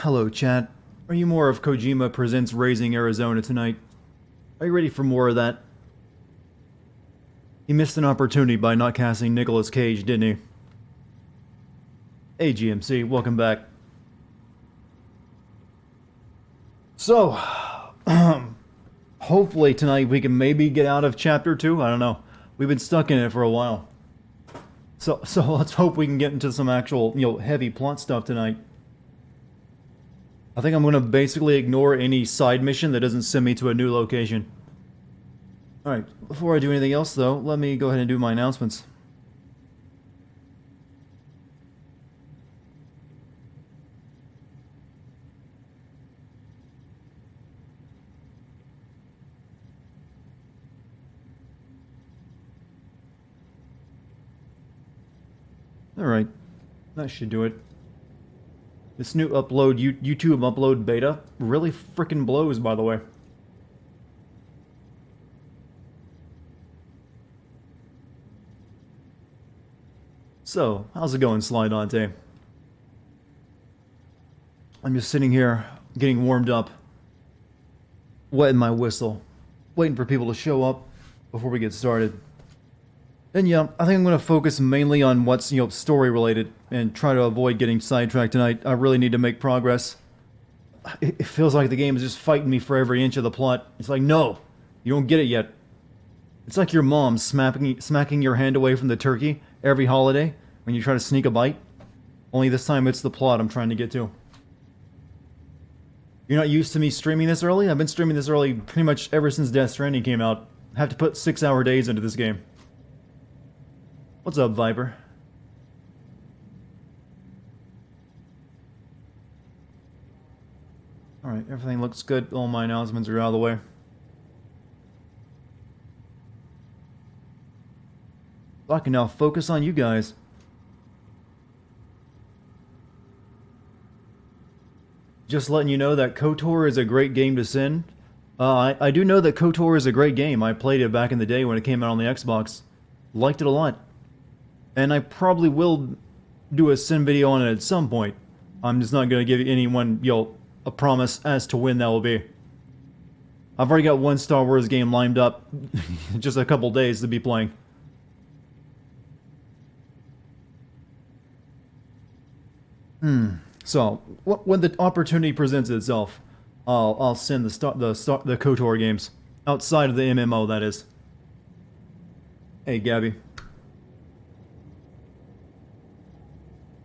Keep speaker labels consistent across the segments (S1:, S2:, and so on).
S1: Hello, chat. Are you more of Kojima Presents Raising Arizona tonight? Are you ready for more of that? He missed an opportunity by not casting Nicolas Cage, didn't he? Hey, GMC, welcome back. So, hopefully tonight we can maybe get out of Chapter 2. I don't know. We've been stuck in it for a while. So let's hope we can get into some actual, heavy plot stuff tonight. I think I'm going to basically ignore any side mission that doesn't send me to a new location. Alright, before I do anything else though, let me go ahead and do my announcements. Alright, that should do it. This new YouTube upload beta really frickin' blows, by the way. So, how's it going, Sly Dante? I'm just sitting here, getting warmed up, wetting my whistle, waiting for people to show up before we get started. And yeah, I think I'm going to focus mainly on what's, story related and try to avoid getting sidetracked tonight. I really need to make progress. It feels like the game is just fighting me for every inch of the plot. It's like, no, you don't get it yet. It's like your mom smacking your hand away from the turkey every holiday when you try to sneak a bite. Only this time it's the plot I'm trying to get to. You're not used to me streaming this early? I've been streaming this early pretty much ever since Death Stranding came out. I have to put 6-hour days into this game. What's up, Viper? Alright, everything looks good. All my announcements are out of the way. I can now focus on you guys. Just letting you know that KOTOR is a great game to send. I do know that KOTOR is a great game. I played it back in the day when it came out on the Xbox. Liked it a lot. And I probably will do a sim video on it at some point. I'm just not going to give anyone, a promise as to when that will be. I've already got one Star Wars game lined up, just a couple days to be playing. So, when the opportunity presents itself, I'll send the KOTOR games. Outside of the MMO, that is. Hey, Gabby.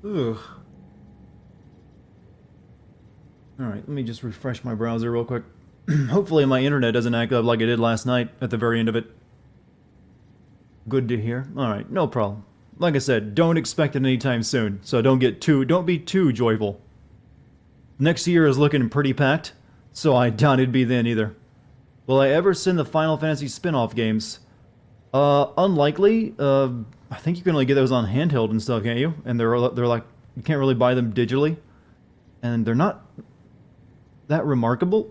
S1: Ugh. Alright, let me just refresh my browser real quick. Hopefully my internet doesn't act up like it did last night at the very end of it. Good to hear. Alright, no problem. Like I said, don't expect it anytime soon, so don't be too joyful. Next year is looking pretty packed, so I doubt it'd be then either. Will I ever send the Final Fantasy spin-off games? Unlikely. I think you can only get those on handheld and stuff, can't you? And they're like, you can't really buy them digitally. And they're not that remarkable.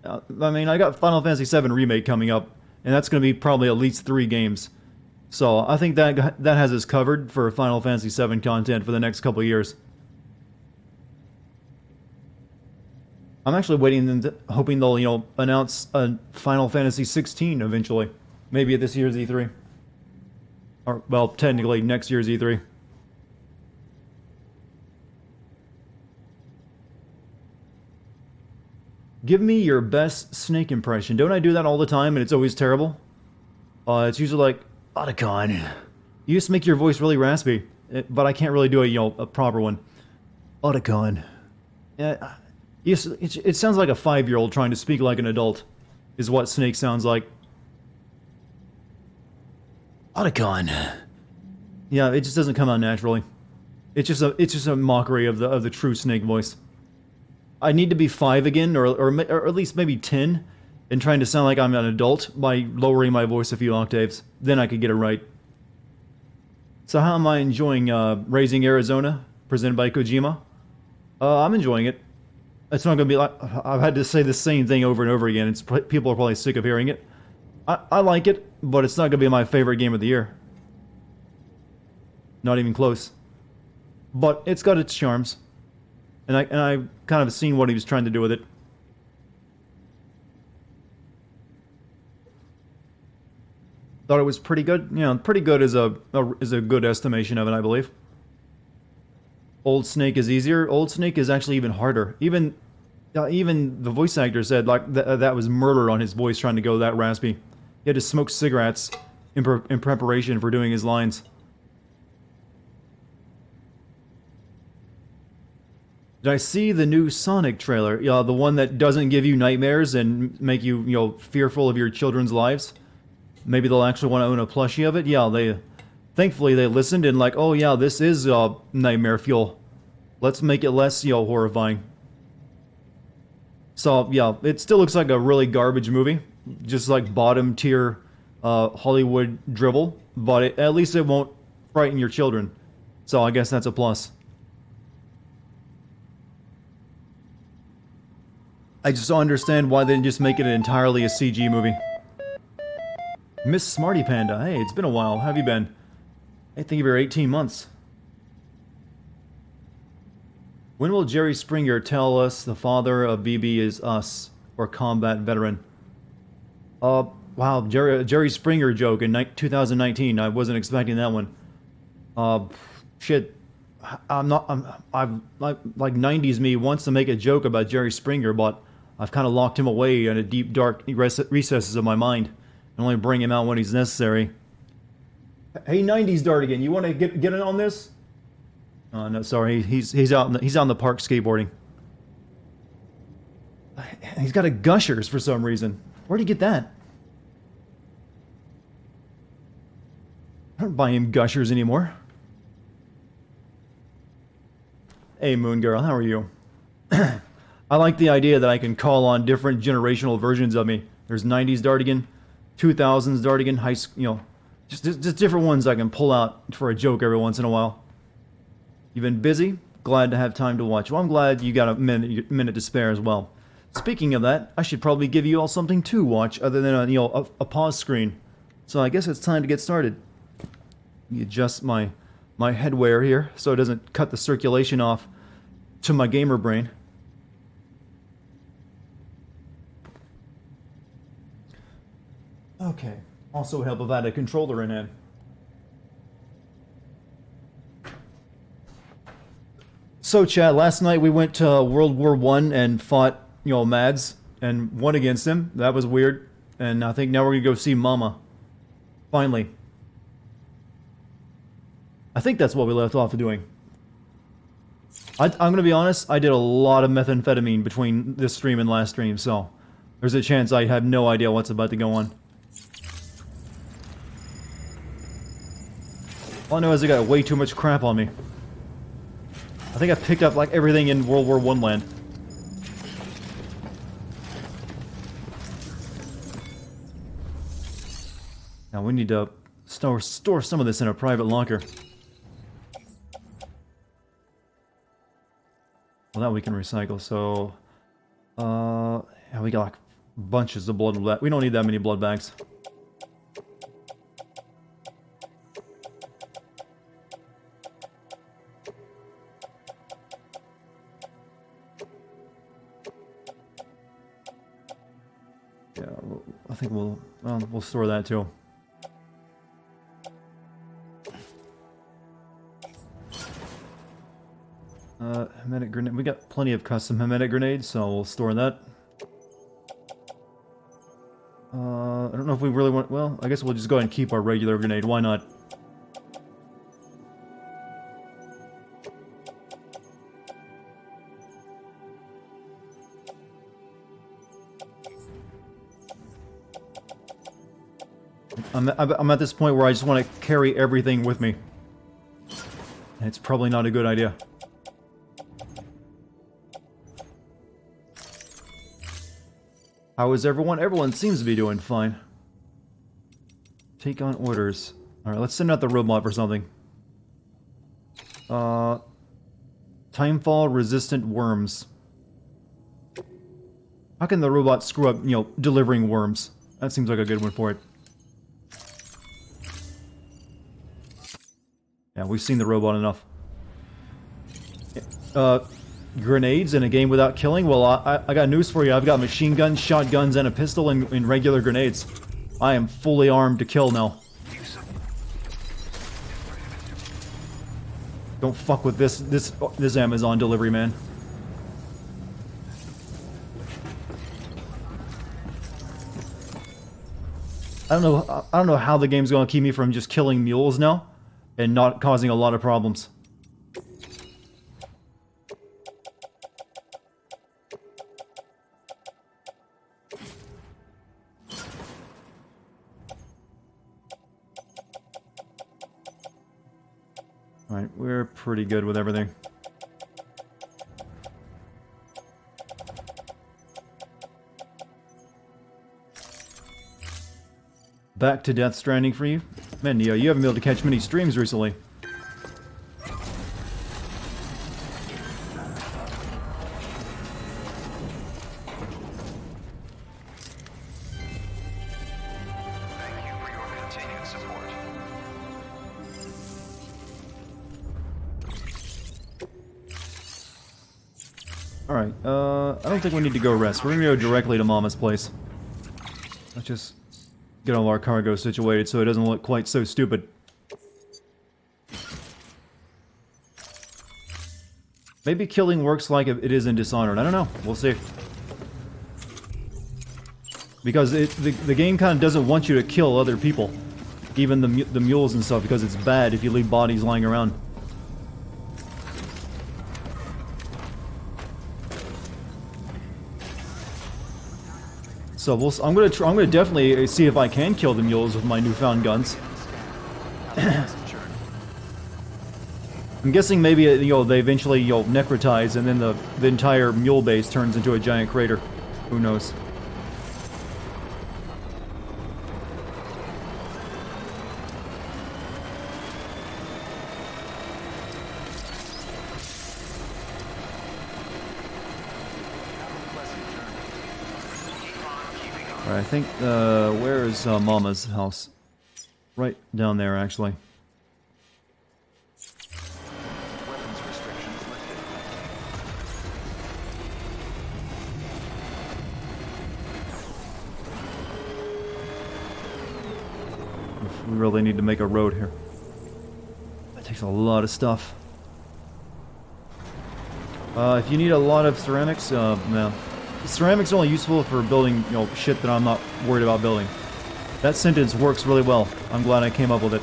S1: I mean, I got Final Fantasy VII Remake coming up, and that's going to be probably at least 3 games. So I think that has us covered for Final Fantasy VII content for the next couple of years. I'm actually hoping they'll, announce a Final Fantasy 16 eventually. Maybe at this year's E3. Or, well, technically, next year's E3. Give me your best Snake impression. Don't I do that all the time and it's always terrible? It's usually like, Otacon. You just make your voice really raspy. But I can't really do a proper one. Otacon. Yeah, it sounds like a 5-year-old trying to speak like an adult. Is what Snake sounds like. Otacon. Yeah, it just doesn't come out naturally. It's just a mockery of the true Snake voice. I need to be 5 again, or at least maybe 10, and trying to sound like I'm an adult by lowering my voice a few octaves. Then I could get it right. So how am I enjoying Raising Arizona, presented by Kojima? I'm enjoying it. It's not going to be like... I've had to say the same thing over and over again. People are probably sick of hearing it. I like it, but it's not going to be my favorite game of the year. Not even close. But it's got its charms. I kind of seen what he was trying to do with it. Thought it was pretty good. You know, pretty good is a good estimation of it, I believe. Old Snake is easier. Old Snake is actually even harder. Even the voice actor said like that was murder on his voice trying to go that raspy. He had to smoke cigarettes in preparation for doing his lines. Did I see the new Sonic trailer? Yeah, the one that doesn't give you nightmares and make you, you know, fearful of your children's lives. Maybe they'll actually want to own a plushie of it. Yeah, thankfully they listened and like, oh yeah, this is nightmare fuel. Let's make it less, you know, horrifying. So yeah, it still looks like a really garbage movie, just like bottom tier Hollywood dribble. But at least it won't frighten your children. So I guess that's a plus. I just don't understand why they didn't just make it entirely a CG movie. Miss Smarty Panda, hey, it's been a while. How have you been? I think you're 18 months. When will Jerry Springer tell us the father of BB is us, or combat veteran? Wow, Jerry Springer joke in 2019. I wasn't expecting that one. Shit. I've like 90s me wants to make a joke about Jerry Springer, but I've kind of locked him away in a deep, dark recesses of my mind. And only bring him out when he's necessary. Hey, 90s Dartigan, you want to get in on this? No, sorry, he's out in the park skateboarding. He's got a Gushers for some reason. Where'd he get that? I don't buy him Gushers anymore. Hey, Moon Girl, how are you? I like the idea that I can call on different generational versions of me. There's 90s Dartigan, 2000s Dartigan, you know, just different ones I can pull out for a joke every once in a while. You've been busy? Glad to have time to watch. Well, I'm glad you got a minute to spare as well. Speaking of that, I should probably give you all something to watch other than a pause screen. So I guess it's time to get started. Let me adjust my headwear here so it doesn't cut the circulation off to my gamer brain. Okay. Also help if I had a controller in it. So, Chad, last night we went to World War I and fought, you know, Mads and won against him. That was weird. And I think now we're going to go see Mama. Finally. I think that's what we left off doing. I'm going to be honest, I did a lot of methamphetamine between this stream and last stream, so there's a chance I have no idea what's about to go on. All I know is I got way too much crap on me. I think I picked up like everything in World War I land. Now we need to store some of this in a private locker. Well, that we can recycle, so... yeah, we got like bunches of blood bags. We don't need that many blood bags. Yeah, I think we'll store that too. Hermetic grenade. We got plenty of custom hermetic grenades, so we'll store that. I don't know if we really want... Well, I guess we'll just go ahead and keep our regular grenade. Why not? I'm at this point where I just want to carry everything with me. And it's probably not a good idea. How is everyone? Everyone seems to be doing fine. Take on orders. Alright, let's send out the robot for something. Timefall resistant worms. How can the robot screw up, you know, delivering worms? That seems like a good one for it. Yeah, we've seen the robot enough. grenades in a game without killing? Well, I got news for you. I've got machine guns, shotguns, and a pistol and regular grenades. I am fully armed to kill now. Don't fuck with this Amazon delivery man. I don't know how the game's gonna keep me from just killing mules now and not causing a lot of problems. Alright, we're pretty good with everything. Back to Death Stranding for you. Man, Neo, you haven't been able to catch many streams recently. Alright, I don't think we need to go rest. We're gonna go directly to Mama's place. Let's just get all our cargo situated so it doesn't look quite so stupid. Maybe killing works like it is in Dishonored. I don't know. We'll see. Because the game kind of doesn't want you to kill other people. Even the mules and stuff, because it's bad if you leave bodies lying around. So I'm gonna definitely see if I can kill the mules with my newfound guns. I'm guessing maybe they eventually necrotize and then the entire mule base turns into a giant crater. Who knows? Alright, I think, where is Mama's house? Right down there, actually.
S2: Weapons restrictions lifted.
S1: We really need to make a road here. That takes a lot of stuff. If you need a lot of ceramics, no. Ceramics are only useful for building, shit that I'm not worried about building. That sentence works really well. I'm glad I came up with it.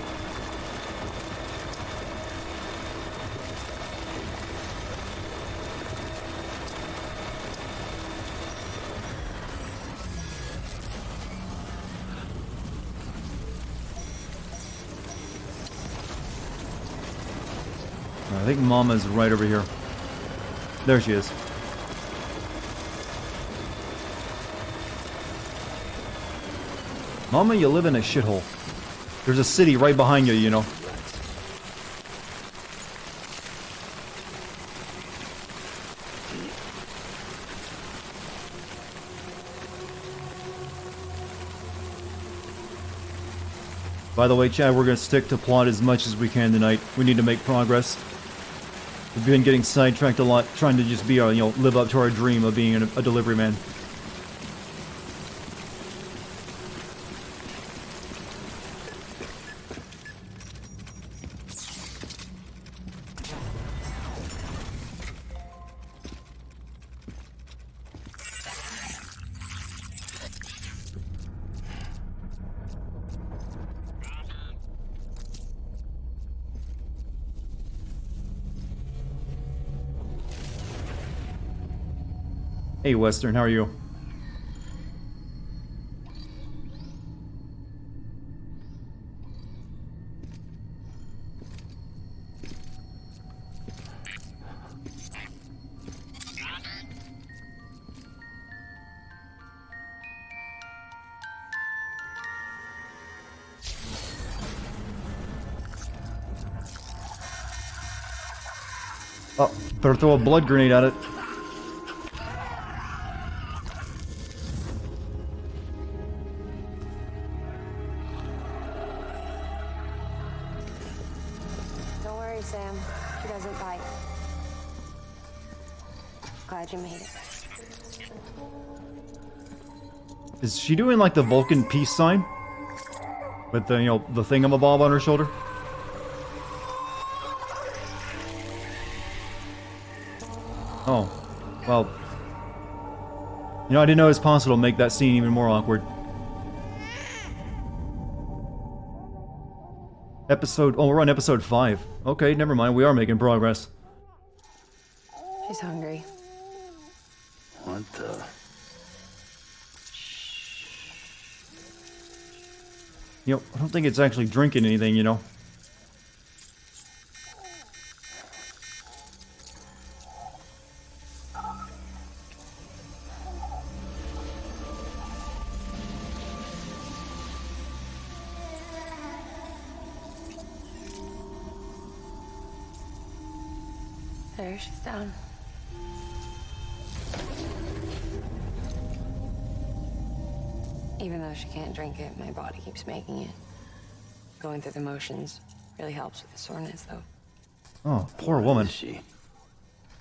S1: I think Mama's right over here. There she is. Mama, you live in a shithole. There's a city right behind you, you know. By the way, Chad, we're gonna stick to plot as much as we can tonight. We need to make progress. We've been getting sidetracked a lot, trying to just be, live up to our dream of being a delivery man. Hey, Western, how are you? Oh, better throw a blood grenade at it.
S3: Glad you made it.
S1: Is she doing like the Vulcan peace sign? With the, the thingamabob on her shoulder? Oh. Well. I didn't know it was possible to make that scene even more awkward. Oh, we're on episode 5. Okay, never mind, we are making progress.
S3: She's hungry.
S4: What the?
S1: I don't think it's actually drinking anything,
S3: There, she's down. Even though she can't drink it, my body keeps making it. Going through the motions really helps with the soreness, though.
S1: Oh, poor woman.
S4: Is she?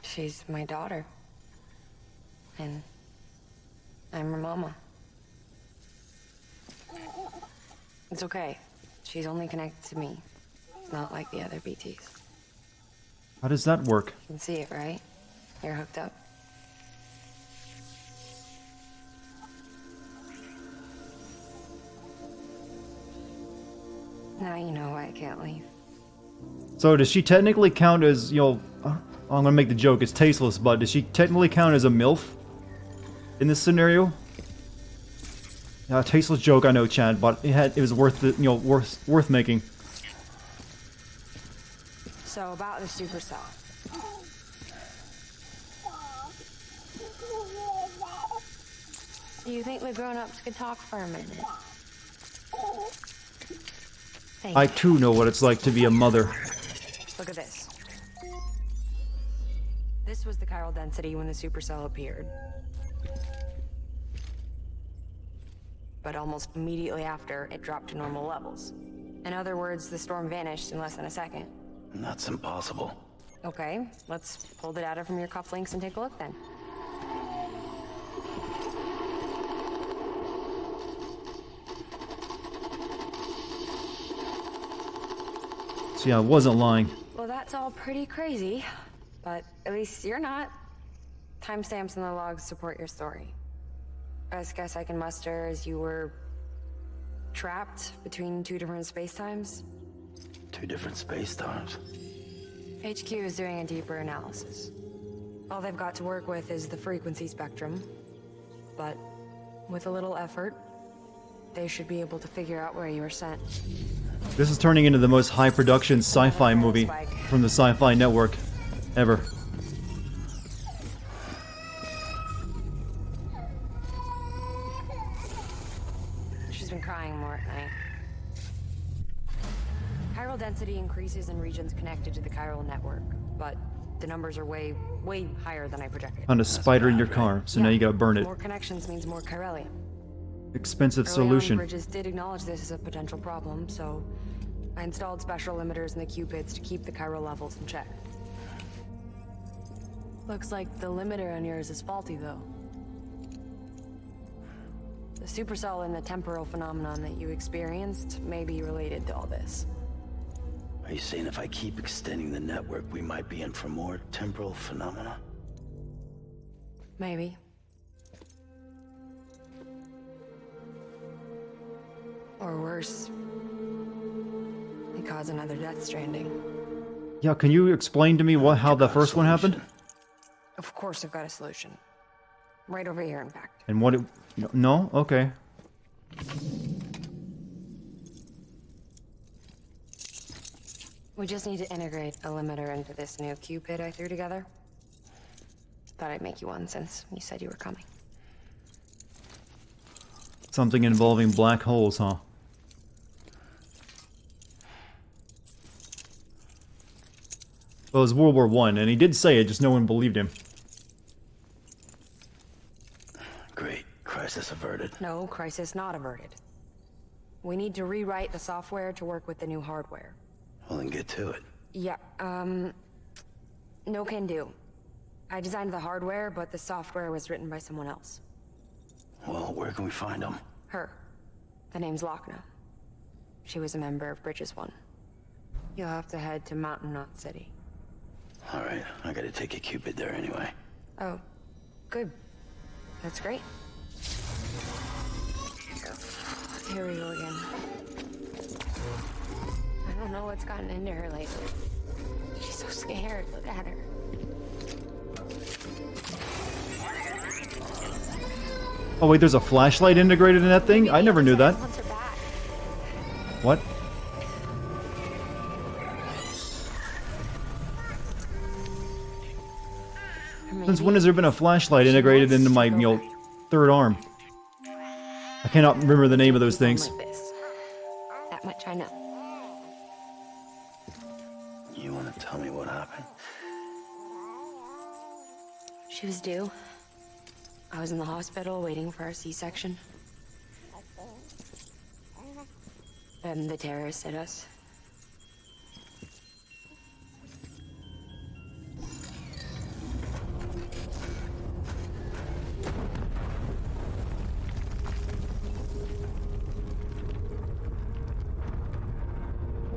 S3: She's my daughter. And I'm her mama. It's okay. She's only connected to me. Not like the other BTs.
S1: How does that work?
S3: You can see it, right? You're hooked up. Now you know why I can't leave.
S1: So does she technically count as, I'm gonna make the joke, it's tasteless, but does she technically count as a MILF? In this scenario? Tasteless joke, I know, Chad, but it was worth it, worth making.
S3: So about the supercell. Do you think the grown-ups could talk for a minute? Thank
S1: I
S3: you.
S1: too know what it's like to be a mother.
S3: Look at this. This was the chiral density when the supercell appeared. But almost immediately after, it dropped to normal levels. In other words, the storm vanished in less than a second.
S4: That's impossible.
S3: Okay, let's pull the data from your cufflinks and take a look then.
S1: So yeah, I wasn't lying.
S3: Well, that's all pretty crazy, but at least you're not. Timestamps in the logs support your story. Best guess I can muster is you were trapped between two different spacetimes.
S4: Two different space times.
S3: HQ is doing a deeper analysis. All they've got to work with is the frequency spectrum, but with a little effort, they should be able to figure out where you were sent.
S1: This is turning into the most high-production sci-fi movie from the Sci-Fi Network ever.
S3: She's been crying more at night. Chiral density increases in regions connected to the chiral network, but the numbers are way higher than I projected.
S1: Found a spider in your car, so now you gotta burn it.
S3: More connections means more chiralium.
S1: Expensive
S3: Early
S1: solution.
S3: on, Bridges did acknowledge this as a potential problem, so I installed special limiters in the Cupids to keep the chiral levels in check. Looks like the limiter on yours is faulty, though. The supercell and the temporal phenomenon that you experienced may be related to all this.
S4: Are you saying if I keep extending the network, we might be in for more temporal phenomena?
S3: Maybe. Or worse, it caused another Death Stranding.
S1: Yeah, can you explain to me how the first one happened?
S3: Of course I've got a solution. Right over here, in fact.
S1: And what it... No? Okay.
S3: We just need to integrate a limiter into this new Cupid I threw together. Thought I'd make you one since you said you were coming.
S1: Something involving black holes, huh? Well, it was World War I, and he did say it, just no one believed him.
S4: Great. Crisis averted.
S3: No, crisis not averted. We need to rewrite the software to work with the new hardware.
S4: Well, then get to it.
S3: Yeah, no can do. I designed the hardware, but the software was written by someone else.
S4: Well, where can we find them?
S3: Her. The name's Lochna. She was a member of Bridges 1. You'll have to head to Mountain Knot City.
S4: Alright, I gotta take a Cupid there anyway.
S3: Oh, good. That's great. Here we go again. I don't know what's gotten into her lately. She's so scared. Look at her.
S1: Oh wait, there's a flashlight integrated in that thing? I never knew that.
S3: Wants her back.
S1: What?
S3: Or
S1: Since
S3: maybe
S1: when has there been a flashlight
S3: she
S1: integrated
S3: wants
S1: into
S3: to
S1: my,
S3: go back.
S1: third arm? I cannot remember the name of those things.
S3: Like this. That much I know.
S4: You wanna tell me what happened?
S3: She was due. I was in the hospital waiting for a C-section. And the terrorists hit us.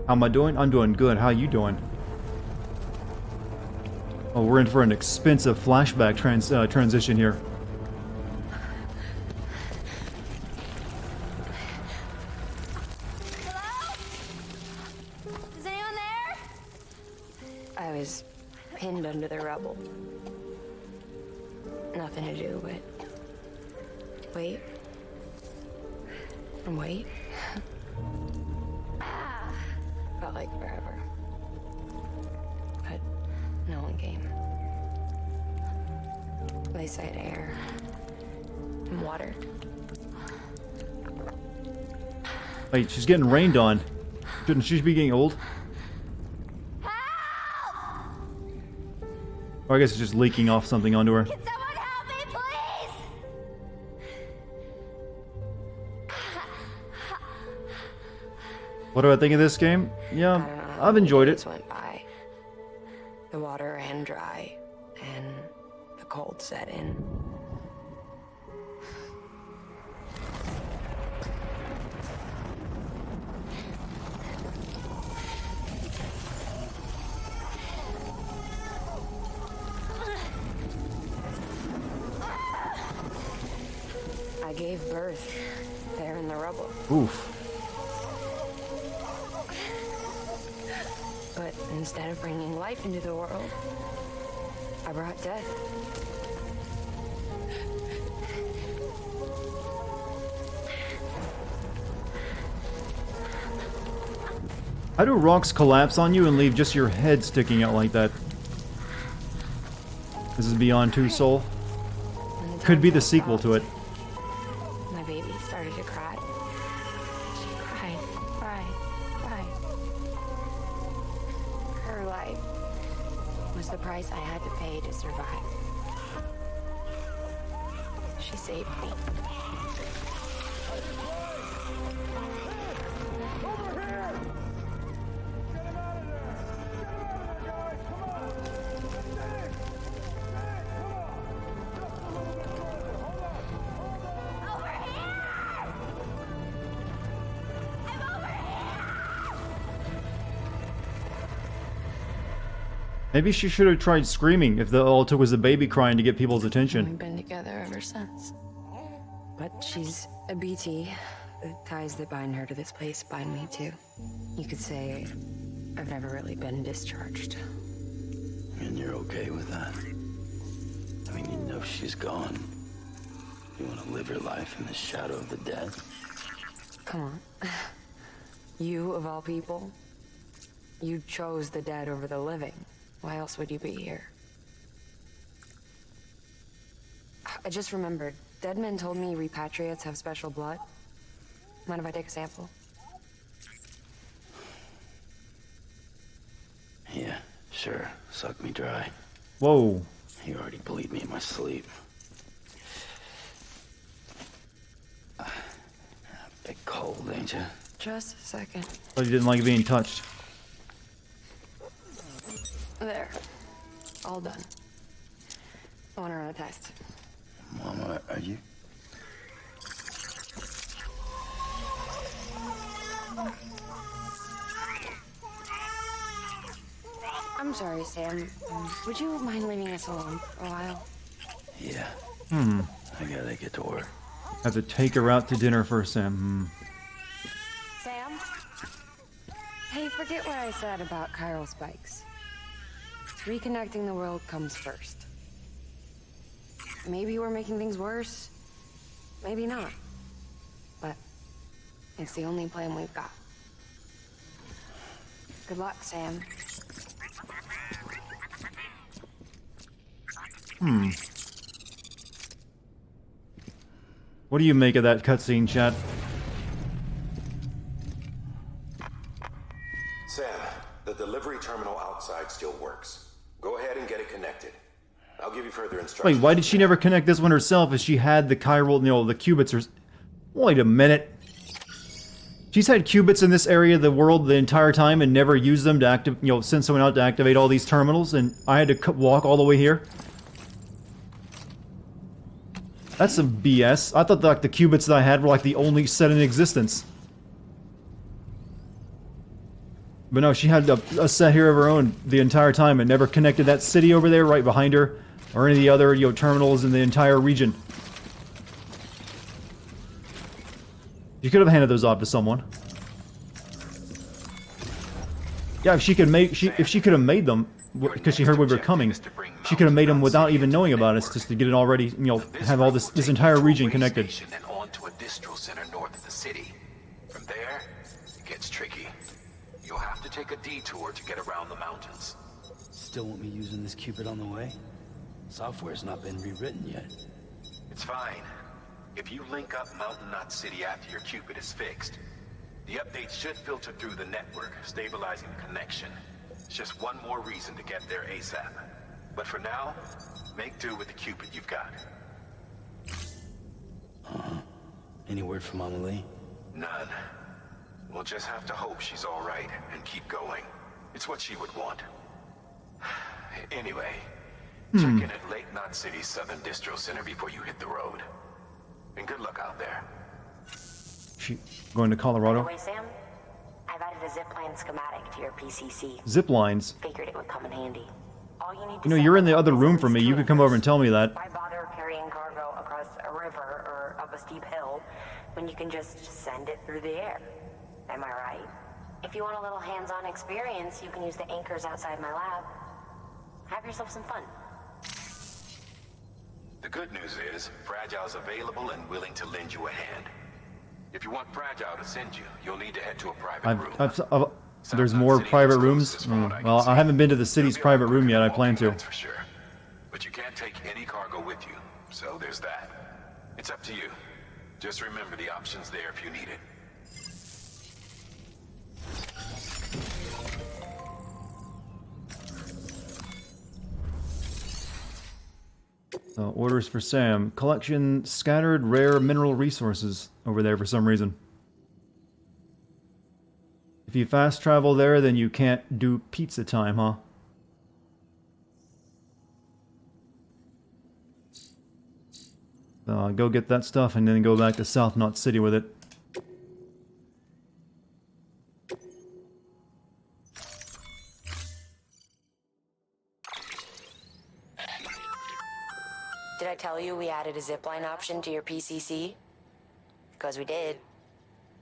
S1: How am I doing? I'm doing good. How you doing? Oh, we're in for an expensive flashback transition here.
S3: Is anyone there? I was pinned under the rubble. Nothing to do but wait. And wait. Felt like forever. But no one came. They said air and water.
S1: Wait, she's getting rained on. Shouldn't she be getting old? Or I guess it's just leaking off something onto her.
S3: Can someone help me, please?
S1: What do I think of this game? Yeah,
S3: I don't know how
S1: I've
S3: many
S1: enjoyed
S3: days
S1: it.
S3: went by. The water ran dry, and the cold set in. I gave birth there in the rubble.
S1: Oof.
S3: But instead of bringing life into the world, I brought death.
S1: How do rocks collapse on you and leave just your head sticking out like that? This is Beyond Two Soul.
S3: When the
S1: Could be
S3: time
S1: the sequel to it.
S3: stopped, my baby started to cry. She cried, cried, cried. Her life was the price I had to pay to survive. She saved me.
S1: Maybe she should have tried screaming if all it took was a baby crying to get people's
S3: We've
S1: attention.
S3: been together ever since. But she's a BT. The ties that bind her to this place bind me too. You could say I've never really been discharged.
S4: And you're okay with that? I mean, you know she's gone. You want to live your life in the shadow of the dead?
S3: Come on. You, of all people, you chose the dead over the living. Why else would you be here? I just remembered. Dead men told me repatriates have special blood. Mind if I take a sample?
S4: Yeah, sure. Suck me dry.
S1: Whoa.
S4: You already bleed me in my sleep. Bit cold, ain't you?
S3: Just a second.
S1: Thought you didn't like being touched.
S3: There. All done. I want to run a test.
S4: Mama, are you?
S3: I'm sorry, Sam. Would you mind leaving us alone for a while?
S4: Yeah. I gotta get to work.
S1: Have to take her out to dinner first, Sam.
S3: Sam? Hey, forget what I said about chiral spikes. Reconnecting the world comes first. Maybe we're making things worse. Maybe not. But it's the only plan we've got. Good luck, Sam.
S1: What do you make of that cutscene, chat?
S5: Sam, the delivery terminal outside still works. Go ahead and get it connected. I'll give you further instructions.
S1: Wait, why did she never connect this one herself if she had the chiral, the qubits are... Wait a minute. She's had qubits in this area of the world the entire time and never used them to send someone out to activate all these terminals, and I had to walk all the way here? That's some BS. I thought like the qubits that I had were like the only set in existence. But no, she had a set here of her own the entire time and never connected that city over there right behind her or any of the other terminals in the entire region. You could have handed those off to someone. Yeah, if she could have made them, because she heard we were coming, she could have made them without even knowing about us, just to get it already, have all this entire region connected.
S2: And on to a distro center north of the city. From there, it gets tricky. You'll have to take a detour to get around the mountains.
S4: Still want me using this Cupid on the way? Software's not been rewritten yet.
S2: It's fine. If you link up Mountain Knot City after your Cupid is fixed, the update should filter through the network, stabilizing the connection. It's just one more reason to get there ASAP. But for now, make do with the Cupid you've got.
S4: Any word from Mama Lee?
S2: None. We'll just have to hope she's all right and keep going. It's what she would want. Anyway, check in at Lake Knot City's Southern Distro Center before you hit the road. And good luck out there.
S1: She going to Colorado?
S6: By the way, Sam, I've added a zipline schematic to your PCC.
S1: Zip lines.
S6: Figured it would come in handy. All you need to
S1: You're in the
S6: set
S1: other
S6: up
S1: room
S6: is
S1: from me. You could come over and tell me that.
S6: Why bother carrying cargo across a river or up a steep hill when you can just send it through the air? Am I right? If you want a little hands-on experience, you can use the anchors outside my lab. Have yourself some fun.
S2: The good news is, Fragile's available and willing to lend you a hand. If you want Fragile to send you, you'll need to head to a private room.
S1: There's more private rooms? Well, I haven't been to the city's private room yet. I plan to.
S2: That's for sure. But you can't take any cargo with you, so there's that. It's up to you. Just remember the option's there if you need it.
S1: Orders for Sam. Collection scattered rare mineral resources over there for some reason. If you fast travel there, then you can't do pizza time, huh? Go get that stuff and then go back to South Knot City with it.
S6: Did I tell you we added a zipline option to your PCC? Because we did.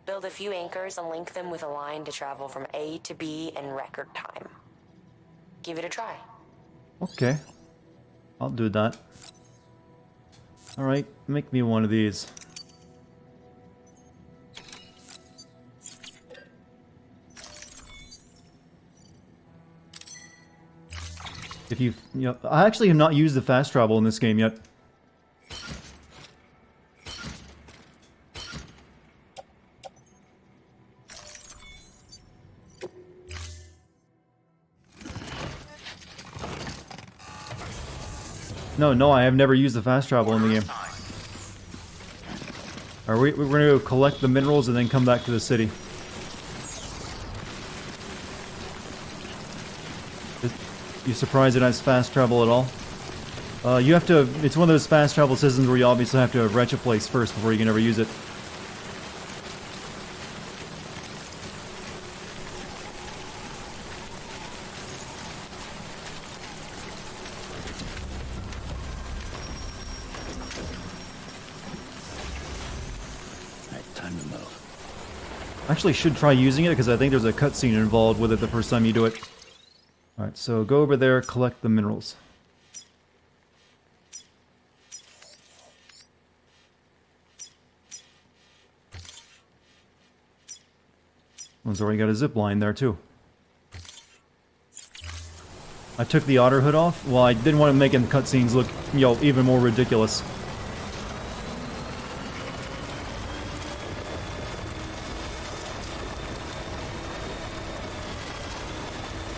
S6: Build a few anchors and link them with a line to travel from A to B in record time. Give it a try.
S1: Okay. I'll do that. Alright, make me one of these. If I actually have not used the fast travel in this game yet. No, I have never used the fast travel in the game. We're gonna go collect the minerals and then come back to the city. You surprised it has fast travel at all? You have to... It's one of those fast travel systems where you obviously have to wretch a place first before you can ever use it.
S4: Alright, time to move.
S1: I actually should try using it because I think there's a cutscene involved with it the first time you do it. Alright, so go over there, collect the minerals. One's already got a zip line there too. I took the otter hood off. Well, I didn't want to make the cutscenes look, you know, even more ridiculous.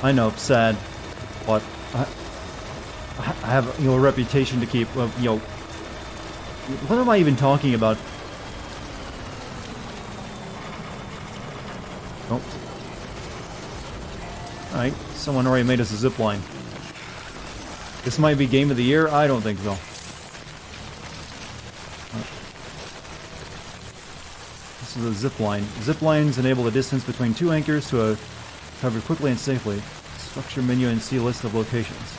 S1: I know, sad, but I have, you know, a reputation to keep. You know, what am I even talking about? Oh. Alright, someone already made us a zip line. This might be game of the year? I don't think so. This is a zip line. Zip lines enable the distance between two anchors to cover quickly and safely. Structure menu and see list of locations.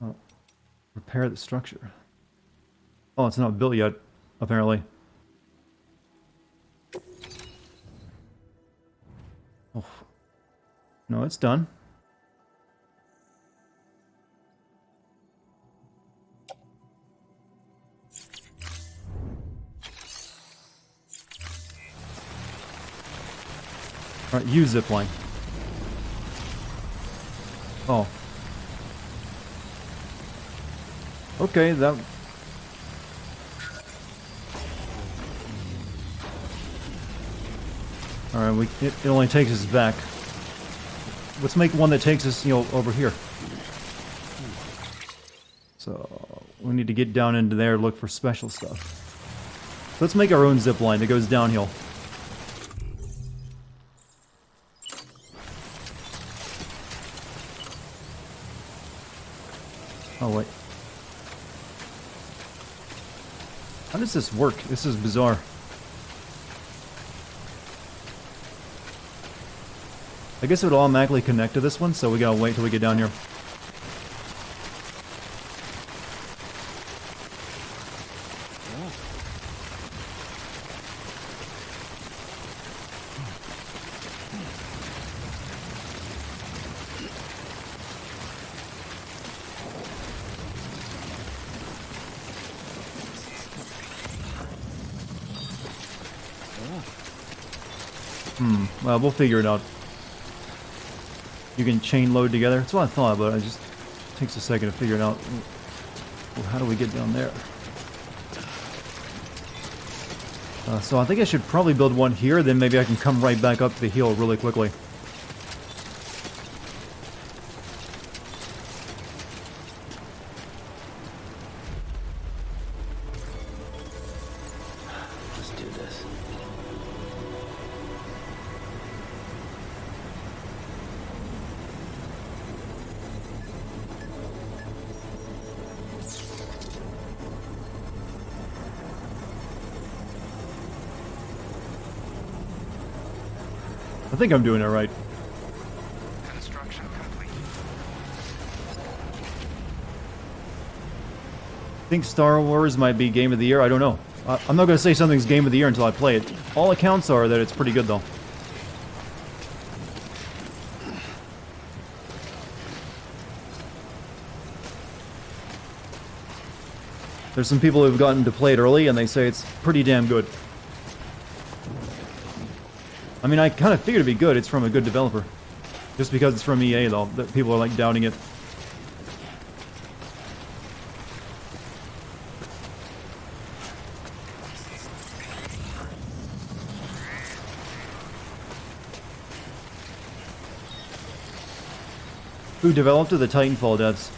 S1: Oh. Repair the structure. Oh, it's not built yet, apparently. Oh. No, it's done. Alright, use zipline. Oh. Okay, that... Alright, it only takes us back. Let's make one that takes us, you know, over here. So, we need to get down into there, look for special stuff. Let's make our own zip line that goes downhill. Oh, wait. How does this work? This is bizarre. I guess it would automatically connect to this one, so we gotta wait till we get down here. Well, we'll figure it out. You can chain load together. That's what I thought, but it just takes a second to figure it out. Well, how do we get down there? So I think I should probably build one here, then maybe I can come right back up to the hill really quickly.
S4: Let's do this.
S1: I think I'm doing it right.
S2: Construction complete.
S1: I think Star Wars might be Game of the Year. I don't know. I'm not going to say something's Game of the Year until I play it. All accounts are that it's pretty good, though. There's some people who've gotten to play it early, and they say it's pretty damn good. I mean, I kind of figured it'd be good. It's from a good developer. Just because it's from EA, though, that people are, like, doubting it. Who developed it? The Titanfall devs.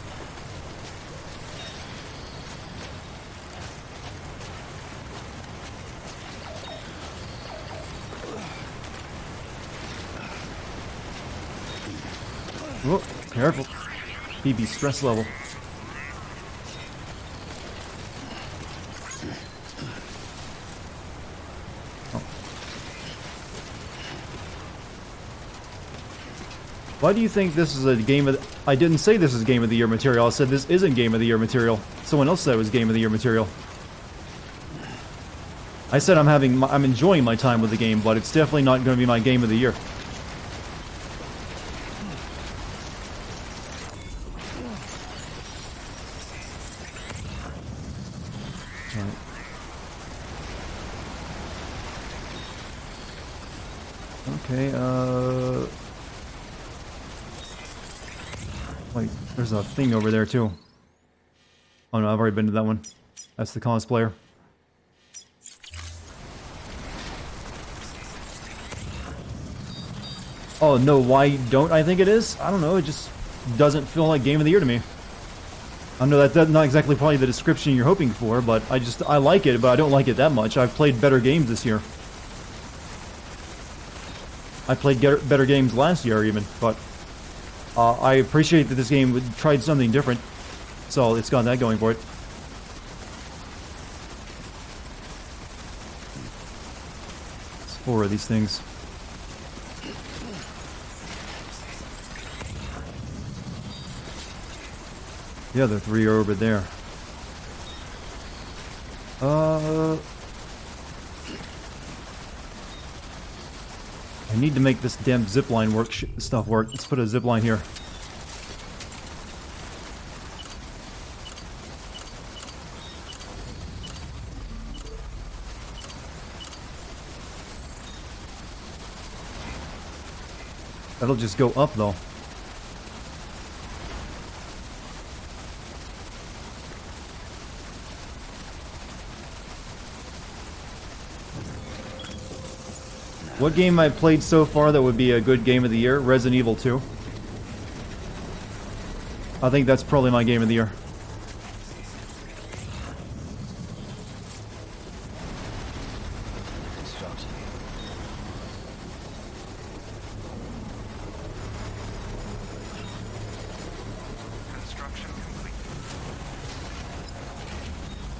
S1: Oh, careful. BB stress level. Oh. Why do you think this is a game of the... I didn't say this is Game of the Year material. I said this isn't Game of the Year material. Someone else said it was Game of the Year material. I said I'm enjoying my time with the game, but it's definitely not going to be my Game of the Year. Okay, wait, there's a thing over there too. Oh no, I've already been to that one. That's the cosplayer. Oh no, why don't I think it is? I don't know, it just doesn't feel like Game of the Year to me. I know that's not exactly probably the description you're hoping for, but I like it, but I don't like it that much. I've played better games this year. I played better games last year even, but I appreciate that this game tried something different, so it's got that going for it. It's 4 of these things. The other 3 are over there. I need to make this damn zipline stuff work. Let's put a zipline here. That'll just go up though. What game I've played so far that would be a good Game of the Year? Resident Evil 2. I think that's probably my Game of the Year.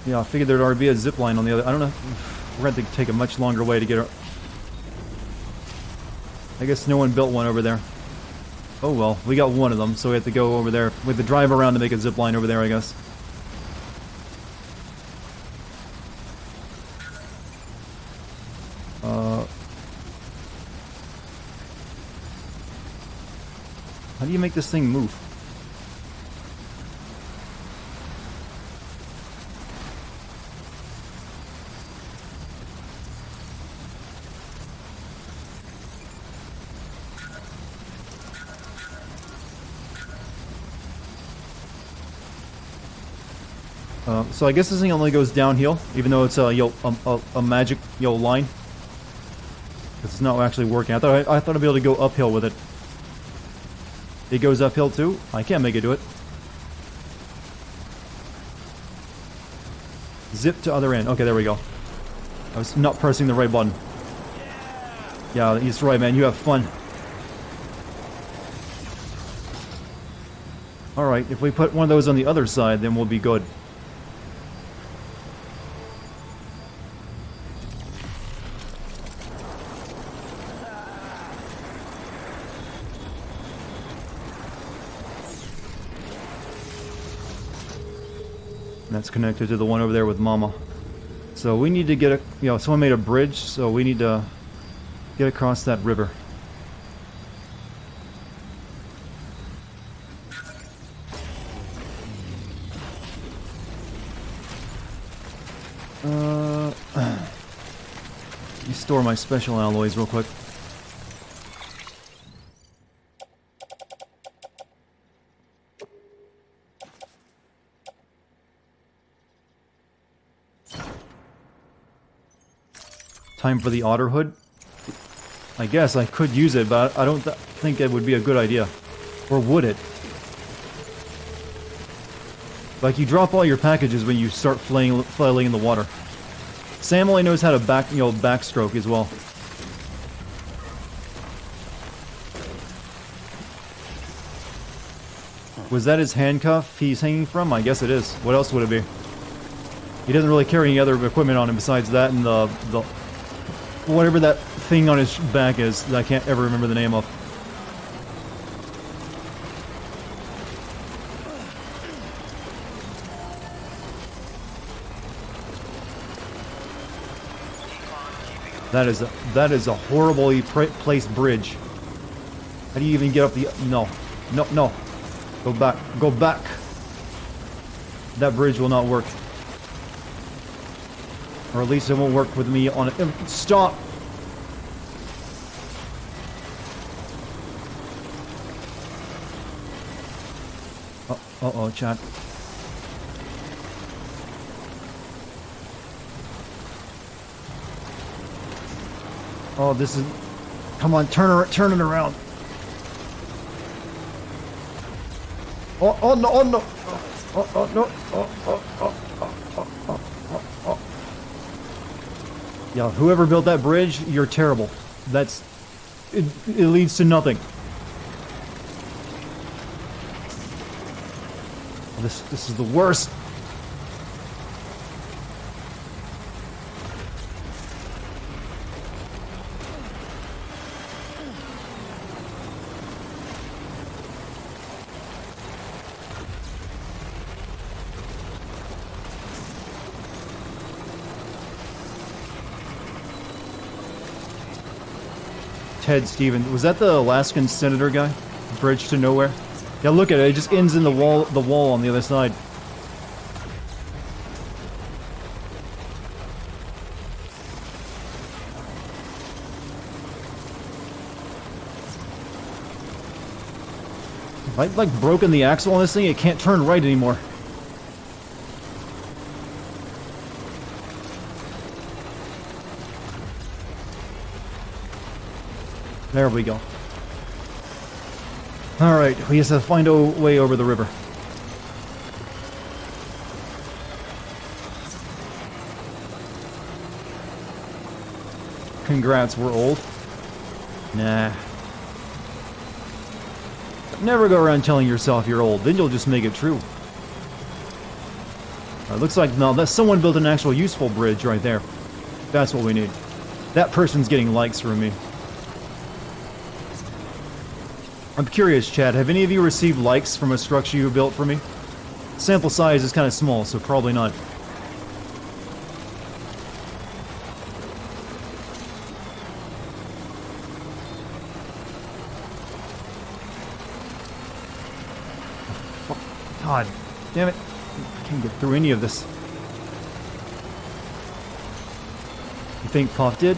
S1: Yeah, I figured there'd already be a zip line on the other. I don't know. We're going to have to take a much longer way to get. I guess no one built one over there. Oh well, we got one of them, so we have to go over there. We have to drive around to make a zip line over there, I guess. How do you make this thing move? So I guess this thing only goes downhill, even though it's a magic line. It's not actually working. I thought I'd be able to go uphill with it. It goes uphill too? I can't make it do it. Zip to other end. Okay, there we go. I was not pressing the right button. Yeah, he's right, man. You have fun. Alright, if we put one of those on the other side, then we'll be good. That's connected to the one over there with Mama. So we need to get a, someone made a bridge, so we need to get across that river. Let me store my special alloys real quick. Time for the otter hood. I guess I could use it, but I don't think it would be a good idea. Or would it? Like, you drop all your packages when you start flailing in the water. Sam only knows how to backstroke as well. Was that his handcuff he's hanging from? I guess it is. What else would it be? He doesn't really carry any other equipment on him besides that and the whatever that thing on his back is that I can't ever remember the name of. That is a horribly placed bridge. How do you even get up the... No. No, no. Go back. Go back. That bridge will not work. Or at least it won't work with me on it. Stop! Uh-oh, chat. Oh, this is... Come on, turn it around. Oh no, oh no. Oh no. Oh. Yeah, whoever built that bridge, you're terrible. It leads to nothing. This is the worst. Ted Stevens. Was that the Alaskan senator guy? Bridge to nowhere? Yeah, look at it. It just ends in the wall on the other side. If I like broken the axle on this thing, it can't turn right anymore. There we go. Alright, we just have to find a way over the river. Congrats, we're old. Nah. Never go around telling yourself you're old, then you'll just make it true. Looks like, no, that someone built an actual useful bridge right there. That's what we need. That person's getting likes from me. I'm curious, Chad, have any of you received likes from a structure you built for me? Sample size is kind of small, so probably not. God damn it. I can't get through any of this. You think Puff did?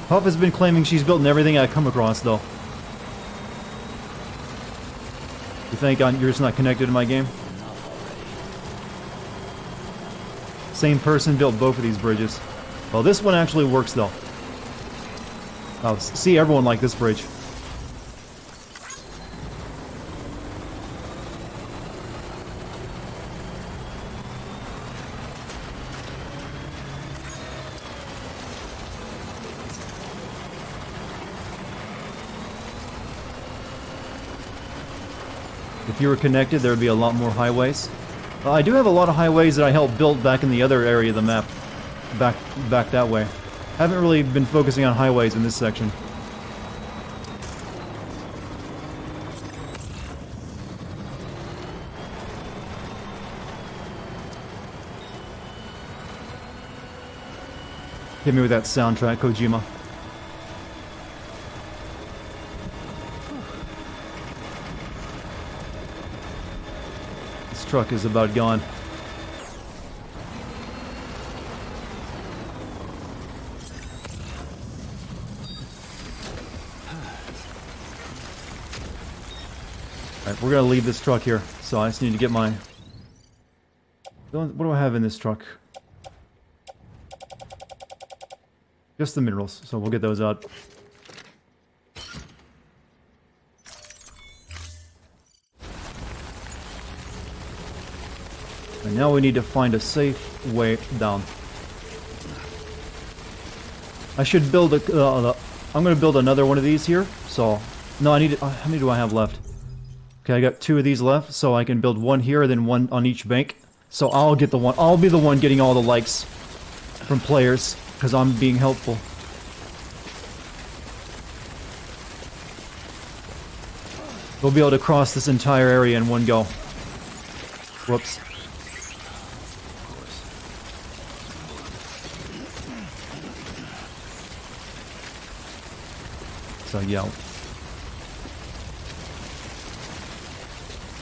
S1: Puff has been claiming she's built everything I come across, though. You think you're just not connected to my game? Same person built both of these bridges. Well, this one actually works, though. Oh, see, everyone liked this bridge. If you were connected, there would be a lot more highways. I do have a lot of highways that I helped build back in the other area of the map. Back that way. Haven't really been focusing on highways in this section. Hit me with that soundtrack, Kojima. Truck is about gone. Alright, we're gonna leave this truck here, so I just need to get my... What do I have in this truck? Just the minerals, so we'll get those out. And now we need to find a safe way down. I should build a... I'm going to build another one of these here. So, no, I need... how many do I have left? Okay, I got 2 of these left, so I can build 1 here, then 1 on each bank. So I'll get the one. I'll be the one getting all the likes from players, because I'm being helpful. We'll be able to cross this entire area in one go. Whoops. So yeah.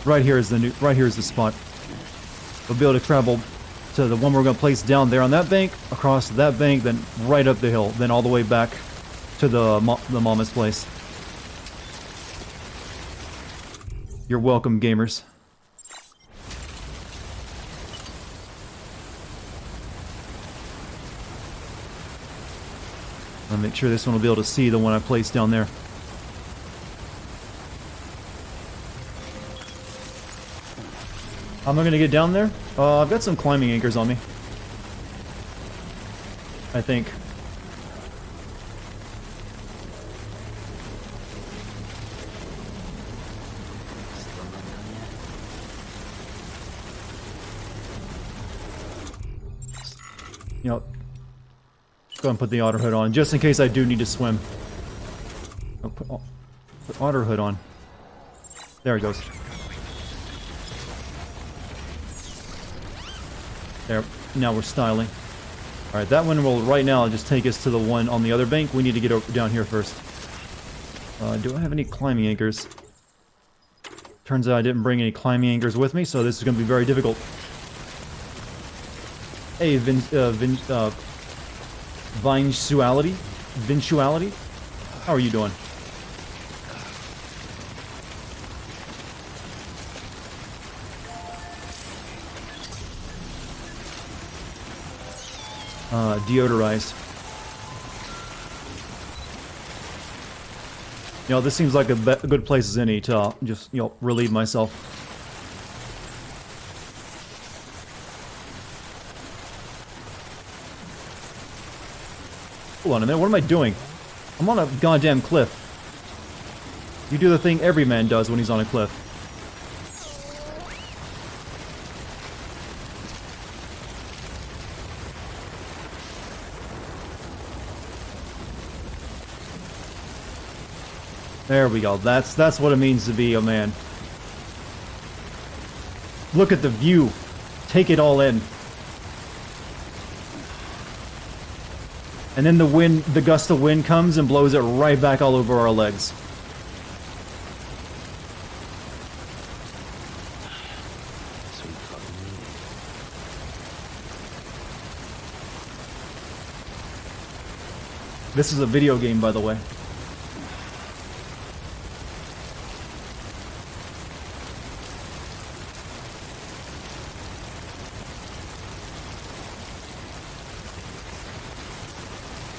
S1: Right here is the spot. We'll be able to travel to the one we're going to place down there on that bank, across that bank, then right up the hill, then all the way back to the mama's place. You're welcome, gamers. I'll make sure this one will be able to see the one I placed down there. How am I going to get down there? I've got some climbing anchors on me. I think. You know, go and put the otter hood on, just in case I do need to swim. Oh, put otter hood on. There it goes. There, now we're styling. Alright, that one will right now just take us to the one on the other bank. We need to get down here first. Do I have any climbing anchors? Turns out I didn't bring any climbing anchors with me, so this is going to be very difficult. Hey, Vinsuality? How are you doing? Deodorized. You know, this seems like a good place as any to just, you know, relieve myself. Hold on a minute, what am I doing? I'm on a goddamn cliff. You do the thing every man does when he's on a cliff. There we go. That's what it means to be a man. Look at the view. Take it all in. And then the wind, the gust of wind comes and blows it right back all over our legs. This is a video game, by the way.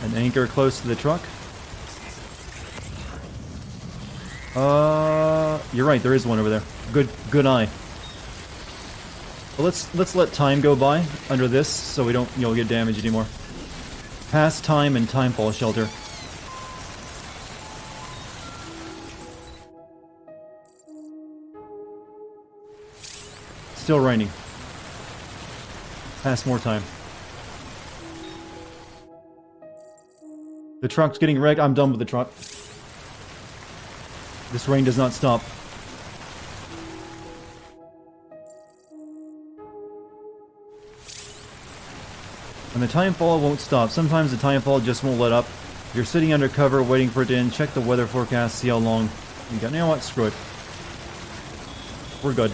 S1: An anchor close to the truck. You're right, there is one over there. Good eye. Well, let's let time go by under this so we don't, you know, get damaged anymore. Past time and timefall shelter. Still raining. Pass more time. The truck's getting wrecked. I'm done with the truck. This rain does not stop. And the timefall won't stop. Sometimes the timefall just won't let up. You're sitting under cover waiting for it to end. Check the weather forecast, see how long you got. You know what? Screw it. We're good.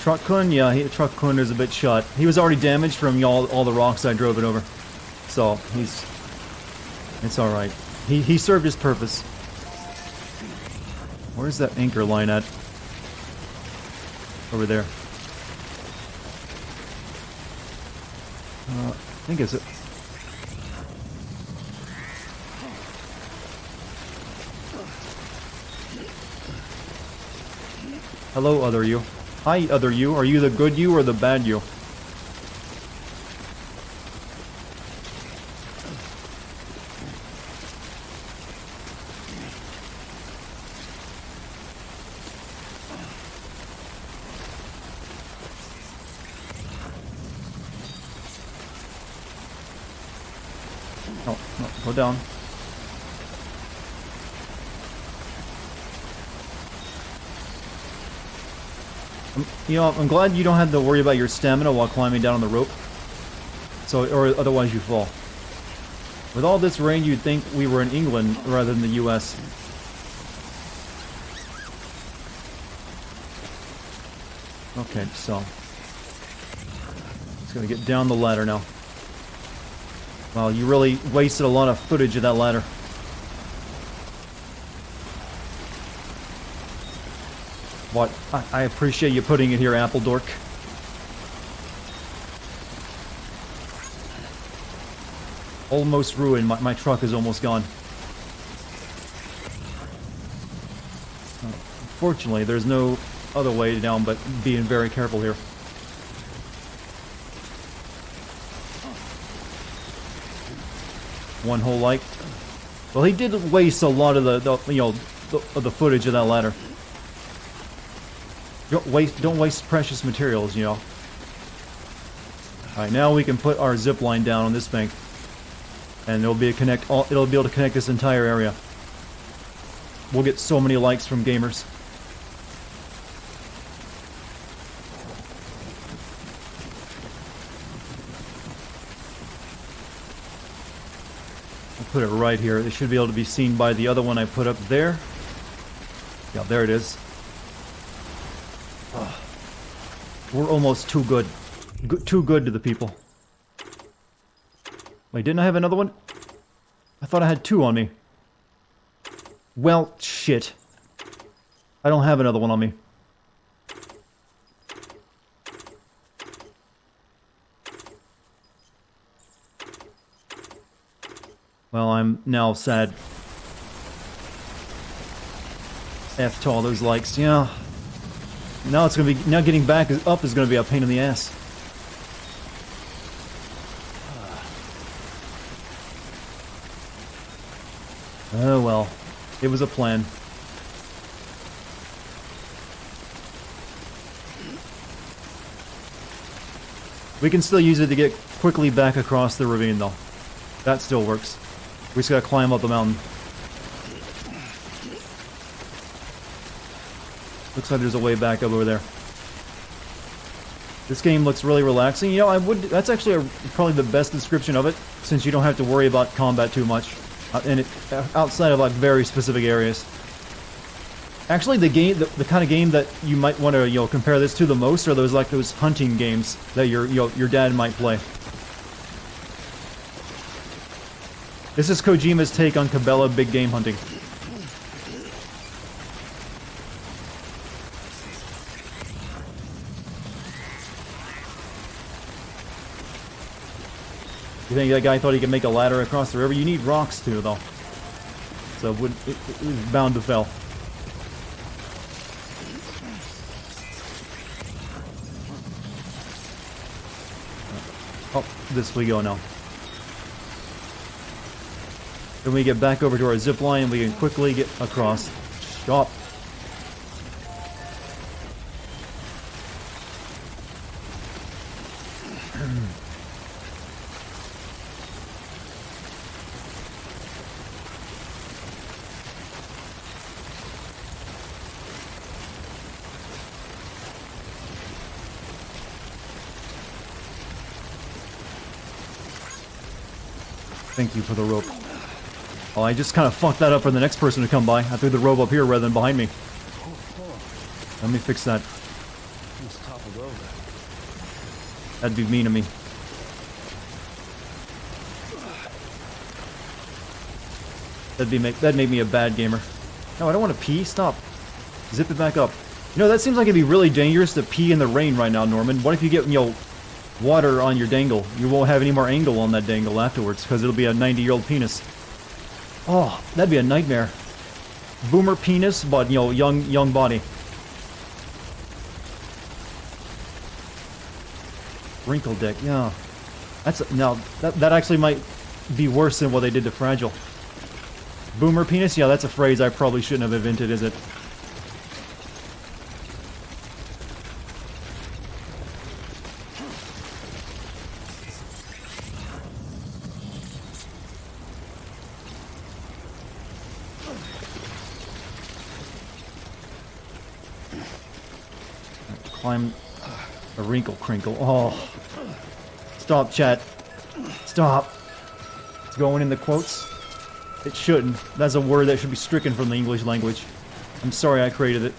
S1: Truck Kun? Yeah, Truck Kun is a bit shot. He was already damaged from all the rocks I drove it over. So, it's alright. He served his purpose. Where's that anchor line at? Over there. I think it's it. Hello, other you. Hi, other you. Are you the good you or the bad you? Oh, no, go down. You know, I'm glad you don't have to worry about your stamina while climbing down on the rope. So, or otherwise you fall. With all this rain, you'd think we were in England rather than the US. Okay, so just gonna get down the ladder now. Wow, you really wasted a lot of footage of that ladder. What? I appreciate you putting it here, Apple Dork. Almost ruined. My truck is almost gone. Fortunately, there's no other way down but being very careful here. One whole light. Well, he did waste a lot of the footage of that ladder. Don't waste precious materials, you know. Alright, now we can put our zip line down on this bank. And it'll be able to connect this entire area. We'll get so many likes from gamers. I'll put it right here. It should be able to be seen by the other one I put up there. Yeah, there it is. We're almost too good. Too good to the people. Wait, didn't I have another one? I thought I had two on me. Well, shit. I don't have another one on me. Well, I'm now sad. F to all those likes, yeah. Now it's gonna be, now getting back up is gonna be a pain in the ass. Oh well, it was a plan. We can still use it to get quickly back across the ravine though. That still works. We just gotta climb up the mountain. Looks like there's a way back up over there. This game looks really relaxing. You know, that's actually probably the best description of it, since you don't have to worry about combat too much. And outside of like very specific areas. Actually, the kind of game that you might want to compare this to the most are those hunting games that your dad might play. This is Kojima's take on Cabela big game hunting. You think that guy thought he could make a ladder across the river? You need rocks too, though. So it was bound to fail. Oh, this we go now. Then we get back over to our zip line and we can quickly get across. Stop. Thank you for the rope. Oh, I just kind of fucked that up for the next person to come by. I threw the rope up here rather than behind me. Let me fix that. That'd be mean of me. That'd make me a bad gamer. No, I don't want to pee. Stop. Zip it back up. You know, that seems like it'd be really dangerous to pee in the rain right now, Norman. What if you get, water on your dangle? You won't have any more angle on that dangle afterwards, because it'll be a 90-year-old penis. Oh, that'd be a nightmare. Boomer penis, but, young body. Wrinkle dick, yeah. That actually might be worse than what they did to Fragile. Boomer penis? Yeah, that's a phrase I probably shouldn't have invented, is it? Climb a wrinkle crinkle. Oh. Stop, chat. Stop. It's going in the quotes. It shouldn't. That's a word that should be stricken from the English language. I'm sorry I created it.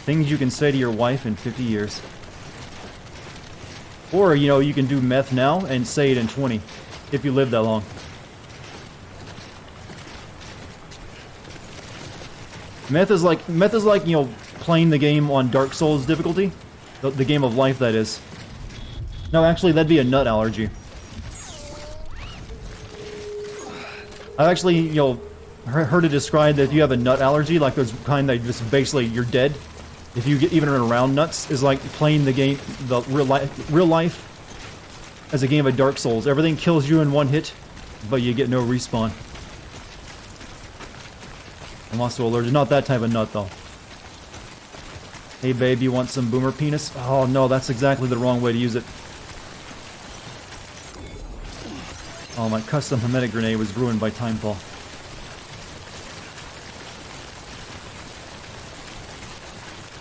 S1: Things you can say to your wife in 50 years. Or, you know, you can do meth now and say it in 20, if you live that long. Meth is like, you know, playing the game on Dark Souls difficulty. The game of life, that is. No, actually, that'd be a nut allergy. I've actually, you know, heard it described that if you have a nut allergy, like those kind that just basically you're dead. If you get even around nuts, is like playing the game, the real life, as a game of Dark Souls. Everything kills you in one hit, but you get no respawn. I'm also allergic. Not that type of nut, though. Hey, babe, you want some boomer penis? Oh, no, that's exactly the wrong way to use it. Oh, my custom hermetic grenade was ruined by timefall.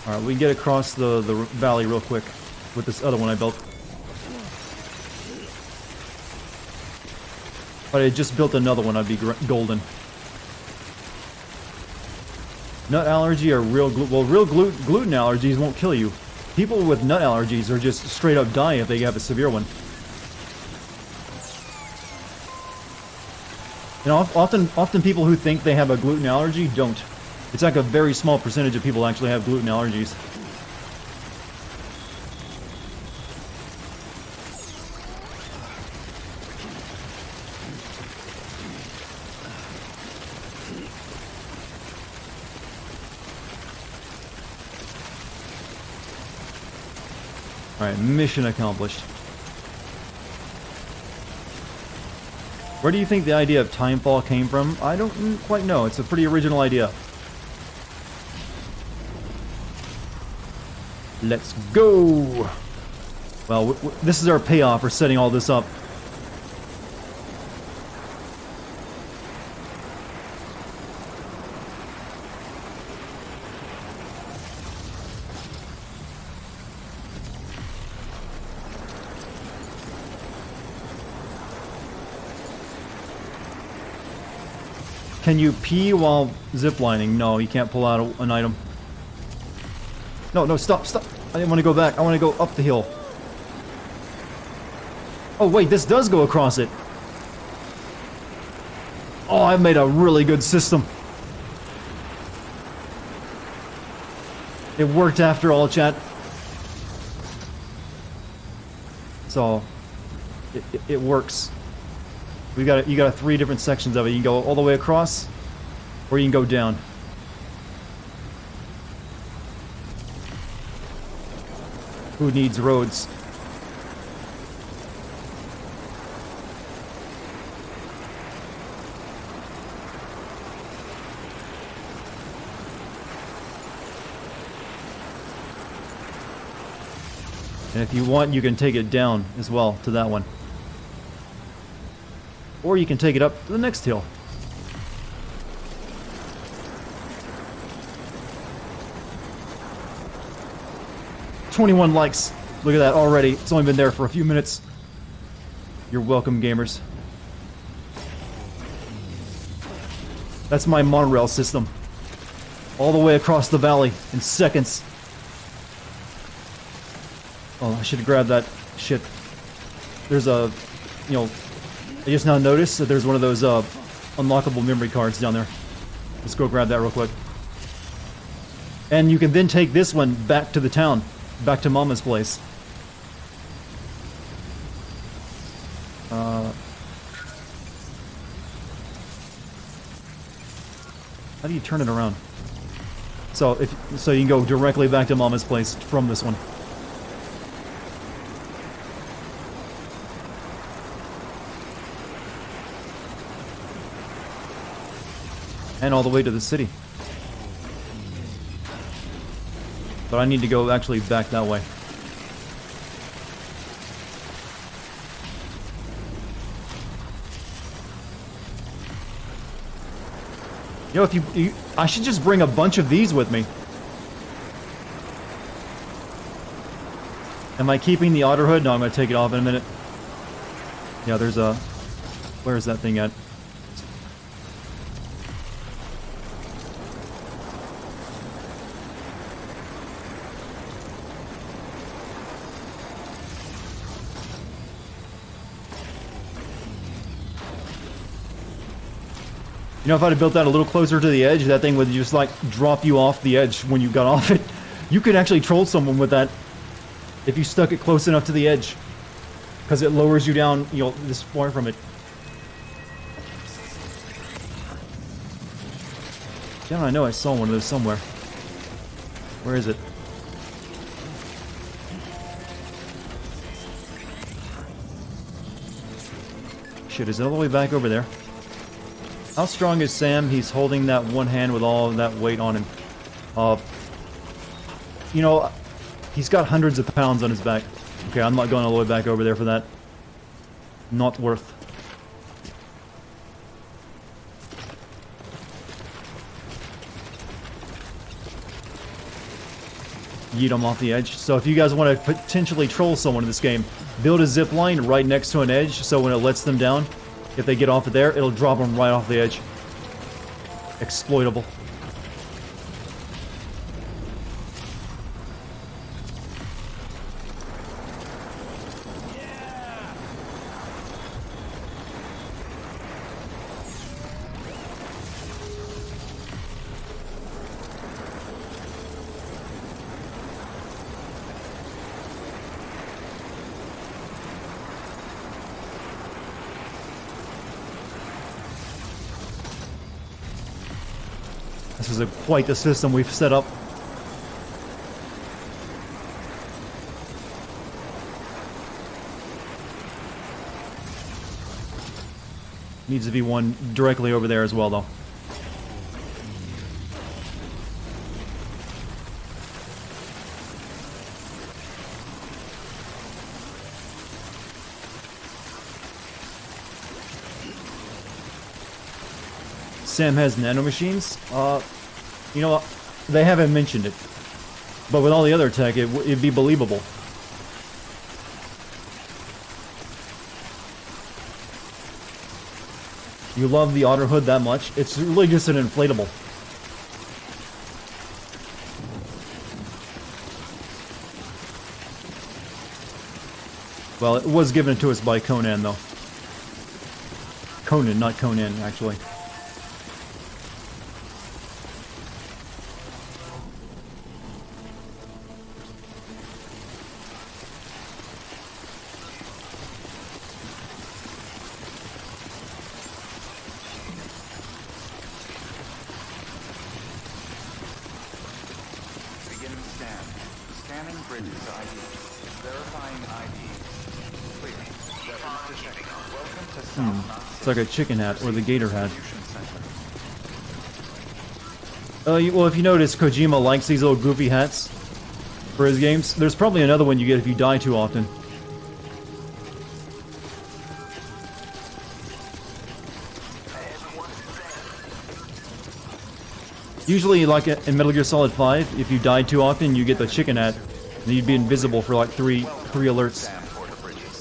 S1: Alright, we can get across the valley real quick with this other one I built. But I just built another one, I'd be golden. Nut allergy or real gluten allergies won't kill you. People with nut allergies are just straight up die if they have a severe one. You know, often people who think they have a gluten allergy don't. It's like a very small percentage of people actually have gluten allergies. Alright, mission accomplished. Where do you think the idea of timefall came from? I don't quite know. It's a pretty original idea. Let's go! Well, this is our payoff for setting all this up. Can you pee while ziplining? No, you can't pull out an item. No, stop. I didn't want to go back. I want to go up the hill. Oh, wait, this does go across it. Oh, I've made a really good system. It worked after all, chat. So, it works. You got 3 different sections of it. You can go all the way across, or you can go down. Who needs roads? And if you want, you can take it down as well to that one. Or you can take it up to the next hill. "21 likes. Look at that already. It's only been there for a few minutes. You're welcome, gamers. That's my monorail system. All the way across the valley in seconds. Oh, I should have grabbed that shit. There's a, you know, I just now noticed that there's one of those unlockable memory cards down there. Let's go grab that real quick. And you can then take this one back to the town. Back to Mama's place. How do you turn it around? So you can go directly back to Mama's place from this one. And all the way to the city. But I need to go actually back that way. You know, if I should just bring a bunch of these with me. Am I keeping the otter hood? No, I'm going to take it off in a minute. Yeah, there's a... Where is that thing at? You know, if I'd have built that a little closer to the edge, that thing would just, like, drop you off the edge when you got off it. You could actually troll someone with that if you stuck it close enough to the edge. Because it lowers you down, you know, this far from it. Yeah, I know I saw one of those somewhere. Where is it? Shit, is it all the way back over there? How strong is Sam? He's holding that one hand with all of that weight on him. You know, he's got hundreds of pounds on his back. Okay, I'm not going all the way back over there for that. Not worth. Yeet him off the edge. So if you guys want to potentially troll someone in this game, build a zip line right next to an edge, so when it lets them down, if they get off of there, it'll drop them right off the edge. Exploitable. This is quite the system we've set up. Needs to be one directly over there as well, though. Sam has nanomachines. You know what? They haven't mentioned it. But with all the other tech, it'd be believable. You love the otter hood that much? It's really just an inflatable. Well, it was given to us by Conan, though. Conan, not Conan, actually. It's like a chicken hat, or the gator hat. Well, if you notice, Kojima likes these little goofy hats for his games. There's probably another one you get if you die too often. Usually, like in Metal Gear Solid 5, if you die too often, you get the chicken hat, and you'd be invisible for like three alerts.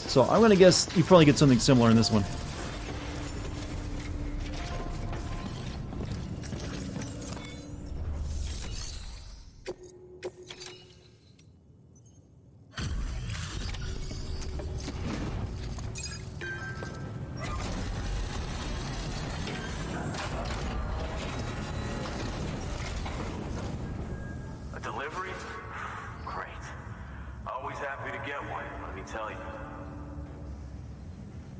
S1: So I'm gonna guess you probably get something similar in this one.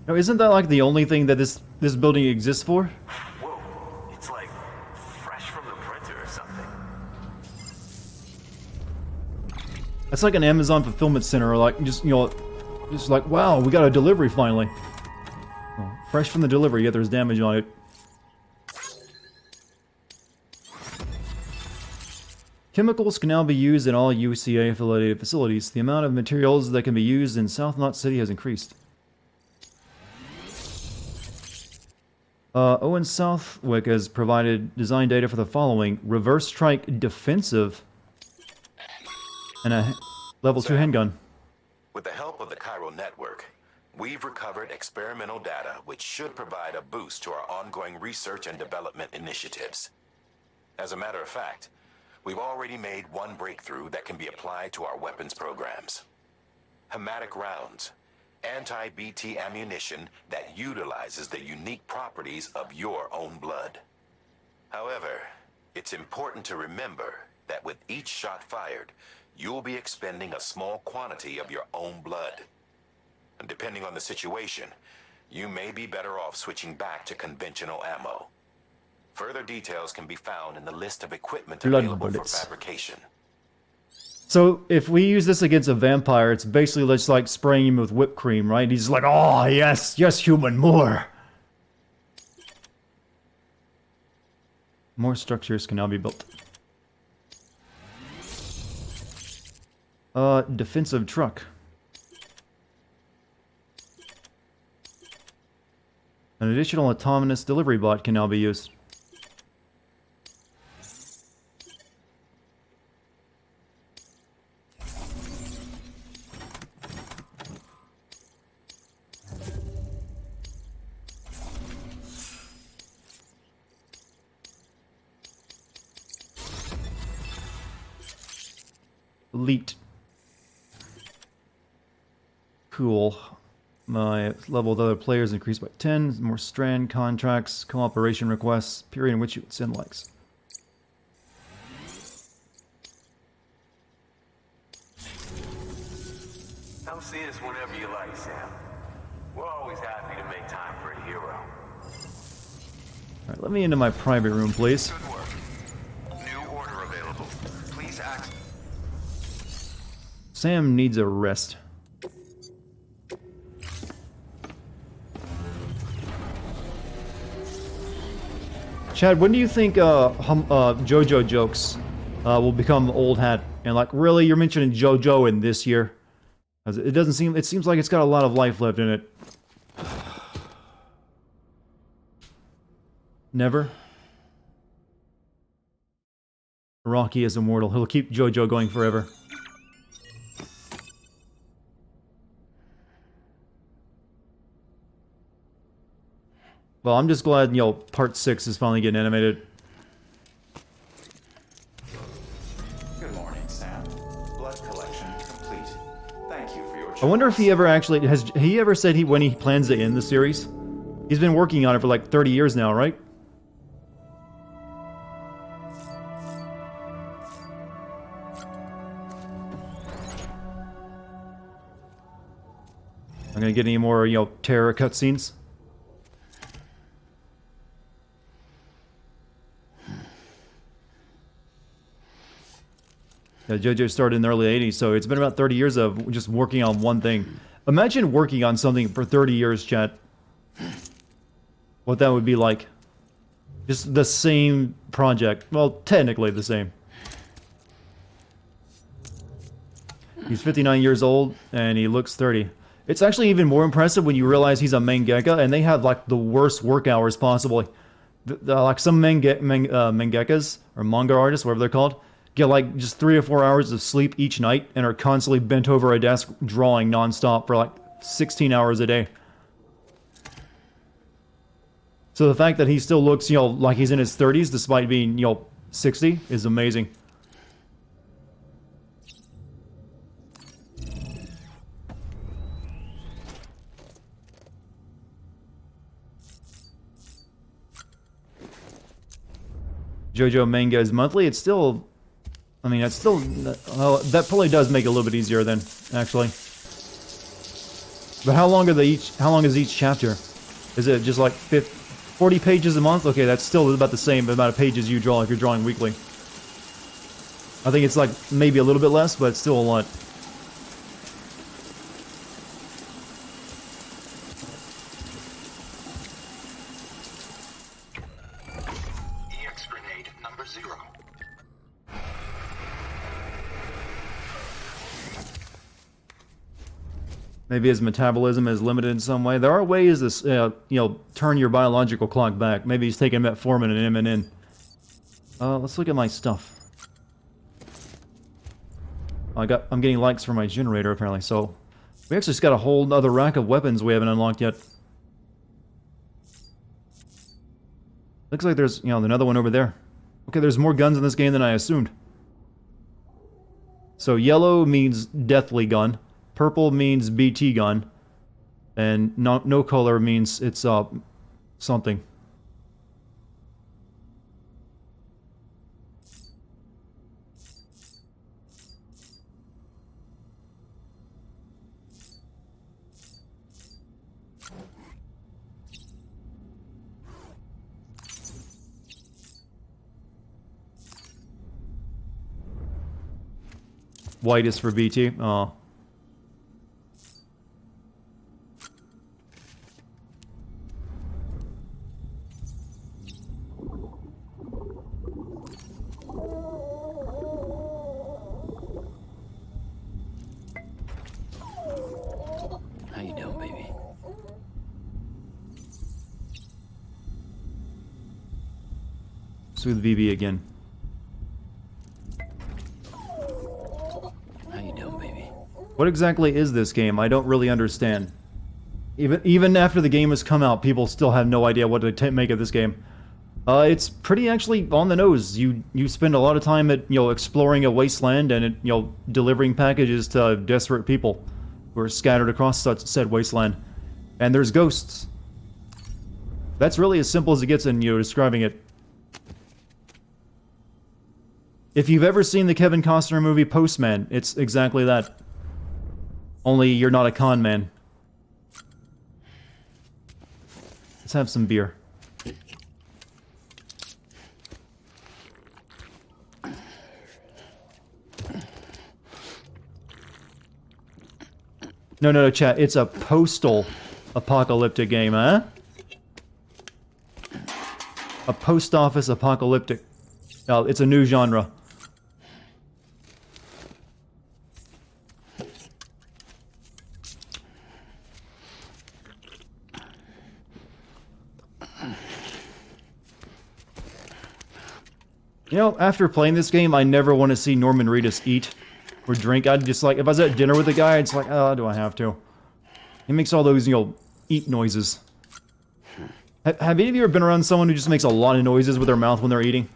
S1: Now, isn't that like the only thing that this building exists for?
S2: Whoa, it's like fresh from the printer or something.
S1: That's like an Amazon fulfillment center, or like just, you know, just like, wow, we got a delivery finally. Oh, fresh from the delivery, yet there's damage on it. Chemicals can now be used in all UCA affiliated facilities. The amount of materials that can be used in South Knot City has increased. Owen Southwick has provided design data for the following: reverse strike defensive and a level 2 handgun.
S2: With the help of the Chiral network, we've recovered experimental data which should provide a boost to our ongoing research and development initiatives. As a matter of fact, we've already made one breakthrough that can be applied to our weapons programs. Hematic rounds, anti-BT ammunition that utilizes the unique properties of your own blood. However, it's important to remember that with each shot fired, you'll be expending a small quantity of your own blood. And depending on the situation, you may be better off switching back to conventional ammo. Further details can be found in the list of equipment
S1: Blood
S2: available for
S1: bullets.
S2: fabrication.
S1: So if we use this against a vampire, it's basically just like spraying him with whipped cream, right? He's like, oh, yes, yes, human, more. More structures can now be built. Defensive truck. An additional autonomous delivery bot can now be used. Elite. Cool. My level with other players increased by 10. More strand contracts, cooperation requests, period in which you would send likes.
S2: Come see us whenever you like, Sam. We're always happy to make time for a hero.
S1: Alright, let me into my private room, please.
S2: Good work. New order available. Please access.
S1: Sam needs a rest. Chad, when do you think JoJo jokes will become old hat? And like, really, you're mentioning JoJo in this year? 'Cause it doesn't seem. It seems like it's got a lot of life left in it. Never. Rocky is immortal. He'll keep JoJo going forever. Well, I'm just glad, you know, part 6 is finally getting animated.
S7: Good morning, Sam. Blood collection complete. Thank you for your choice.
S1: I wonder if he ever actually has he ever said when he plans to end the series? He's been working on it for like 30 years now, right? I'm gonna get any more, you know, terror cutscenes. Yeah, JoJo started in the early 80s, so it's been about 30 years of just working on one thing. Imagine working on something for 30 years, chat. What that would be like. Just the same project. Well, technically the same. He's 59 years old, and he looks 30. It's actually even more impressive when you realize he's a mangaka, and they have, like, the worst work hours possible. Like, some mangakas, or manga artists, whatever they're called, get like just 3 or 4 hours of sleep each night and are constantly bent over a desk drawing nonstop for like 16 hours a day. So the fact that he still looks, you know, like he's in his 30s despite being, you know, 60 is amazing. JoJo manga is monthly. It's still, I mean, that's still, well, that probably does make it a little bit easier then, actually. But how long are they each? How long is each chapter? Is it just like 40 pages a month? Okay, that's still about the same amount of pages you draw if you're drawing weekly. I think it's like maybe a little bit less, but it's still a lot.
S2: EX grenade number 0.
S1: Maybe his metabolism is limited in some way. There are ways to, turn your biological clock back. Maybe he's taking metformin and MNN. Let's look at my stuff. I'm getting likes for my generator apparently, so we actually just got a whole other rack of weapons we haven't unlocked yet. Looks like there's, another one over there. Okay, there's more guns in this game than I assumed. So yellow means deathly gun, purple means BT gun, and no color means it's something. White is for BT. Oh.
S4: How you doing, baby?
S1: Smooth VB again. What exactly is this game? I don't really understand. Even after the game has come out, people still have no idea what to make of this game. It's pretty actually on the nose. You spend a lot of time at exploring a wasteland and delivering packages to desperate people who are scattered across said wasteland, and there's ghosts. That's really as simple as it gets in describing it. If you've ever seen the Kevin Costner movie Postman, it's exactly that. Only you're not a con man. Let's have some beer. No, chat. It's a postal apocalyptic game, huh? A post office apocalyptic. It's a new genre. After playing this game, I never want to see Norman Reedus eat or drink. I'd just like, if I was at dinner with a guy, it's like, oh, do I have to? He makes all those, eat noises. Have any of you ever been around someone who just makes a lot of noises with their mouth when they're eating?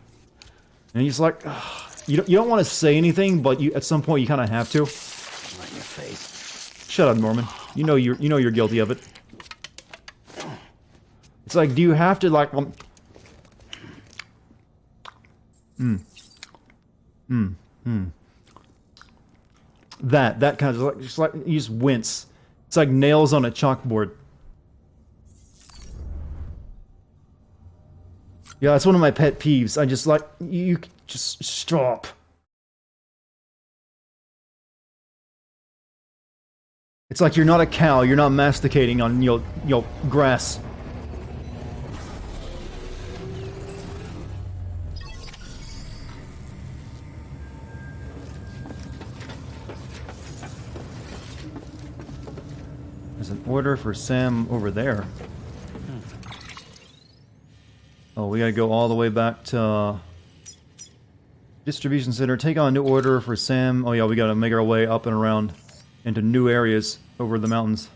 S1: And you're just like, ugh. You don't want to say anything, but at some point you kind of have to.
S4: Right in your face.
S1: Shut up, Norman. You know you're guilty of it. It's like, do you have to like? That kind of just like you just wince. It's like nails on a chalkboard. Yeah, that's one of my pet peeves. I just like you just stop. It's like you're not a cow. You're not masticating on grass. There's an order for Sam over there. Oh, we gotta go all the way back to distribution center. Take on a new order for Sam. Oh yeah, we gotta make our way up and around into new areas over the mountains.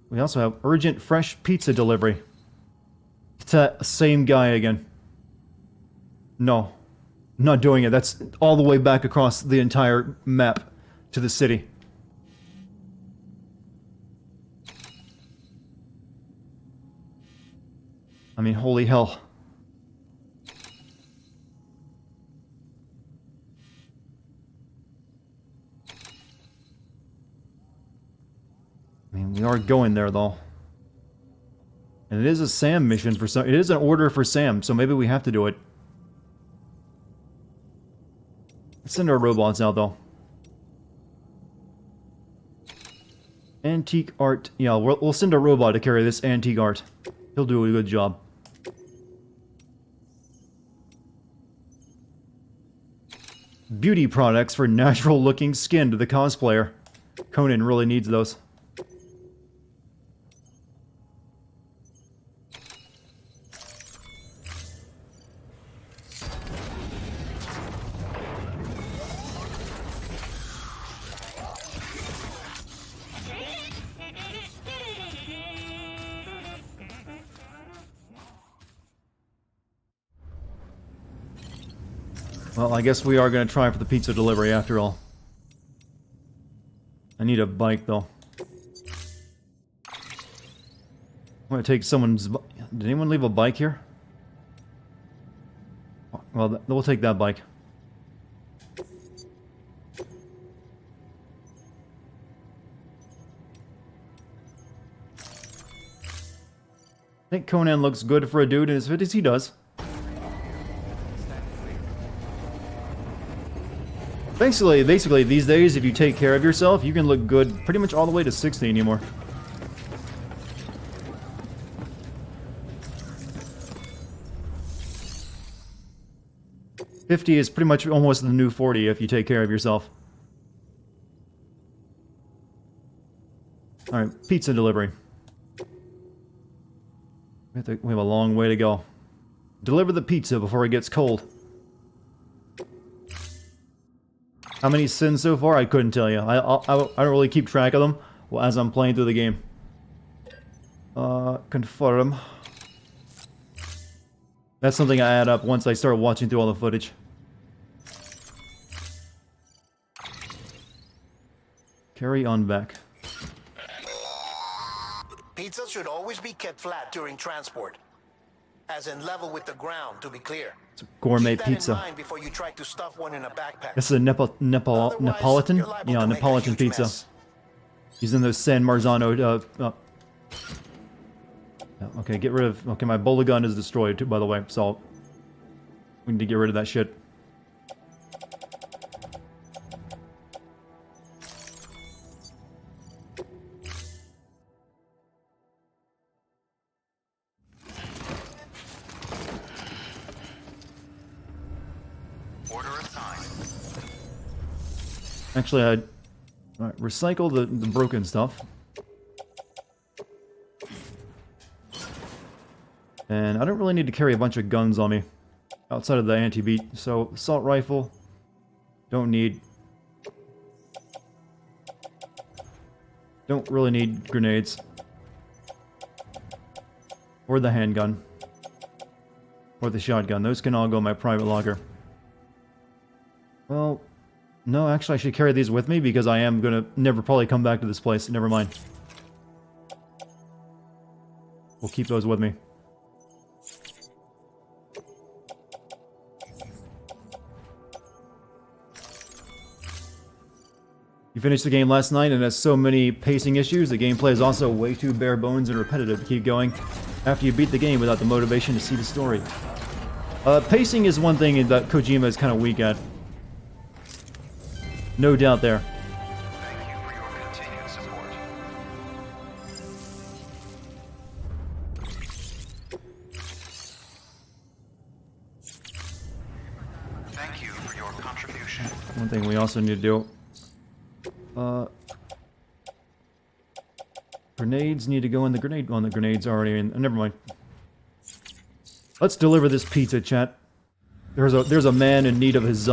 S1: We also have urgent fresh pizza delivery. It's that same guy again. No. I'm not doing it. That's all the way back across the entire map to the city. I mean, holy hell. I mean, we are going there, though. And it is a Sam mission for some... It is an order for Sam, so maybe we have to do it. Let's send our robots out, though. Antique art. Yeah, we'll send a robot to carry this antique art. He'll do a good job. beauty products for natural-looking skin to the cosplayer. Conan really needs those. Well, I guess we are going to try for the pizza delivery after all. I need a bike, though. I'm going to take someone's... Did anyone leave a bike here? Well, we'll take that bike. I think Conan looks good for a dude in his 50s. He does. Basically, these days, if you take care of yourself, you can look good pretty much all the way to 60 anymore. $50 is pretty much almost the new 40 if you take care of yourself. Alright, pizza delivery. We have a long way to go. Deliver the pizza before it gets cold. How many sins so far? I couldn't tell you. I don't really keep track of them as I'm playing through the game. Confirm. That's something I add up once I start watching through all the footage. Carry on back.
S8: Pizza should always be kept flat during transport. As in level with the ground, to be clear.
S1: It's a gourmet
S8: Keep that in
S1: pizza.
S8: mind before you try to stuff one in a backpack.
S1: This is a Neapolitan?
S8: you're liable
S1: Yeah,
S8: to make a
S1: Neapolitan
S8: huge
S1: pizza.
S8: mess.
S1: Using those San Marzano, okay, get rid of... Okay, my bowler gun is destroyed, too, by the way, so... We need to get rid of that shit.
S7: Order assigned.
S1: Actually, I'd recycle the broken stuff. And I don't really need to carry a bunch of guns on me. Outside of the anti-beat. So, assault rifle. Don't need. Don't really need grenades. Or the handgun. Or the shotgun. Those can all go in my private locker. Well, no, actually I should carry these with me because I am gonna never probably come back to this place. Never mind. We'll keep those with me. You finished the game last night and has so many pacing issues. The gameplay is also way too bare bones and repetitive to keep going after you beat the game without the motivation to see the story. Pacing is one thing that Kojima is kind of weak at. No doubt there.
S7: Thank you for your continued support. Thank you for your contribution.
S1: One thing we also need to do. Grenades need to go in the grenade. Oh, the grenades are already in. Never mind. Let's deliver this pizza, chat. There's a man in need of his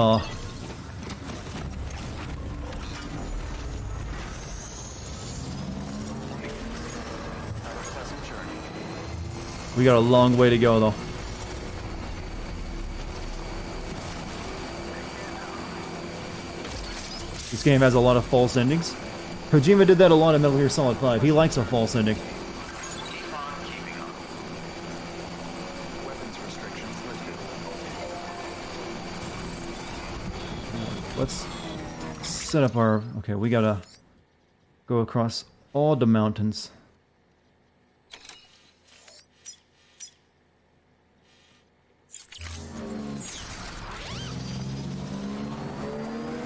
S1: We got a long way to go, though. This game has a lot of false endings. Kojima did that a lot in Metal Gear Solid 5. He likes a false ending.
S7: Keep on keeping up. Weapons restrictions lifted.
S1: Let's set up our... Okay, we gotta go across all the mountains.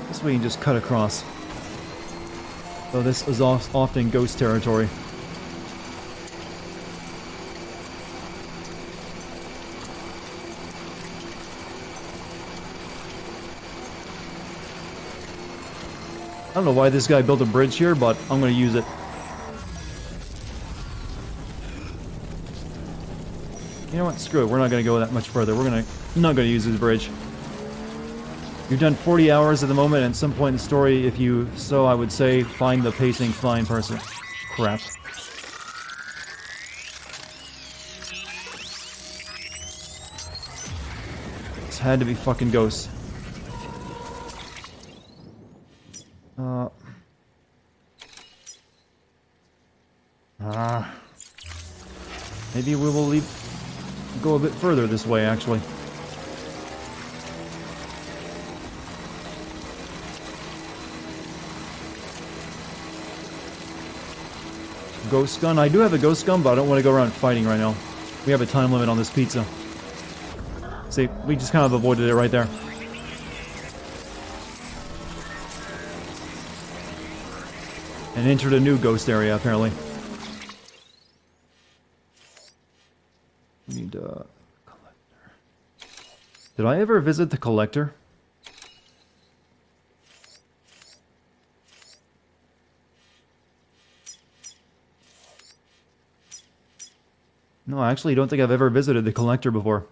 S1: This way you can just cut across. So this is often ghost territory. I don't know why this guy built a bridge here, but I'm gonna use it. You know what? Screw it. We're not gonna go that much further. I'm not gonna use this bridge. You've done 40 hours at the moment, and at some point in the story, if you so, I would say, find the pacing fine person. Crap. This had to be fucking ghosts. Maybe we will go a bit further this way, actually. Ghost gun? I do have a ghost gun, but I don't want to go around fighting right now. We have a time limit on this pizza. See, we just kind of avoided it right there. And entered a new ghost area, apparently. We need collector. Did I ever visit the collector? No, I actually don't think I've ever visited the collector before.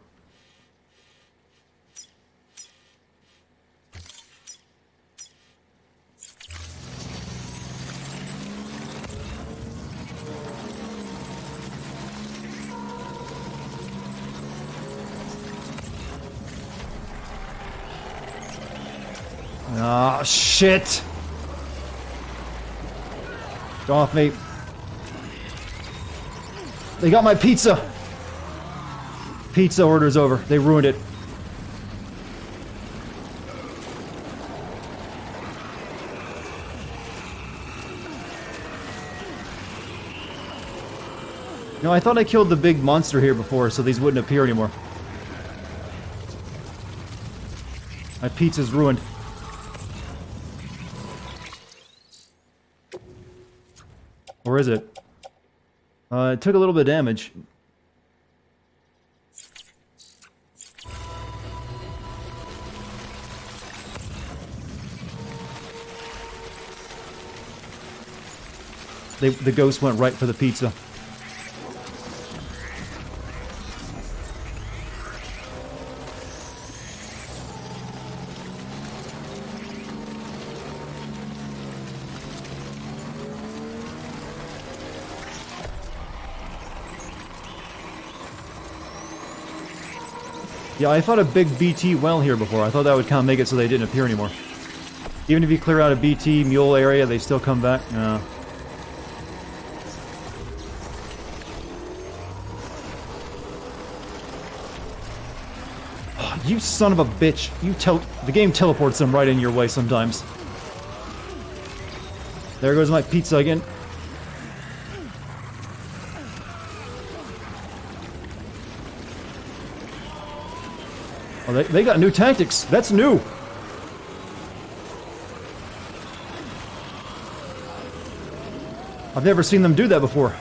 S1: Ah, shit! Get off me. They got my pizza! Pizza order's over. They ruined it. No, I thought I killed the big monster here before, so these wouldn't appear anymore. My pizza's ruined. Or is it? It took a little bit of damage. The ghost went right for the pizza. Yeah, I thought a big BT well here before. I thought that would kind of make it so they didn't appear anymore. Even if you clear out a BT mule area, they still come back. No. Oh, you son of a bitch. The game teleports them right in your way sometimes. There goes my pizza again. Oh, they got new tactics. That's new. I've never seen them do that before.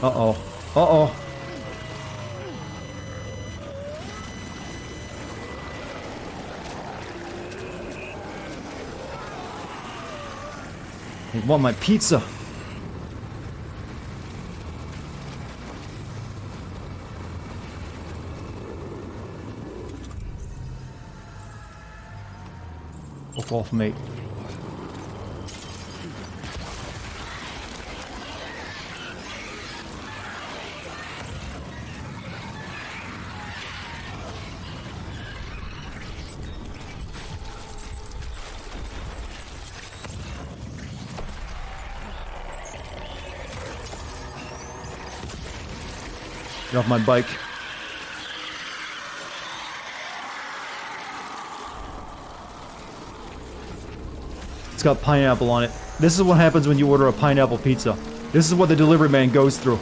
S1: Uh-oh. Uh-oh. They want my pizza. Fuck off, mate. Get off my bike. It's got pineapple on it. This is what happens when you order a pineapple pizza. This is what the delivery man goes through.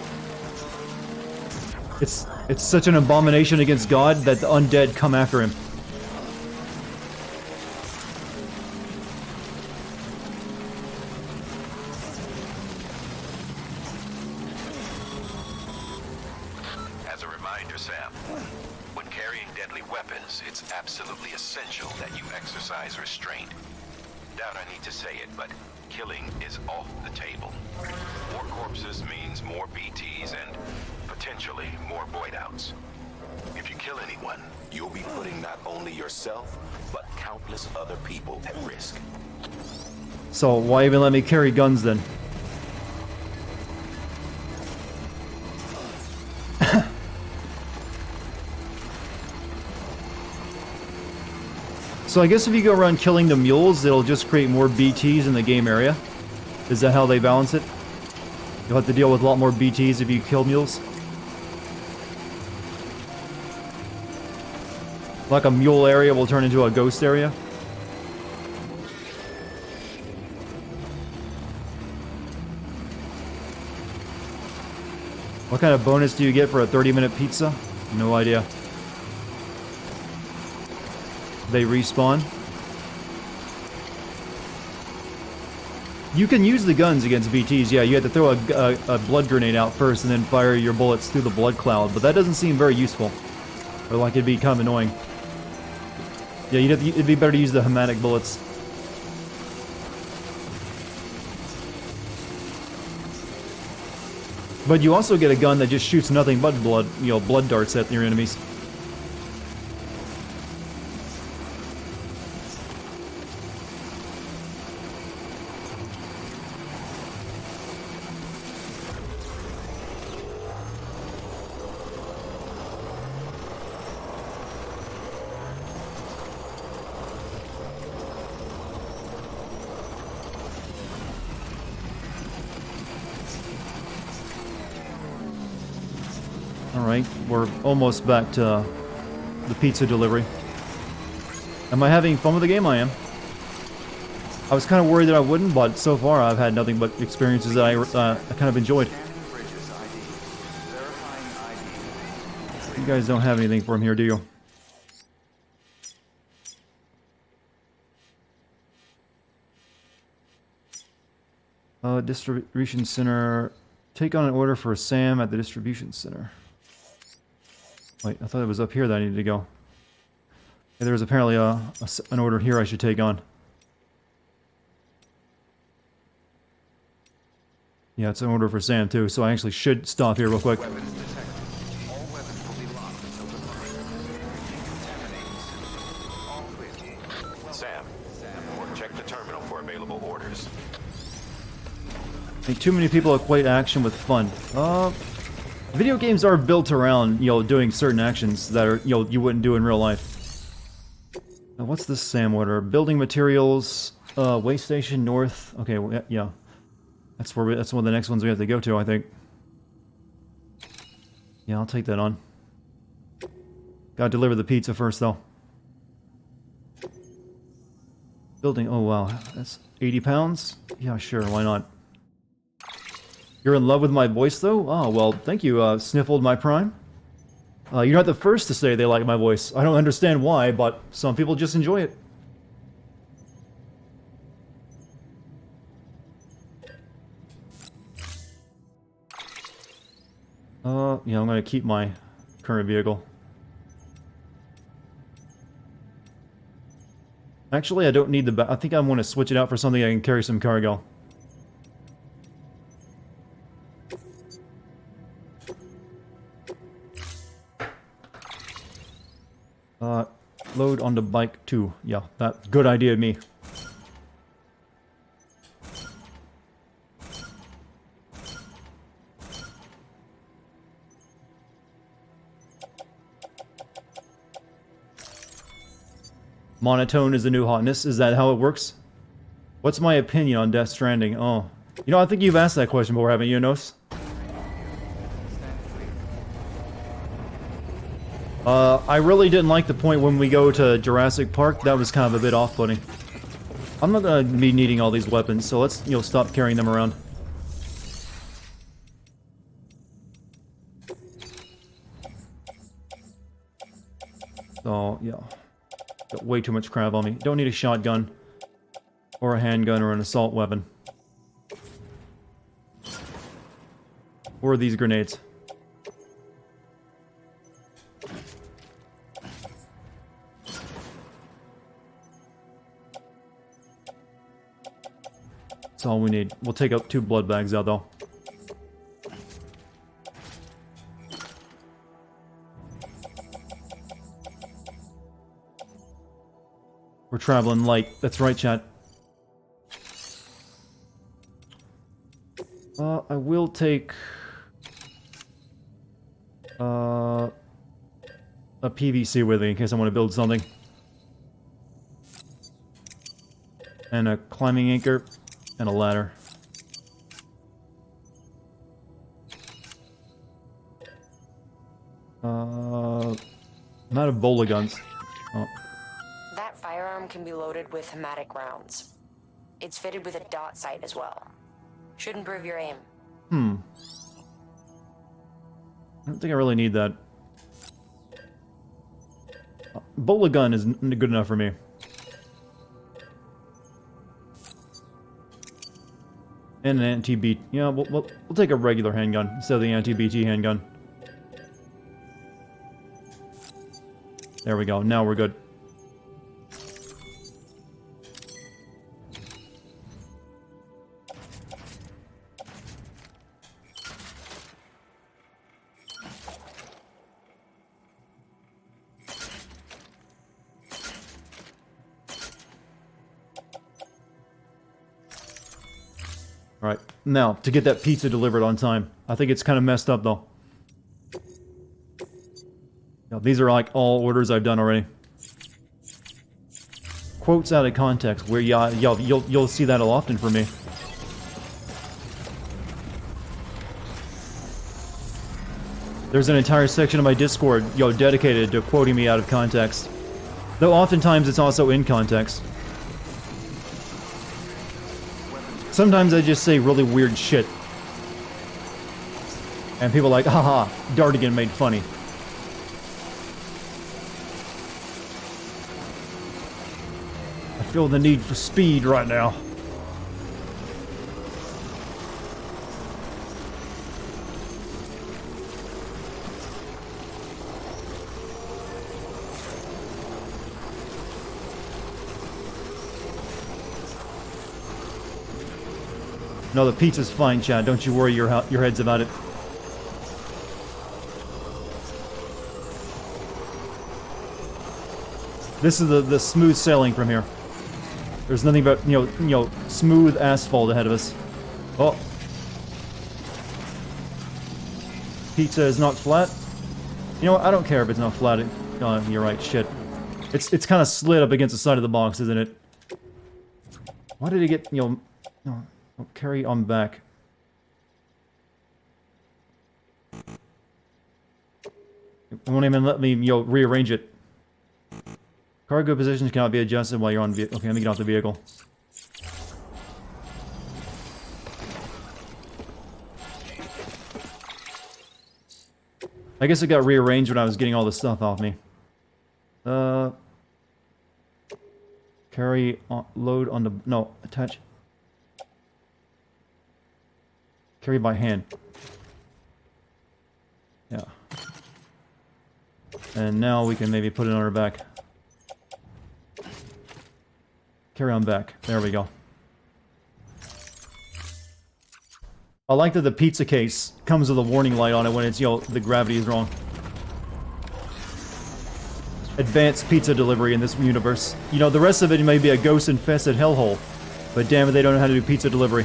S1: It's such an abomination against God that the undead come after him.
S2: As a reminder, Sam, when carrying deadly weapons, it's absolutely absolutely essential that you exercise restraint. Doubt I need to say it, but killing is off the table. More corpses means more BTs and potentially more void outs. If you kill anyone, you'll be putting not only yourself, but countless other people at risk.
S1: So why even let me carry guns then? So I guess if you go around killing the mules, it'll just create more BTs in the game area. Is that how they balance it? You'll have to deal with a lot more BTs if you kill mules. Like a mule area will turn into a ghost area. What kind of bonus do you get for a 30-minute pizza? No idea. They respawn. You can use the guns against BTs, yeah, you have to throw a blood grenade out first and then fire your bullets through the blood cloud, but that doesn't seem very useful. Or like it'd be kind of annoying. Yeah, it'd be better to use the hematic bullets. But you also get a gun that just shoots nothing but blood, blood darts at your enemies. Alright, we're almost back to the pizza delivery. Am I having fun with the game? I am. I was kind of worried that I wouldn't, but so far I've had nothing but experiences that I kind of enjoyed. You guys don't have anything from here, do you? Distribution center. Take on an order for Sam at the distribution center. Wait, I thought it was up here that I needed to go. Yeah, there's apparently an order here I should take on. Yeah, it's an order for Sam too, so I actually should stop here real quick.
S2: Sam, check the terminal for available orders.
S1: I think too many people equate action with fun. Video games are built around, doing certain actions that are, you wouldn't do in real life. Now, what's this Sam order? Building materials, way station north. Okay, well, yeah. That's one of the next ones we have to go to, I think. Yeah, I'll take that on. Gotta deliver the pizza first, though. Building, oh wow, that's 80 pounds? Yeah, sure, why not? You're in love with my voice, though? Oh, well, thank you, Sniffled My Prime. You're not the first to say they like my voice. I don't understand why, but some people just enjoy it. Yeah, I'm gonna keep my current vehicle. Actually, I don't need the I think I want to switch it out for something I can carry some cargo. Load on the bike too. Yeah, that good idea of me. Monotone is the new hotness. Is that how it works? What's my opinion on Death Stranding? Oh. I think you've asked that question before, haven't you, Nos? I really didn't like the point when we go to Jurassic Park. That was kind of a bit off-putting. I'm not gonna be needing all these weapons, so let's, stop carrying them around. So, yeah. Got way too much crap on me. Don't need a shotgun. Or a handgun or an assault weapon. Or these grenades. That's all we need. We'll take out 2 blood bags out, though. We're traveling light. That's right, chat. I will take... a PVC with me in case I want to build something. And a climbing anchor. And a ladder. I'm out of bola guns. Oh.
S6: That firearm can be loaded with hematic rounds. It's fitted with a dot sight as well. Should improve your aim.
S1: I don't think I really need that. Bola gun is good enough for me. And an anti-BT. Yeah, we'll take a regular handgun instead of the anti-BT handgun. There we go. Now we're good. Alright, now, to get that pizza delivered on time. I think it's kind of messed up, though. Now, these are like all orders I've done already. Quotes out of context, where you'll see that often for me. There's an entire section of my Discord, dedicated to quoting me out of context. Though oftentimes it's also in context. Sometimes I just say really weird shit. And people are like, haha, Dartigan made funny. I feel the need for speed right now. No, the pizza's fine, Chad. Don't you worry your heads about it. This is the smooth sailing from here. There's nothing but, smooth asphalt ahead of us. Oh. Pizza is not flat. You know what? I don't care if it's not flat. You're right. Shit. It's kind of slid up against the side of the box, isn't it? Why did it get, no. Oh, carry on back. It won't even let me, rearrange it. Cargo positions cannot be adjusted while you're on the vehicle. Okay, let me get off the vehicle. I guess it got rearranged when I was getting all the stuff off me. Carry on, load on the... No, attach... Carry by hand. Yeah. And now we can maybe put it on our back. Carry on back. There we go. I like that the pizza case comes with a warning light on it when it's, the gravity is wrong. Advanced pizza delivery in this universe. The rest of it may be a ghost-infested hellhole. But damn it, they don't know how to do pizza delivery.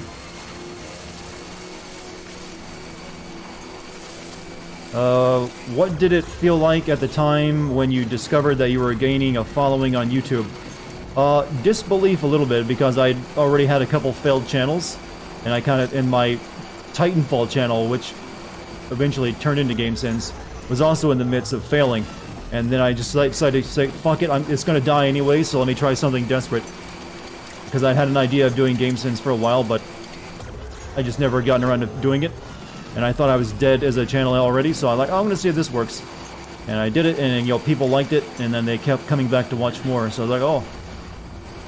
S1: What did it feel like at the time when you discovered that you were gaining a following on YouTube? Disbelief a little bit, because I'd already had a couple failed channels, and I kind of, in my Titanfall channel, which eventually turned into GameSense, was also in the midst of failing. And then I just decided to say, fuck it, it's gonna die anyway, so let me try something desperate. Because I had an idea of doing GameSense for a while, but I just never gotten around to doing it. And I thought I was dead as a channel already, so I was like, oh, I'm gonna see if this works. And I did it, and people liked it, and then they kept coming back to watch more. So I was like, oh,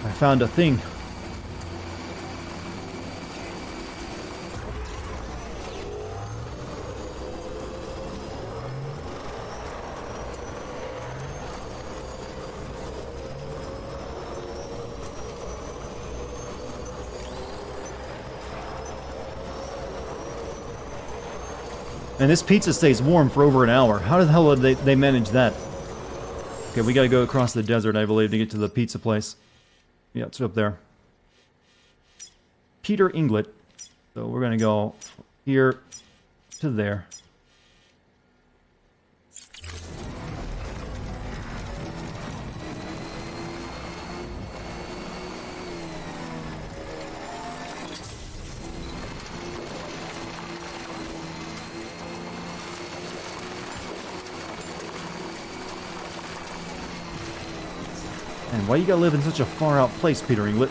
S1: I found a thing. And this pizza stays warm for over an hour. How the hell did they manage that? Okay, we gotta go across the desert, I believe, to get to the pizza place. Yeah, it's up there. Peter Inglet. So we're gonna go here to there. And why you gotta live in such a far out place, Peter Inglet?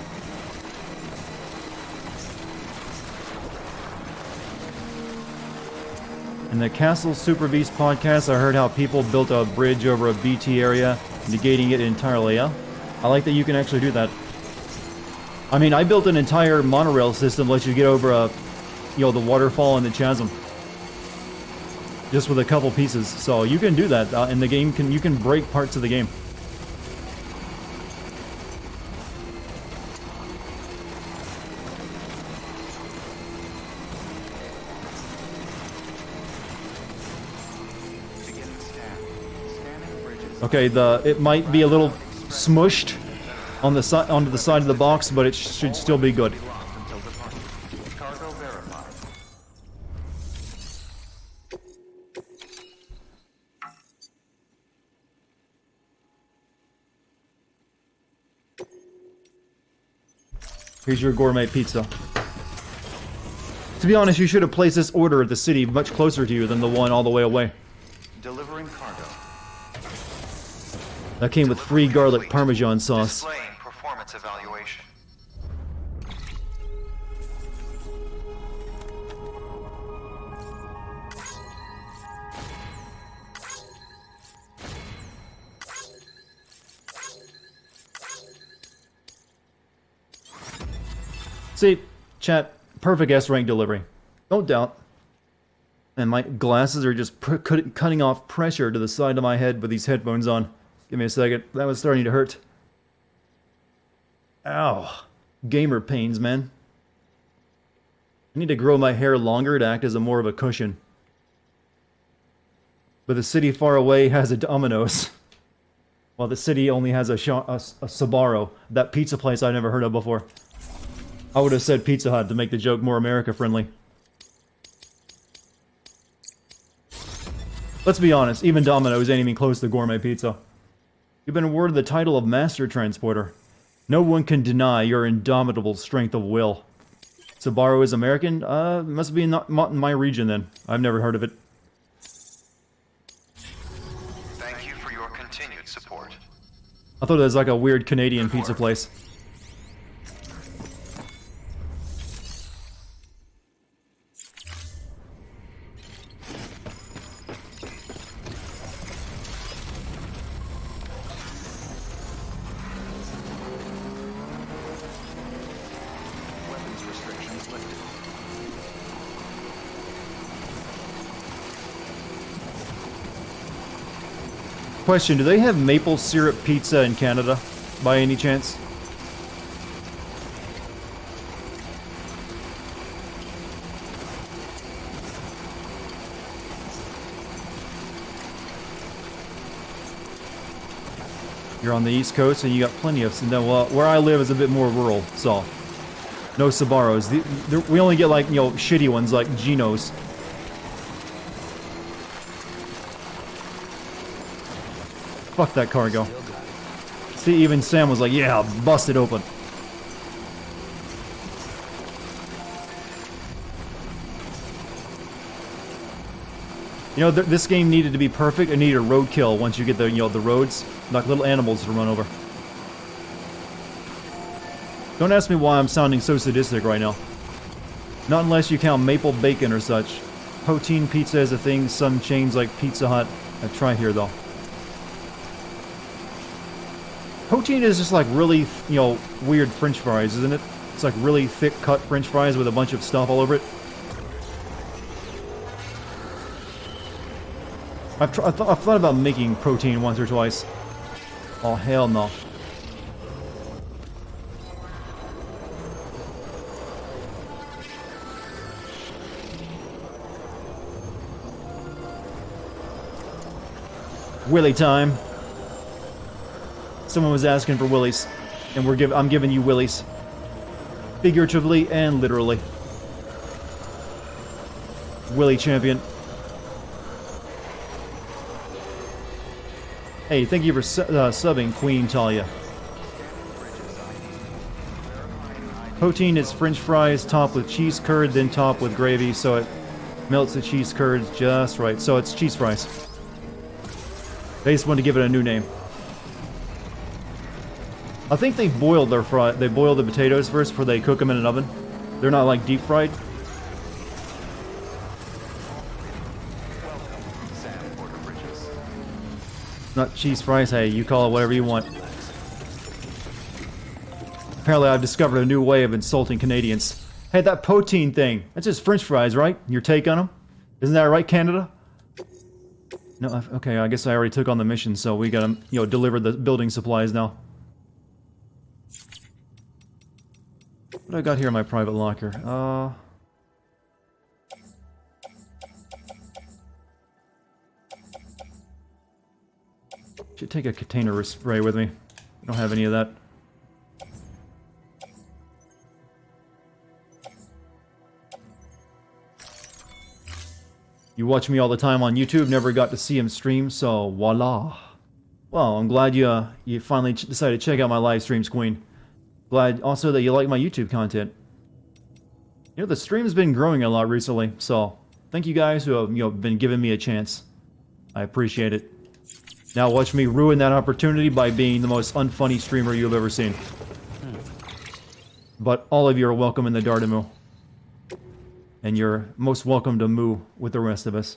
S1: In the Castle Super Beast podcast, I heard how people built a bridge over a BT area, negating it entirely, yeah? I like that you can actually do that. I mean, I built an entire monorail system that lets you get over a, the waterfall and the chasm. Just with a couple pieces. So you can do that in the game. You can break parts of the game. Okay, it might be a little smushed on the side onto the side of the box, but it should still be good.
S7: Cargo verified.
S1: Here's your gourmet pizza. To be honest, you should have placed this order at the city much closer to you than the one all the way away.
S7: Delivering cargo.
S1: That came with free garlic parmesan sauce.
S7: Displaying performance evaluation.
S1: See, chat, perfect S-rank delivery. Don't doubt. And my glasses are just cutting off pressure to the side of my head with these headphones on. Give me a second. That was starting to hurt. Ow. Gamer pains, man. I need to grow my hair longer to act as more of a cushion. But the city far away has a Domino's. While the city only has a Sbarro. That pizza place I never heard of before. I would have said Pizza Hut to make the joke more America-friendly. Let's be honest, even Domino's ain't even close to gourmet pizza. You've been awarded the title of Master Transporter. No one can deny your indomitable strength of will. Sbarro is American? Must be not in my region then. I've never heard of it.
S7: Thank you for your continued support.
S1: I thought it was like a weird Canadian pizza place.
S7: Weapons restrictions lifted.
S1: Question, do they have maple syrup pizza in Canada, by any chance? You're on the East Coast and you got plenty of... Well, where I live is a bit more rural, so... No Sbarros. We only get, like, shitty ones like Geno's. Fuck that cargo. See, even Sam was like, yeah, bust it open. This game needed to be perfect. It needed a roadkill once you get the, the roads. Like little animals to run over. Don't ask me why I'm sounding so sadistic right now. Not unless you count maple bacon or such. Poutine pizza is a thing some chains like Pizza Hut have tried here, though. Poutine is just like really, weird French fries, isn't it? It's like really thick cut French fries with a bunch of stuff all over it. I've thought about making protein once or twice. Oh, hell no. Willy time. Someone was asking for willies, and I'm giving you willies. Figuratively and literally. Willy champion. Hey, thank you for subbing, Queen Talia. Poutine is French fries topped with cheese curd, then topped with gravy, so it melts the cheese curds just right. So it's cheese fries. They just want to give it a new name. I think they boiled their they boil the potatoes first before they cook them in an oven. They're not like deep fried. Not cheese fries, hey, you call it whatever you want. Apparently I've discovered a new way of insulting Canadians. Hey, that poutine thing, that's just French fries, right? Your take on them? Isn't that right, Canada? No, okay, I guess I already took on the mission, so we gotta, deliver the building supplies now. What do I got here in my private locker? Should take a container spray with me. I don't have any of that. You watch me all the time on YouTube, never got to see him stream, so voila. Well, I'm glad you finally decided to check out my live streams, Queen. Glad also that you like my YouTube content. You know, the stream's been growing a lot recently, so thank you guys who have, been giving me a chance. I appreciate it. Now watch me ruin that opportunity by being the most unfunny streamer you've ever seen. But all of you are welcome in the Dartimu. And you're most welcome to moo with the rest of us.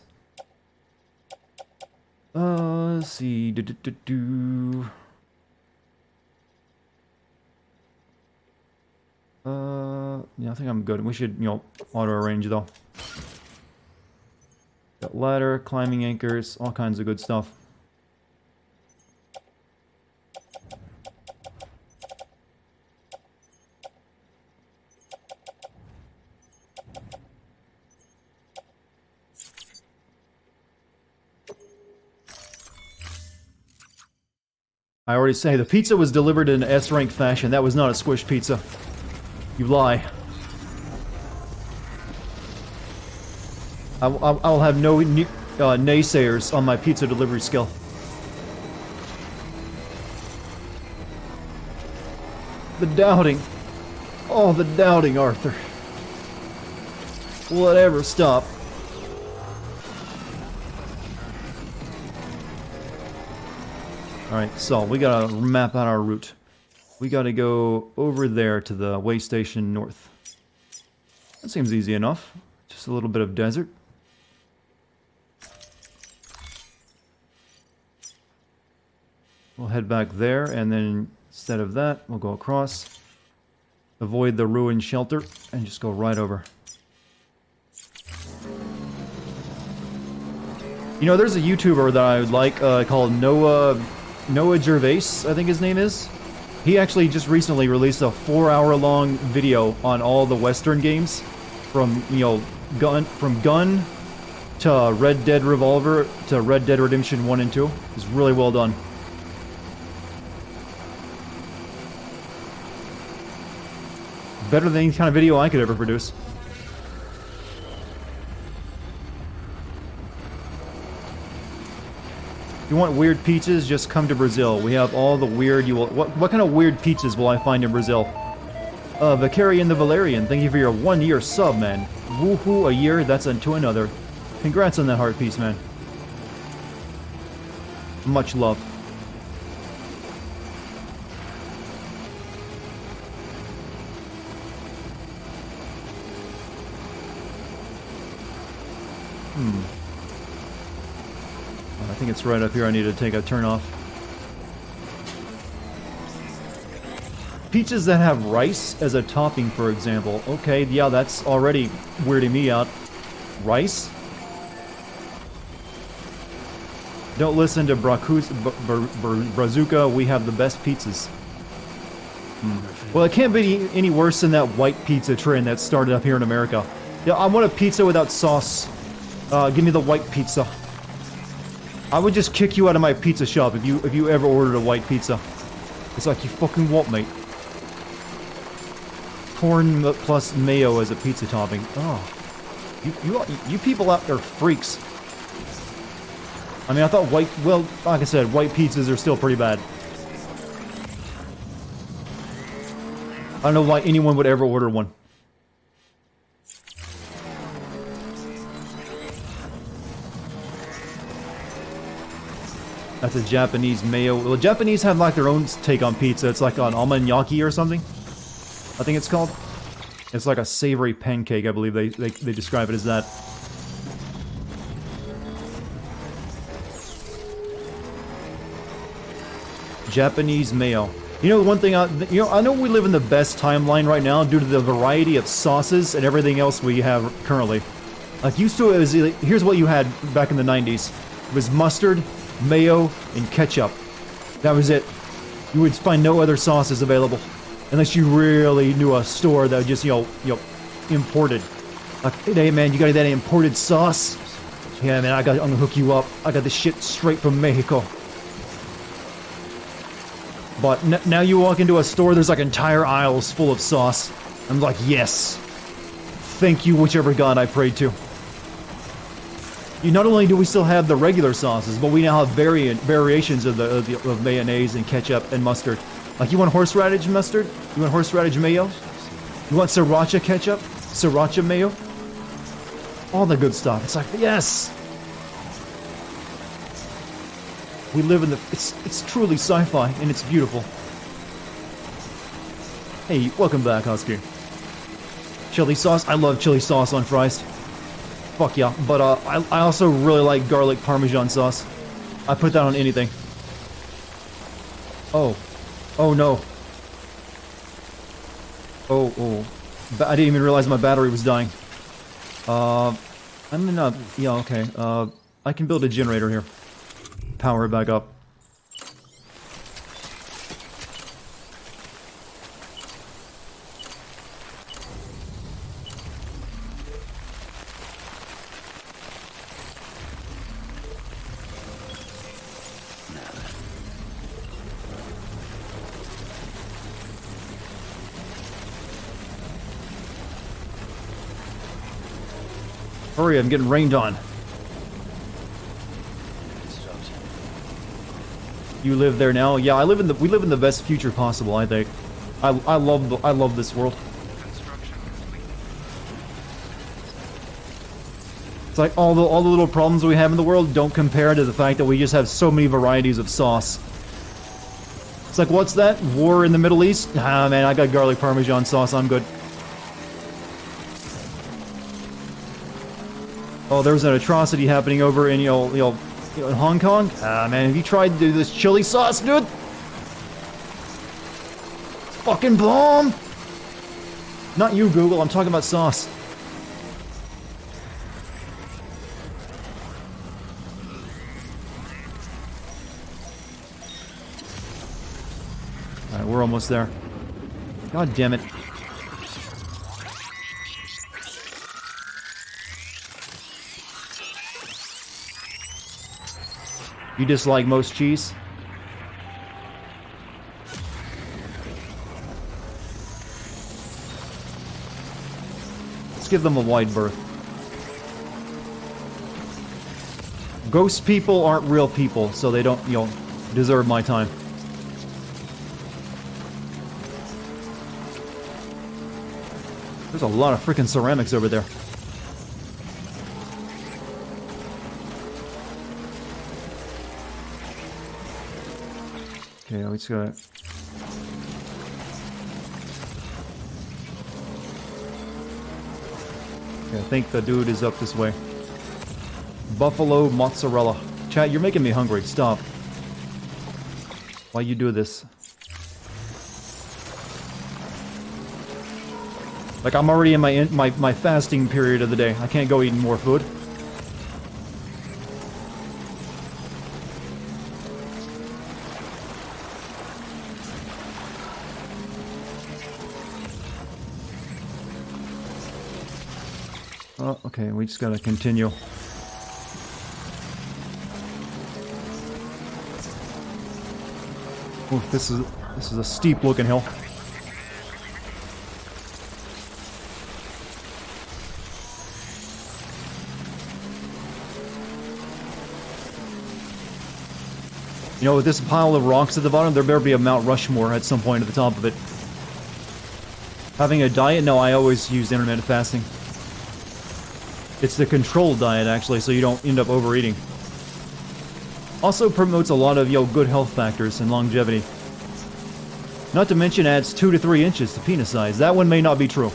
S1: Let's see. Yeah, I think I'm good. We should, auto-arrange though. Got ladder, climbing anchors, all kinds of good stuff. I already say, the pizza was delivered in S-rank fashion. That was not a squish pizza. You lie. I'll have no naysayers on my pizza delivery skill. The doubting. Oh, the doubting, Arthur. Will it ever stop? Alright, so we gotta map out our route. We gotta go over there to the way station north. That seems easy enough. Just a little bit of desert. We'll head back there, and then instead of that, we'll go across. Avoid the ruined shelter, and just go right over. You know, there's a YouTuber that I would like called Noah Gervais, I think his name is. He actually just recently released a 4-hour-long video on all the Western games, from Gun to Red Dead Revolver to Red Dead Redemption 1 and 2. It's really well done. Better than any kind of video I could ever produce. If you want weird pizzas, just come to Brazil. We have all the weird you will... What kind of weird pizzas will I find in Brazil? Vicarian the Valerian, thank you for your 1-year sub, man. Woohoo, a year, that's unto another. Congrats on that heart piece, man. Much love. I think it's right up here I need to take a turn off. Pizzas that have rice as a topping, for example. Okay, yeah, that's already weirding me out. Rice? Don't listen to Brazuca, we have the best pizzas. Well, it can't be any worse than that white pizza trend that started up here in America. Yeah, I want a pizza without sauce. Give me the white pizza. I would just kick you out of my pizza shop if you ever ordered a white pizza. It's like, you fucking what, mate? Corn plus mayo as a pizza topping. Oh. You people out there are freaks. I mean, I thought well, like I said, white pizzas are still pretty bad. I don't know why anyone would ever order one. That's a Japanese mayo. Well, Japanese have like their own take on pizza. It's like an omaniyaki or something, I think it's called. It's like a savory pancake, I believe they describe it as that. Japanese mayo. You know, one thing, I know we live in the best timeline right now due to the variety of sauces and everything else we have currently. Like, used to, it was, here's what you had back in the 90s. It was mustard, mayo, and ketchup. That was it. You would find no other sauces available. Unless you really knew a store that just, you know, imported. Like, hey man, you got that imported sauce? Yeah man, I'm gonna hook you up. I got this shit straight from Mexico. But now you walk into a store, there's like entire aisles full of sauce. I'm like, yes. Thank you, whichever god I prayed to. Not only do we still have the regular sauces, but we now have variations of mayonnaise and ketchup and mustard. Like, you want horseradish mustard? You want horseradish mayo? You want sriracha ketchup? Sriracha mayo? All the good stuff. It's like, yes! We live in the... It's truly sci-fi, and it's beautiful. Hey, welcome back, Husky. Chili sauce? I love chili sauce on fries. Fuck yeah. But, I also really like garlic parmesan sauce. I put that on anything. Oh. Oh no. Oh. I didn't even realize my battery was dying. I'm gonna... Yeah, okay. I can build a generator here. Power it back up. Hurry, I'm getting rained on. You live there now? Yeah, we live in the best future possible, I think. I love this world. It's like all the little problems we have in the world don't compare to the fact that we just have so many varieties of sauce. It's like, what's that? War in the Middle East? Ah man, I got garlic parmesan sauce, I'm good. Oh, there was an atrocity happening over in, in Hong Kong? Ah, man, have you tried to do this chili sauce, dude? It's fucking bomb! Not you, Google, I'm talking about sauce. Alright, we're almost there. God damn it. You dislike most cheese? Let's give them a wide berth. Ghost people aren't real people, so they don't, deserve my time. There's a lot of freaking ceramics over there. Okay, we just gotta... Okay, I think the dude is up this way. Buffalo mozzarella. Chat, you're making me hungry. Stop. Why you do this? Like, I'm already in my fasting period of the day. I can't go eating more food. Oh, okay, we just gotta continue. Oof, this is a steep looking hill. You know, with this pile of rocks at the bottom, there better be a Mount Rushmore at some point at the top of it. Having a diet? No, I always use intermittent fasting. It's the controlled diet, actually, so you don't end up overeating. Also promotes a lot of, good health factors and longevity. Not to mention adds 2 to 3 inches to penis size. That one may not be true.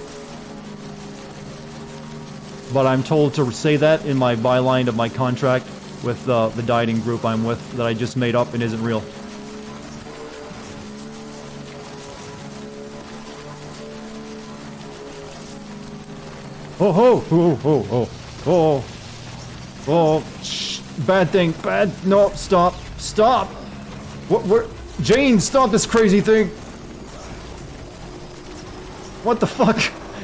S1: But I'm told to say that in my byline of my contract with the dieting group I'm with that I just made up and isn't real. Oh ho! Oh oh oh oh oh! Shh! Bad thing! Bad! No! Stop! Stop! What? Where? Jane! Stop this crazy thing! What the fuck?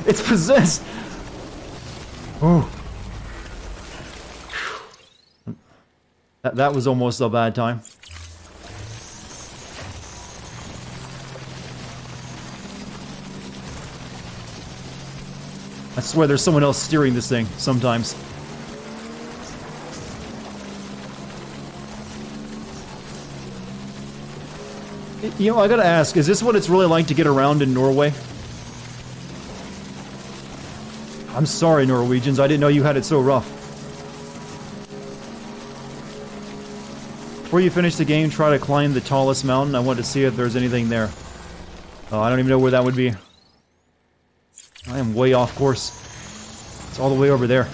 S1: It's possessed! Oh. That was almost a bad time. I swear there's someone else steering this thing sometimes. You know, I gotta ask, is this what it's really like to get around in Norway? I'm sorry, Norwegians, I didn't know you had it so rough. Before you finish the game, try to climb the tallest mountain. I want to see if there's anything there. Oh, I don't even know where that would be. I am way off course. It's all the way over there.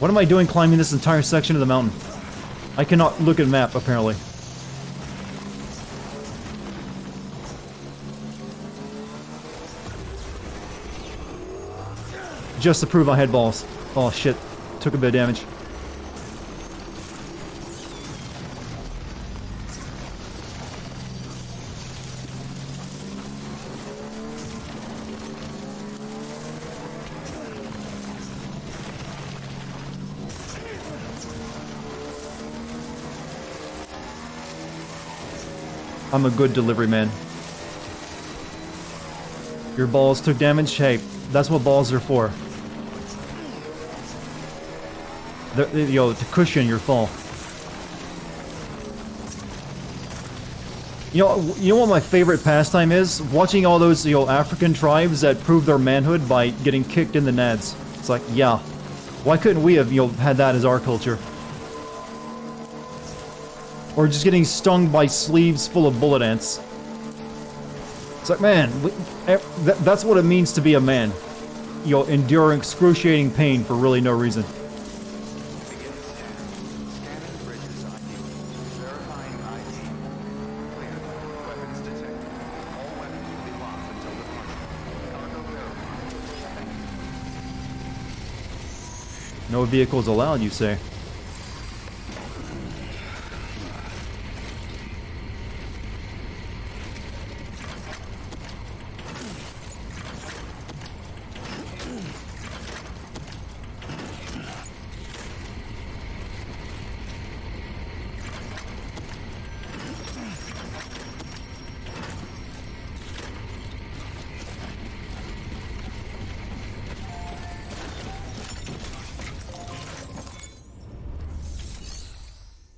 S1: What am I doing climbing this entire section of the mountain? I cannot look at a map, apparently. Just to prove I had balls. Oh shit. Took a bit of damage. I'm a good delivery man. Your balls took damage? Hey, that's what balls are for. To cushion your fall. You know what my favorite pastime is? Watching all those, African tribes that prove their manhood by getting kicked in the nads. It's like, yeah. Why couldn't we have, had that as our culture? Or just getting stung by sleeves full of bullet ants. It's like, man, that's what it means to be a man. Enduring excruciating pain for really no reason. No vehicles allowed, you say?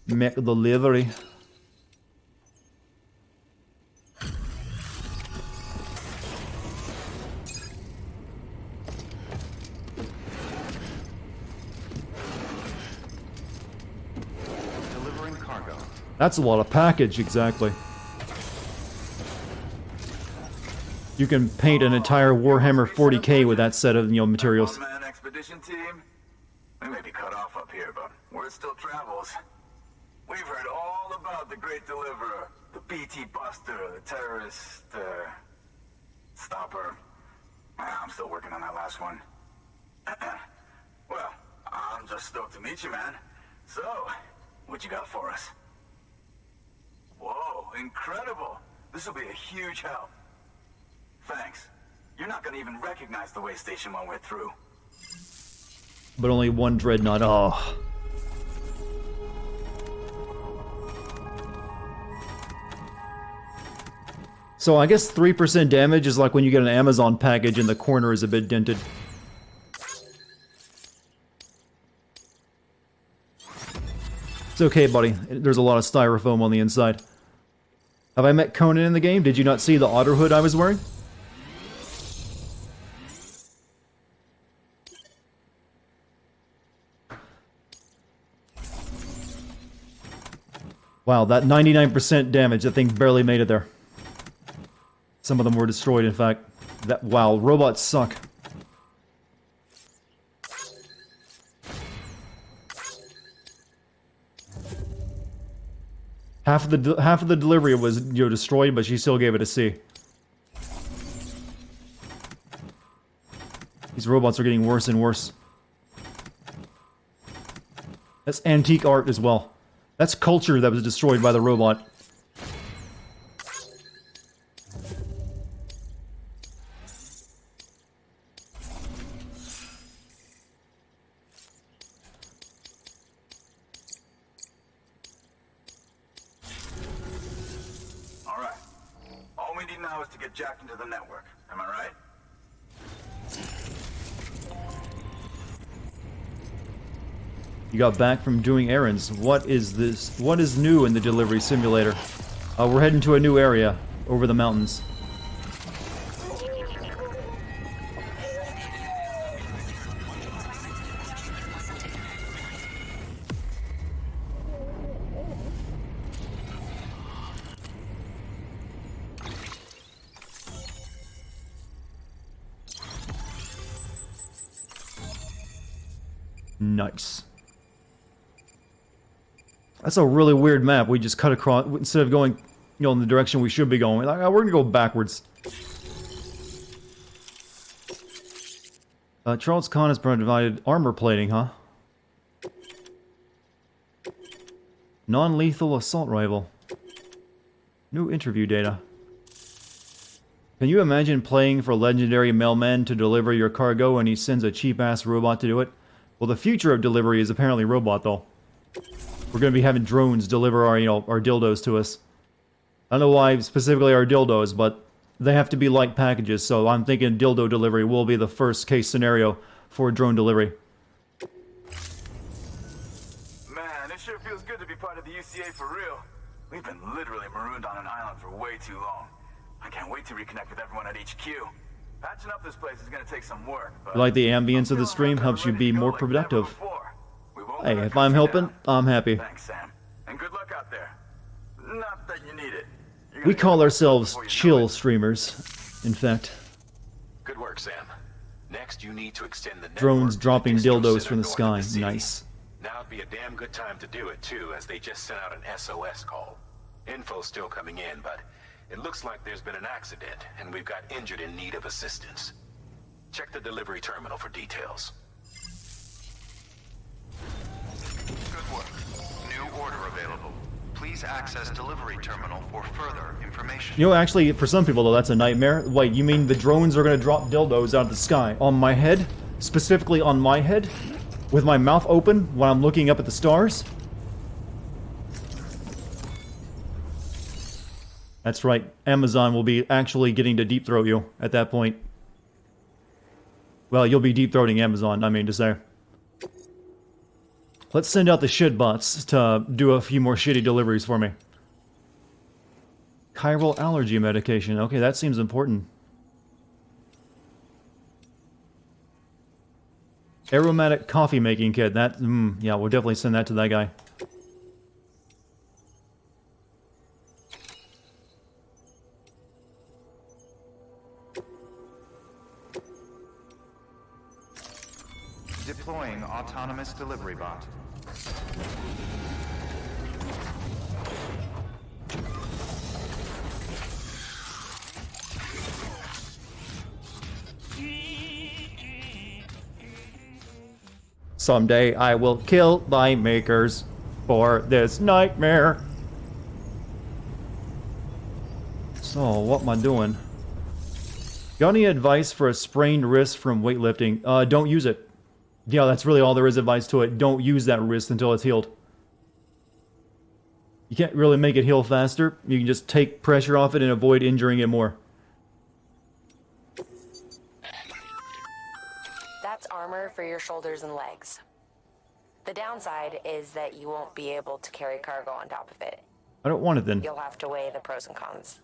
S1: Make the livery.
S7: Delivering cargo.
S1: That's a lot of package, exactly. You can paint an entire Warhammer 40k with that set of, materials.
S2: One-man expedition team? We may be cut off up here, but word still travels. We've heard all about the Great Deliverer, the BT Buster, the terrorist, stopper. I'm still working on that last one. Well, I'm just stoked to meet you, man. So, what you got for us? Whoa, incredible. This will be a huge help. Thanks. You're not gonna even recognize the way station when we're through.
S1: But only one dreadnought. Oh. So I guess 3% damage is like when you get an Amazon package and the corner is a bit dented. It's okay, buddy. There's a lot of styrofoam on the inside. Have I met Conan in the game? Did you not see the otter hood I was wearing? Wow, that 99% damage, that thing barely made it there. Some of them were destroyed, in fact. Wow, robots suck. Half of the delivery was, destroyed, but she still gave it a C. These robots are getting worse and worse. That's antique art as well. That's culture that was destroyed by the robot.
S2: All right. All we need now is to get jacked into the network. Am I right?
S1: You got back from doing errands. What is this? What is new in the delivery simulator? We're heading to a new area over the mountains. Nice. That's a really weird map. We just cut across, instead of going, in the direction we should be going. Like, we're gonna go backwards. Charles Kahn has provided armor plating, huh? Non-lethal assault rifle. New interview data. Can you imagine playing for legendary mailman to deliver your cargo and he sends a cheap-ass robot to do it? Well, the future of delivery is apparently robot, though. We're going to be having drones deliver our, our dildos to us. I don't know why specifically our dildos, but they have to be light packages, so I'm thinking dildo delivery will be the first case scenario for drone delivery.
S2: Man, it sure feels good to be part of the UCA for real. We've been literally marooned on an island for way too long. I can't wait to reconnect with everyone at HQ. Patching up this place is going to take some work, but...
S1: You like the ambience of the stream? Helps you be more productive. Hey, if I'm helping, I'm happy.
S2: Thanks, Sam. And good luck out there. Not that you need it.
S1: We call ourselves chill streamers, in fact.
S2: Good work, Sam. Next, you need to extend the
S1: drones dropping dildos from the sky. Nice.
S2: Now would be a damn good time to do it, too, as they just sent out an SOS call. Info's still coming in, but it looks like there's been an accident, and we've got injured in need of assistance. Check the delivery terminal for details.
S7: Good work. New order available. Please access delivery terminal for further information.
S1: Actually, for some people, though, that's a nightmare. Wait, you mean the drones are going to drop dildos out of the sky? On my head? Specifically on my head? With my mouth open when I'm looking up at the stars? That's right. Amazon will be actually getting to deep throat you at that point. Well, you'll be deep throating Amazon, I mean to say. Let's send out the shit bots to do a few more shitty deliveries for me. Chiral allergy medication. Okay, that seems important. Aromatic coffee making kit. That, yeah, we'll definitely send that to that guy.
S7: Deploying autonomous delivery bot.
S1: Someday I will kill thy makers for this nightmare. So, what am I doing? Got any advice for a sprained wrist from weightlifting? Don't use it. Yeah, that's really all there is advice to it. Don't use that wrist until it's healed. You can't really make it heal faster. You can just take pressure off it and avoid injuring it more.
S6: That's armor for your shoulders and legs. The downside is that you won't be able to carry cargo on top of it.
S1: I don't want it then.
S6: You'll have to weigh the pros and cons.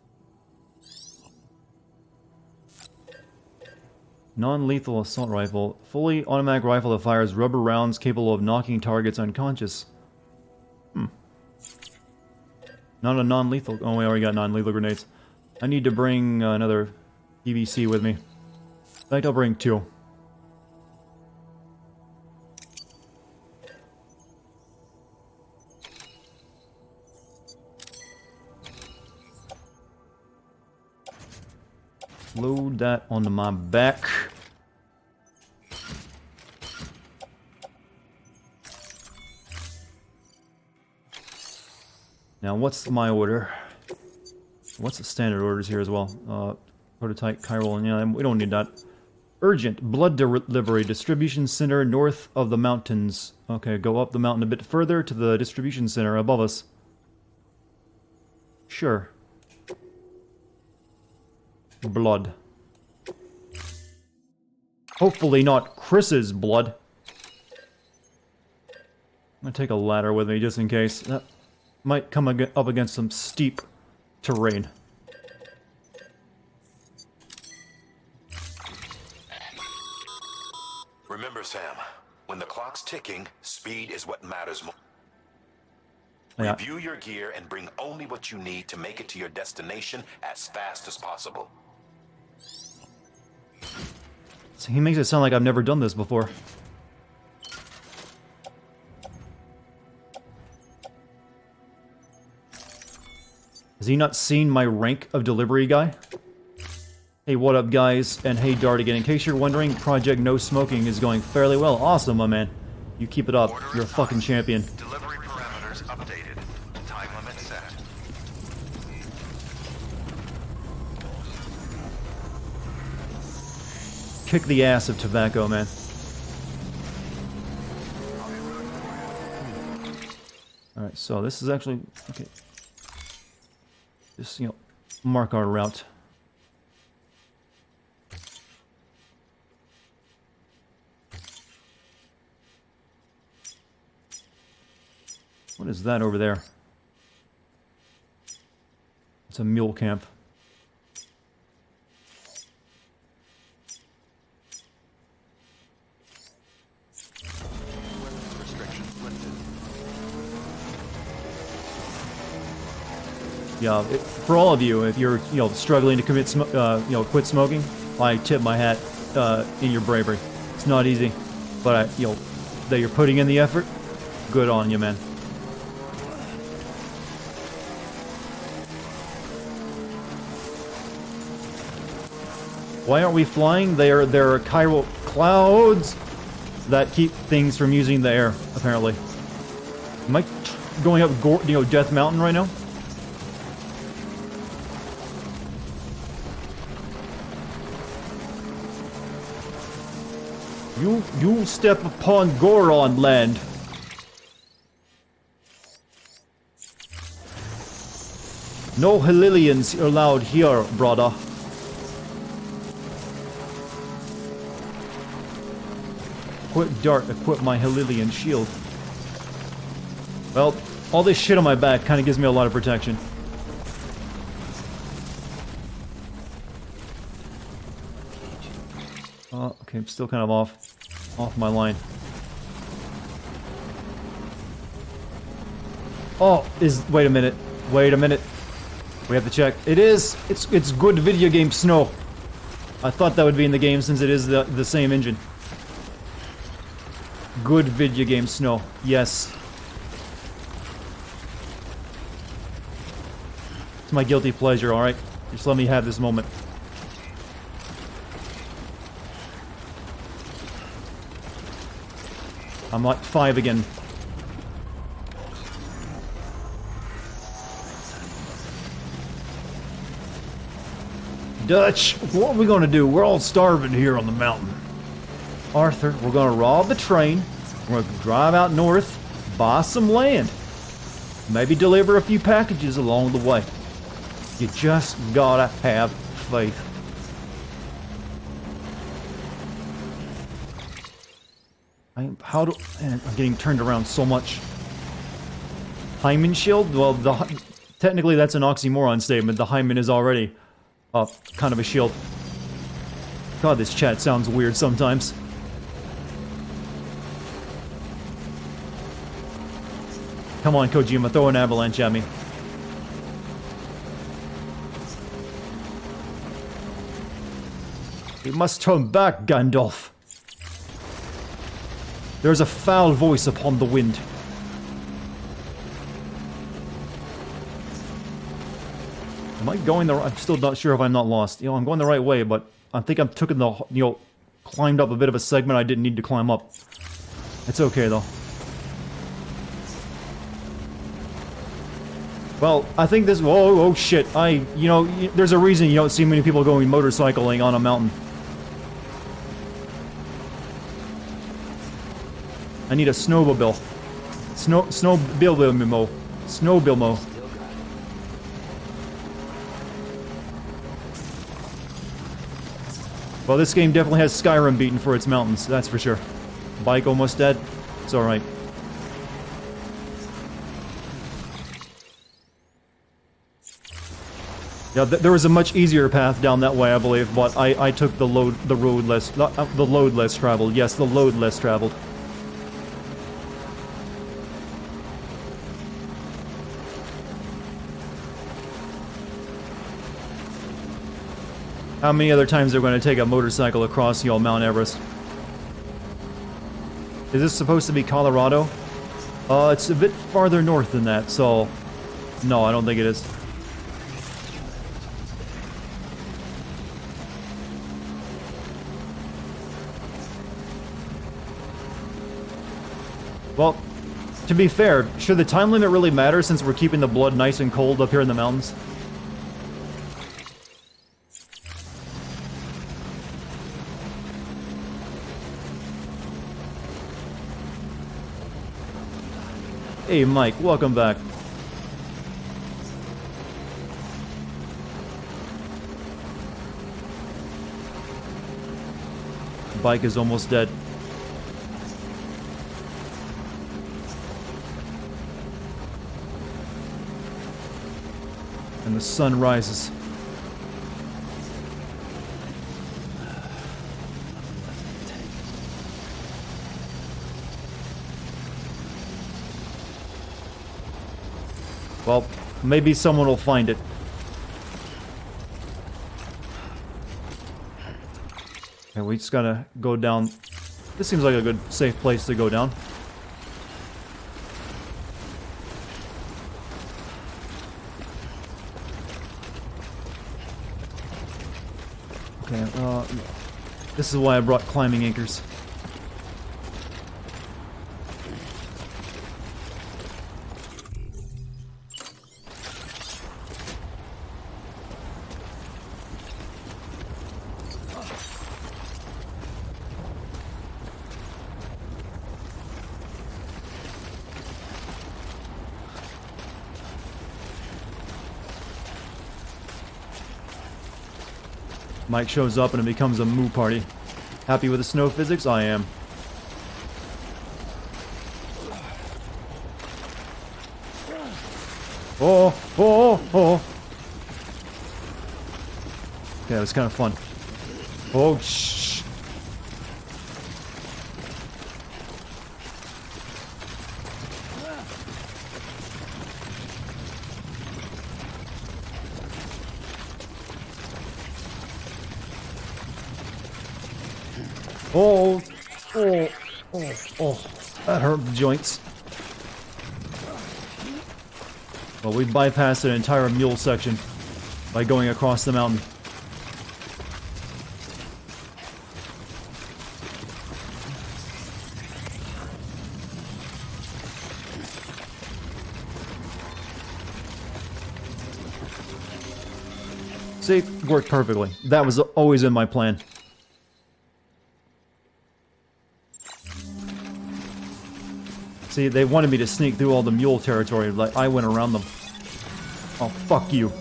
S1: Non-lethal assault rifle. Fully automatic rifle that fires rubber rounds capable of knocking targets unconscious. Not a non-lethal... Oh, we already got non-lethal grenades. I need to bring another PVC with me. In fact, I'll bring 2. Load that onto my back. Now, what's my order? What's the standard orders here as well? Prototype, chiral, yeah, we don't need that. Urgent, blood delivery, distribution center north of the mountains. Okay, go up the mountain a bit further to the distribution center above us. Sure. Blood. Hopefully not Chris's blood. I'm gonna take a ladder with me just in case. That might come up against some steep terrain.
S5: Remember, Sam, when the clock's ticking, speed is what matters most.
S1: Yeah.
S5: Review your gear and bring only what you need to make it to your destination as fast as possible.
S1: So he makes it sound like I've never done this before. Has he not seen my rank of delivery guy? Hey, what up, guys? And hey, Dartigan. In case you're wondering, Project No Smoking is going fairly well. Awesome, my man. You keep it up. You're a fucking champion.
S7: Delivery parameters updated. Time limit set.
S1: Kick the ass of tobacco, man. Alright, so this is actually... Okay. Just, mark our route. What is that over there? It's a mule camp. Yeah, for all of you, if you're struggling to quit smoking, I tip my hat in your bravery. It's not easy, but that you're putting in the effort. Good on you, man. Why aren't we flying? There are chiral clouds that keep things from using the air. Apparently, am I going up Death Mountain right now? You step upon Goron land. No Halilians allowed here, brother. Equip dart, equip my Halilian shield. Well, all this shit on my back kind of gives me a lot of protection. Oh, okay, I'm still kind of off my line. Oh, wait a minute. Wait a minute. We have to check. It's good video game snow. I thought that would be in the game since it is the same engine. Good video game snow. Yes. It's my guilty pleasure, alright? Just let me have this moment. I'm like 5 again. Dutch, what are we gonna do? We're all starving here on the mountain. Arthur, we're gonna rob the train. We're gonna drive out north, buy some land. Maybe deliver a few packages along the way. You just gotta have faith. Man, I'm getting turned around so much. Hymen shield? Well, technically that's an oxymoron statement. The hymen is already kind of a shield. God, this chat sounds weird sometimes. Come on, Kojima, throw an avalanche at me. You must turn back, Gandalf. There's a foul voice upon the wind. Am I going the right? I'm still not sure if I'm not lost. I'm going the right way, but I think I'm taking the, climbed up a bit of a segment I didn't need to climb up. It's okay, though. Well, I think this... oh shit. There's a reason you don't see many people going motorcycling on a mountain. I need a snowmobile. Snowmobile. Well, this game definitely has Skyrim beaten for its mountains, that's for sure. Bike almost dead. It's alright. Yeah, there was a much easier path down that way, I believe, but I took the load less traveled. Yes, the load less traveled. How many other times are we going to take a motorcycle across, Mount Everest? Is this supposed to be Colorado? It's a bit farther north than that, so... No, I don't think it is. Well, to be fair, should the time limit really matter since we're keeping the blood nice and cold up here in the mountains? Hey Mike, welcome back. Bike is almost dead. And the sun rises. Well, maybe someone will find it. Okay, we just gotta go down. This seems like a good, safe place to go down. Okay, this is why I brought climbing anchors. Mike shows up and it becomes a moo party. Happy with the snow physics? I am. Oh. Yeah, it was kind of fun. Oh, shh. Oh, that hurt the joints. Well, we bypassed an entire mule section by going across the mountain. See, worked perfectly. That was always in my plan. See, they wanted me to sneak through all the mule territory, like I went around them. Oh, fuck you.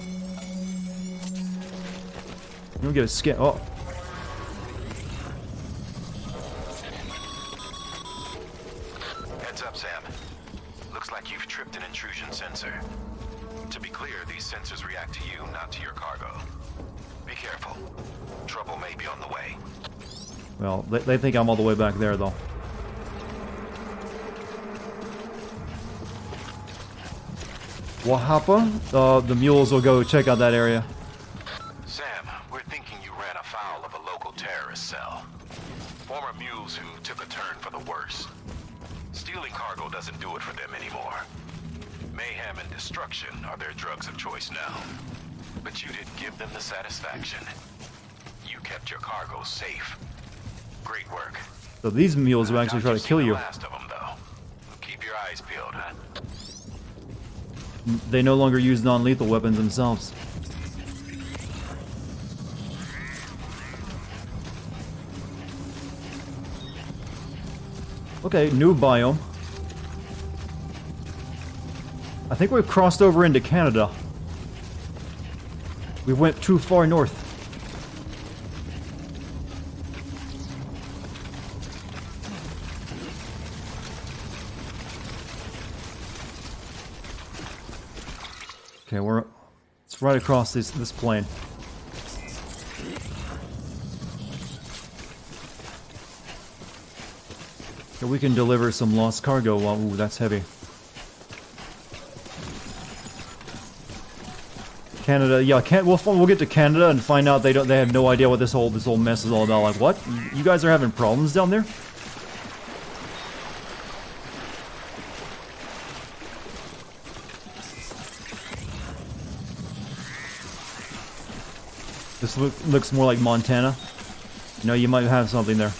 S1: You don't get a skin. Oh.
S2: Heads up, Sam. Looks like you've tripped an intrusion sensor. To be clear, these sensors react to you, not to your cargo. Be careful. Trouble may be on the way.
S1: Well, they think I'm all the way back there, though. What happened? The mules will go check out that area.
S2: Sam, we're thinking you ran afoul of a local terrorist cell. Former mules who took a turn for the worse. Stealing cargo doesn't do it for them anymore. Mayhem and destruction are their drugs of choice now. But you didn't give them the satisfaction. You kept your cargo safe. Great work.
S1: So these mules will actually try to kill you.
S2: Last of them, though. Keep your eyes peeled, huh?
S1: They no longer use non-lethal weapons themselves. Okay, new biome. I think we've crossed over into Canada. We went too far north. Okay, it's right across this plain. Okay, we can deliver some lost cargo. Ooh, that's heavy. Canada, yeah, we'll get to Canada and find out they have no idea what this whole mess is all about. Like, what? You guys are having problems down there? This looks more like Montana. No, you might have something there.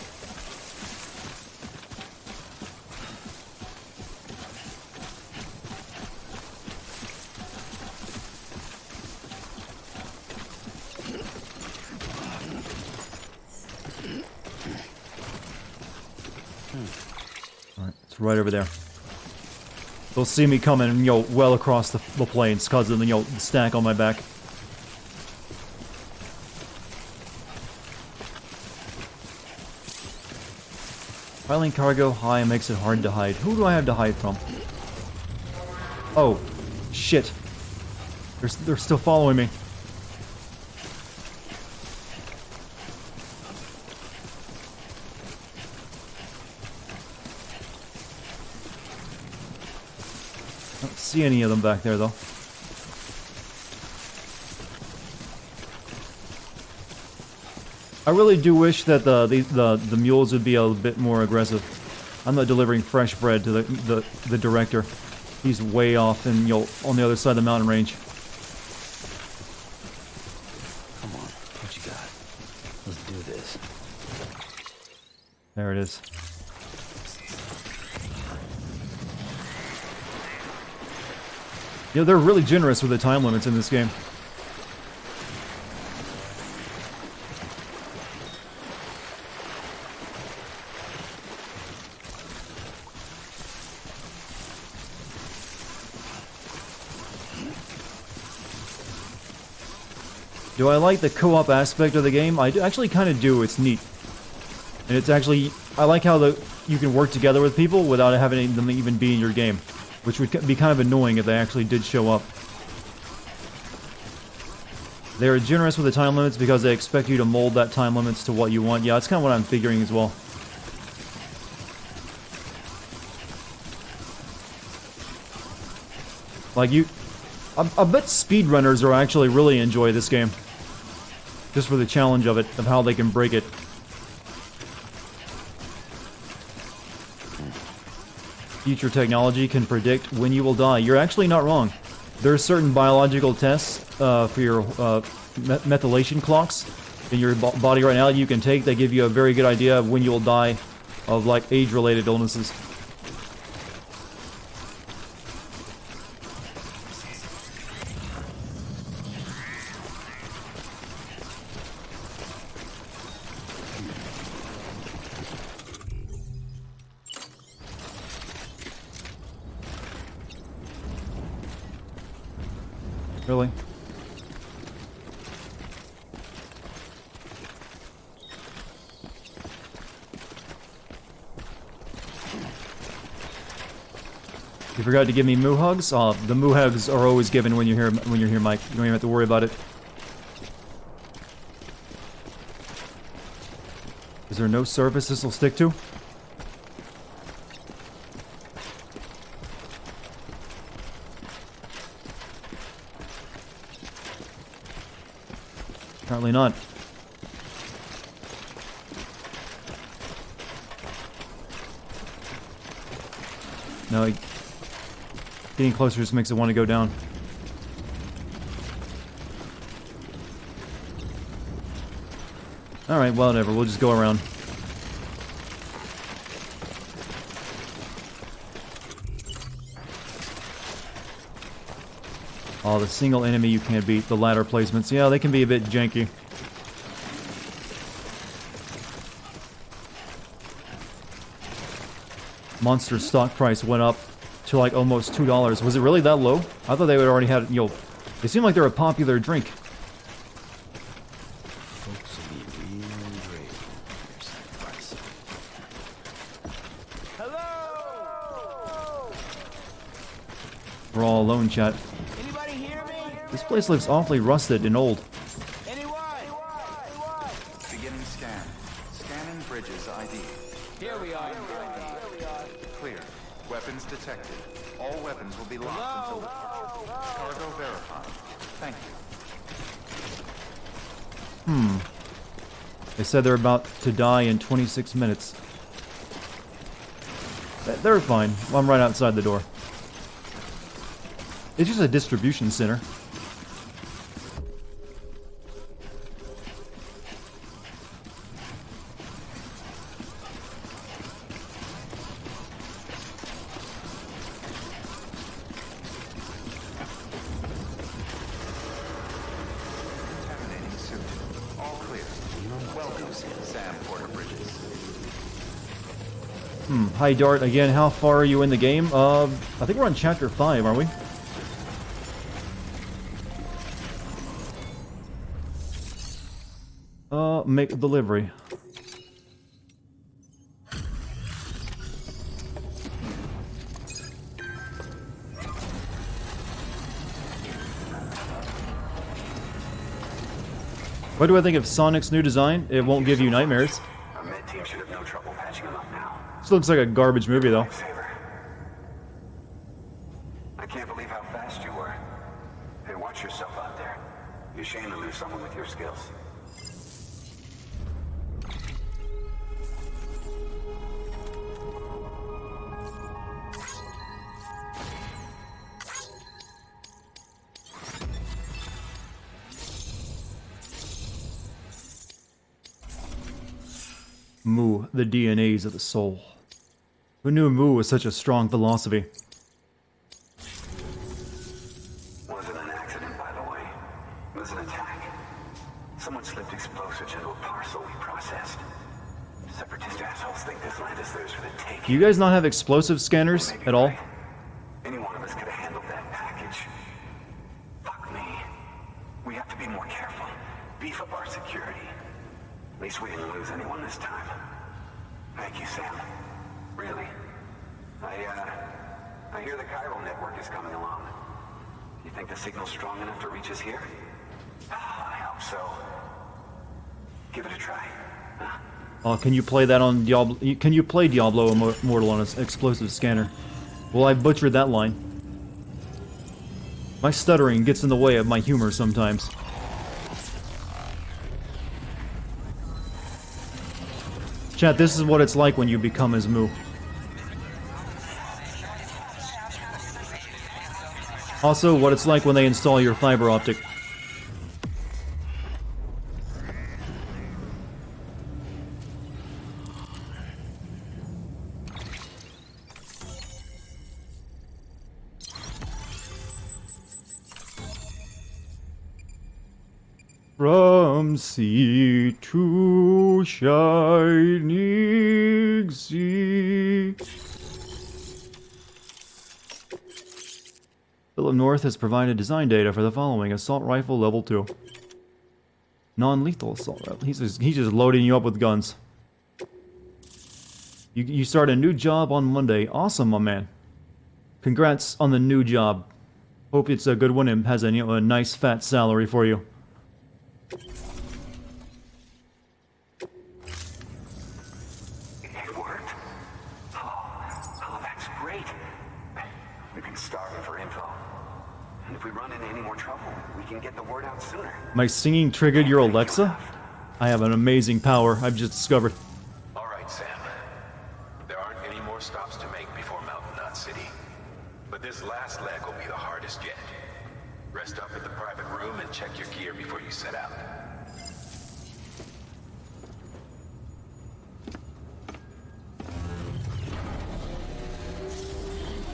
S1: Alright, it's right over there. They'll see me coming, well across the plains because of the stack on my back. Piling cargo high makes it hard to hide. Who do I have to hide from? Oh, shit. They're still following me. I don't see any of them back there, though. I really do wish that the mules would be a bit more aggressive. I'm not delivering fresh bread to the director. He's way off and on the other side of the mountain range.
S4: Come on, what you got? Let's do this.
S1: There it is. They're really generous with the time limits in this game. Do I like the co-op aspect of the game? I actually kind of do. It's neat. And it's actually... I like how you can work together with people without having them even be in your game. Which would be kind of annoying if they actually did show up. They are generous with the time limits because they expect you to mold that time limits to what you want. Yeah, that's kind of what I'm figuring as well. Like I bet speedrunners are actually really enjoy this game. Just for the challenge of it, of how they can break it. Future technology can predict when you will die. You're actually not wrong. There are certain biological tests for your methylation clocks in your body right now you can take that give you a very good idea of when you will die of like age-related illnesses. Really? You forgot to give me moo hugs? The moo hugs are always given when you're here, Mike. You don't even have to worry about it. Is there no surface this will stick to? Apparently not. No, getting closer just makes it want to go down. Alright, well, whatever. We'll just go around. Oh, the single enemy you can't beat. The ladder placements. Yeah, they can be a bit janky. Monster's stock price went up to like almost $2. Was it really that low? I thought they would already had, you know, they seem like they're a popular drink.
S4: Folks will be real brave.
S8: Hello!
S1: We're all alone, chat.
S8: Anybody hear me?
S1: This place looks awfully rusted and old.
S8: Anyone?
S7: Beginning scan. Scanning bridges ID.
S8: Here we are.
S7: Clear. Weapons detected. All weapons will be locked until cargo verified. Thank you.
S1: They said they're about to die in 26 minutes. They're fine. I'm right outside the door. It's just a distribution center.
S7: Contaminating suit. All clear. Welcome, Sam Porter Bridges.
S1: Hi, Dart. Again, how far are you in the game? I think we're on chapter 5, aren't we? Make a delivery. What do I think of Sonic's new design? It won't give you nightmares.
S2: Our med team should have no trouble patching him up now.
S1: This looks like a garbage movie, though.
S2: Saber. I can't believe how fast you were. Hey, watch yourself out there. You're ashamed to lose someone with your skills.
S1: Mu, the DNAs of the soul. Who knew Mu was such a strong philosophy?
S2: Wasn't an accident, by the way. It was an attack. Someone slipped explosives into a parcel we processed. Separatist assholes think this land is theirs for the taking.
S1: Do you guys not have explosive scanners at all?
S2: Any one of us could have handled that package. Fuck me. We have to be more careful. Beef up our security. At least we didn't lose anyone this time. Thank you, Sam. Really. I hear the chiral network is coming along. You think the signal's strong enough to reach us here? I hope so. Give it a try. Huh?
S1: Can you play that on Diablo? Can you play Diablo Immortal on an explosive scanner? Well, I butchered that line. My stuttering gets in the way of my humor sometimes. Chat, this is what it's like when you become as Mu. Also, what it's like when they install your fiber optic. From sea to shining sea. Philip North has provided design data for the following: assault rifle level 2. Non-lethal assault rifle. He's just loading you up with guns. You start a new job on Monday. Awesome, my man. Congrats on the new job. Hope it's a good one and has a nice fat salary for you.
S2: It worked? Oh, that's great. We've been starving for info. And if we run into any more trouble, we can get the word out sooner.
S1: My singing triggered your Alexa? I have an amazing power I've just discovered.
S2: All right, Sam. There aren't any more stops to make before Mountain Knot City. But this last leg will be the hardest yet. Rest up at the private room and check your gear before you set out.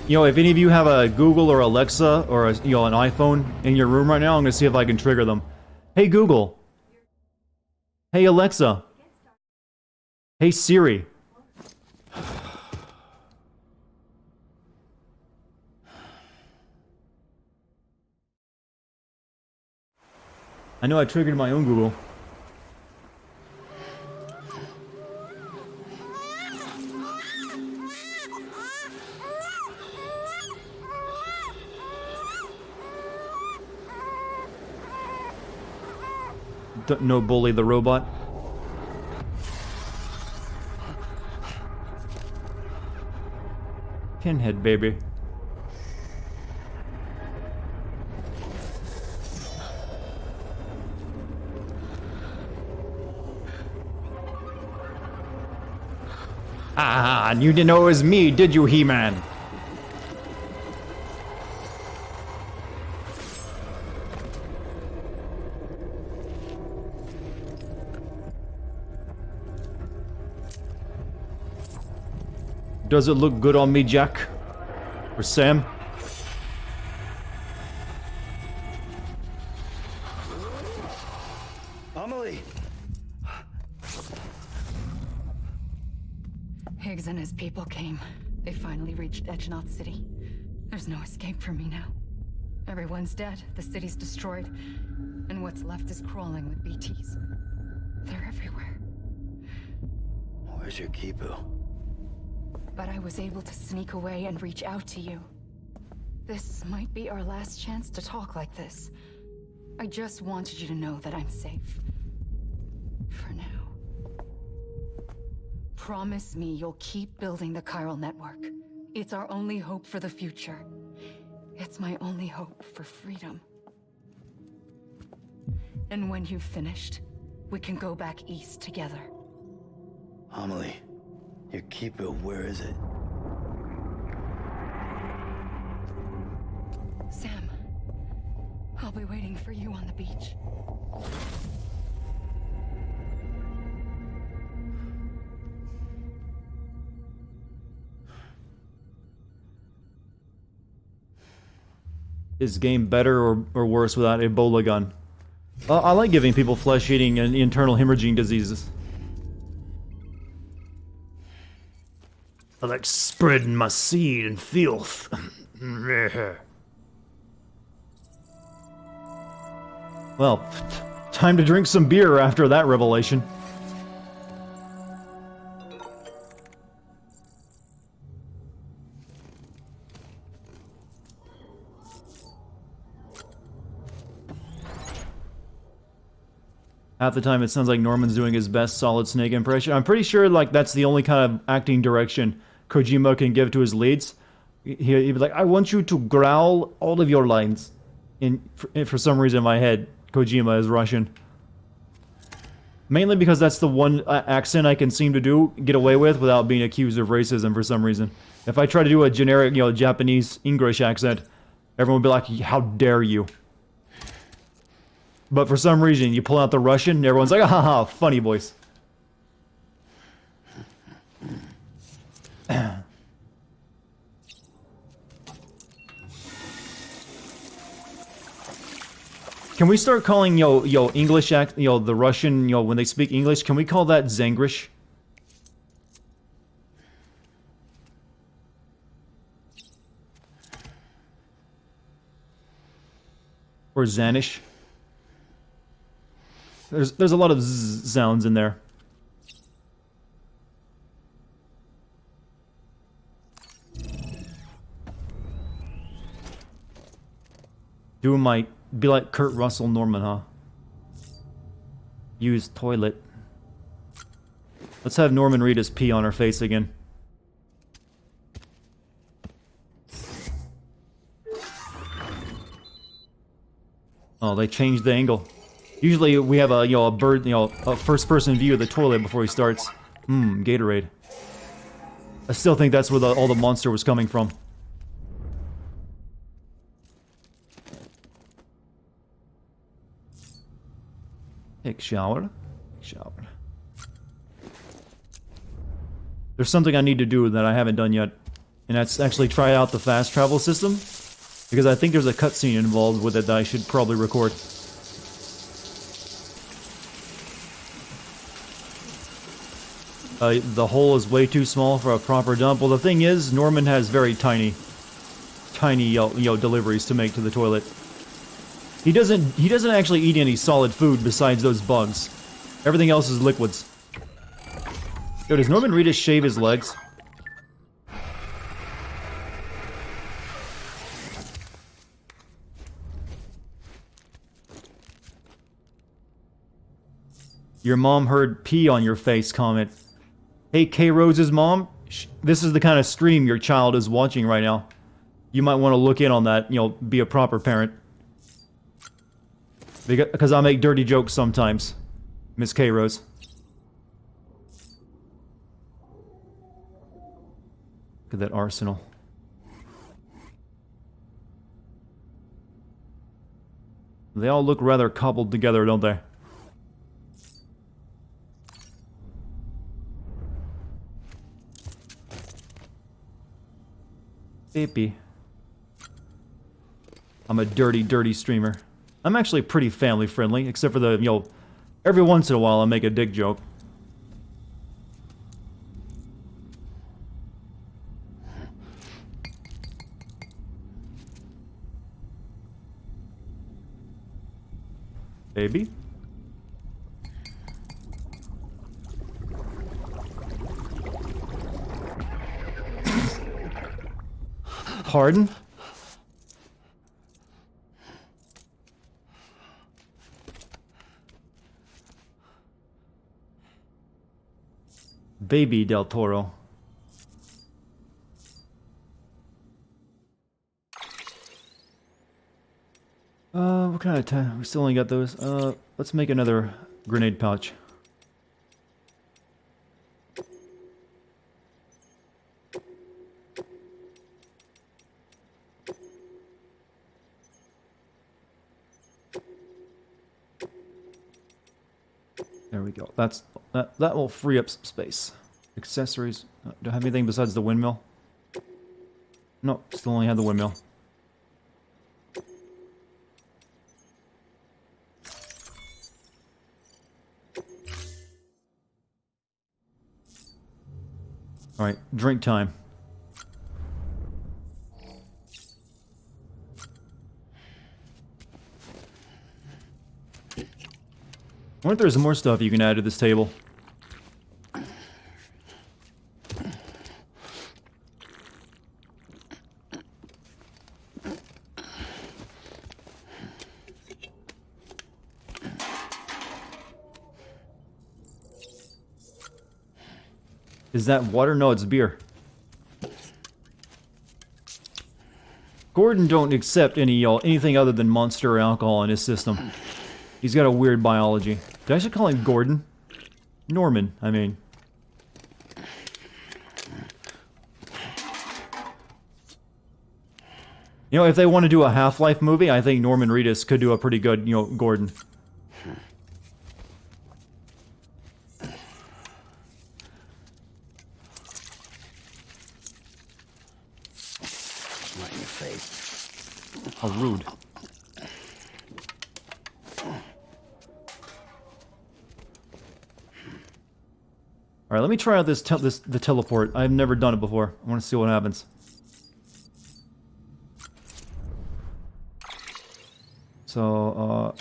S1: You know, if any of you have a Google or Alexa or an iPhone in your room right now, I'm gonna see if I can trigger them. Hey Google. Hey Alexa. Hey Siri. I know I triggered my own Google. No bully the robot. Pinhead, baby. Ah, and you didn't know it was me, did you, He-Man? Does it look good on me, Jack? Or Sam?
S4: Amelie!
S9: Higgs and his people came. They finally reached Edge Knot City. There's no escape for me now. Everyone's dead, the city's destroyed, and what's left is crawling with BTs. They're everywhere.
S4: Where's your Kipu?
S9: But I was able to sneak away and reach out to you. This might be our last chance to talk like this. I just wanted you to know that I'm safe. For now. Promise me you'll keep building the chiral network. It's our only hope for the future. It's my only hope for freedom. And when you've finished, we can go back east together.
S4: Amelie, your Kipu, where is it?
S9: Sam, I'll be waiting for you on the beach.
S1: Is game better or worse without Ebola gun? I like giving people flesh-eating and internal hemorrhaging diseases. I like spreading my seed and filth. Well, time to drink some beer after that revelation. Half the time it sounds like Norman's doing his best Solid Snake impression. I'm pretty sure like that's the only kind of acting direction Kojima can give to his leads. He'd be like, I want you to growl all of your lines. For some reason in my head, Kojima is Russian. Mainly because that's the one accent I can seem to get away with without being accused of racism for some reason. If I try to do a generic, Japanese English accent, everyone would be like, how dare you? But for some reason, you pull out the Russian, and everyone's like, ah, ha, ha, funny voice. Can we start calling, English the Russian, when they speak English, can we call that Zangrish? Or Zanish. There's a lot of zzz sounds in there. Doing my... Be like Kurt Russell Norman, huh? Use toilet. Let's have Norman Reedus pee on her face again. Oh, they changed the angle. Usually we have a, a bird, a first-person view of the toilet before he starts. Gatorade. I still think that's where all the monster was coming from. Take shower. Shower. There's something I need to do that I haven't done yet. And that's actually try out the fast travel system. Because I think there's a cutscene involved with it that I should probably record. The hole is way too small for a proper dump. Well, the thing is, Norman has very tiny, deliveries to make to the toilet. He doesn't actually eat any solid food besides those bugs. Everything else is liquids. Yo, does Norman Reedus shave his legs? Your mom heard pee on your face comment. Hey, K. Rose's mom, this is the kind of stream your child is watching right now. You might want to look in on that, be a proper parent. Because I make dirty jokes sometimes, Miss K. Rose. Look at that arsenal. They all look rather cobbled together, don't they? Baby. I'm a dirty, dirty streamer. I'm actually pretty family friendly, except for the, every once in a while I make a dick joke. Baby? Pardon? Baby Del Toro. What kind of time? We still only got those. Let's make another grenade pouch. There we go. That will free up some space. Accessories. Do I have anything besides the windmill? No, still only have the windmill. Alright, drink time. I wonder if there's more stuff you can add to this table. Is that water? No, it's beer. Gordon don't accept anything other than Monster or alcohol in his system. He's got a weird biology. Did I should call him Gordon? Norman, I mean. If they want to do a Half-Life movie, I think Norman Reedus could do a pretty good, Gordon.
S4: Right in your face.
S1: How rude. Alright, let me try out the teleport. I've never done it before. I want to see what happens. So,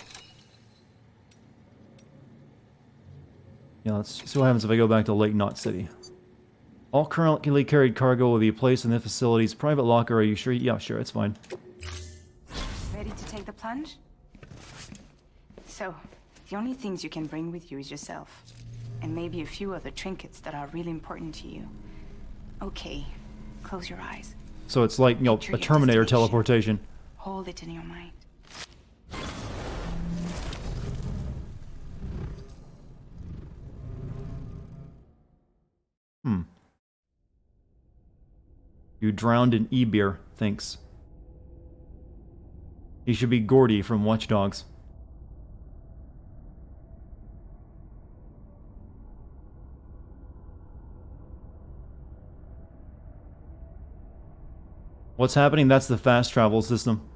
S1: yeah, let's see what happens if I go back to Lake Knot City. All currently carried cargo will be placed in the facility's private locker. Are you sure? Yeah, sure, it's fine.
S10: Ready to take the plunge? So, the only things you can bring with you is yourself. And maybe a few other trinkets that are really important to you. Okay, close your eyes.
S1: So it's like, you know,
S10: Picture
S1: a
S10: your
S1: Terminator
S10: destination.
S1: teleportation.
S10: Hold it in your mind.
S1: You drowned in e-beer, thanks. He should be Gordy from Watch Dogs. What's happening? That's the fast travel system.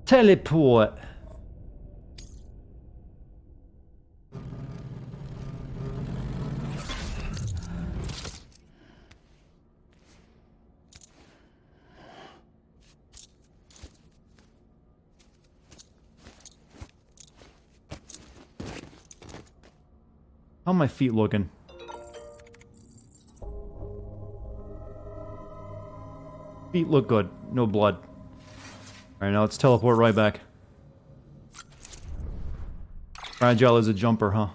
S1: Teleport. How are my feet looking? Feet look good. No blood. Alright, now let's teleport right back. Fragile as a jumper, huh?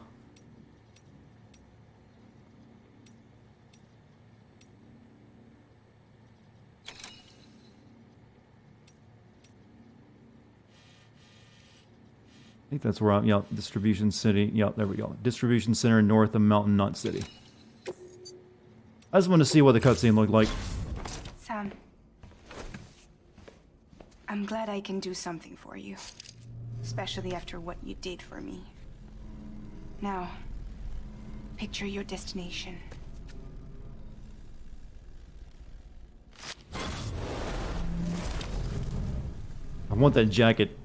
S1: I think that's where I'm, yeah, Distribution City. Yeah, there we go. Distribution Center north of Mountain Knot City. I just want to see what the cutscene looked like.
S10: Sam. I'm glad I can do something for you. Especially after what you did for me. Now, picture your destination.
S1: I want that jacket.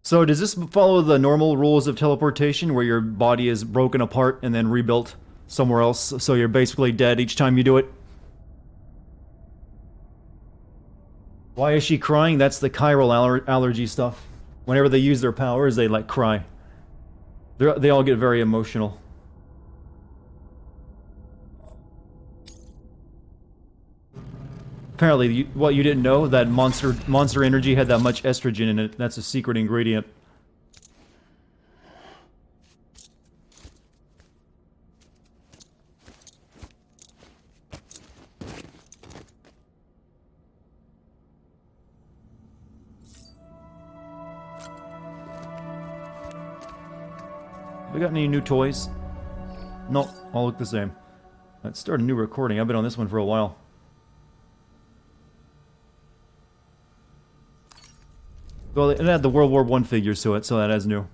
S1: So does this follow the normal rules of teleportation where your body is broken apart and then rebuilt somewhere else, so you're basically dead each time you do it? Why is she crying? That's the chiral allergy stuff. Whenever they use their powers, they like cry. They all get very emotional. Apparently, what you didn't know, that Monster Energy had that much estrogen in it. That's a secret ingredient. We got any new toys? Nope, all look the same. Let's start a new recording. I've been on this one for a while. Well, it had the World War I figures to it, so that is new.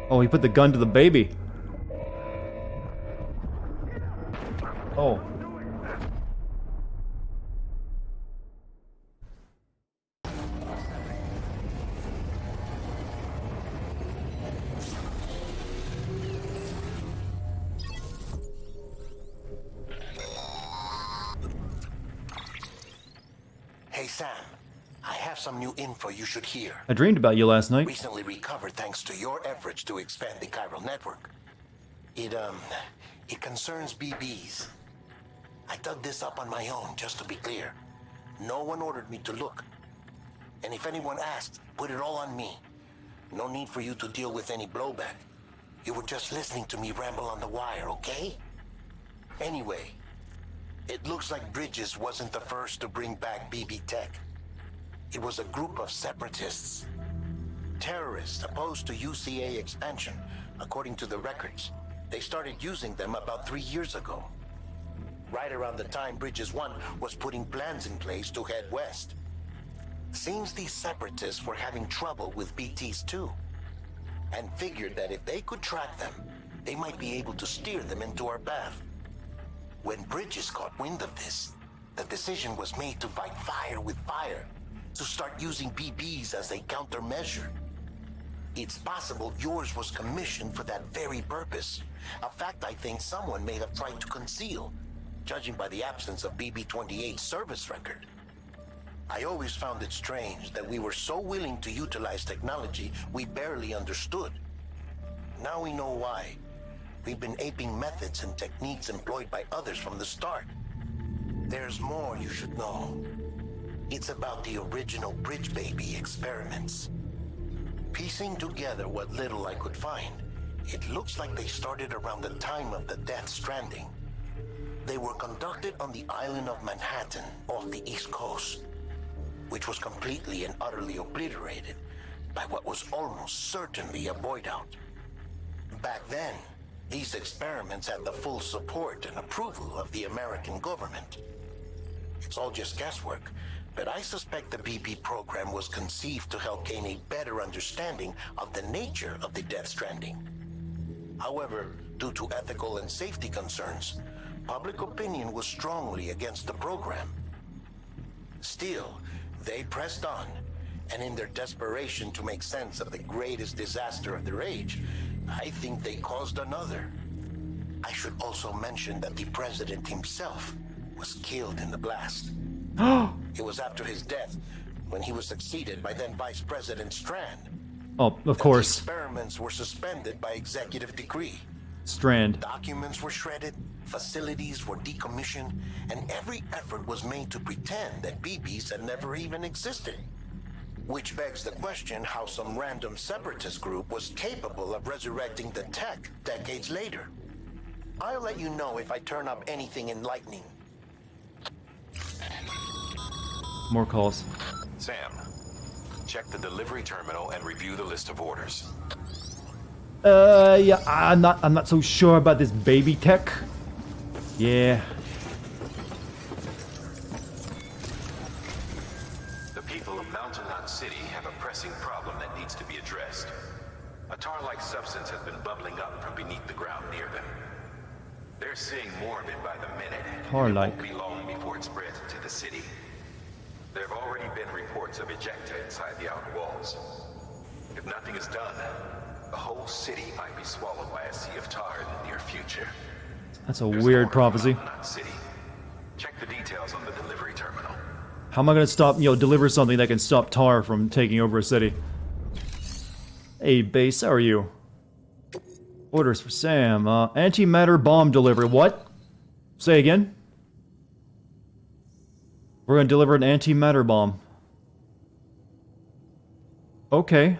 S1: Oh, he put the gun to the baby. Oh.
S8: Hey, Sam. I have some new info you should hear.
S1: I dreamed about you last night.
S8: Recently recovered thanks to your efforts to expand the chiral network. It concerns BBs. I dug this up on my own, just to be clear. No one ordered me to look. And if anyone asked, put it all on me. No need for you to deal with any blowback. You were just listening to me ramble on the wire, okay? Anyway, it looks like Bridges wasn't the first to bring back BB tech. It was a group of separatists. terrorists opposed to UCA expansion, according to the records. They started using them about 3 years ago. Right around the time Bridges 1 was putting plans in place to head west. Seems these separatists were having trouble with BTs too, and figured that if they could track them, they might be able to steer them into our path. When Bridges caught wind of this, the decision was made to fight fire with fire, to start using BBs as a countermeasure. It's possible yours was commissioned for that very purpose, a fact I think someone may have tried to conceal, judging by the absence of BB-28's service record. I always found it strange that we were so willing to utilize technology we barely understood. Now we know why. We've been aping methods and techniques employed by others from the start. There's more you should know. It's about the original Bridge Baby experiments. Piecing together what little I could find, it looks like they started around the time of the Death Stranding. They were conducted on the island of Manhattan off the East Coast, which was completely and utterly obliterated by what was almost certainly a void out. Back then, these experiments had the full support and approval of the American government. It's all just guesswork, but I suspect the BB program was conceived to help gain a better understanding of the nature of the Death Stranding. However, due to ethical and safety concerns, public opinion was strongly against the program. Still, they pressed on, and in their desperation to make sense of the greatest disaster of their age, I think they caused another. I should also mention that the president himself was killed in the blast. It was after his death, when he was succeeded by then Vice President Strand.
S1: Oh, of course.
S8: The experiments were suspended by executive decree.
S1: Strand.
S8: Documents were shredded, facilities were decommissioned, and every effort was made to pretend that BBs had never even existed. Which begs the question how some random separatist group was capable of resurrecting the tech decades later. I'll let you know if I turn up anything enlightening.
S1: More calls.
S2: Sam, check the delivery terminal and review the list of orders.
S1: Yeah, I'm not so sure about this baby tech. Yeah.
S2: The people of Mountain Knot City have a pressing problem that needs to be addressed. A tar-like substance has been bubbling up from beneath the ground near them. They're seeing more of it by the minute.
S1: Tar-like.
S2: It won't be long before it spreads into the city. There have already been reports of ejecta inside the outer walls. If nothing is done, the whole city might be swallowed by a sea of tar in the near future.
S1: That's a weird prophecy.
S2: City. Check the details on the delivery terminal.
S1: How am I gonna stop, deliver something that can stop tar from taking over a city? Hey, base, how are you? Orders for Sam. Antimatter bomb delivery. What? Say again? We're gonna deliver an antimatter bomb. Okay.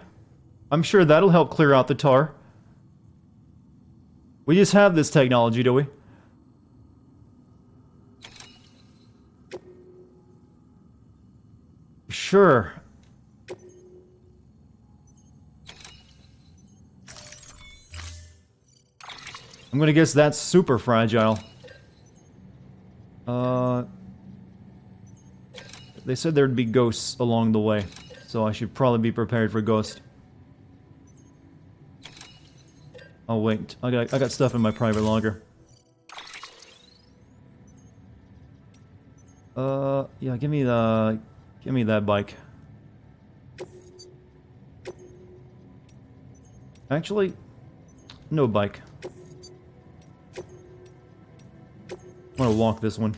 S1: I'm sure that'll help clear out the tar. We just have this technology, do we? Sure. I'm gonna guess that's super fragile. They said there'd be ghosts along the way, so I should probably be prepared for ghosts. Oh wait, I got stuff in my private logger. Yeah, give me that bike. Actually, no bike. I'm gonna walk this one.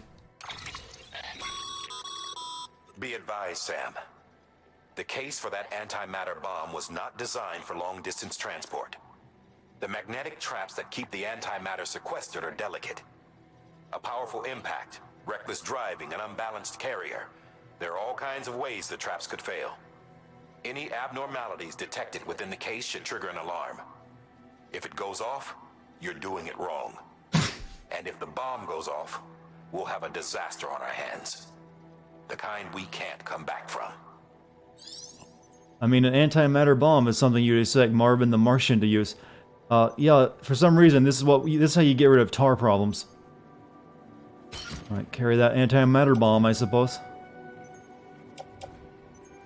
S2: Be advised, Sam. The case for that antimatter bomb was not designed for long-distance transport. The magnetic traps that keep the antimatter sequestered are delicate. A powerful impact, reckless driving, an unbalanced carrier. There are all kinds of ways the traps could fail. Any abnormalities detected within the case should trigger an alarm. If it goes off, you're doing it wrong. And if the bomb goes off, we'll have a disaster on our hands. The kind we can't come back from.
S1: I mean, an antimatter bomb is something you'd expect Marvin the Martian to use. Yeah, for some reason, this is how you get rid of tar problems. Alright, carry that antimatter bomb, I suppose.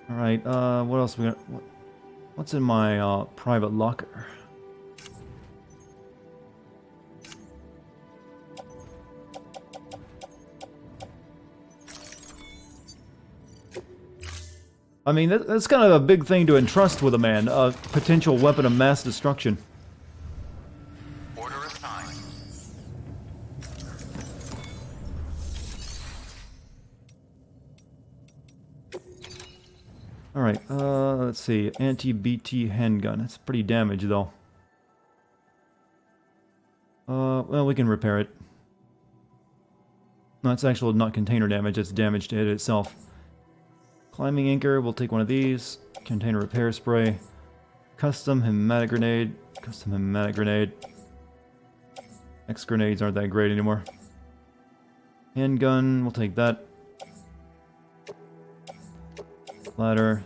S1: Alright, what else we got? What's in my, private locker? I mean, that's kind of a big thing to entrust with a man, a potential weapon of mass destruction.
S7: Order assigned.
S1: Alright, let's see. Anti-BT handgun. It's pretty damaged, though. Well, we can repair it. No, it's actually not container damage, it's damage to it itself. Climbing anchor, we'll take one of these. Container repair spray. Custom hematic grenade. Custom hematic grenade. X grenades aren't that great anymore. Handgun, we'll take that. Ladder.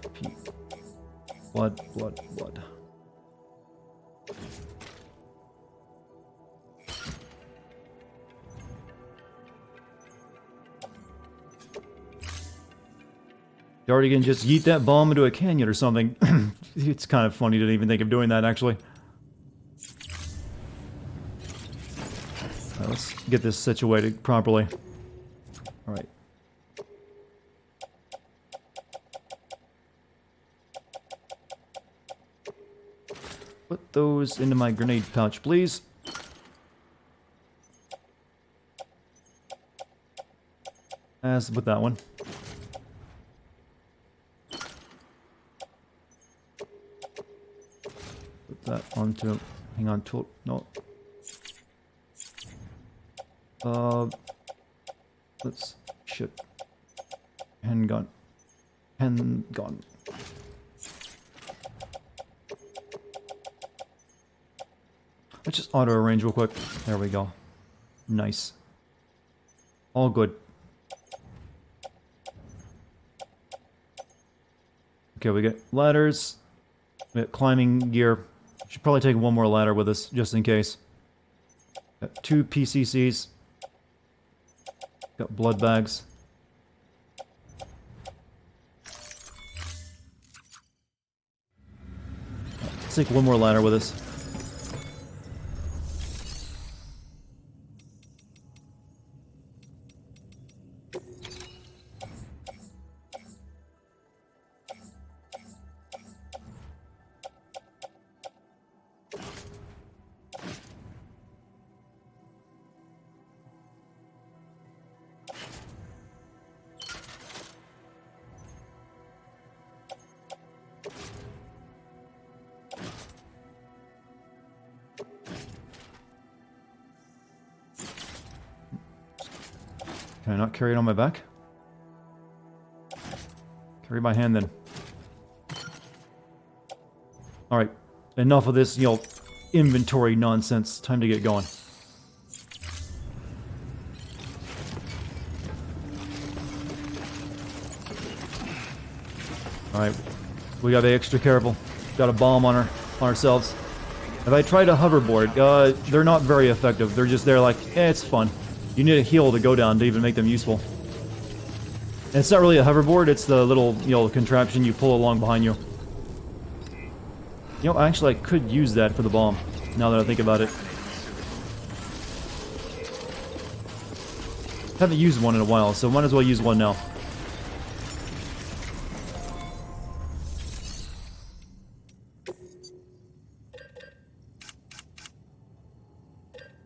S1: Blood. Dartigan just yeet that bomb into a canyon or something. It's kind of funny to even think of doing that, actually. Right, let's get this situated properly. Alright. Put those into my grenade pouch, please. As with that one. Put that onto... Hang on to... No. Let's... Shit. Handgun. Handgun. Let's just auto-arrange real quick. There we go. Nice. All good. Okay, we get ladders. We got climbing gear. Should probably take one more ladder with us, just in case. Got 2 PCCs. Got blood bags. Let's take one more ladder with us. Can I not carry it on my back? Carry by hand then. Alright, enough of this, you know, inventory nonsense. Time to get going. Alright, we gotta be extra careful. Got a bomb on ourselves. If I tried a hoverboard, they're not very effective. They're just there like, it's fun. You need a heel to go down to even make them useful. And it's not really a hoverboard, it's the little, you know, contraption you pull along behind you. You know, actually I could use that for the bomb, now that I think about it. Haven't used one in a while, so might as well use one now.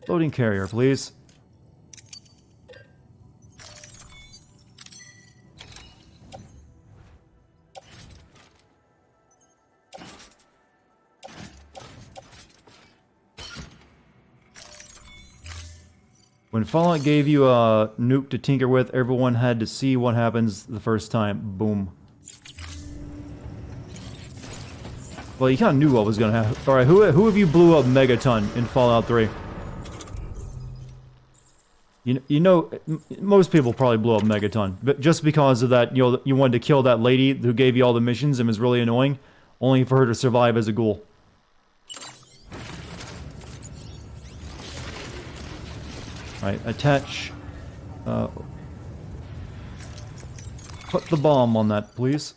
S1: Loading carrier, please. When Fallout gave you a nuke to tinker with, everyone had to see what happens the first time. Boom. Well, you kind of knew what was going to happen. Alright, who of you blew up Megaton in Fallout 3? You know, most people probably blow up Megaton. But just because of that, you know, you wanted to kill that lady who gave you all the missions and was really annoying. only for her to survive as a ghoul. Alright, attach... put the bomb on that, please.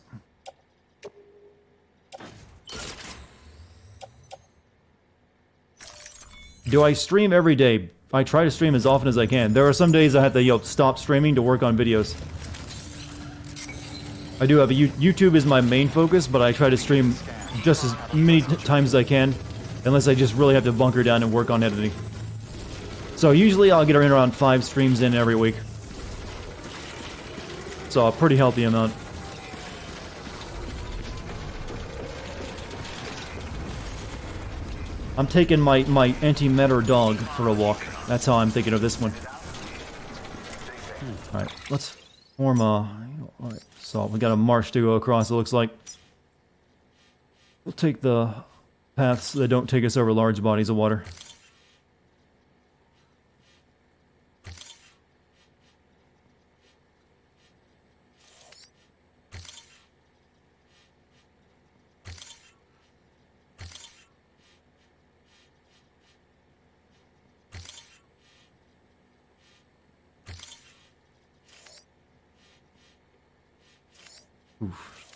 S1: Do I stream every day? I try to stream as often as I can. There are some days I have to, stop streaming to work on videos. I do have a YouTube is my main focus, but I try to stream just as many times as I can, unless I just really have to bunker down and work on editing. So usually I'll get around 5 streams in every week. So a pretty healthy amount. I'm taking my antimatter dog for a walk. That's how I'm thinking of this one. Alright, let's form a... Alright, so we got a marsh to go across, it looks like. We'll take the paths that don't take us over large bodies of water.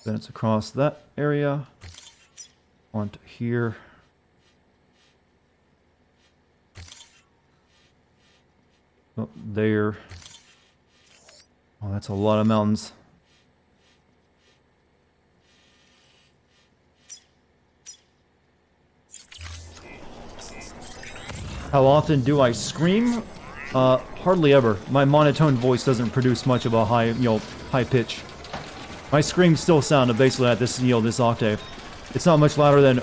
S1: Then it's across that area, onto here. Oh, there. Oh, that's a lot of mountains. How often do I scream? Hardly ever. My monotone voice doesn't produce much of a high, high pitch. My screams still sound basically at this, this octave. It's not much louder than,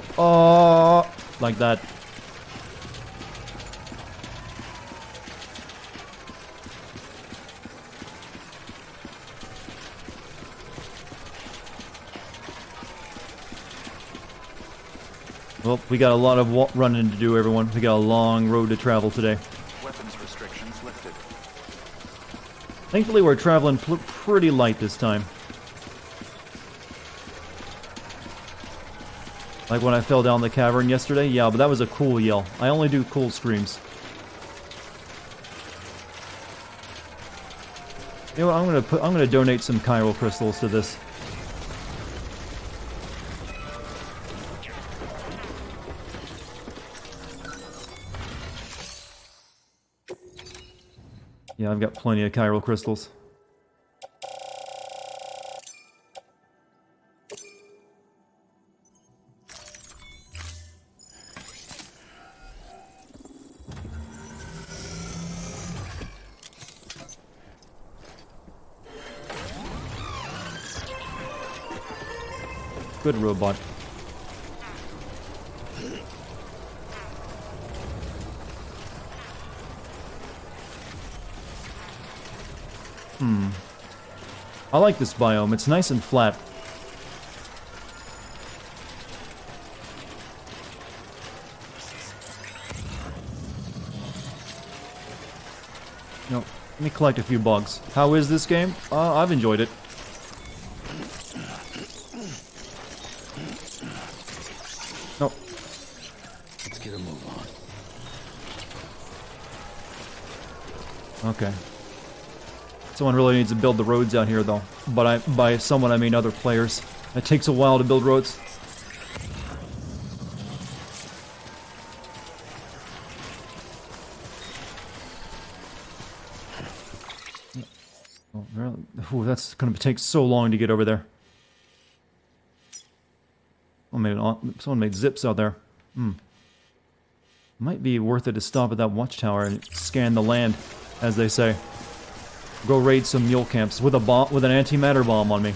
S1: like that. Well, we got a lot of running to do, everyone. We got a long road to travel today.
S7: Weapons restrictions lifted.
S1: Thankfully, we're traveling pretty light this time. Like when I fell down the cavern yesterday? Yeah, but that was a cool yell. I only do cool screams. You know what, I'm gonna donate some chiral crystals to this. Yeah, I've got plenty of chiral crystals. Good robot. I like this biome. It's nice and flat. No, let me collect a few bugs. How is this game? I've enjoyed it. No.
S4: Let's get a move on.
S1: Okay. Someone really needs to build the roads out here, though. But by someone, I mean other players. It takes a while to build roads. Oh, really? Ooh, that's going to take so long to get over there. Someone made zips out there. Might be worth it to stop at that watchtower and scan the land, as they say. Go raid some mule camps with an antimatter bomb on me.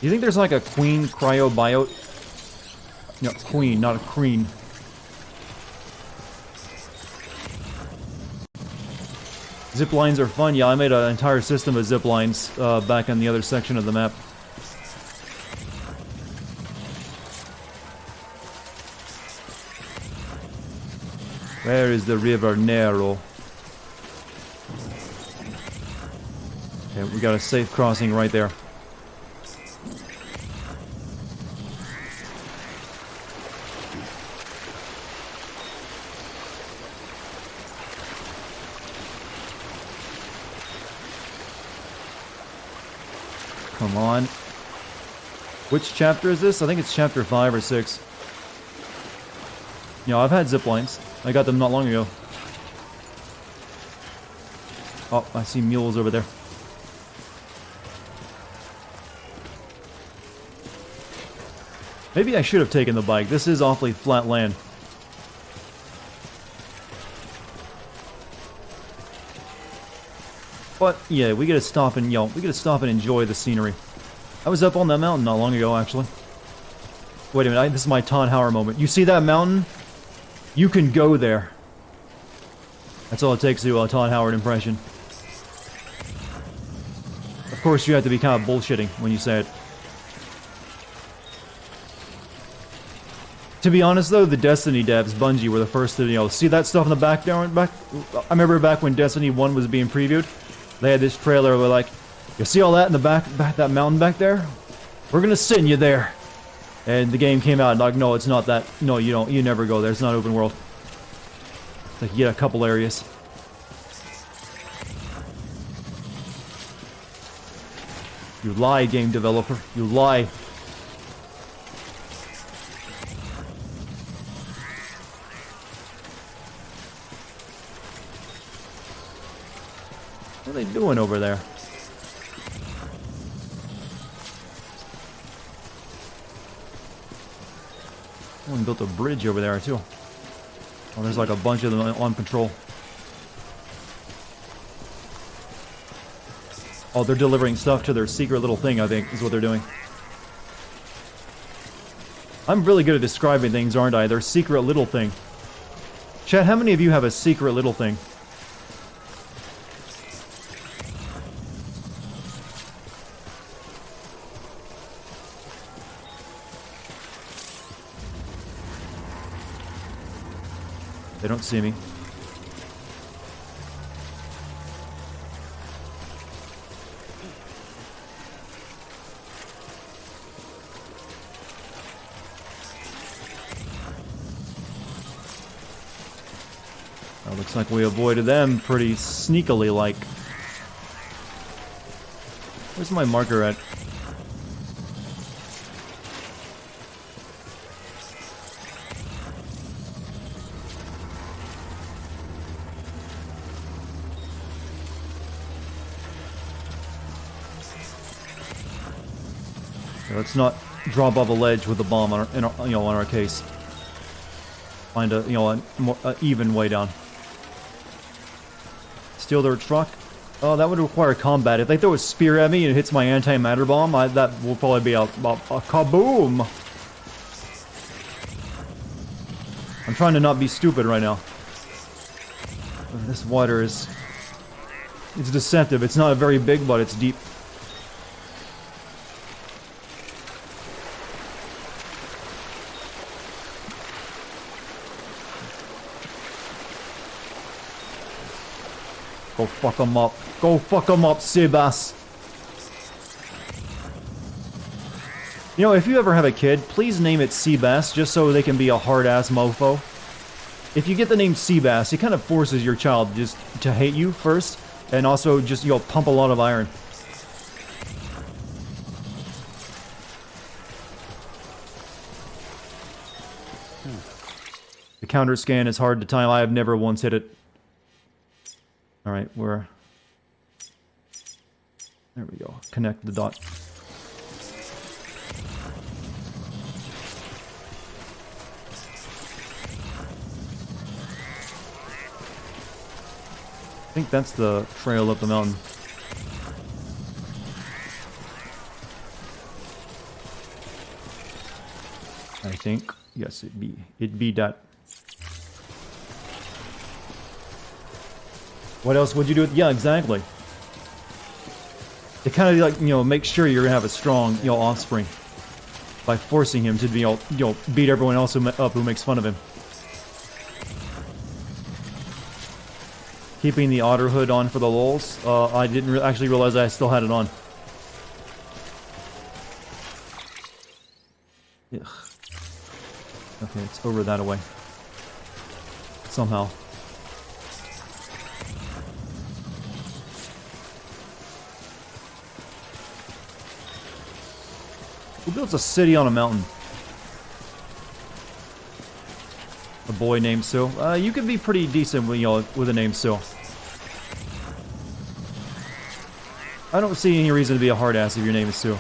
S1: Do you think there's like a queen cryobiote? No, queen, not a queen. Zip lines are fun. Yeah, I made an entire system of zip lines back in the other section of the map. Where is the River Nero? Okay, we got a safe crossing right there. Come on. Which chapter is this? I think it's chapter 5 or 6. You know, I've had zip lines. I got them not long ago. Oh, I see mules over there. Maybe I should have taken the bike. This is awfully flat land. But yeah, we gotta stop and enjoy the scenery. I was up on that mountain not long ago, actually. Wait a minute, this is my Todd Howard moment. You see that mountain? You can go there. That's all it takes to do a Todd Howard impression. Of course, you have to be kind of bullshitting when you say it. To be honest, though, the Destiny devs, Bungie, were the first to, you know, see that stuff in the back. I remember back when Destiny 1 was being previewed. They had this trailer where, like, you see all that in the back, that mountain back there? We're gonna send you there. And the game came out, like, no, it's not that. No, you don't. You never go there. It's not open world. It's like, you get a couple areas. You lie, game developer. You lie. What are they doing over there? Someone built a bridge over there, too. Oh, there's like a bunch of them on patrol. Oh, they're delivering stuff to their secret little thing, I think, is what they're doing. I'm really good at describing things, aren't I? Their secret little thing. Chat, how many of you have a secret little thing? They don't see me. Well, looks like we avoided them pretty sneakily, like. Where's my marker at? Let's not drop off a ledge with a bomb on our, on our case. Find a, a even way down. Steal their truck. Oh, that would require combat. If they throw a spear at me and it hits my antimatter bomb, that will probably be a kaboom. I'm trying to not be stupid right now. This water is... It's deceptive. It's not very big, but it's deep. Go fuck them up. Go fuck them up, Seabass. You know, if you ever have a kid, please name it Seabass, just so they can be a hard-ass mofo. If you get the name Seabass, it kind of forces your child just to hate you first, and also just, pump a lot of iron. The counter scan is hard to time. I have never once hit it. Alright, there we go. Connect the dot. I think that's the trail up the mountain. I think. Yes, it'd be that. What else would you do? Yeah, exactly. It kind of like, make sure you're gonna have a strong, offspring by forcing him to be, beat everyone else up who makes fun of him. keeping the otter hood on for the lulz. I didn't actually realize I still had it on. Ugh. Okay, it's over that way. Somehow. Who builds a city on a mountain? A boy named Sue. You could be pretty decent with, with a name Sue. I don't see any reason to be a hard ass if your name is Sue.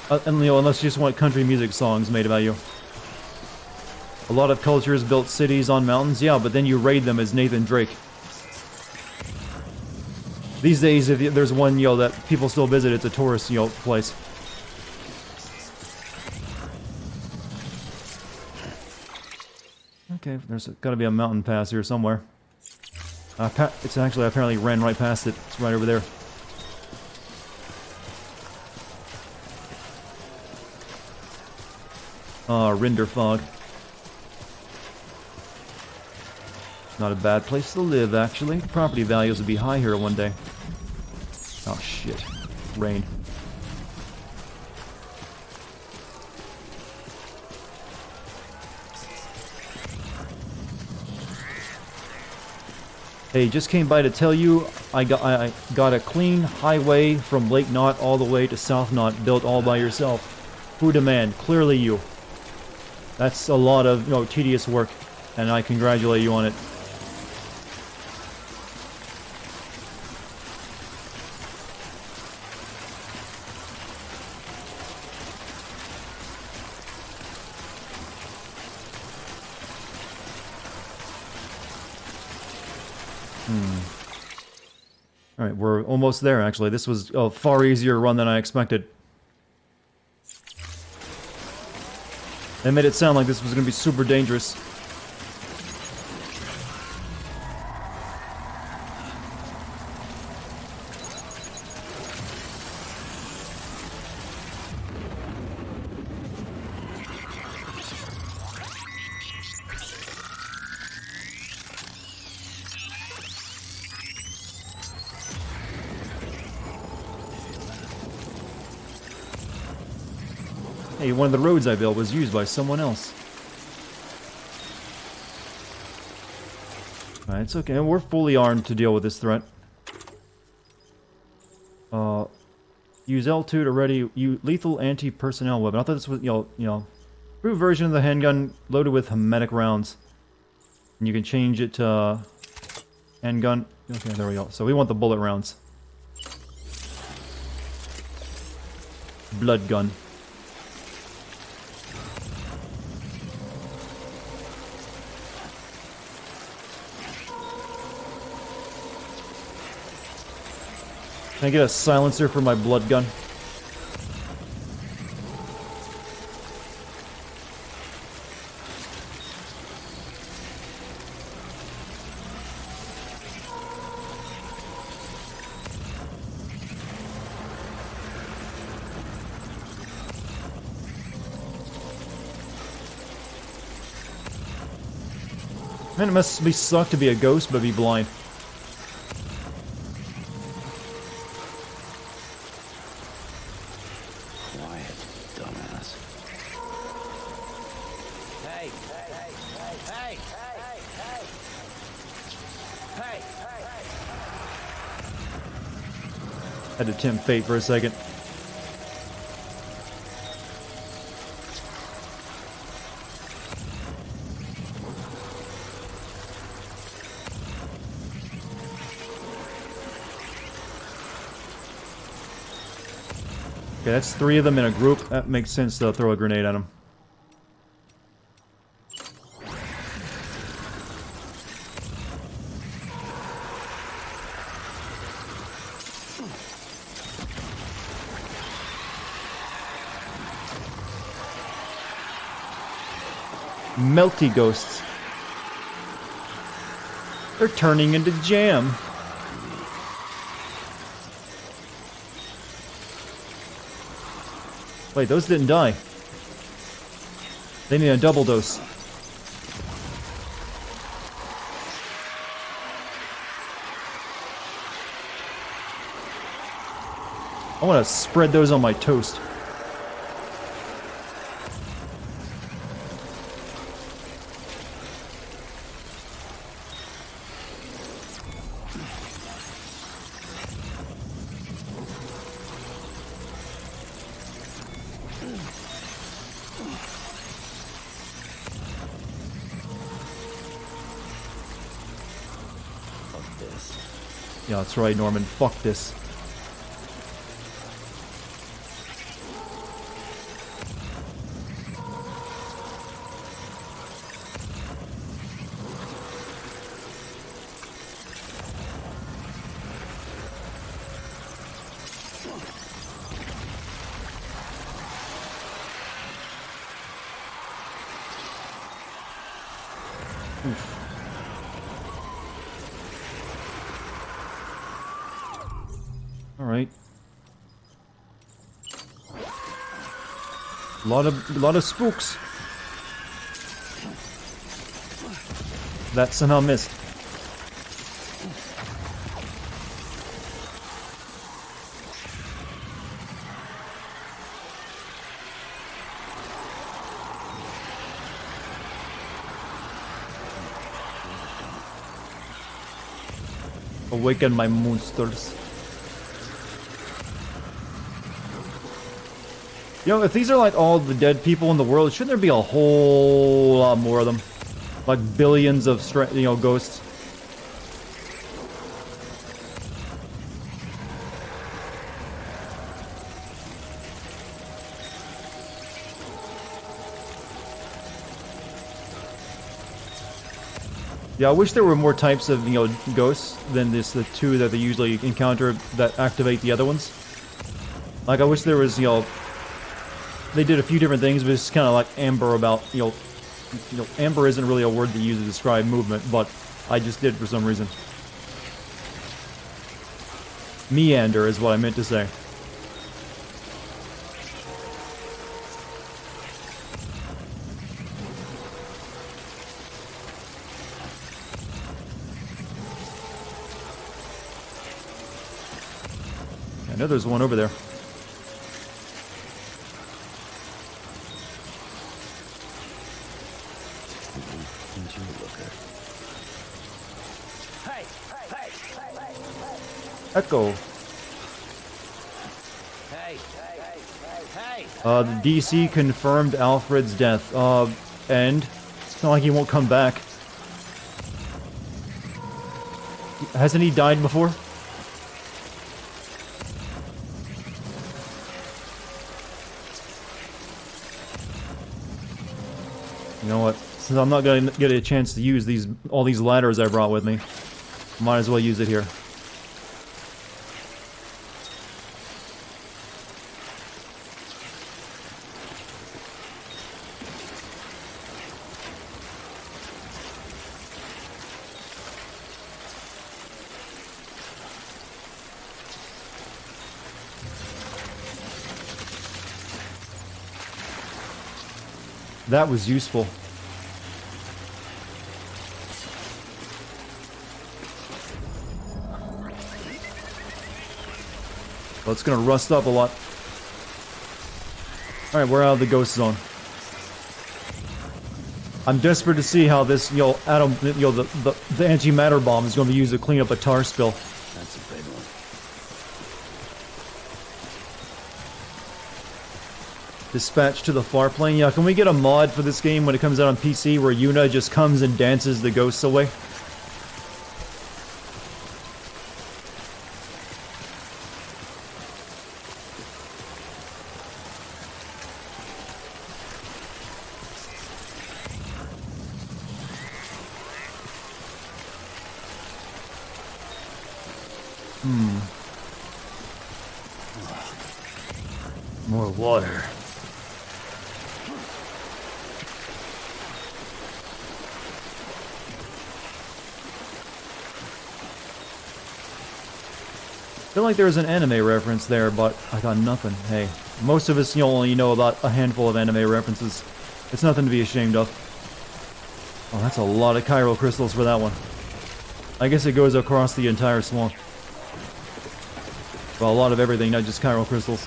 S1: And unless you just want country music songs made about you. A lot of cultures built cities on mountains, yeah, but then you raid them as Nathan Drake. These days, if there's one, that people still visit, it's a tourist, place. Okay, there's gotta be a mountain pass here somewhere. It's actually, I apparently ran right past it. It's right over there. Rinder Fog. Not a bad place to live, actually. Property values would be high here one day. Oh, shit. Rain. Hey, just came by to tell you I got a clean highway from Lake Knot all the way to South Knot built all by yourself. Who demand? Clearly you. That's a lot of, tedious work, and I congratulate you on it. Alright, we're almost there, actually. This was a far easier run than I expected. They made it sound like this was going to be super dangerous. Hey, one of the roads I built was used by someone else. Alright, it's okay. We're fully armed to deal with this threat. Use L2 to ready lethal anti-personnel weapon. I thought this was, improved version of the handgun loaded with hermetic rounds. And you can change it to handgun. Okay, there we go. So we want the bullet rounds. Blood gun. Can I get a silencer for my blood gun? Man, it must be suck to be a ghost but be blind. Had to tempt fate for a second. Okay, that's 3 of them in a group. That makes sense to throw a grenade at them. Melty ghosts. They're turning into jam. Wait, those didn't die. They need a double dose. I want to spread those on my toast. Yeah, that's right, Norman. Fuck this. Alright. Lot of spooks. That somehow missed. Awaken my monsters. You know, if these are like all the dead people in the world, shouldn't there be a whole lot more of them? Like billions of, ghosts. Yeah, I wish there were more types of, ghosts than the two that they usually encounter that activate the other ones. Like, I wish there was, they did a few different things, but it's kind of like amber about, amber isn't really a word to use to describe movement, but I just did for some reason. Meander is what I meant to say. I know there's one over there. Echo. The DC confirmed Alfred's death. And it's not like he won't come back. Hasn't he died before? You know what? Since I'm not gonna get a chance to use all these ladders I brought with me, might as well use it here. That was useful. Well, it's gonna rust up a lot. Alright, we're out of the ghost zone. I'm desperate to see how this, the antimatter bomb is gonna be used to clean up a tar spill.
S4: That's a big one.
S1: Dispatch to the far plane. Yeah, can we get a mod for this game when it comes out on PC where Yuna just comes and dances the ghosts away? More water. I feel like there was an anime reference there, but I got nothing. Hey, most of us only know about a handful of anime references. It's nothing to be ashamed of. Oh, that's a lot of chiral crystals for that one. I guess it goes across the entire swamp. Well, a lot of everything, not just chiral crystals.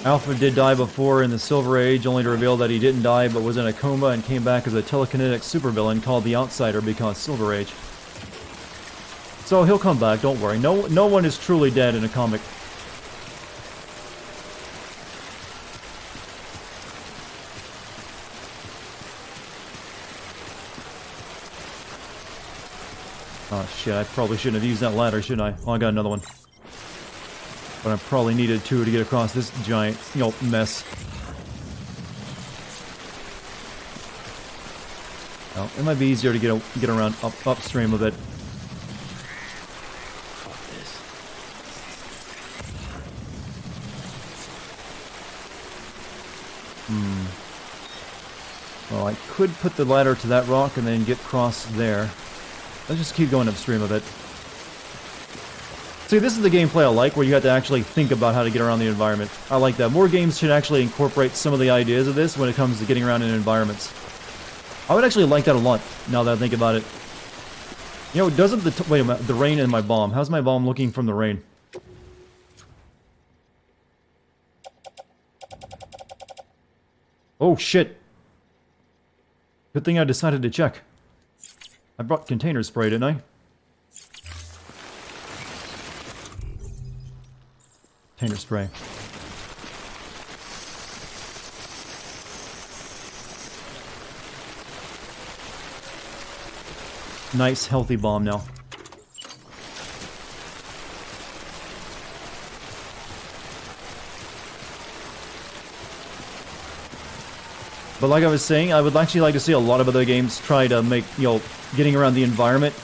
S1: Alpha did die before in the Silver Age, only to reveal that he didn't die but was in a coma and came back as a telekinetic supervillain called the Outsider because Silver Age. So he'll come back, don't worry. No one is truly dead in a comic. Oh shit, I probably shouldn't have used that ladder, shouldn't I? Oh, I got another one. But I probably needed two to get across this giant, mess. Well, it might be easier to get around upstream a bit.
S4: Fuck this.
S1: Well, I could put the ladder to that rock and then get across there. Let's just keep going upstream a bit. See, this is the gameplay I like, where you have to actually think about how to get around the environment. I like that. More games should actually incorporate some of the ideas of this when it comes to getting around in environments. I would actually like that a lot, now that I think about it. You know, doesn't the... wait a minute, the rain and my bomb. How's my bomb looking from the rain? Oh, shit. Good thing I decided to check. I brought container spray, didn't I? Container spray. Nice, healthy bomb now. But like I was saying, I would actually like to see a lot of other games try to make, getting around the environment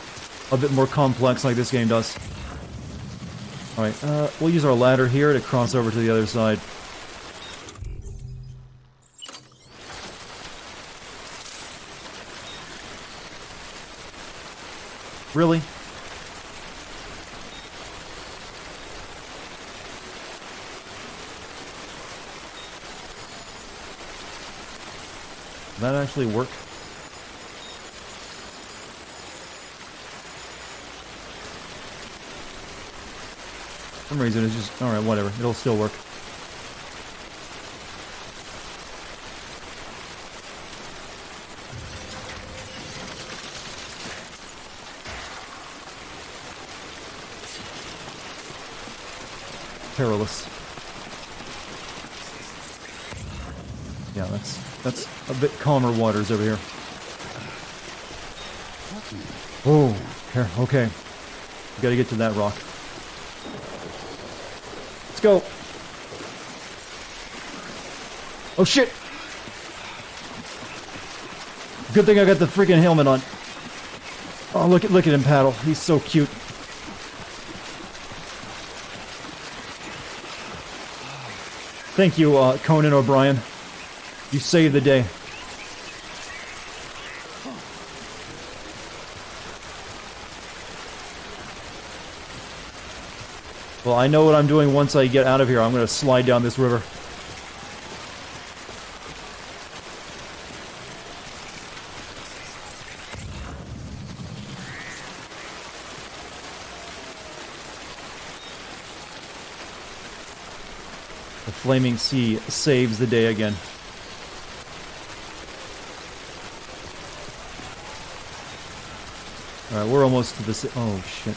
S1: a bit more complex like this game does. Alright, we'll use our ladder here to cross over to the other side. Really? Did that actually work? For some reason it's just... alright, whatever. It'll still work. Perilous. Yeah, that's a bit calmer waters over here. Oh, okay. We gotta get to that rock. Let's go. Oh shit! Good thing I got the freaking helmet on. Oh, look at him paddle. He's so cute. Thank you, Conan O'Brien. You saved the day. Well, I know what I'm doing once I get out of here. I'm going to slide down this river. The flaming sea saves the day again. Alright, we're almost to the... oh, shit.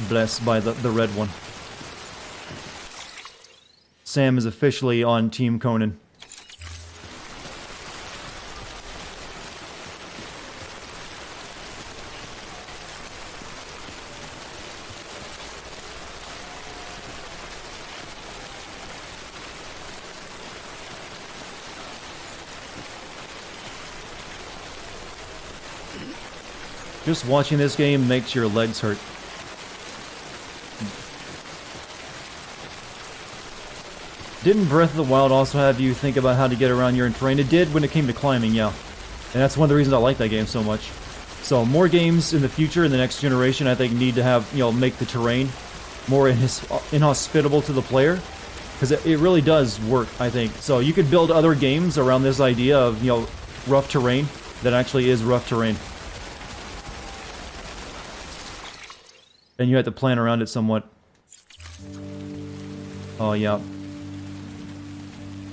S1: Blessed by the red one. Sam is officially on Team Conan. Just watching this game makes your legs hurt. Didn't Breath of the Wild also have you think about how to get around your terrain? It did when it came to climbing, yeah. And that's one of the reasons I like that game so much. So more games in the future, in the next generation, I think need to have, make the terrain more inhospitable to the player. Because it really does work, I think. So you could build other games around this idea of, you know, rough terrain that actually is rough terrain. And you have to plan around it somewhat. Oh, yeah.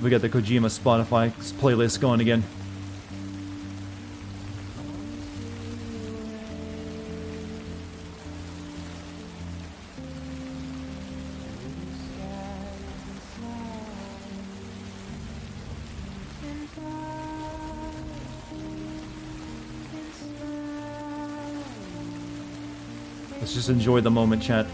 S1: We got the Kojima Spotify playlist going again. Let's just enjoy the moment, chat.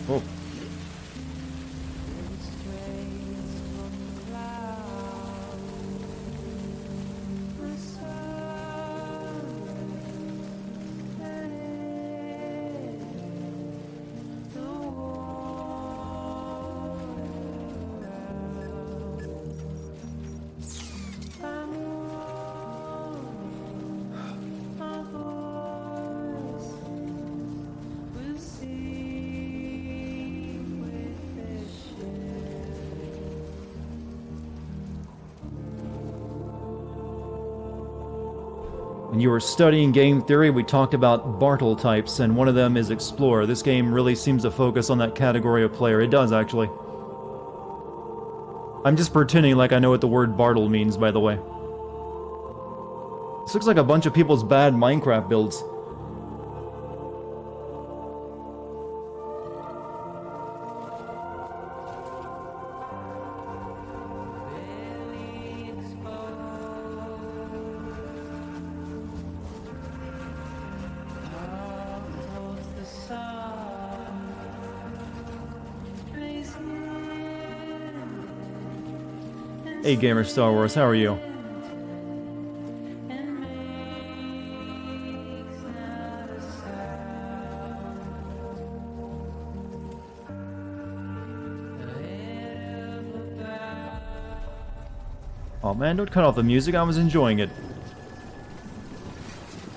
S1: Oh. When you were studying game theory, we talked about Bartle types, and one of them is Explorer. This game really seems to focus on that category of player. It does, actually. I'm just pretending like I know what the word Bartle means, by the way. This looks like a bunch of people's bad Minecraft builds. Hey Gamer Star Wars, how are you? Oh man, don't cut off the music, I was enjoying it.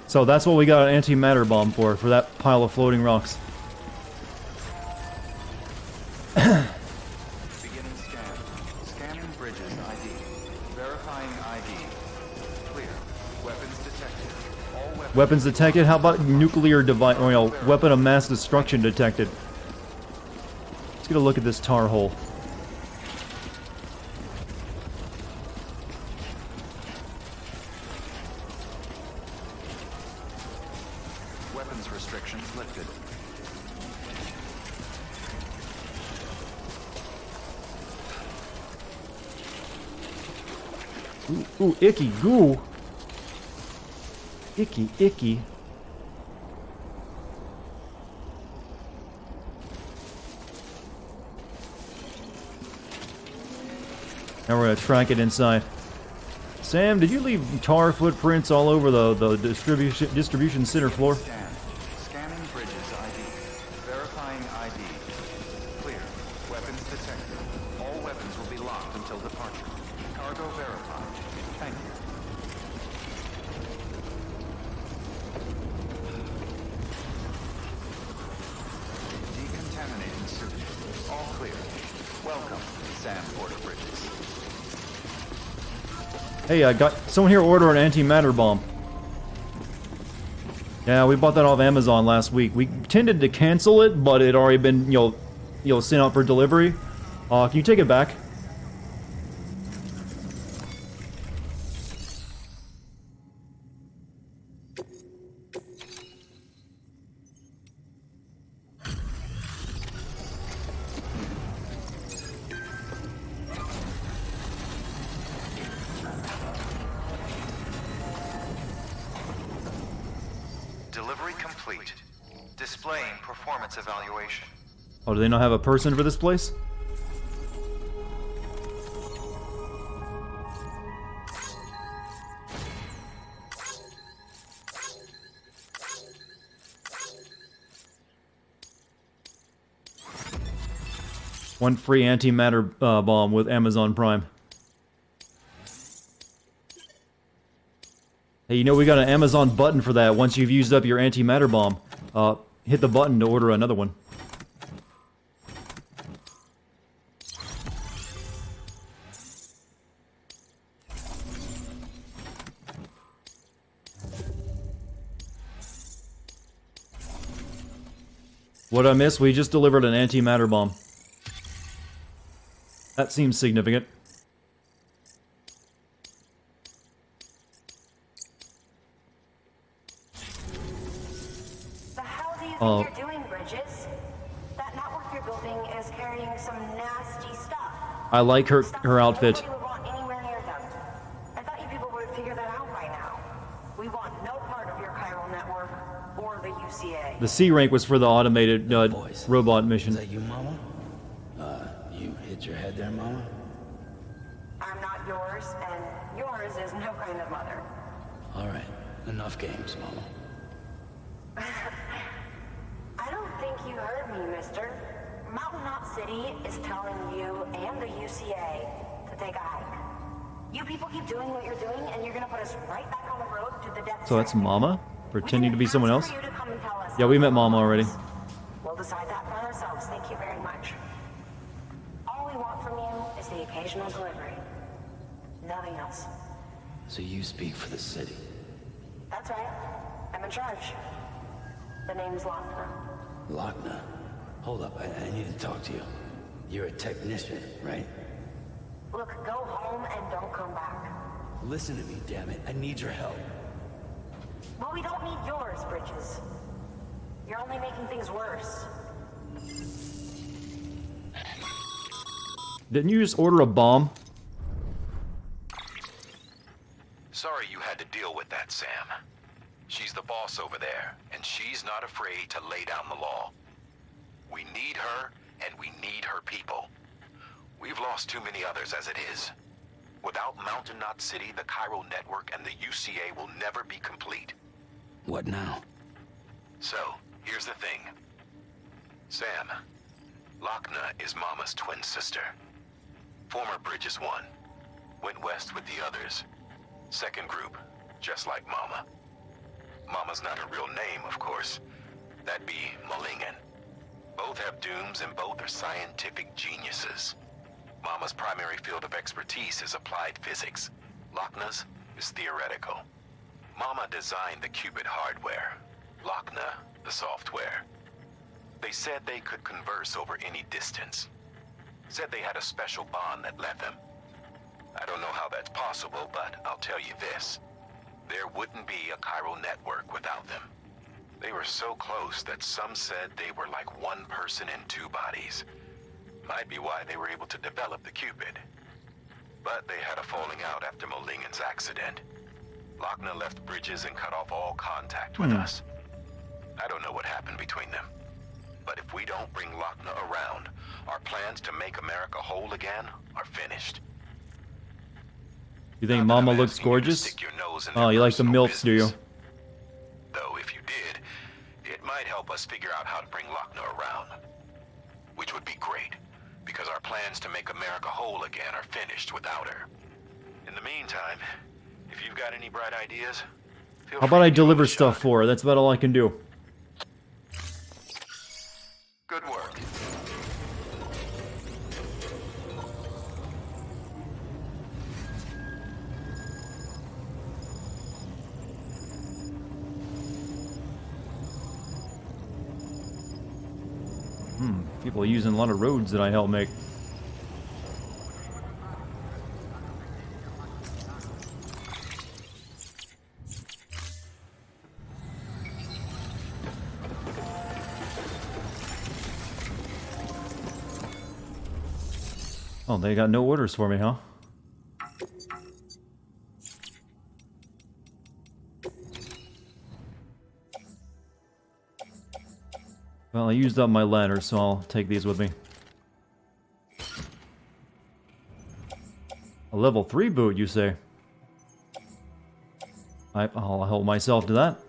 S1: So that's what we got an antimatter bomb for that pile of floating rocks. Weapons detected? How about nuclear device, or, you know, weapon of mass destruction detected? Let's get a look at this tar hole.
S7: Weapons restrictions lifted.
S1: Ooh, icky goo. Icky, icky. Now we're gonna track it inside. Sam, did you leave tar footprints all over the distribution center floor?
S7: Scanning bridges ID. Verifying ID. Clear. Weapons detected. All weapons will be locked until departure. Cargo verified. Thank you. Decontaminating suit. All clear. Welcome, Sam Porter Bridges.
S1: Hey, I got someone here order an antimatter bomb. Yeah, we bought that off Amazon last week. We tended to cancel it, but it had already been, you know, sent out for delivery. Can you take it back?
S7: Delivery complete. Displaying performance evaluation.
S1: Oh, do they not have a person for this place? One free antimatter bomb with Amazon Prime. Hey, you know we got an Amazon button for that. Once you've used up your antimatter bomb, hit the button to order another one. What I missed? We just delivered an antimatter bomb. That seems significant.
S6: The hell do you think you're doing, Bridges? That network you're building is carrying some nasty stuff.
S1: I like her outfit.
S6: Nobody would want anywhere near them. I thought you people would have figured that out by now. We want no part of your chiral network or the UCA.
S1: The C rank was for the automated robot mission.
S4: Is that you, Mama? You hit your head there, Mama?
S6: I'm not yours, and yours is no kind of mother.
S4: All right, enough games, Mama.
S6: I don't think you heard me, mister. Mountain Knot City is telling you and the UCA to take a hike. You people keep doing what you're doing, and you're gonna put us right back on the road to the Death
S1: So that's
S6: Stranding.
S1: Mama? Pretending to be someone else?
S6: We didn't ask for you to come and tell us
S1: Yeah, we
S6: how
S1: met
S6: to
S1: Mama
S6: live.
S1: already.
S6: We'll decide that for ourselves, thank you very much. All we want from you is the occasional delivery. Nothing else.
S4: So you speak for the city.
S6: That's right. I'm in charge. The name's Lochner.
S4: Lochner? Hold up, I need to talk to you. You're a technician, right?
S6: Look, go home and don't come back.
S4: Listen to me, damn it. I need your help.
S6: Well, we don't need yours, Bridges. You're only making things worse.
S1: Didn't you just order a bomb?
S2: Sorry you had to deal with that, Sam. She's the boss over there, and she's not afraid to lay down the law. We need her, and we need her people. We've lost too many others as it is. Without Mountain Knot City, the chiral network, and the UCA will never be complete.
S4: What now?
S2: So, here's the thing. Sam, Lochner is Mama's twin sister. Former Bridges 1. Went west with the others. Second group, just like Mama. Mama's not her real name, of course. That'd be Malingen. Both have dooms and both are scientific geniuses. Mama's primary field of expertise is applied physics. Lochner's is theoretical. Mama designed the qubit hardware. Lochner, the software. They said they could converse over any distance. Said they had a special bond that led them. I don't know how that's possible, but I'll tell you this. There wouldn't be a chiral network without them. They were so close that some said they were like one person in two bodies. Might be why they were able to develop the qubit. But they had a falling out after Molingen's accident. Lochner left Bridges and cut off all contact with us. I don't know what happened between them. But if we don't bring Lochner around, our plans to make America whole again are finished.
S1: You think
S2: Not that
S1: Mama
S2: I'm
S1: looks
S2: asking you to
S1: gorgeous?
S2: stick your nose in
S1: Oh,
S2: their
S1: you like the
S2: personal
S1: MILFs, do you?
S2: business. Though if you did, it might help us figure out how to bring Lochner around. Which would be great, because our plans to make America whole again are finished without her. In the meantime, if you've got any bright ideas, feel
S1: How
S2: free
S1: about I
S2: to give
S1: deliver
S2: them a
S1: stuff
S2: shot.
S1: for her? That's about all I can do.
S7: Good work.
S1: People are using a lot of roads that I helped make. Oh, they got no orders for me, huh? Well, I used up my ladder, so I'll take these with me. A level 3 boot, you say? I'll help myself to that.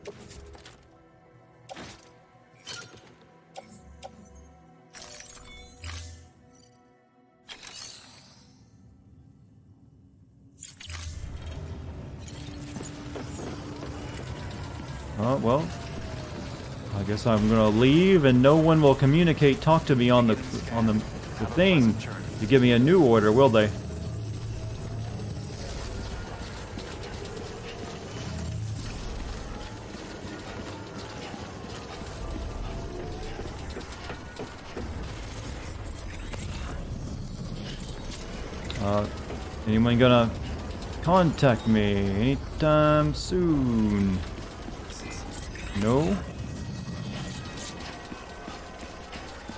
S1: Oh, well. I guess I'm gonna leave and no one will talk to me on the thing to give me a new order, will they? Anyone gonna contact me anytime soon? No?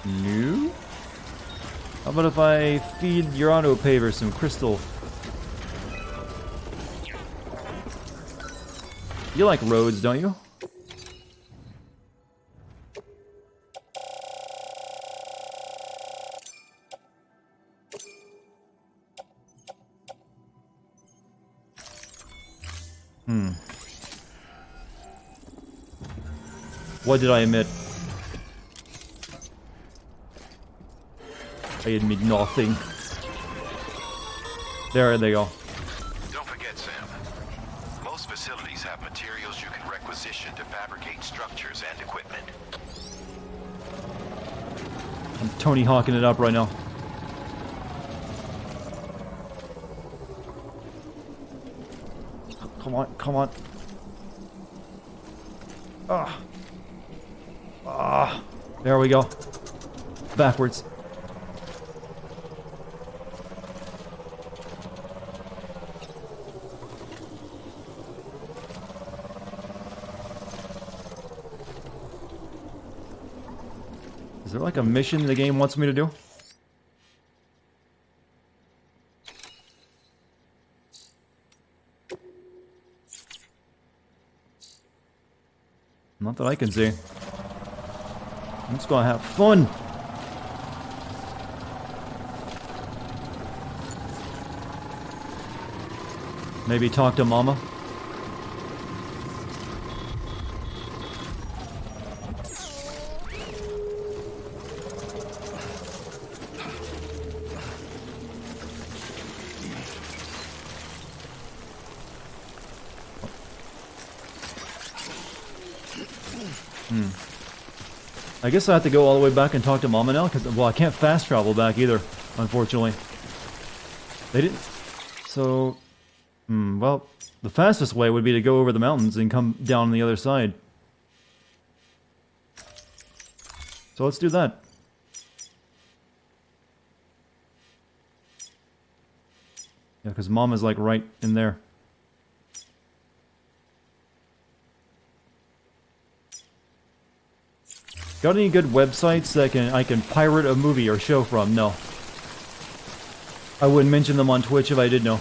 S1: No? How about if I feed your autopaver some crystal? You like roads, don't you? What did I admit? I admit nothing. There they go.
S2: Don't forget, Sam. Most facilities have materials you can requisition to fabricate structures and equipment.
S1: I'm Tony Hawking it up right now. Come on, come on. Ah. Ah. There we go. Backwards. Is there like a mission the game wants me to do? Not that I can see. I'm just gonna have fun. Maybe talk to Mama. I guess I have to go all the way back and talk to Mama now, because, well, I can't fast travel back either, unfortunately. They didn't... So... well, the fastest way would be to go over the mountains and come down on the other side. So let's do that. Yeah, because Mama's like right in there. Got any good websites that I can pirate a movie or show from? No. I wouldn't mention them on Twitch if I did know.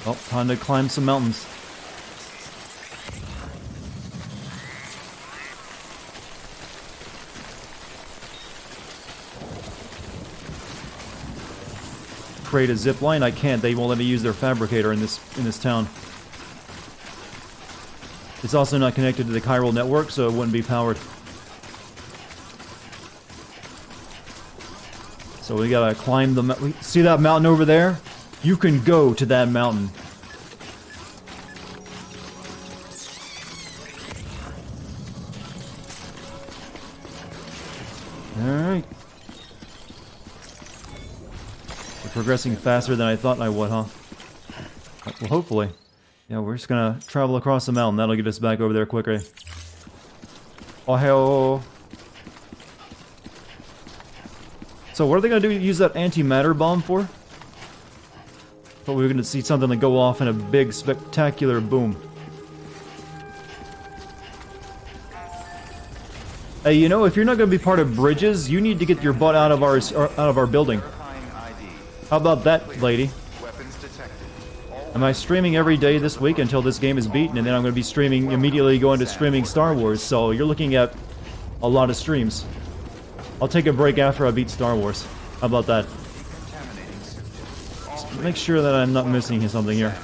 S1: Well, time to climb some mountains. Create a zip line? I can't. They won't let me use their fabricator in this town. It's also not connected to the chiral network, so it wouldn't be powered. So we gotta climb the... See that mountain over there? You can go to that mountain. Alright. We're progressing faster than I thought I would, huh? Well, hopefully. Yeah, we're just gonna travel across the mountain. That'll get us back over there quicker. Oh, hell. So what are they gonna do? Use that antimatter bomb for? But we were gonna see something that go off in a big, spectacular boom. Hey, you know, if you're not gonna be part of bridges, you need to get your butt out of our building. How about that, lady? Am I streaming every day this week until this game is beaten, and then I'm going to be streaming, immediately going to streaming Star Wars, so you're looking at a lot of streams. I'll take a break after I beat Star Wars. How about that? Just make sure that I'm not missing something here.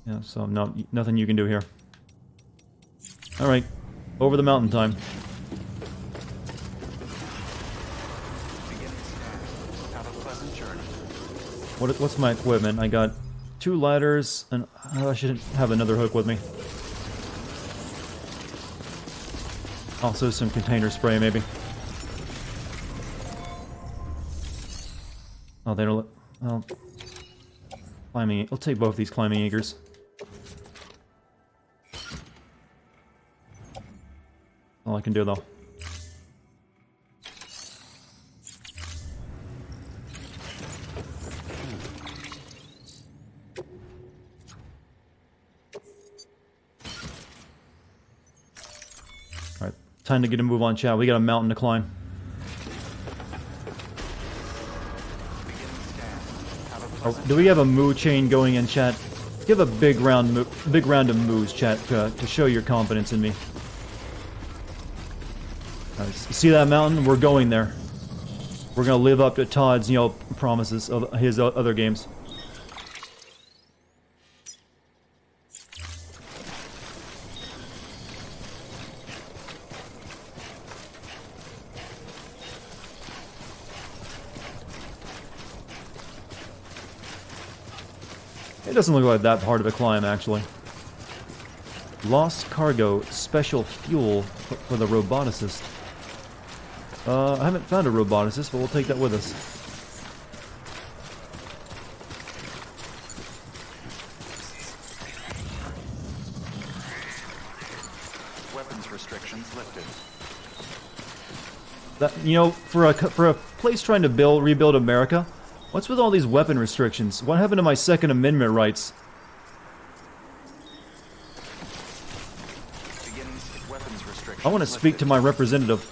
S1: Yeah, so no, nothing you can do here. Alright, over the mountain time.
S7: pleasant journey.
S1: What's my equipment? I got 2 ladders, and I should have another hook with me. Also some container spray, maybe. Oh, they don't... Well... Climbing... I'll take both these climbing anchors. All I can do, though. Alright, time to get a move on, chat. We got a mountain to climb. Oh, do we have a moo chain going in, chat? Give a big round of moos, chat, to show your confidence in me. See that mountain? We're going there. We're gonna live up to Todd's, you know, promises of his other games. It doesn't look like that hard of a climb, actually. Lost cargo, special fuel for the roboticist. I haven't found a roboticist, but we'll take that with us.
S7: Weapons restrictions lifted.
S1: That, you know, for a place trying to rebuild America, what's with all these weapon restrictions? What happened to my Second Amendment rights?
S7: Weapons restrictions
S1: I want to speak to my representative.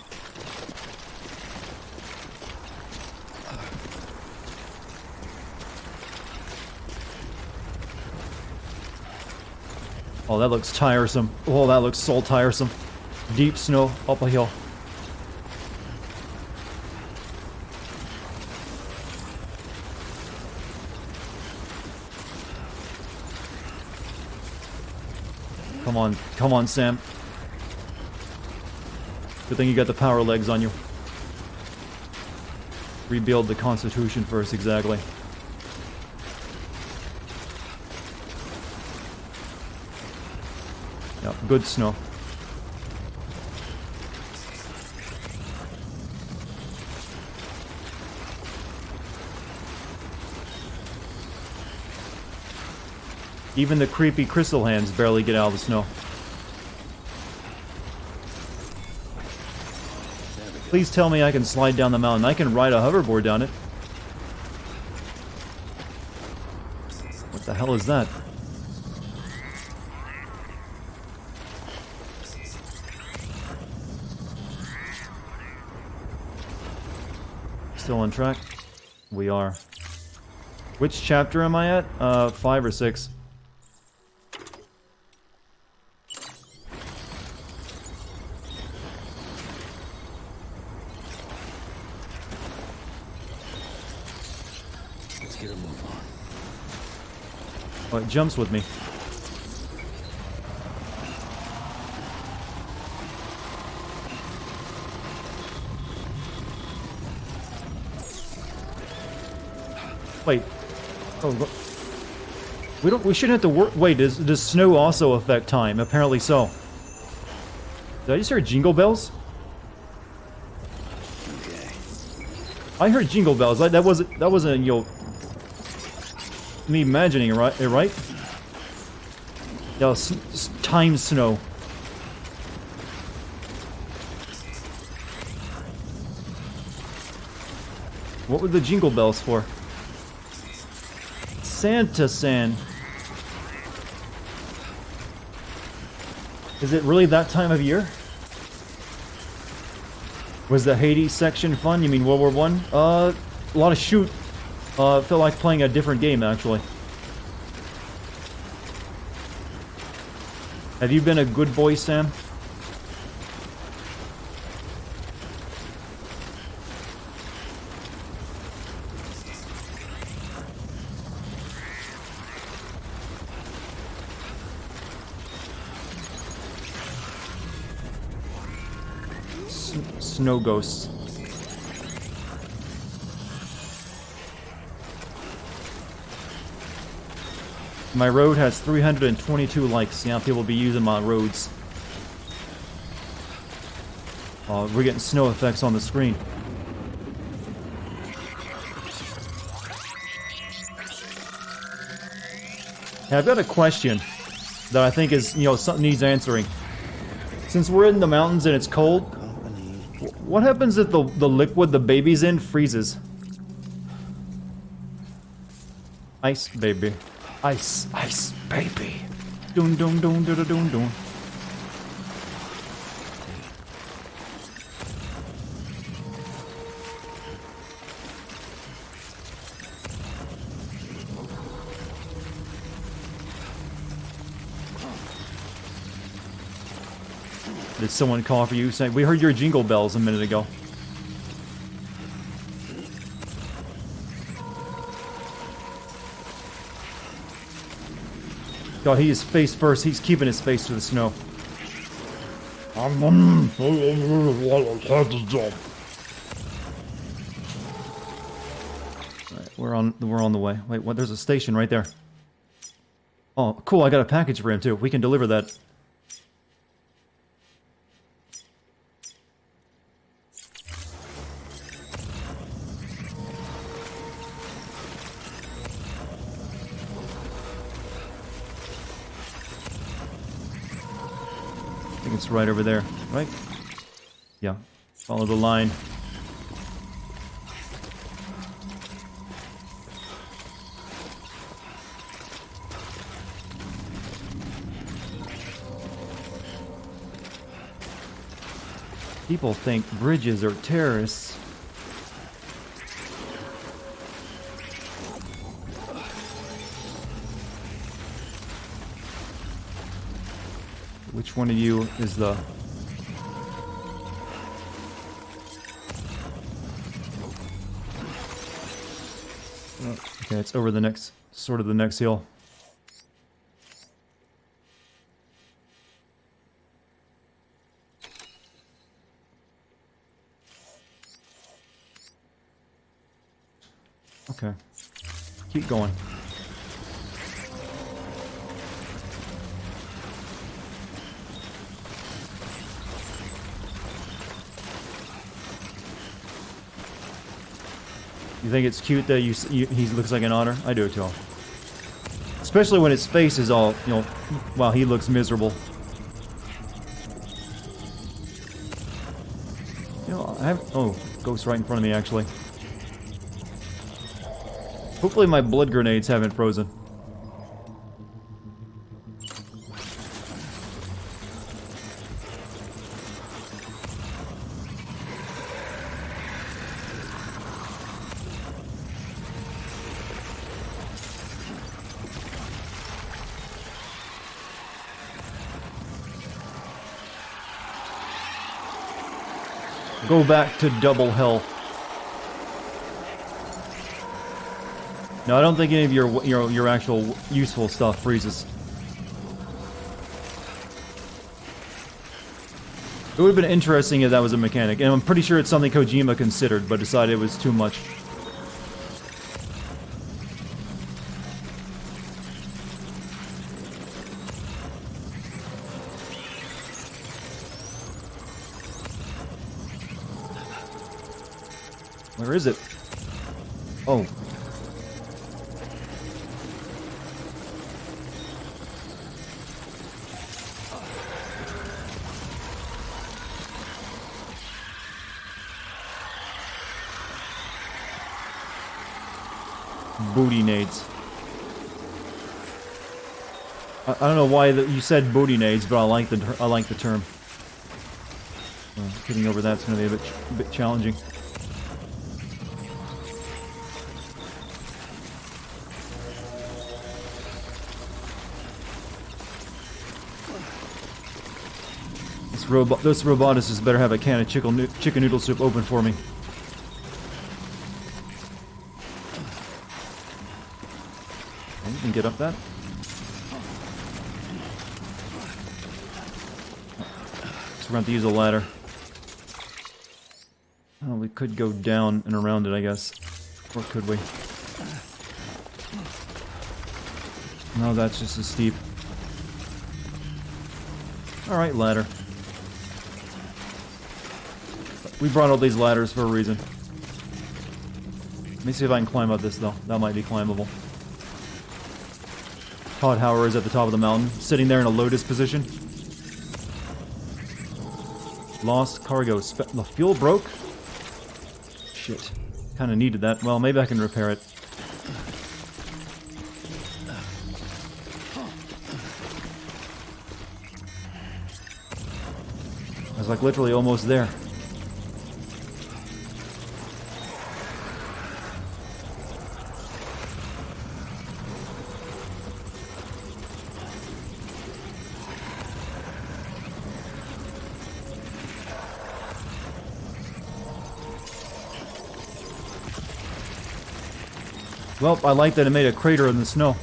S1: Oh, that looks tiresome. Oh, that looks so tiresome. Deep snow, up a hill. Come on, Sam. Good thing you got the power legs on you. Rebuild the Constitution first, exactly. Yep, good snow. Even the creepy crystal hands barely get out of the snow. Please tell me I can slide down the mountain. I can ride a hoverboard down it. What the hell is that? Still on track? We are. Which chapter am I at? 5 or 6.
S4: Let's get a move on.
S1: Oh, it jumps with me. Wait. Oh, we shouldn't have to work. Wait, does snow also affect time? Apparently so. Did I just hear jingle bells?
S4: Okay.
S1: I heard jingle bells. That wasn't you know, me imagining it, right? Yeah, time snow. What were the jingle bells for? Santa San. Is it really that time of year? Was the Hades section fun? You mean World War I? A lot of shoot. Felt like playing a different game, actually. Have you been a good boy, Sam? Snow ghosts. My road has 322 likes. Yeah, people will be using my roads. Oh, we're getting snow effects on the screen. Hey, I've got a question that I think is, you know, something needs answering. Since we're in the mountains and it's cold, what happens if the liquid the baby's in freezes? Ice baby. Ice baby. Dun dun dun dun dun dun. Did someone call for you saying, we heard your jingle bells a minute ago? God, he is face first. He's keeping his face to the snow. Right, we're on the way. Wait, what? There's a station right there. Oh, cool! I got a package for him too. We can deliver that. I think it's right over there, right? Yeah. Follow the line. People think bridges are terrorists. Which one of you is the... Okay, it's over the next, sort of the next hill. Okay. Keep going. You think it's cute that he looks like an otter? I do too. Especially when his face is all, you know, wow, he looks miserable. You know, I have, oh, ghost right in front of me actually. Hopefully my blood grenades haven't frozen. Go back to double health. No, I don't think any of your actual useful stuff freezes. It would have been interesting if that was a mechanic, and I'm pretty sure it's something Kojima considered, but decided it was too much. Where is it? Oh. Booty nades. I don't know why you said booty nades, but I like the term. Getting over that's going to be a bit challenging. This roboticist better have a can of chicken noodle soup open for me. Okay, you can get up that. So we're going to have to use a ladder. Oh, we could go down and around it, I guess. Or could we? No, that's just as steep. Alright, ladder. We brought all these ladders for a reason. Let me see if I can climb up this, though. That might be climbable. Todd Hauer is at the top of the mountain, sitting there in a lotus position. Lost cargo. The fuel broke? Shit. Kinda needed that. Well, maybe I can repair it. I was like literally almost there. Well, I like that it made a crater in the snow.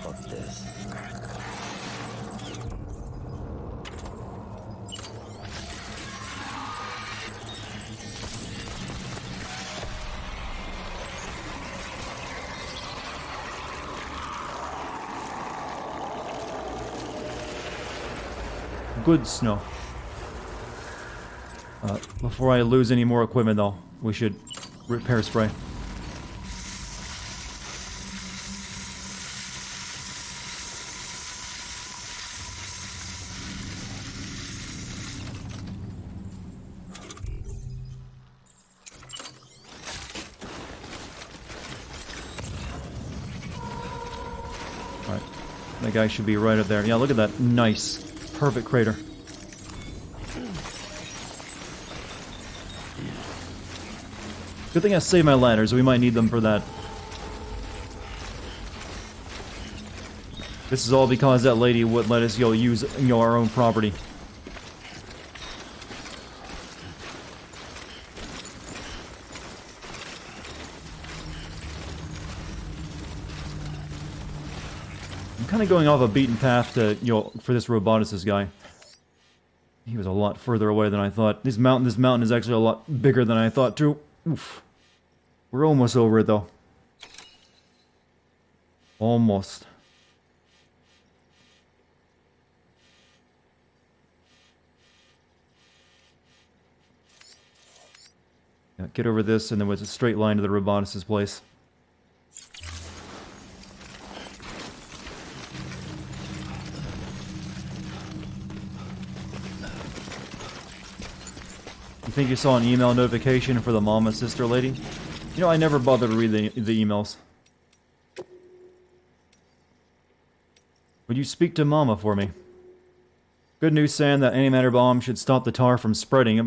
S4: Fuck this.
S1: Good snow. Before I lose any more equipment, though, we should repair spray. Alright. That guy should be right up there. Yeah, look at that. Nice. Perfect crater. Good thing I saved my ladders. We might need them for that. This is all because that lady wouldn't let us, use, our own property. I'm kind of going off a beaten path to, for this roboticist guy. He was a lot further away than I thought. This mountain is actually a lot bigger than I thought too. Oof. We're almost over it, though. Almost. Yeah, get over this, and then it's a straight line to the roboticist's place. You think you saw an email notification for the mama sister lady? I never bothered to read the emails. Would you speak to Mama for me? Good news, Sam, that antimatter bomb should stop the tar from spreading,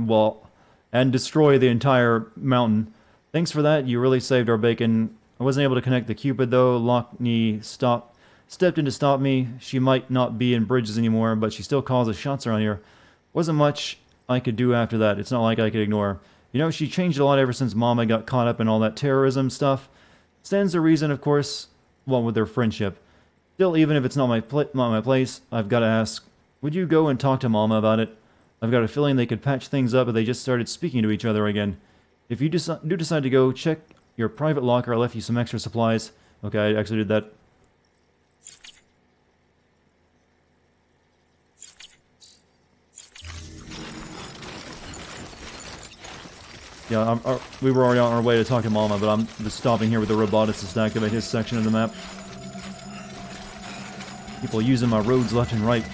S1: and destroy the entire mountain. Thanks for that, you really saved our bacon. I wasn't able to connect the Cupid, though. Lockney stepped in to stop me. She might not be in bridges anymore, but she still calls the shots around here. Wasn't much I could do after that. It's not like I could ignore her. She changed a lot ever since Mama got caught up in all that terrorism stuff. Stands to reason, of course, with their friendship. Still, even if it's not my place, I've got to ask, would you go and talk to Mama about it? I've got a feeling they could patch things up if they just started speaking to each other again. If you do decide to go, check your private locker. I left you some extra supplies. Okay, I actually did that. Yeah, we were already on our way to talk to Mama, but I'm just stopping here with the roboticist to activate his section of the map. People using my roads left and right.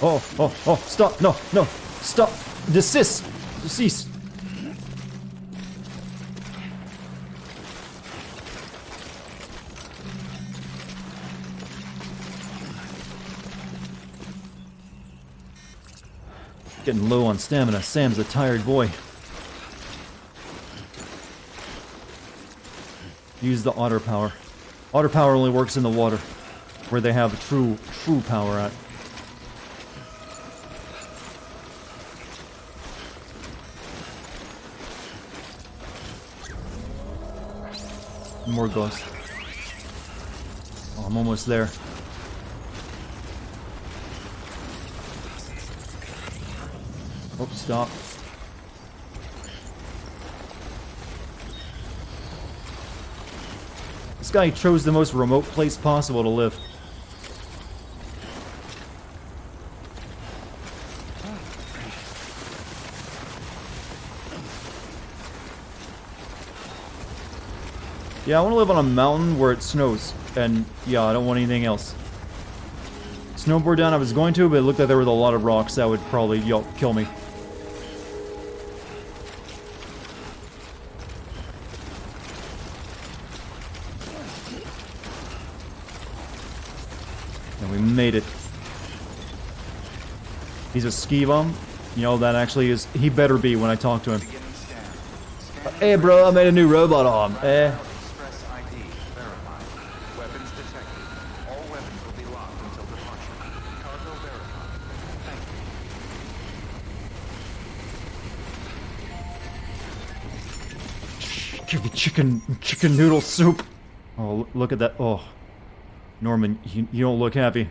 S1: Oh, stop, no, stop, desist, cease. Getting low on stamina. Sam's a tired boy. Use the otter power. Otter power only works in the water, where they have true power at. More ghosts. Oh, I'm almost there. Oh, stop. This guy chose the most remote place possible to live. Yeah, I want to live on a mountain where it snows. And yeah, I don't want anything else. Snowboard down I was going to, but it looked like there was a lot of rocks that would probably, kill me. And we made it. He's a ski bum. You know, that actually is... He better be when I talk to him. Hey bro, I made a new robot arm.
S7: Express ID verified. Weapons detected. All weapons will be locked until departure. Cargo verified. Thank you.
S1: Give me chicken noodle soup. Oh, look at that. Oh. Norman, you don't look happy.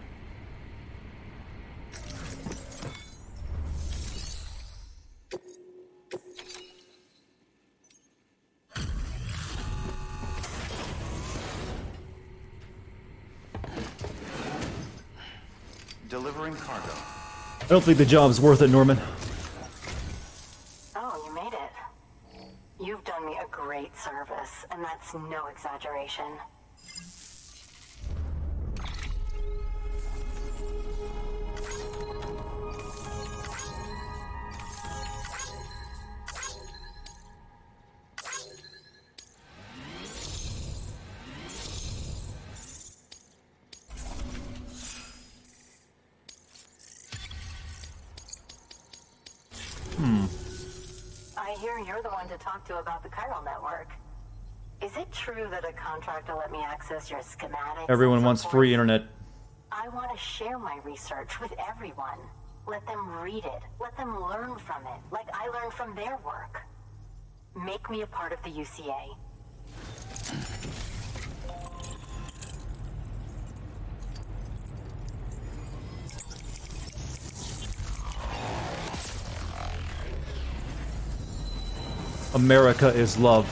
S7: Delivering cargo.
S1: I don't think the job's worth it, Norman.
S6: Oh, you made it. You've done me a great service, and that's no exaggeration. I hear you're the one to talk to about the chiral network. Is it true that a contract will let me access your schematics?
S1: Everyone wants free internet.
S6: I want to share my research with everyone. Let them read it. Let them learn from it, like I learned from their work. Make me a part of the UCA.
S1: America is love.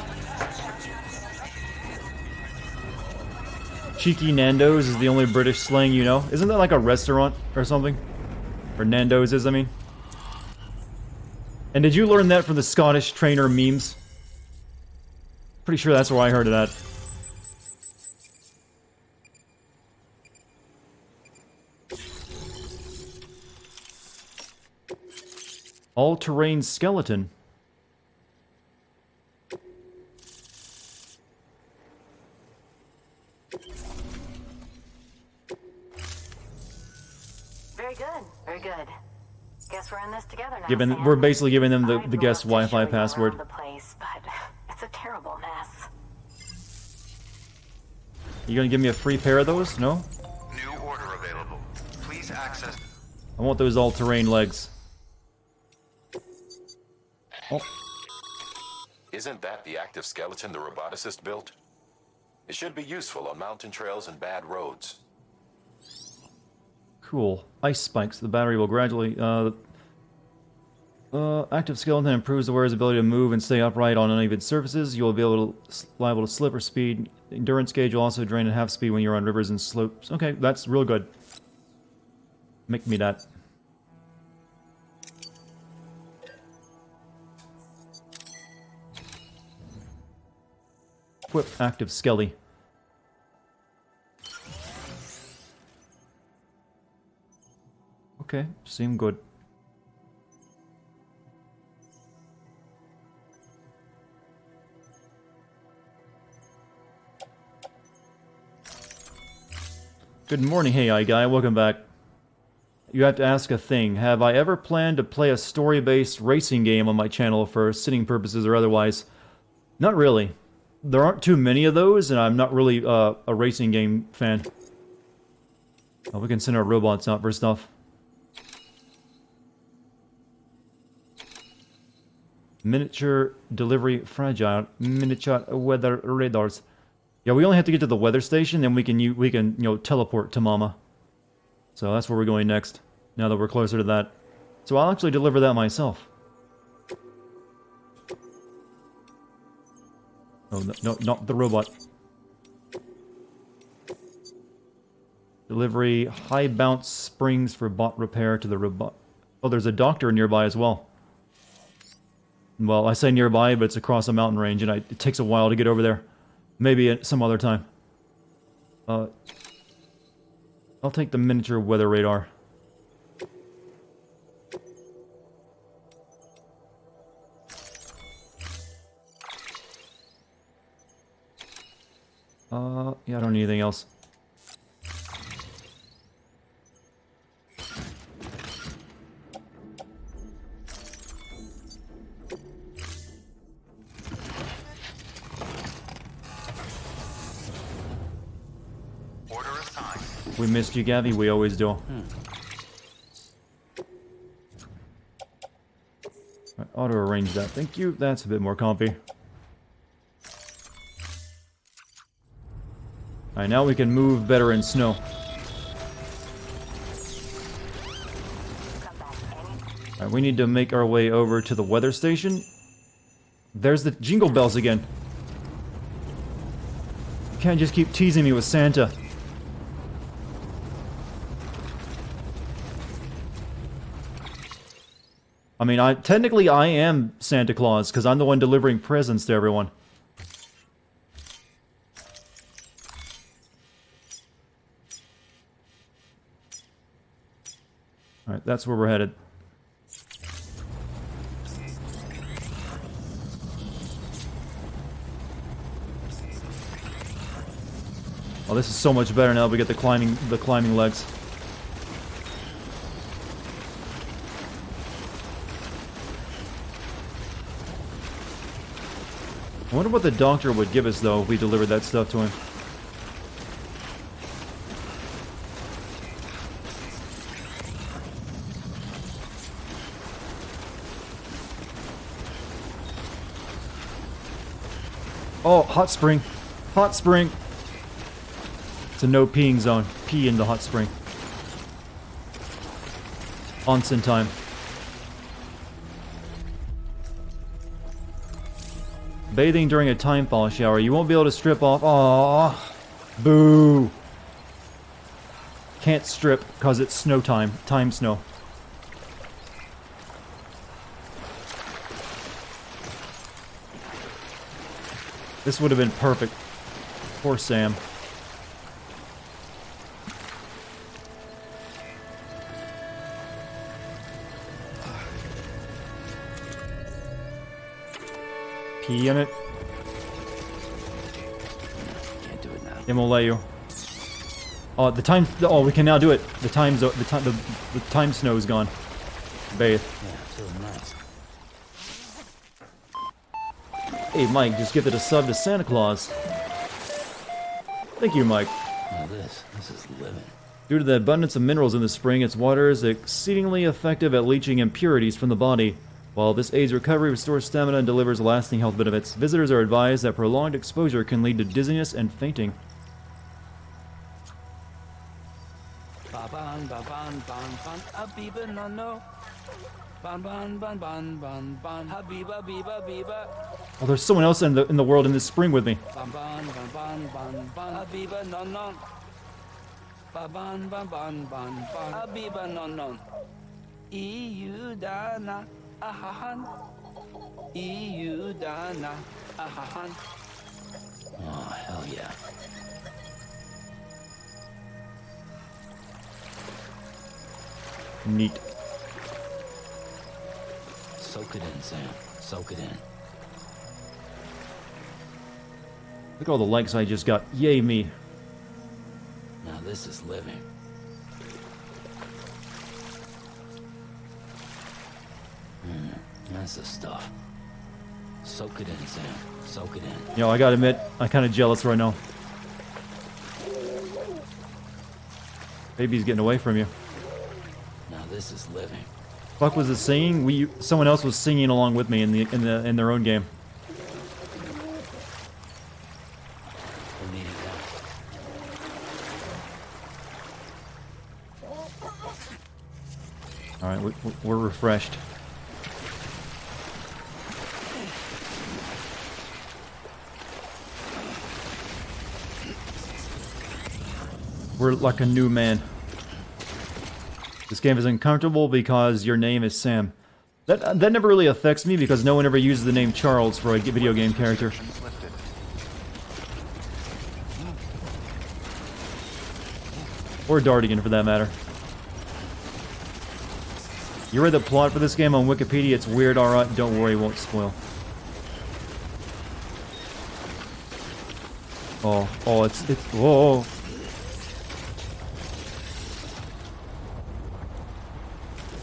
S1: Cheeky Nando's is the only British slang you know. Isn't that like a restaurant or something? Or Nando's is, I mean. And did you learn that from the Scottish trainer memes? Pretty sure that's where I heard of that. All-terrain skeleton.
S6: Very good, very good. Guess we're in this together now.
S1: Given,
S6: Sam.
S1: we're basically giving them the
S6: I'd
S1: guest
S6: love to show
S1: Wi-Fi
S6: you
S1: password.
S6: around the place, but it's a terrible mess.
S1: You gonna give me a free pair of those? No?
S7: New order available. Please access.
S1: I want those all-terrain legs. Oh.
S5: Isn't that the active skeleton the roboticist built? It should be useful on mountain trails and bad roads.
S1: Cool. Ice spikes. The battery will gradually, active skeleton improves the wearer's ability to move and stay upright on uneven surfaces. You will be liable to slip or speed. Endurance gauge will also drain at half speed when you're on rivers and slopes. Okay, that's real good. Make me that. Equip active skelly. Okay, seem good. Good morning, hey guy, welcome back. You have to ask a thing. Have I ever planned to play a story-based racing game on my channel for sitting purposes or otherwise? Not really. There aren't too many of those, and I'm not really a racing game fan. Oh, we can send our robots out for stuff. Miniature delivery fragile. Miniature weather radars. Yeah, we only have to get to the weather station, then we can you know teleport to Mama. So that's where we're going next. Now that we're closer to that, so I'll actually deliver that myself. Oh no, not the robot. Delivery, high bounce springs for bot repair to the robot. Oh, there's a doctor nearby as well. Well, I say nearby, but it's across a mountain range, and it takes a while to get over there. Maybe at some other time. I'll take the miniature weather radar. Yeah, I don't need anything else.
S7: Order assigned.
S1: We missed you, Gavi. We always do. Right, auto-arrange that. Thank you. That's a bit more comfy. Alright, now we can move better in snow. Alright, we need to make our way over to the weather station. There's the jingle bells again. You can't just keep teasing me with Santa. I mean, technically I am Santa Claus, because I'm the one delivering presents to everyone. Alright, that's where we're headed. Oh, this is so much better now we get the climbing legs. I wonder what the doctor would give us, though, if we delivered that stuff to him. Oh, hot spring. Hot spring. It's a no peeing zone. Pee in the hot spring. Onsen time. Bathing during a timefall shower. You won't be able to strip off. Aww. Boo. Can't strip because it's snow time. Time snow. This would have been perfect. Poor Sam. Pee in it.
S4: Can't do it now.
S1: It won't let you. Oh, the time. Oh, we can now do it. The time snow is gone. Bathe.
S4: Yeah, it's really nice.
S1: Hey, Mike, just give it a sub to Santa Claus. Thank you, Mike.
S4: Now this is living.
S1: Due to the abundance of minerals in the spring, its water is exceedingly effective at leaching impurities from the body. While this aids recovery, restores stamina, and delivers lasting health benefits, visitors are advised that prolonged exposure can lead to dizziness and fainting. Oh, there's someone else in the world in this spring with me.
S4: Oh, hell yeah.
S1: Neat.
S4: Soak it in, Sam. Soak it in.
S1: Look at all the likes I just got. Yay me.
S4: Now this is living. That's the stuff. Soak it in, Sam. Soak it in.
S1: You know, I gotta admit, I'm kinda jealous right now. Baby's getting away from you.
S4: Now this is living.
S1: Fuck was it singing? Someone else was singing along with me in their own game.
S4: We're needing that.
S1: All right, we're refreshed. We're like a new man. This game is uncomfortable because your name is Sam. That never really affects me because no one ever uses the name Charles for a video game character. Or Dartigan, for that matter. You read the plot for this game on Wikipedia, it's weird, alright, don't worry, it won't spoil. Oh, it's, whoa.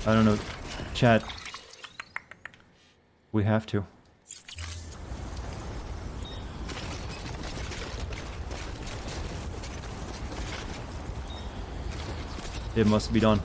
S1: I don't know, chat. We have to. It must be done.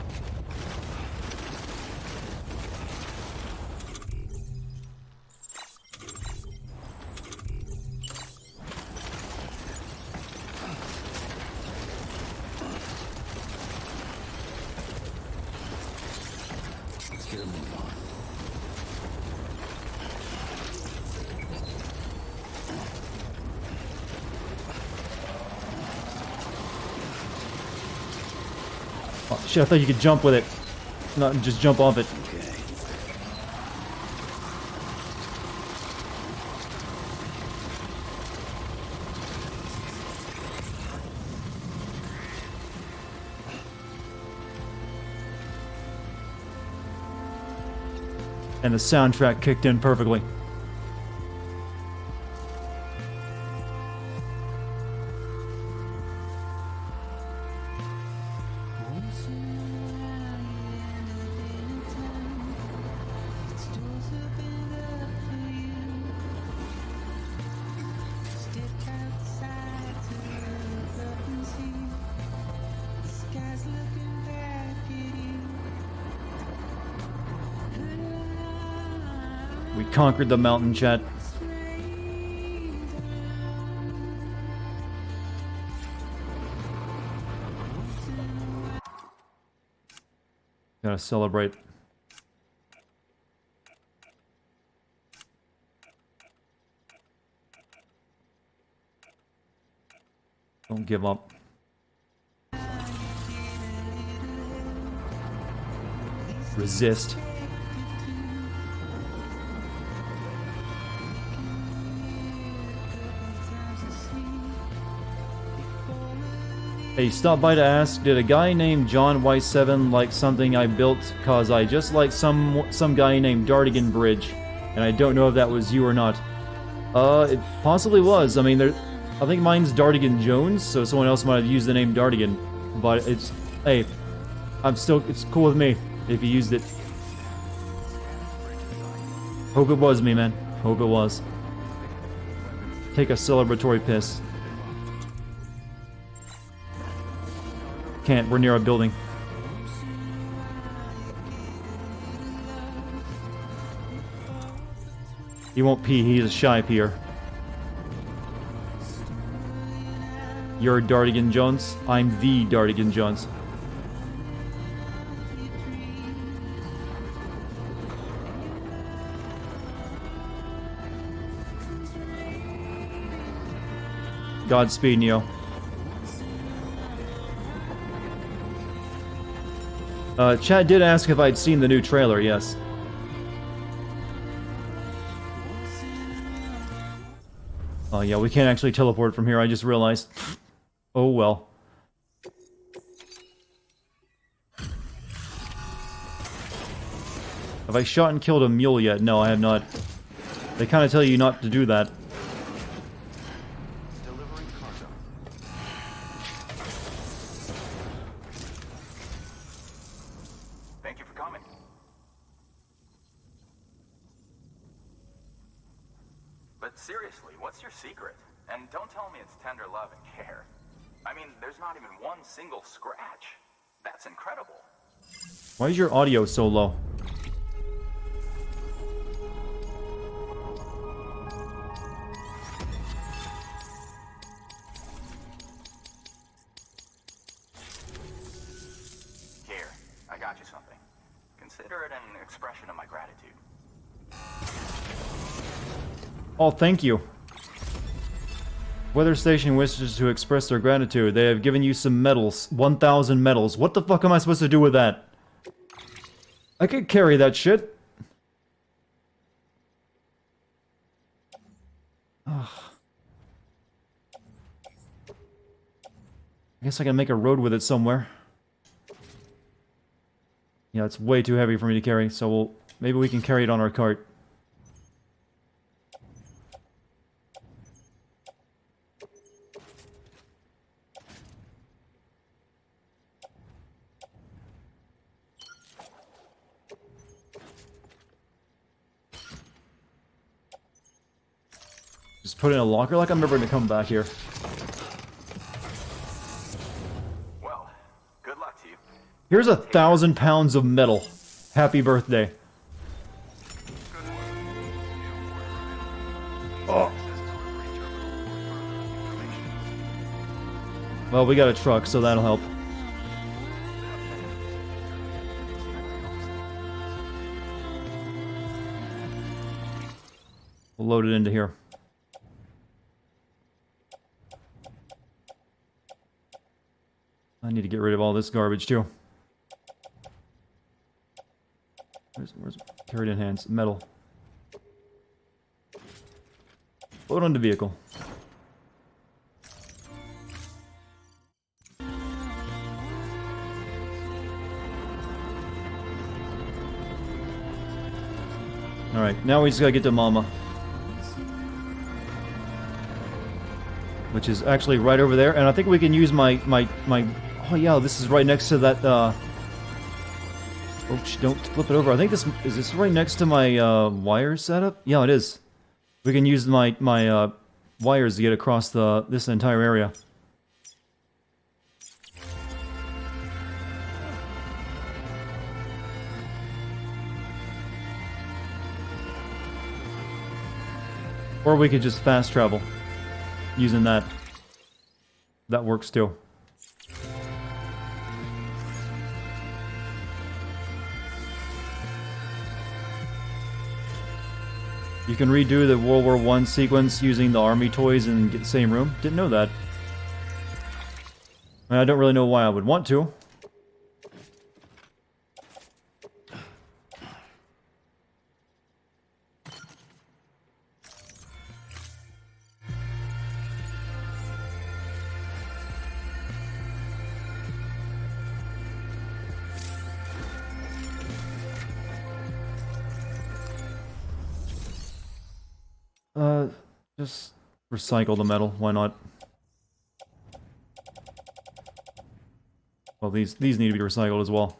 S1: Oh, shit, I thought you could jump with it. Not just jump off it.
S4: Okay.
S1: And the soundtrack kicked in perfectly. We conquered the mountain, chat. Gotta celebrate. Don't give up. Resist. Hey, stop by to ask, did a guy named John Y7 like something I built? Cause I just like some guy named Dartigan Bridge, and I don't know if that was you or not. It possibly was. I mean, I think mine's Dartigan Jones, so someone else might have used the name Dartigan. But it's, hey, it's cool with me if you used it. Hope it was me, man. Hope it was. Take a celebratory piss. Can't, we're near a building. He won't pee, he's a shy peer. You're Dartigan Jones? I'm the Dartigan Jones. Godspeed, Neo. Chat did ask if I'd seen the new trailer, yes. Oh yeah, we can't actually teleport from here, I just realized. Oh well. Have I shot and killed a mule yet? No, I have not. They kind of tell you not to do that.
S7: Seriously, what's your secret? And don't tell me it's tender love and care. I mean, there's not even one single scratch. That's incredible.
S1: Why is your audio so low?
S7: Here, I got you something. Consider it an expression of my gratitude.
S1: Oh, thank you. Weather station wishes to express their gratitude. They have given you some medals. 1,000 medals. What the fuck am I supposed to do with that? I could carry that shit. Ugh. I guess I can make a road with it somewhere. Yeah, it's way too heavy for me to carry, so maybe we can carry it on our cart. Just put it in a locker like I'm never gonna come back here.
S2: Well, good luck to you.
S1: Here's 1,000 pounds of metal. Happy birthday. Oh. Well, we got a truck, so that'll help. We'll load it into here. I need to get rid of all this garbage, too. Where's carried in hands? Metal. Load onto vehicle. Alright, now we just gotta get to Mama. Which is actually right over there, and I think we can use my... Oh yeah, this is right next to that, Oh, don't flip it over. I think this... Is this right next to my, wire setup? Yeah, it is. We can use my wires to get across this entire area. Or we could just fast travel using that. That works too. You can redo the World War I sequence using the army toys and get the same room. Didn't know that. I don't really know why I would want to. Just recycle the metal, why not? Well, these need to be recycled as well.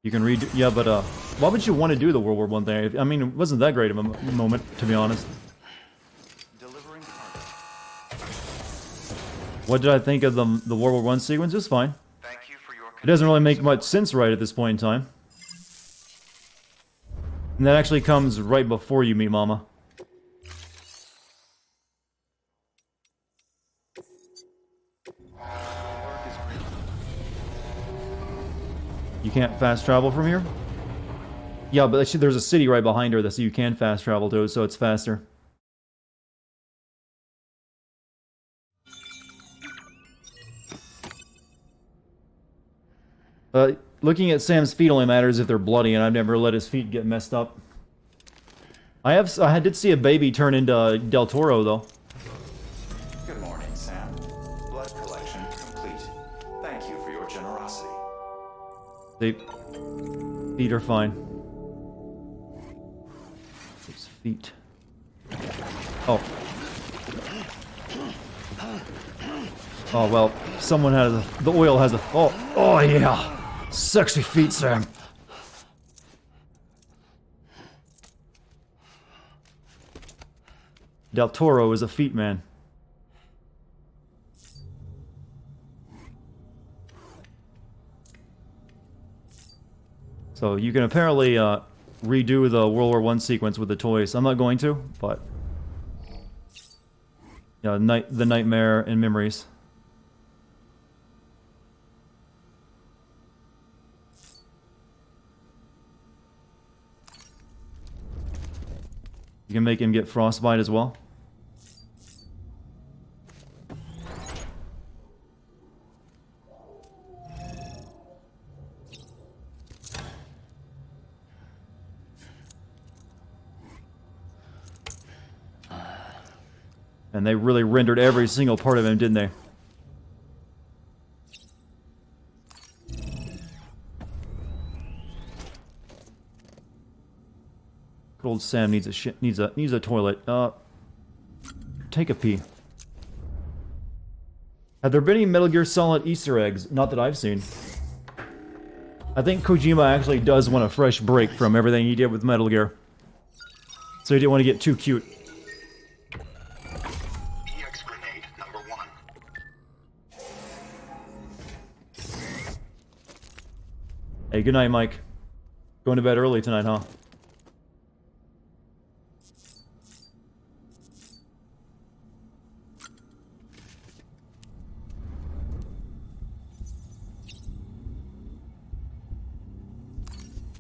S1: You can redo... Yeah, but, why would you want to do the World War I thing? I mean, it wasn't that great of a moment, to be honest.
S7: Delivering cargo.
S1: What did I think of the World War I sequence? It's fine.
S7: Thank you for your
S1: It doesn't really make much sense right at this point in time. And that actually comes right before you meet Mama. You can't fast travel from here? Yeah, but actually there's a city right behind her that so you can fast travel to, so it's faster. Looking at Sam's feet only matters if they're bloody, and I've never let his feet get messed up. I did see a baby turn into Del Toro, though.
S7: Good morning, Sam. Blood collection complete. Thank you for your generosity.
S1: Feet are fine. His feet. Oh. Oh, well, someone has the oil has a... Oh, yeah! Sexy feet, Sam! Del Toro is a feet man. So you can apparently redo the World War I sequence with the toys. I'm not going to, but yeah, the nightmare and memories. You can make him get frostbite as well. And they really rendered every single part of him, didn't they? Good old Sam needs a toilet. Take a pee. Have there been any Metal Gear Solid Easter eggs? Not that I've seen. I think Kojima actually does want a fresh break from everything he did with Metal Gear. So he didn't want to get too cute.
S8: EX grenade number 1.
S1: Hey, good night, Mike. Going to bed early tonight, huh?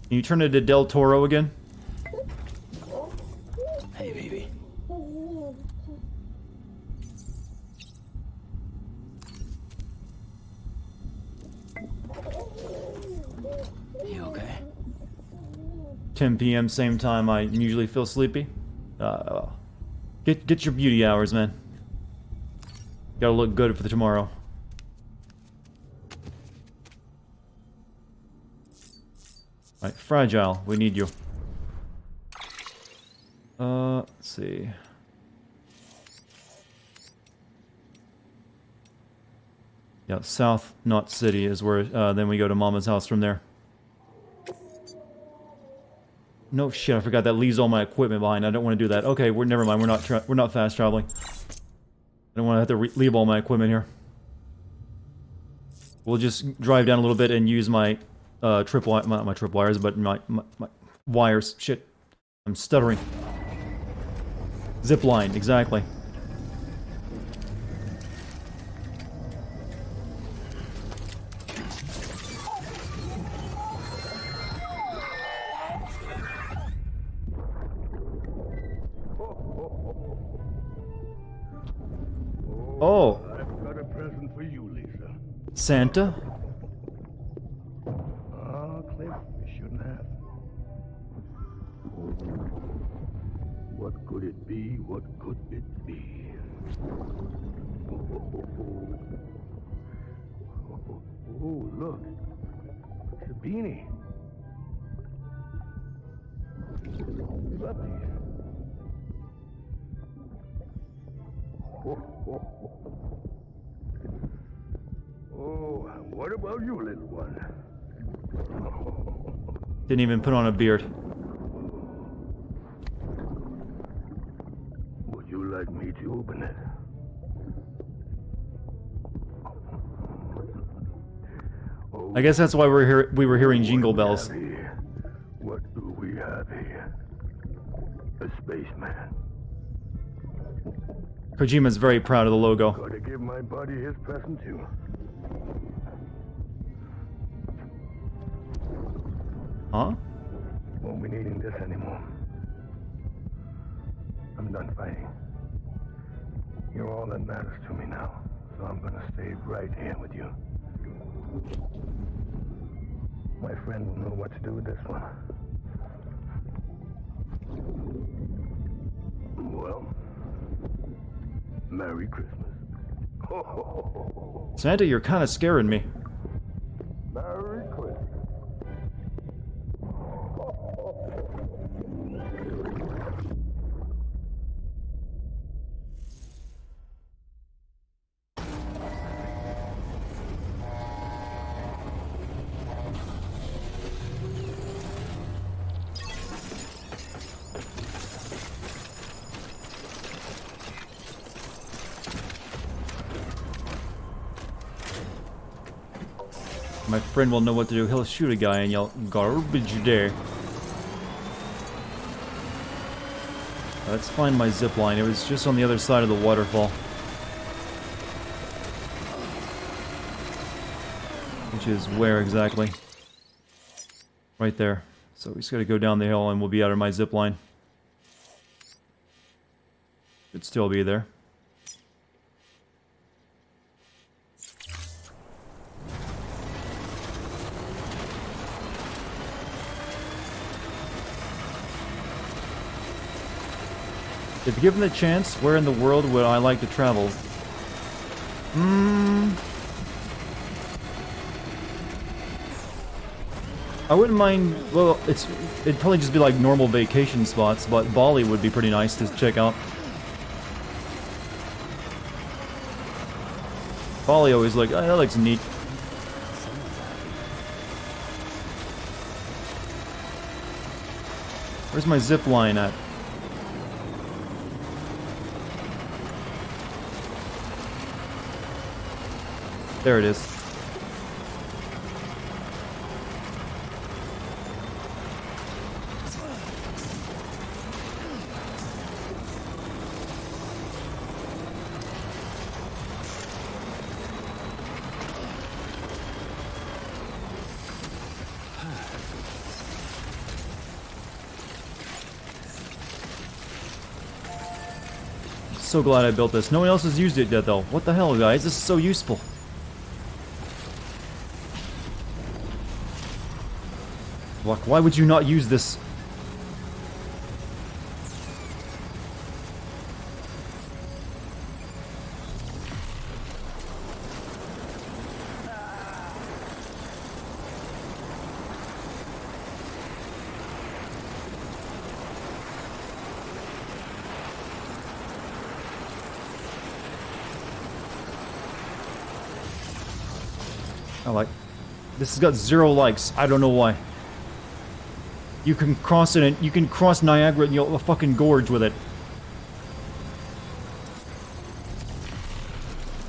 S1: Can you turn into Del Toro again?
S4: Hey, baby. You okay?
S1: 10 p.m. same time I usually feel sleepy. Get your beauty hours, man. Gotta look good for the tomorrow. Alright, Fragile, we need you. Let's see. Yeah, South Knot City is where, then we go to Mama's house from there. No shit, I forgot that leaves all my equipment behind. I don't want to do that. Okay, never mind. We're not fast traveling. I don't want to have to leave all my equipment here. We'll just drive down a little bit and use my my tripwires, but my wires. Shit, I'm stuttering. Zip line, exactly. Oh.
S11: I've got a present for you, Lisa.
S1: Santa?
S11: Oh, Cliff, you shouldn't have. What could it be? What could it be? Oh, look. It's a beanie. Love these. Oh, what about you, little one?
S1: Didn't even put on a beard.
S11: Would you like me to open it?
S1: I guess that's why we were hearing jingle bells.
S11: What do we have here? A spaceman.
S1: Kojima's very proud of the logo.
S11: Gotta give my buddy his present too.
S1: Huh?
S11: Won't be needing this anymore. I'm done fighting. You're all that matters to me now, so I'm gonna stay right here with you. My friend will know what to do with this one. Well, Merry Christmas.
S1: Santa, you're kind of scaring me.
S11: Merry Christmas.
S1: My friend will know what to do. He'll shoot a guy and yell, "Garbage day." Let's find my zip line. It was just on the other side of the waterfall. Which is where exactly? Right there. So we just gotta go down the hill and we'll be out of my zip line. Should still be there. If given the chance, where in the world would I like to travel? I wouldn't mind, well, it'd probably just be like normal vacation spots, but Bali would be pretty nice to check out. Bali always like, oh, that looks neat. Where's my zip line at? There it is. So glad I built this. No one else has used it yet though. What the hell, guys? This is so useful. Like, why would you not use this? I like. This has got 0 likes. I don't know why. You can cross it, and you can cross Niagara and you'll fucking gorge with it,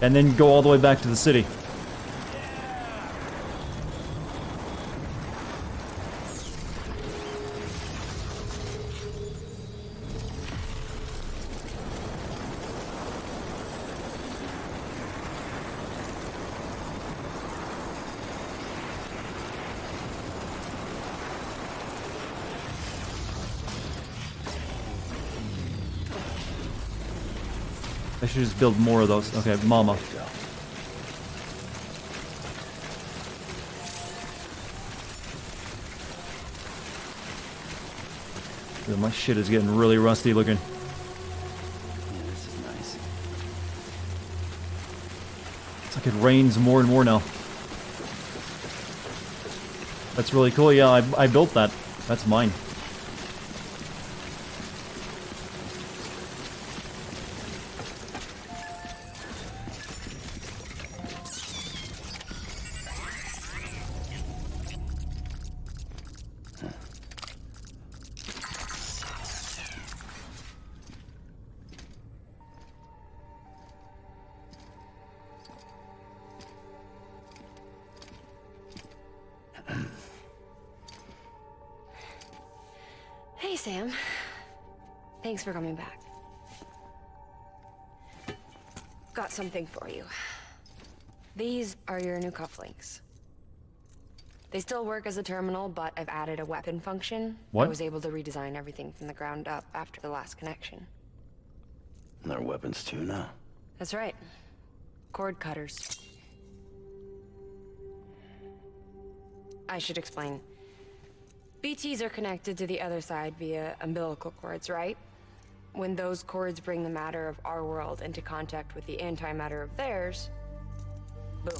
S1: and then go all the way back to the city. I should just build more of those. Okay, mama. Dude, my shit is getting really rusty looking.
S4: Yeah, this is nice.
S1: It's like it rains more and more now. That's really cool. Yeah, I built that. That's mine.
S3: Hey, Sam. Thanks for coming back. Got something for you. These are your new cufflinks. They still work as a terminal, but I've added a weapon function.
S1: What?
S3: I was able to redesign everything from the ground up after the last connection.
S4: And they're weapons too now.
S3: That's right. Cord cutters. I should explain. BTs are connected to the other side via umbilical cords, right? When those cords bring the matter of our world into contact with the antimatter of theirs, boom.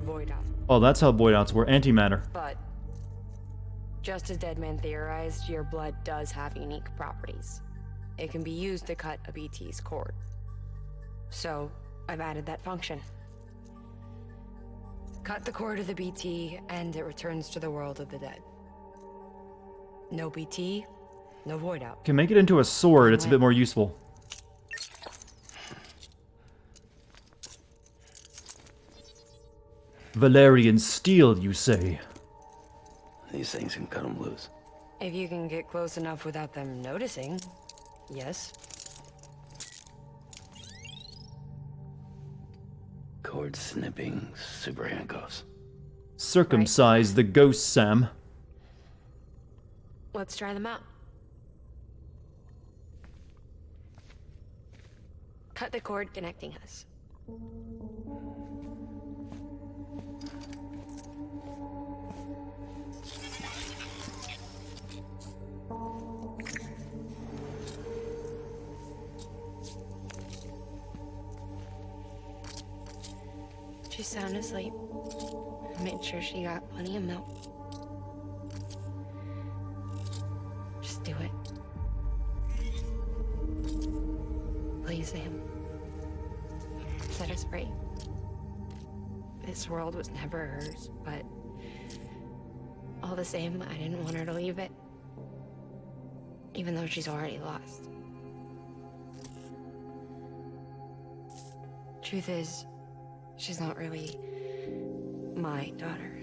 S3: Void out.
S1: Oh, that's how void outs were. Antimatter.
S3: But just as Deadman theorized, your blood does have unique properties. It can be used to cut a BT's cord. So, I've added that function. Cut the cord of the BT, and it returns to the world of the dead. No BT, no void out.
S1: Can make it into a sword. It's a bit more useful. Valerian steel, you say?
S4: These things can cut them loose.
S3: If you can get close enough without them noticing. Yes?
S4: Cord snipping, super handcuffs.
S1: Circumcise the ghost, Sam.
S3: Let's try them out. Cut the cord connecting us. She's sound asleep. I made sure she got plenty of milk. Just do it. Please, Sam. Set us free. This world was never hers, but all the same, I didn't want her to leave it. Even though she's already lost. Truth is, she's not really my daughter.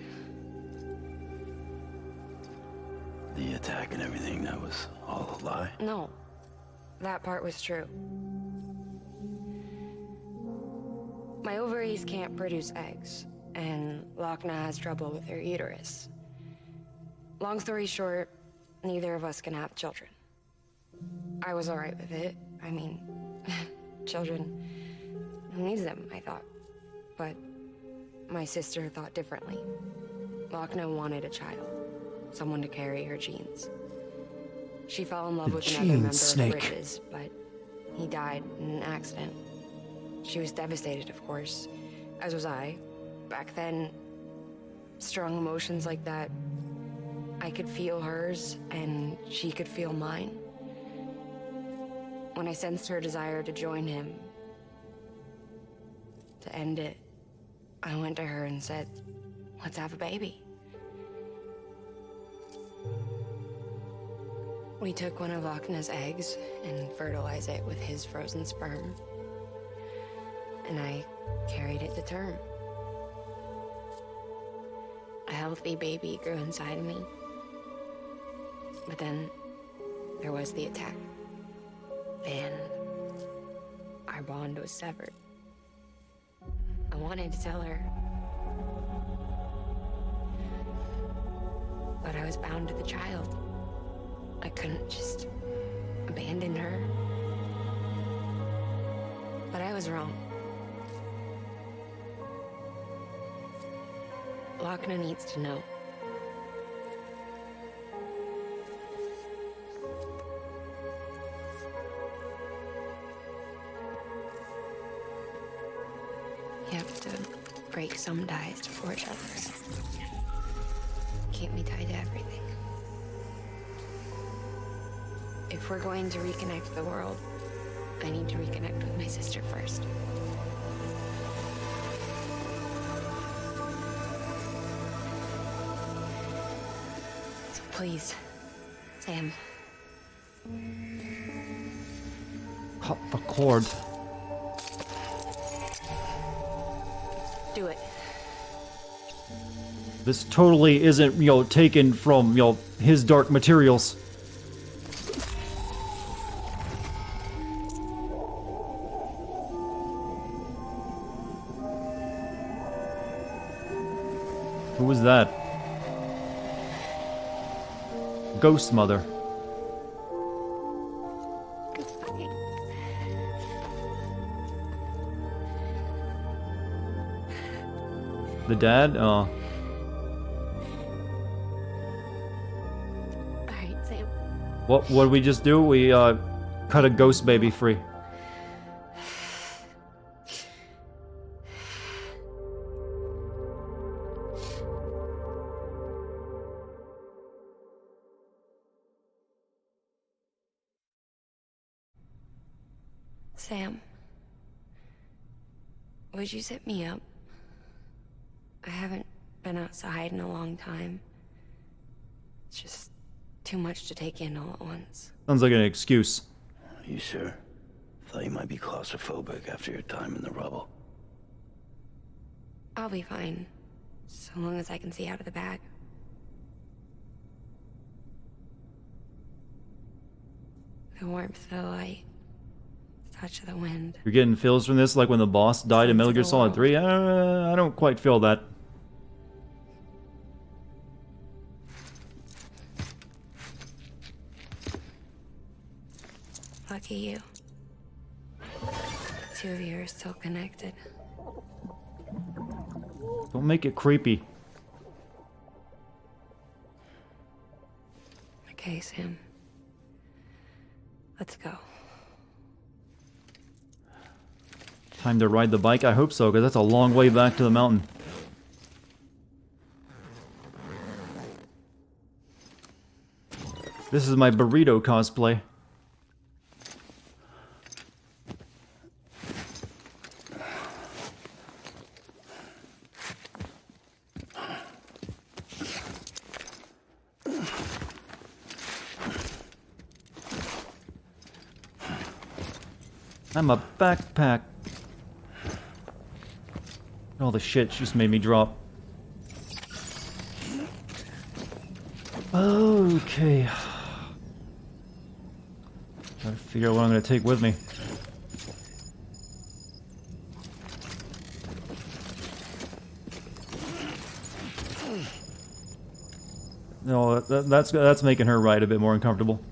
S4: The attack and everything, that was all a lie?
S3: No, that part was true. My ovaries can't produce eggs, and Lochna has trouble with her uterus. Long story short, neither of us can have children. I was alright with it. I mean, children, who needs them, I thought. But my sister thought differently. Lochna wanted a child, someone to carry her genes. She fell in love with another member of Bridges, but he died in an accident. She was devastated, of course, as was I. Back then, strong emotions like that, I could feel hers, and she could feel mine. When I sensed her desire to join him, to end it, I went to her and said, let's have a baby. We took one of Lochna's eggs and fertilized it with his frozen sperm. And I carried it to term. A healthy baby grew inside me. But then there was the attack. And our bond was severed. I wanted to tell her. But I was bound to the child. I couldn't just abandon her. But I was wrong. Lochna needs to know. You have to break some ties to forge others. Keep me tied to everything. If we're going to reconnect the world, I need to reconnect with my sister first. So please, Sam.
S1: Cut the cord.
S3: Do it.
S1: This totally isn't, taken from, his dark materials. Who was that? Ghost Mother. The dad? Oh.
S3: Alright, Sam.
S1: What did we just do? We, cut a ghost baby free.
S3: Sam, would you set me up? I haven't been outside in a long time. It's just too much to take in all at once.
S1: Sounds like an excuse.
S4: You sure? Thought you might be claustrophobic after your time in the rubble.
S3: I'll be fine, so long as I can see out of the bag. The warmth of the light. The touch of the wind.
S1: You're getting feels from this like when the boss died in Metal Gear Solid 3? I don't quite feel that.
S3: Lucky you. The two of you are still connected.
S1: Don't make it creepy.
S3: Okay, Sam. Let's go.
S1: Time to ride the bike? I hope so, because that's a long way back to the mountain. This is my burrito cosplay. I'm a backpack. All the shit just made me drop. Okay. Gotta figure out what I'm gonna take with me. No, that's making her ride a bit more uncomfortable.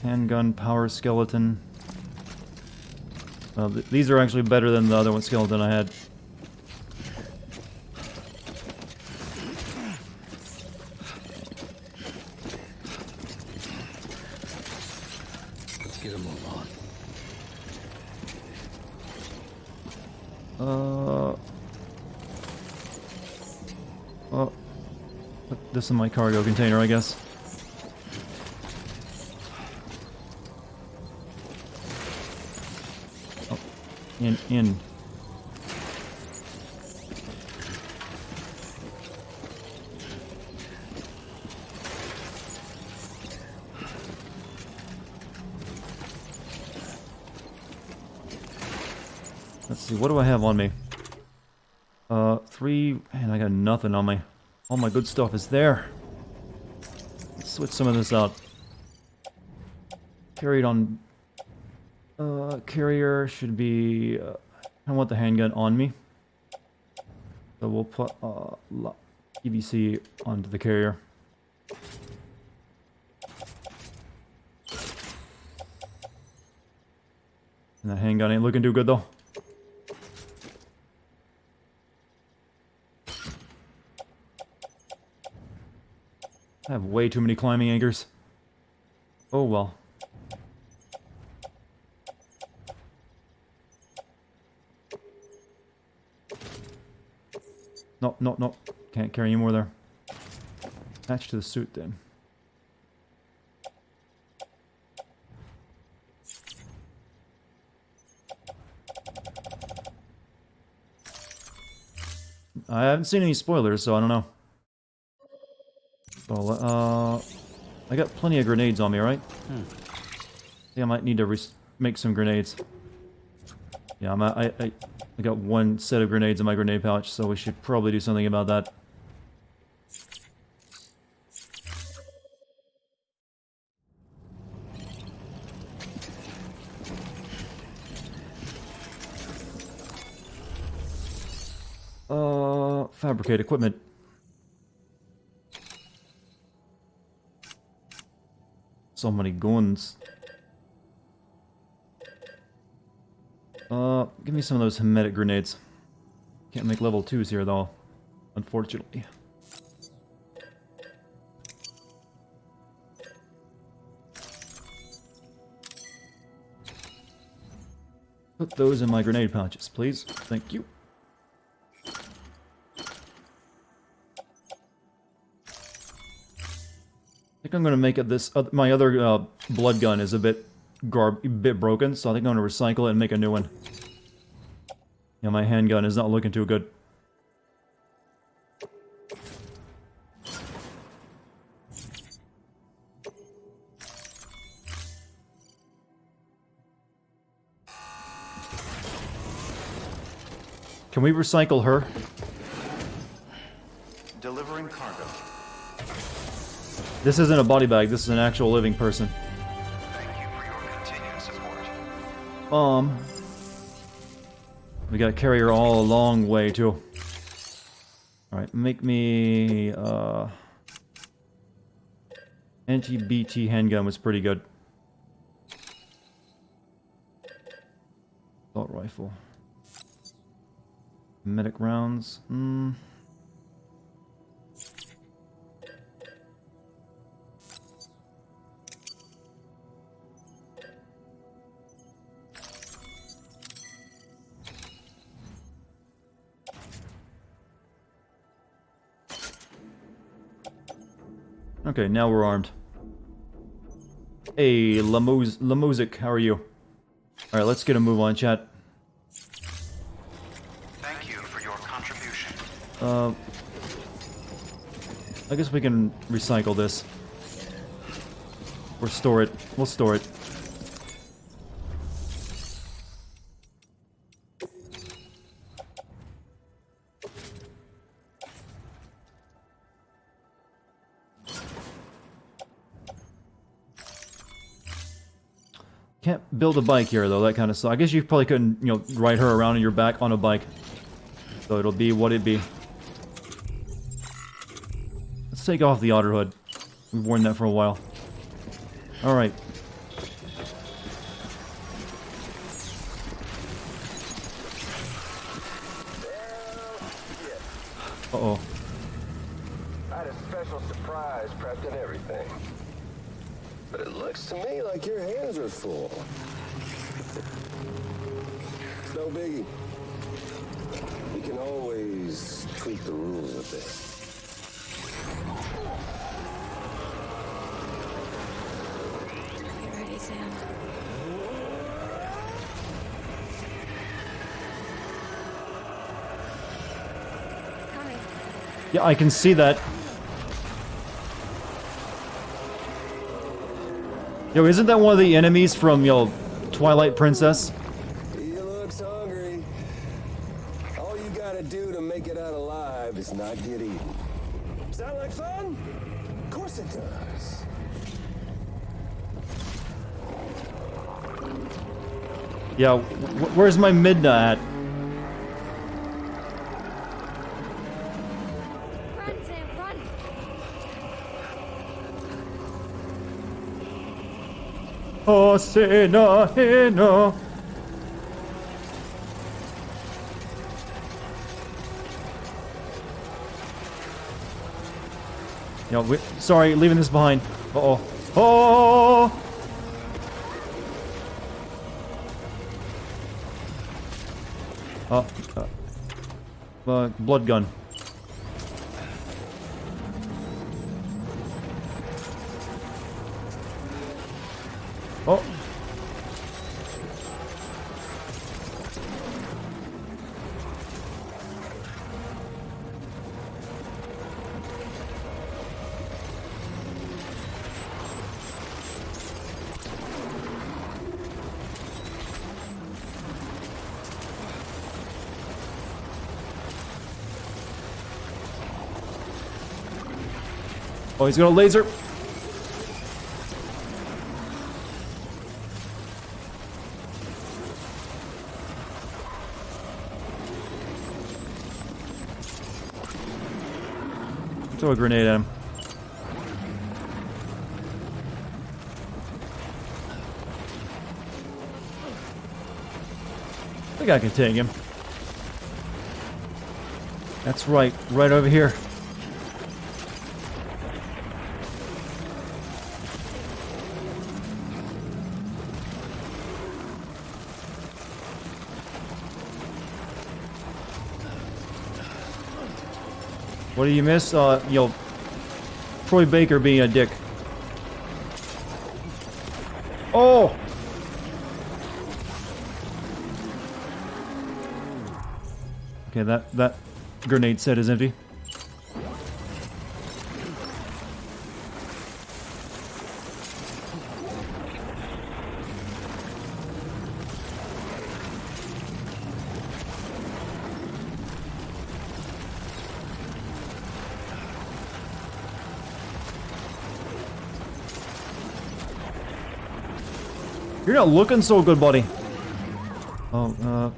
S1: Handgun, power skeleton. These are actually better than the other one skeleton I had.
S4: Let's get a move
S1: on. Put this in my cargo container, I guess. In. Let's see, what do I have on me? 3, and I got nothing on me. All my good stuff is there. Let's switch some of this out. Carried on. Carrier should be. I want the handgun on me. So we'll put EBC onto the carrier. And the handgun ain't looking too good though. I have way too many climbing anchors. Oh well. No. Can't carry any more there. Attach to the suit then. I haven't seen any spoilers, so I don't know. So, I got plenty of grenades on me, right? I think I might need to make some grenades. Yeah, I got one set of grenades in my grenade pouch, so we should probably do something about that. Fabricate equipment. So many guns. Give me some of those hermetic grenades. Can't make level 2s here though, unfortunately. Put those in my grenade pouches, please. Thank you. I think I'm gonna make it this. My other blood gun is a bit broken, so I think I'm gonna recycle it and make a new one. Yeah, my handgun is not looking too good. Can we recycle her?
S7: Delivering cargo.
S1: This isn't a body bag, this is an actual living person.
S7: Thank you for your continued support.
S1: We gotta carry her all a long way, too. Alright, make me, anti-BT handgun was pretty good. Assault rifle. Medic rounds. Okay, now we're armed. Hey, Lamuzik, how are you? Alright, let's get a move on, chat.
S7: Thank you for your contribution.
S1: I guess we can recycle this. Or store it. We'll store it. Can't build a bike here, though. That kind of sucks. I guess you probably couldn't, you know, ride her around on your back on a bike. So it'll be what it be. Let's take off the otter hood. We've worn that for a while. Alright. Uh-oh.
S11: I had a special surprise prepped and everything. But it looks to me like your hands are full. It's no biggie. We can always tweak the rules a bit.
S3: You ready, Sam? Coming.
S1: Yeah, I can see that. Yo, isn't that one of the enemies from, yo, Twilight Princess?
S11: He looks hungry. All you gotta do to make it out alive is not get eaten. Sound like fun? Of course it does.
S1: Yeah, where's my Midna at?
S3: Run, Sam, run!
S1: Oh, Sena, Hena. Yo, sorry, leaving this behind. Uh-oh. Oh! Blood gun. Oh. Oh, he's got a laser. Throw a grenade at him. I think I can take him. That's right, right over here. What do you miss? Yo, Troy Baker being a dick. Oh! Okay, that grenade set is empty. You're not looking so good, buddy. Oh,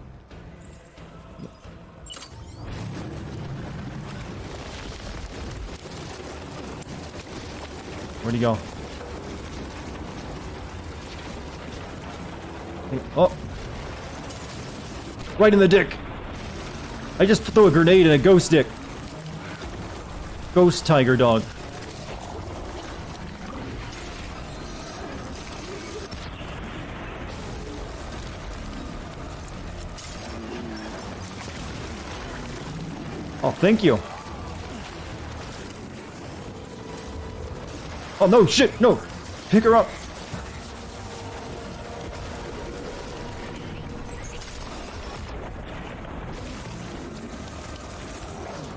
S1: where'd he go? Hey, oh! Right in the dick! I just threw a grenade in a ghost dick. Ghost tiger dog. Oh, thank you. Oh, no, shit, no! Pick her up!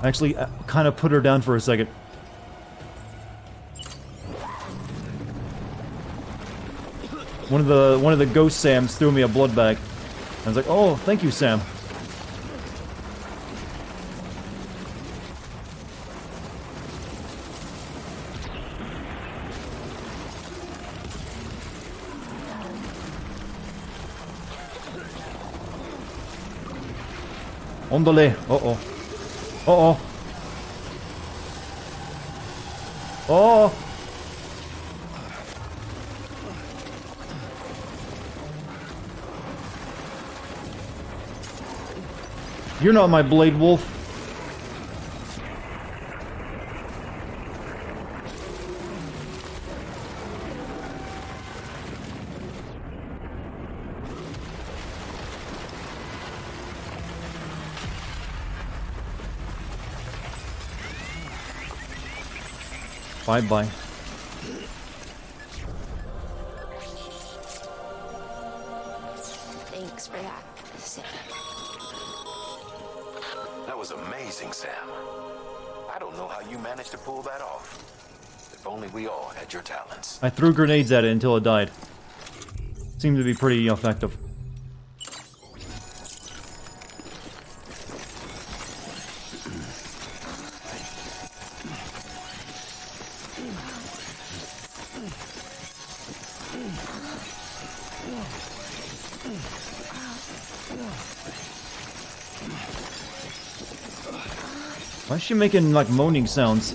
S1: Actually, kind of put her down for a second. One of the ghost Sams threw me a blood bag. I was like, oh, thank you, Sam. Ondale. Uh-oh. Uh-oh. Oh! You're not my blade wolf. Bye-bye.
S6: Thanks for that, Sam.
S5: That was amazing, Sam. I don't know how you managed to pull that off. If only we all had your talents.
S1: I threw grenades at it until it died. Seemed to be pretty effective. Why is she making, like, moaning sounds?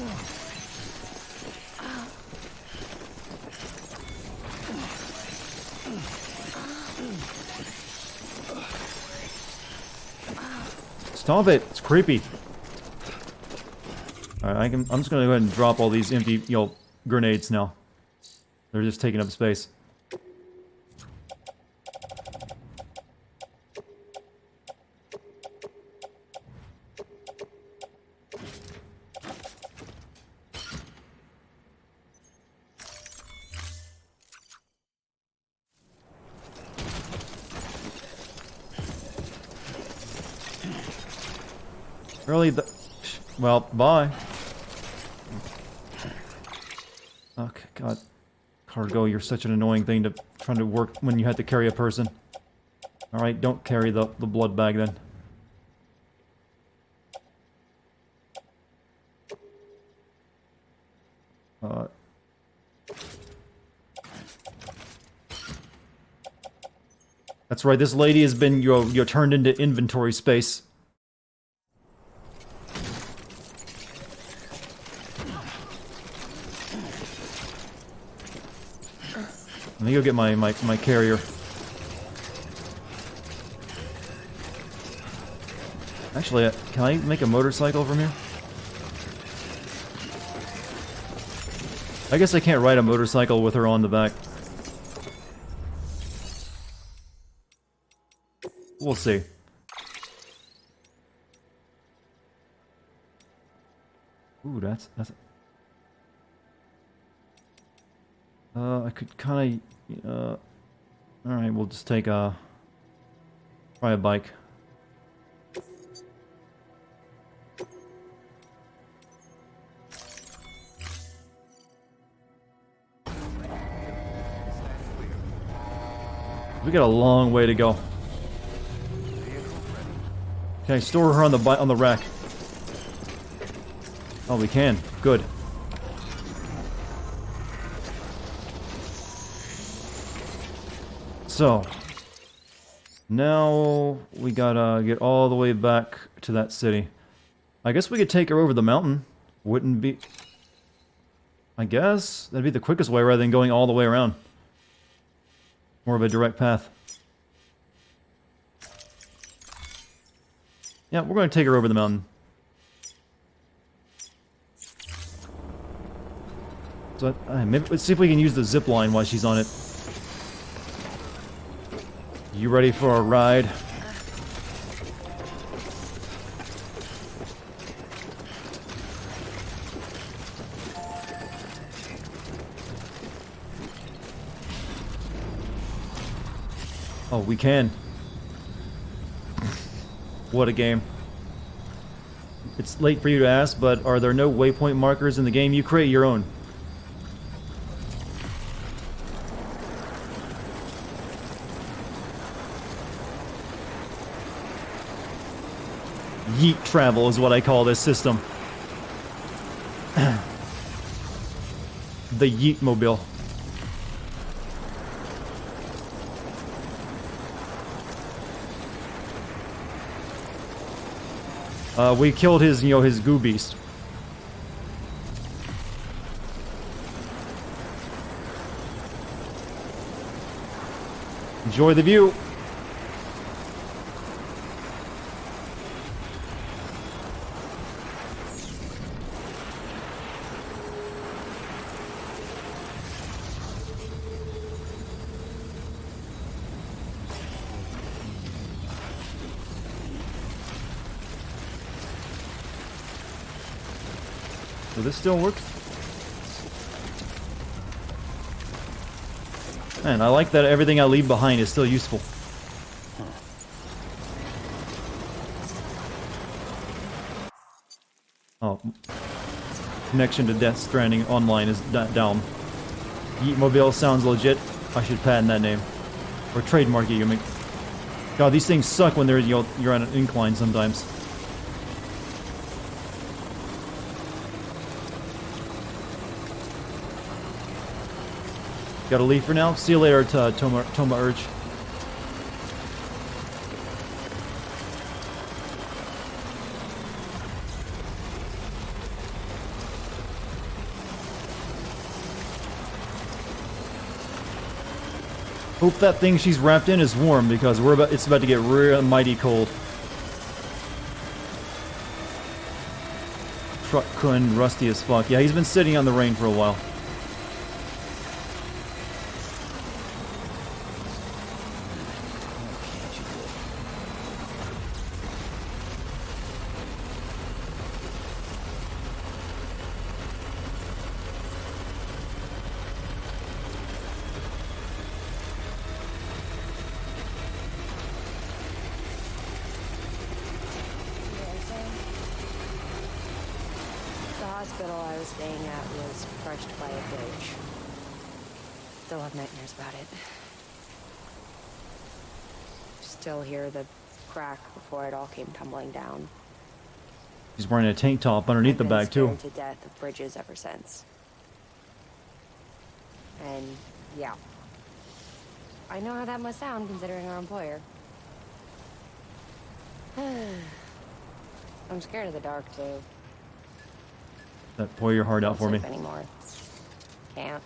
S1: Stop it! It's creepy. Alright, I'm just gonna go ahead and drop all these empty, grenades now. They're just taking up space. Really? Well, bye. Okay, God. Cargo, you're such an annoying thing to trying to work when you had to carry a person. Alright, don't carry the blood bag then. That's right, this lady has been, you're turned into inventory space. Let me go get my carrier. Actually, can I make a motorcycle from here? I guess I can't ride a motorcycle with her on the back. We'll see. Ooh, that's... I could kind of... Alright, we'll just take a... Try a bike. We got a long way to go. Okay, store her on the rack. Oh, we can. Good. So, now we gotta get all the way back to that city. I guess we could take her over the mountain. Wouldn't be... I guess that'd be the quickest way rather than going all the way around. More of a direct path. Yeah, we're going to take her over the mountain. So, maybe let's see if we can use the zip line while she's on it. You ready for a ride? Oh, we can. What a game. It's late for you to ask, but are there no waypoint markers in the game? You create your own. Yeet travel is what I call this system. The Yeet Mobile. We killed his, his goo beast. Enjoy the view. So this still works? Man, I like that everything I leave behind is still useful. Oh. Connection to Death Stranding online is down. Yeetmobile sounds legit. I should patent that name. Or trademark it, you mean. God, these things suck when they're, you're on an incline sometimes. Gotta leave for now. See you later, Toma Urge. Hope that thing she's wrapped in is warm because it's about to get real mighty cold. Truck Kun, rusty as fuck. Yeah, he's been sitting on the rain for a while.
S3: The hospital I was staying at was crushed by a bridge. Still have nightmares about it. Still hear the crack before it all came tumbling down.
S1: He's wearing a tank top underneath the bag too.
S3: To death of bridges ever since. And yeah, I know how that must sound considering our employer. I'm scared of the dark too.
S1: That pour your heart out for me.
S3: Anymore. Can't.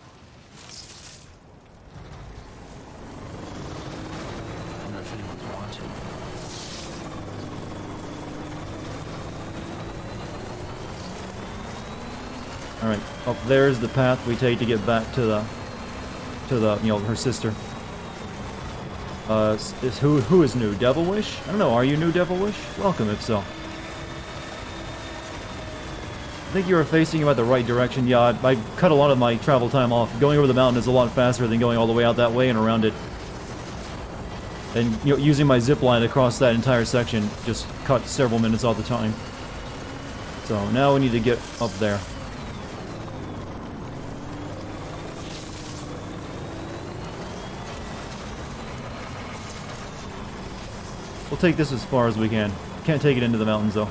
S4: I wonder if anyone's watching.
S1: All right, up there's the path we take to get back to the her sister. Who is new? Devil Wish? I don't know. Are you new, Devil Wish? Welcome, if so. I think you were facing about the right direction. Yeah, I cut a lot of my travel time off. Going over the mountain is a lot faster than going all the way out that way and around it. And using my zip line across that entire section just cut several minutes off the time. So now we need to get up there. We'll take this as far as we can. Can't take it into the mountains though.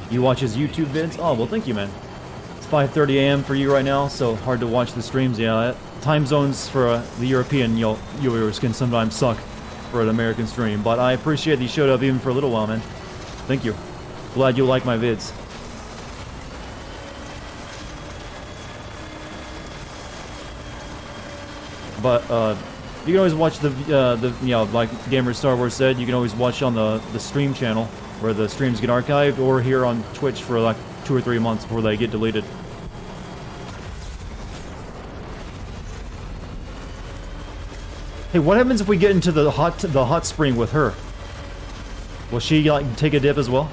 S1: You watch his YouTube vids? Oh, well thank you, man. It's 5:30 a.m. for you right now, so hard to watch the streams. Yeah, time zones for the European viewers can sometimes suck for an American stream, but I appreciate that you showed up even for a little while, man. Thank you. Glad you like my vids. But you can always watch the like Gamer Star Wars said, you can always watch on the stream channel where the streams get archived, or here on Twitch for like 2 or 3 months before they get deleted. Hey, what happens if we get into the hot spring with her? Will she like take a dip as well?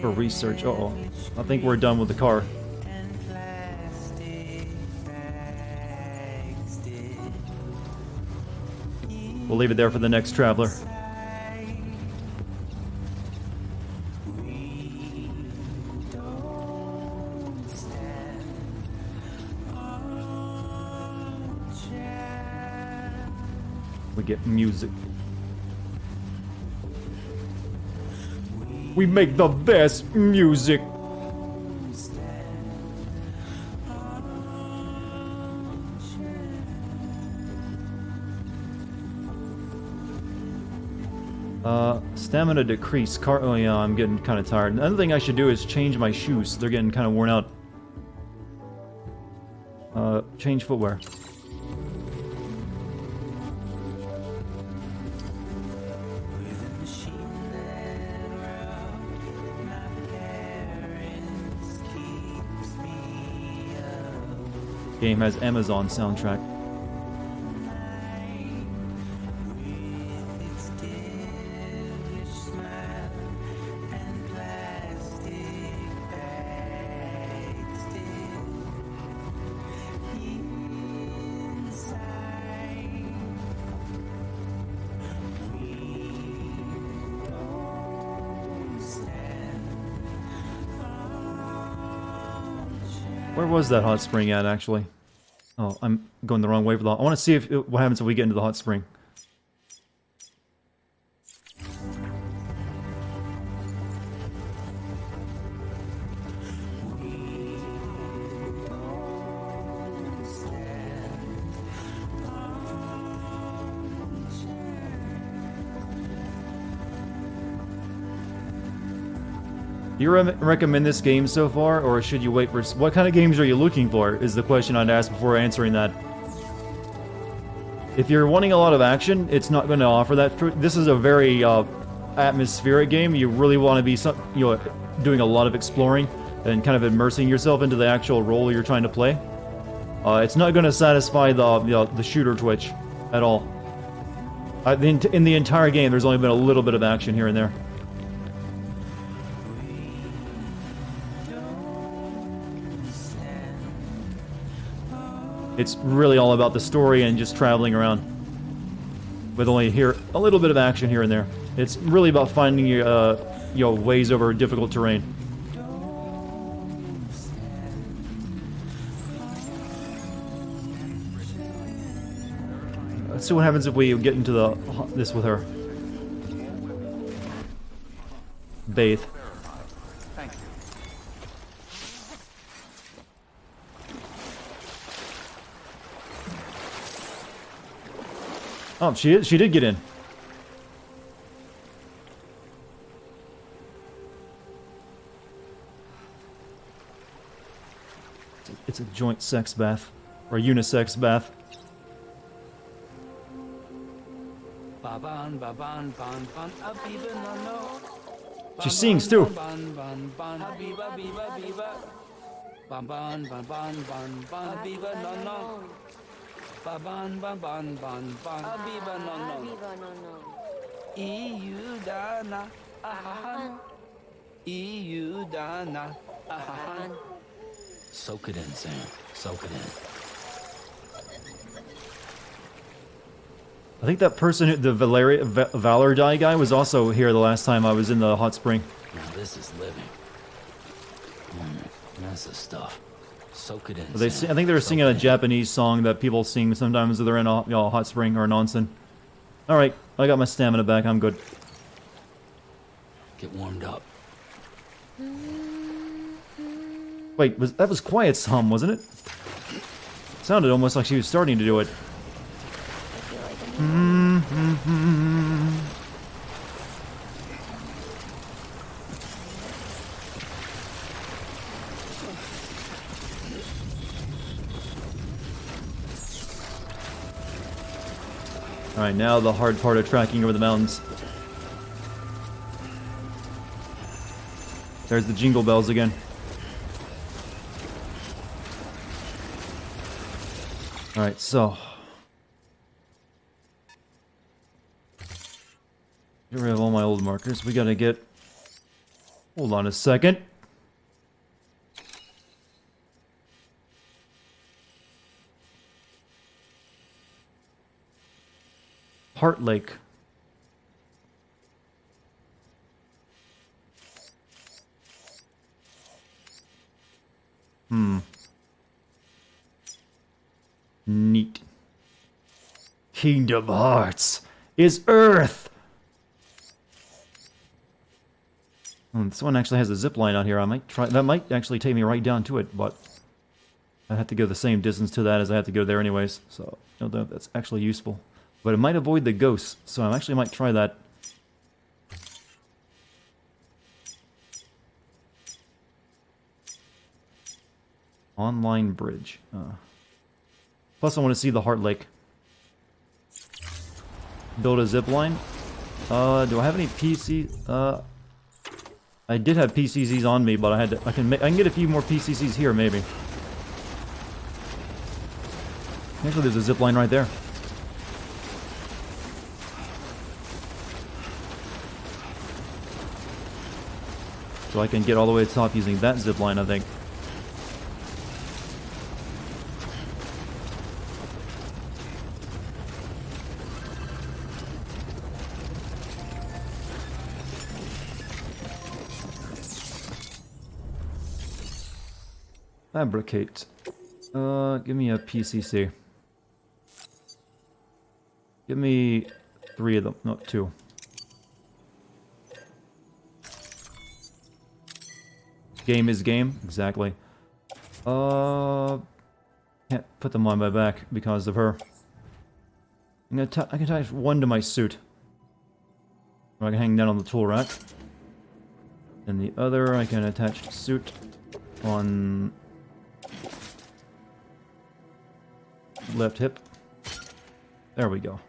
S1: For research. Uh-oh. I think we're done with the car. We'll leave it there for the next traveler. We get music. We make the best music. Stamina decrease. Oh yeah, I'm getting kind of tired. Another thing I should do is change my shoes. They're getting kind of worn out. Change footwear. Game has Amazon soundtrack. Where was that hot spring at, actually? Oh, I'm going the wrong way for the... I want to see if what happens if we get into the hot spring. Do you recommend this game so far, or should you wait for... What kind of games are you looking for, is the question I'd ask before answering that. If you're wanting a lot of action, it's not going to offer that. This is a very atmospheric game. You really want to be doing a lot of exploring and kind of immersing yourself into the actual role you're trying to play. It's not going to satisfy the shooter twitch at all. In the entire game, there's only been a little bit of action here and there. It's really all about the story and just traveling around, with only a little bit of action here and there. It's really about finding your ways over difficult terrain. Let's see what happens if we get into this with her. Bathe. Oh, she did get in. It's a joint sex bath, or a unisex bath. She sings too.
S12: Baban baban ban ban Habiba no no EU dana ahan EU dana ahan.
S4: Soak it in, Sam. Soak it in.
S1: I think that person, the Valor Die guy, was also here the last time I was in the hot spring.
S4: Now this is living. That's the stuff. Soak it in.
S1: I think they were singing a Japanese song that people sing sometimes if they're in a hot spring or an onsen. Alright, I got my stamina back, I'm good.
S4: Get warmed up.
S1: Wait, that was Quiet's hum, wasn't it? Sounded almost like she was starting to do it. Alright, now the hard part of tracking over the mountains. There's the jingle bells again. Alright, so... get rid of all my old markers. We gotta get... hold on a second. Heart Lake. Neat. Kingdom Hearts is Earth! This one actually has a zip line out here. I might try. That might actually take me right down to it, but I have to go the same distance to that as I have to go there anyways. So I don't know if that's actually useful. But it might avoid the ghosts, so I actually might try that. Online bridge. Plus I want to see the Heart Lake. Build a zip line. Do I have any PC? I did have PCCs on me, but I can get a few more PCCs here maybe. Actually, there's a zip line right there. So I can get all the way to the top using that zip line, I think. Fabricate. Give me a PCC. Give me 3 of them, not 2. Game is game, exactly. Can't put them on my back because of her. I can attach one to my suit. Or I can hang that on the tool rack. And the other I can attach suit on left hip. There we go.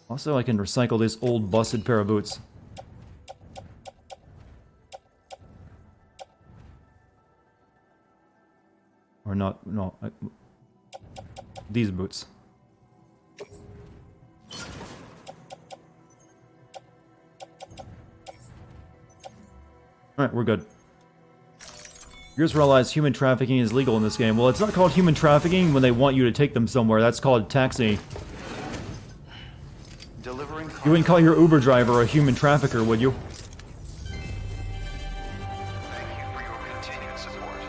S1: Also, I can recycle this old busted pair of boots. Or not, no. These boots. Alright, we're good. You just realize human trafficking is legal in this game. Well, it's not called human trafficking when they want you to take them somewhere. That's called taxi. You wouldn't call your Uber driver a human trafficker, would you?
S7: Thank you for your continued support.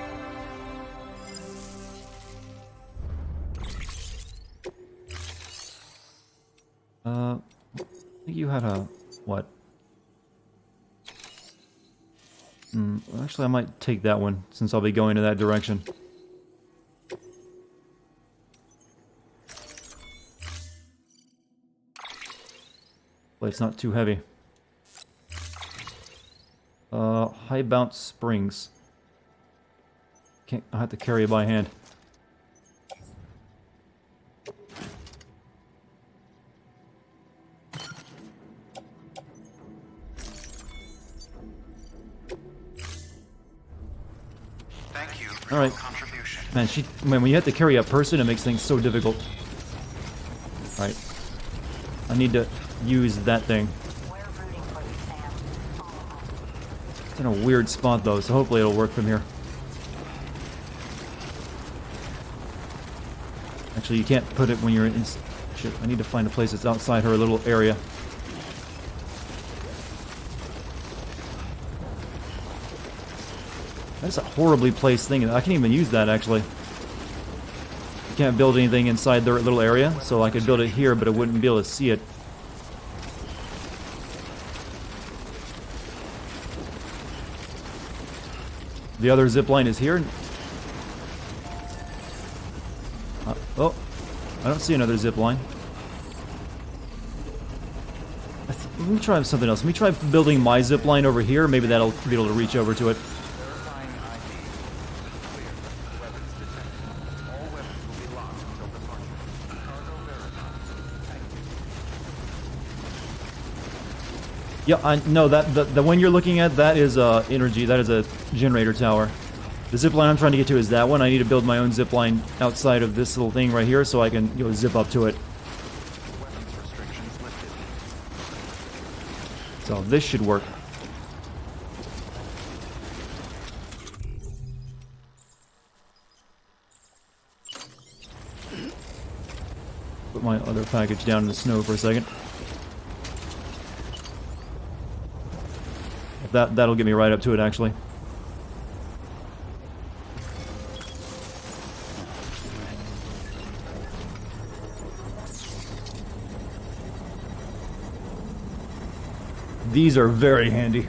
S1: I think you had a... what? Actually, I might take that one, since I'll be going in that direction. But it's not too heavy. High bounce springs. I have to carry it by hand.
S7: Thank you for
S1: All right.
S7: your contribution.
S1: Man, when you have to carry a person, it makes things so difficult. All right. I need to use that thing. It's in a weird spot though, so hopefully it'll work from here. Actually, you can't put it when you're in... Shit, I need to find a place that's outside her little area. That's a horribly placed thing. I can't even use that, actually. You can't build anything inside their little area, so I could build it here, but I wouldn't be able to see it. The other zip line is here. Oh, I don't see another zip line. Let me try something else. Let me try building my zip line over here. Maybe that'll be able to reach over to it.
S7: Verifying ID. Clear. Weapons detected. All weapons will be locked until departure. Cargo verified. Thank you.
S1: Yeah, no, the one you're looking at, that is energy. That is a generator tower. The zip line I'm trying to get to is that one. I need to build my own zip line outside of this little thing right here, so I can zip up to it.
S7: Weapons restrictions lifted.
S1: So this should work. Put my other package down in the snow for a second. That'll get me right up to it, actually. These are very handy.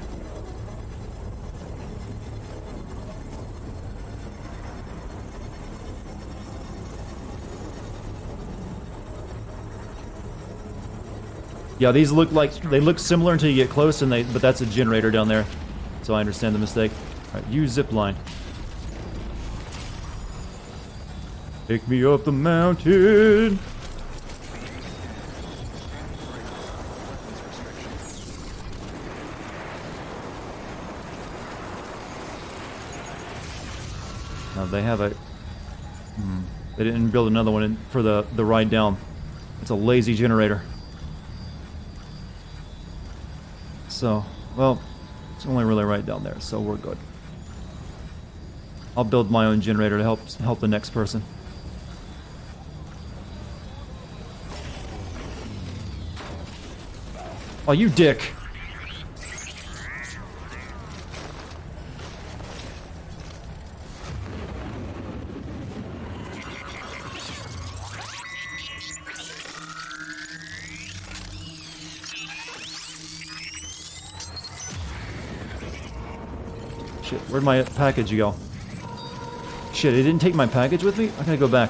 S1: Yeah, these look like they look similar until you get close, and but that's a generator down there, so I understand the mistake. All right, use zip line. Take me up the mountain. Now they have a. They didn't build another one for the ride down. It's a lazy generator. So, well, it's only really right down there, so we're good. I'll build my own generator to help the next person. Oh, you dick! Shit, where'd my package go? Shit, it didn't take my package with me? I gotta go back.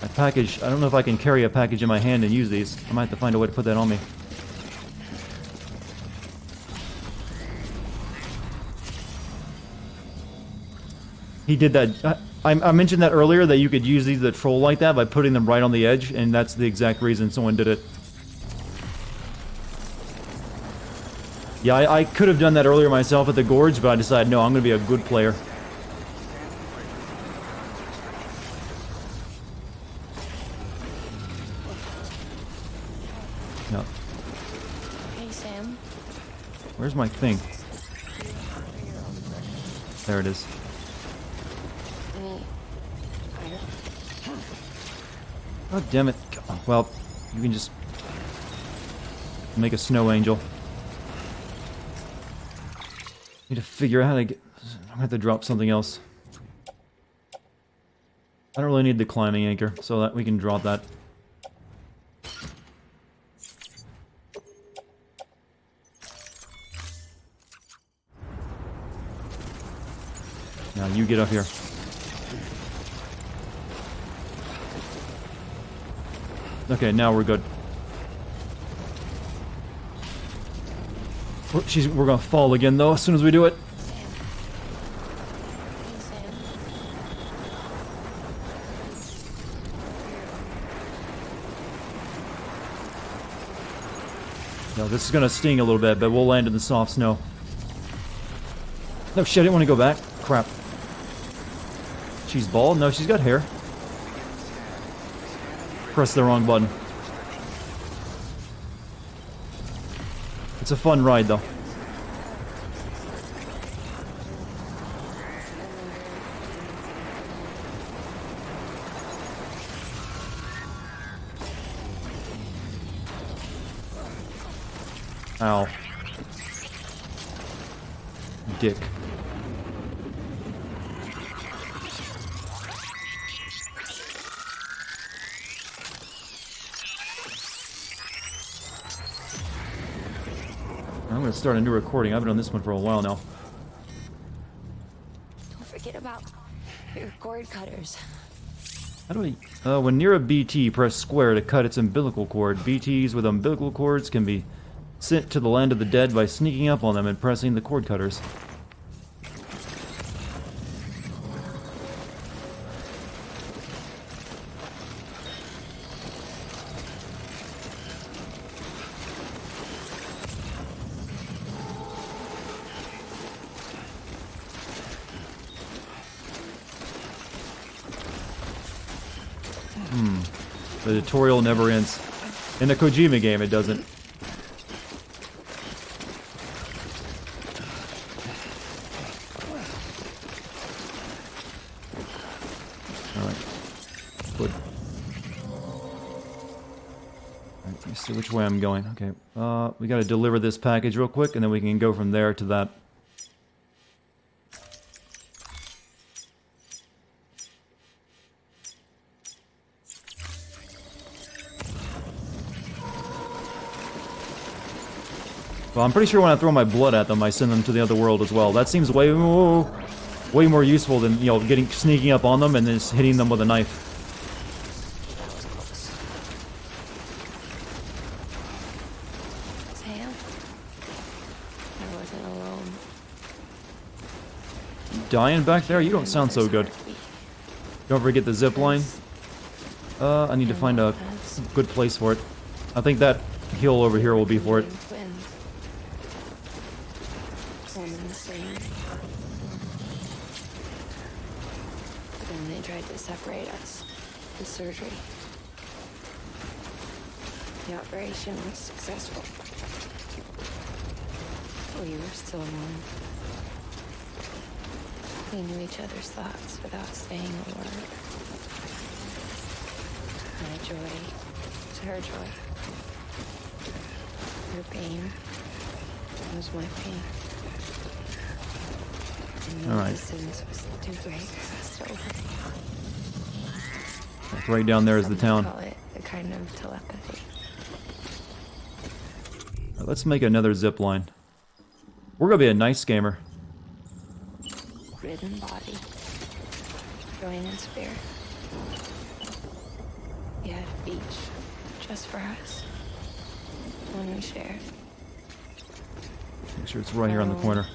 S1: My package, I don't know if I can carry a package in my hand and use these. I might have to find a way to put that on me. He did that. I mentioned that earlier, that you could use these that troll like that by putting them right on the edge, and that's the exact reason someone did it. Yeah, I could have done that earlier myself at the gorge, but I decided, no, I'm going to be a good player. No.
S3: Hey, Sam.
S1: Where's my thing? There it is. God damn it. Well, you can just make a snow angel. Need to figure out how to get... I'm gonna have to drop something else. I don't really need the climbing anchor, so that we can drop that. Now you get up here. Okay, now we're good. We're gonna fall again, though, as soon as we do it. No, this is gonna sting a little bit, but we'll land in the soft snow. No, shit, I didn't want to go back. Crap. She's bald? No, she's got hair. Press the wrong button. It's a fun ride, though. Ow. Dick. I'm gonna start a new recording. I've been on this one for a while now.
S3: Don't forget about your cord cutters.
S1: How do we... when near a BT, press square to cut its umbilical cord. BTs with umbilical cords can be sent to the land of the dead by sneaking up on them and pressing the cord cutters. The tutorial never ends. In a Kojima game, it doesn't. Alright. Good. Alright, let me see which way I'm going. Okay. We gotta deliver this package real quick, and then we can go from there to that. Well, I'm pretty sure when I throw my blood at them, I send them to the other world as well. That seems way more useful than, you know, sneaking up on them and then just hitting them with a knife.
S3: Sam? I wasn't alone.
S1: Dying back there? You don't sound so good. Don't forget the zip line. I need to find a good place for it. I think that hill over here will be for it.
S3: Tried to separate us. The surgery. The operation was successful. We were still alone. We knew each other's thoughts without saying a word. My joy was her joy. Her pain was my pain. And the distance was too great for us to overcome.
S1: Right down there is the town.
S3: Call it a kind of telepathy.
S1: Let's make another zip line. We're gonna be a nice gamer.
S3: Ridden body. Join in spirit. We had a beach just for us. One we shared.
S1: Make sure it's right here on the corner.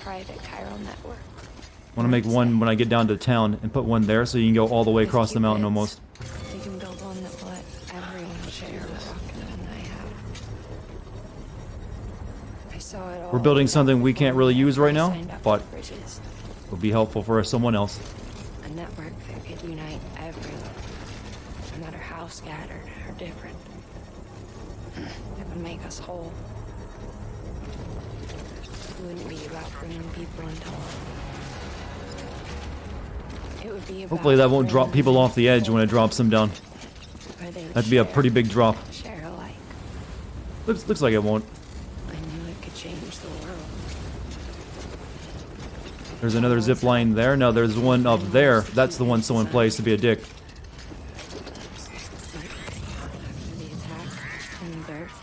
S3: Private chiral network.
S1: I want to make one when I get down to town and put one there so you can go all the way across the mountain almost.
S3: You can build one that will let everyone share what Rocket and I have. I saw it all.
S1: We're building something we can't really use right now, but
S3: bridges.
S1: will be helpful for someone else.
S3: A network that could unite everyone, no matter how scattered or different. It would make us whole. It wouldn't be about bringing people into one. It would be about
S1: Hopefully that won't drop people off the edge when it drops them down. That'd be a pretty big drop.
S3: Share alike.
S1: Looks like it won't.
S3: I knew it could change the world.
S1: There's another zip line there. No, there's one up there. That's the one someone plays to be a dick.
S3: After the attack and the birth,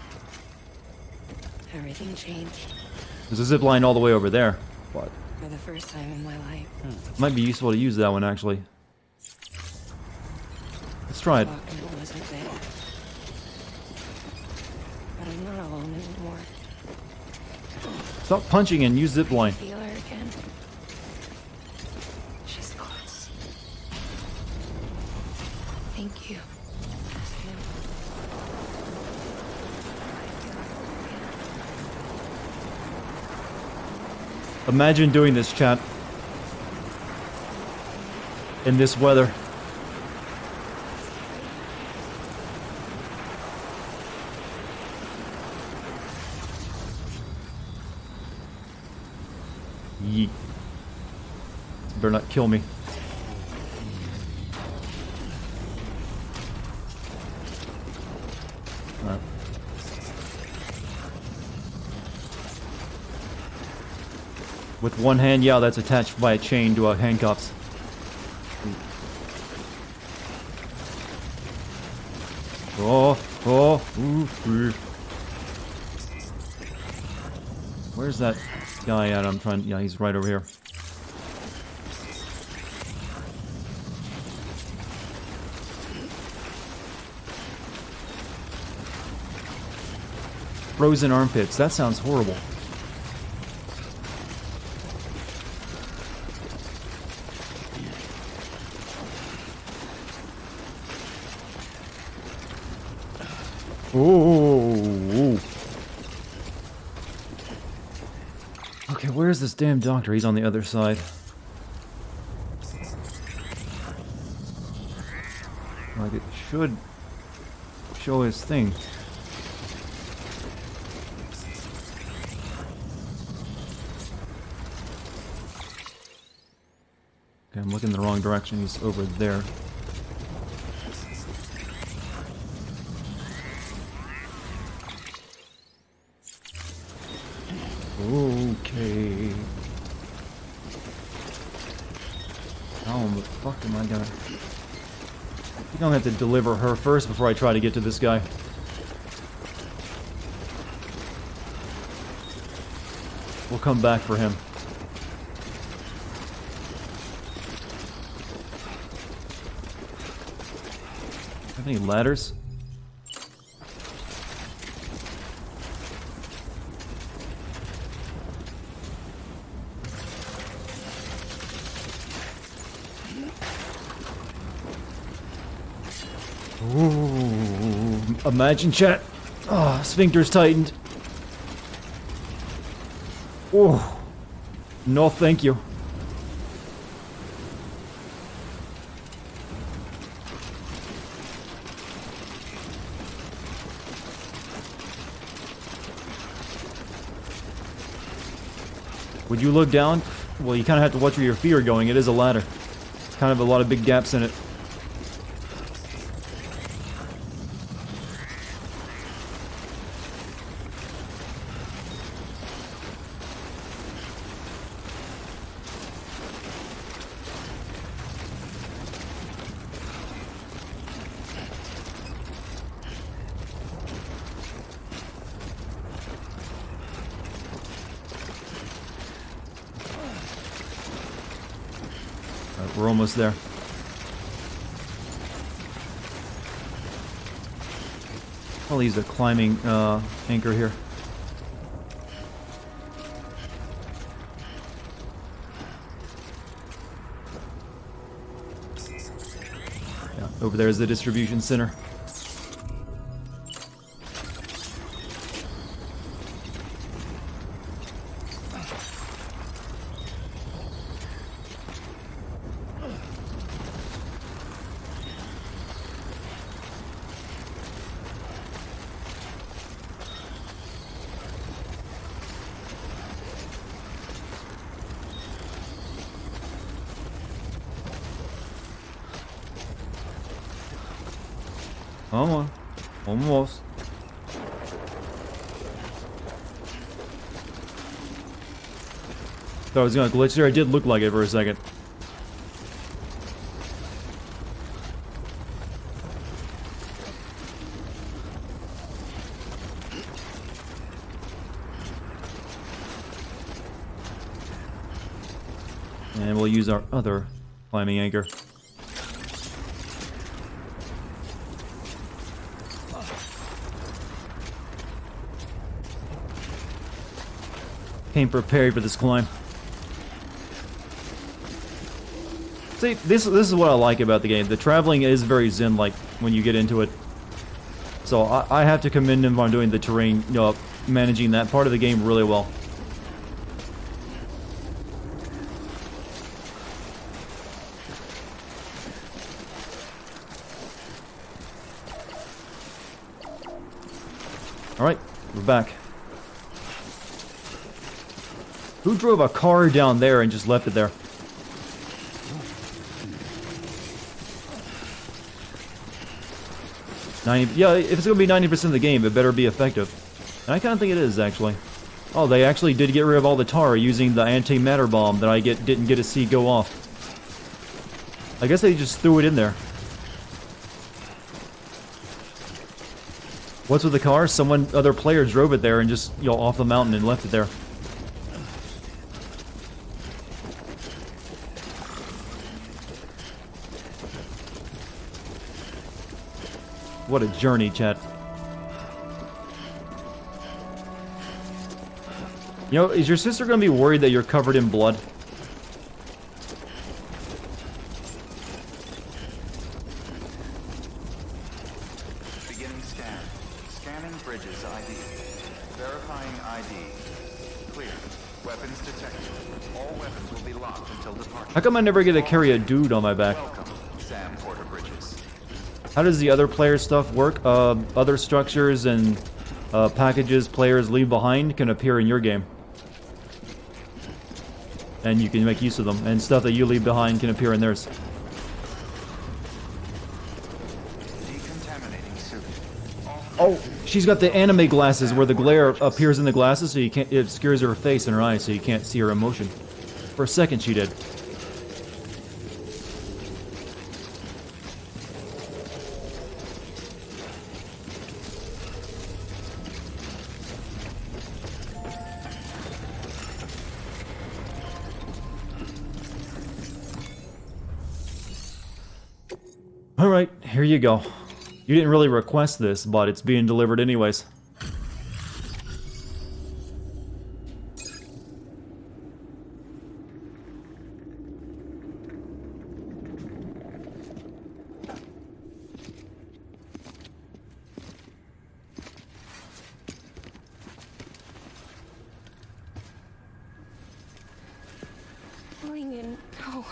S3: everything changed.
S1: There's a zip line all the way over there. But
S3: For the first time in my life.
S1: might be useful to use that one actually. Let's try it.
S3: Walking wasn't there. But I'm not alone anymore.
S1: Stop punching and use zip line.
S3: Feel her again. She's close. Thank you.
S1: Imagine doing this, chat. In this weather. Yeet. Better not kill me. Alright. With one hand, yeah, that's attached by a chain to handcuffs. Oh, oh, ooh. Where's that guy at? I'm trying. Yeah, he's right over here. Frozen armpits. That sounds horrible. Ooh. Okay, where's this damn doctor? He's on the other side. Like, it should show his thing. Okay, I'm looking the wrong direction. He's over there. Okay. How the fuck am I gonna... I think I'm gonna have to deliver her first before I try to get to this guy. We'll come back for him. Have any ladders? Ooh, imagine chat. Oh, sphincter's tightened. Oh, no thank you. Would you look down? Well, you kind of have to watch where your feet are going. It is a ladder. It's kind of a lot of big gaps in it. We're almost there. I'll use a climbing anchor here. Yeah, over there is the distribution center. Come on. Almost. Thought I was gonna glitch there. It did look like it for a second. And we'll use our other climbing anchor. Came prepared for this climb. See, this is what I like about the game. The traveling is very zen-like when you get into it. So I have to commend him on doing the terrain, managing that part of the game really well. Alright, we're back. Who drove a car down there and just left it there? Yeah, if it's gonna be 90% of the game, it better be effective. And I kind of think it is, actually. Oh, they actually did get rid of all the tar using the antimatter bomb that I didn't get to see go off. I guess they just threw it in there. What's with the car? Other player drove it there and just, you know, off the mountain and left it there. What a journey, chat. You know, is your sister gonna be worried that you're covered in blood?
S7: Beginning scan. Scanning bridges ID. Verifying ID. Clear. Weapons detected. All weapons will be locked until departure.
S1: How come I never get to carry a dude on my back?
S7: Welcome, Sam Porter Bridges.
S1: How does the other player stuff work? Other structures and packages players leave behind can appear in your game. And you can make use of them. And stuff that you leave behind can appear in theirs.
S7: Decontaminating suit.
S1: Oh, she's got the anime glasses where the glare appears in the glasses so you can't, it obscures her face and her eyes so you can't see her emotion. For a second she did. Alright, here you go. You didn't really request this, but it's being delivered anyways.
S3: Lincoln, no.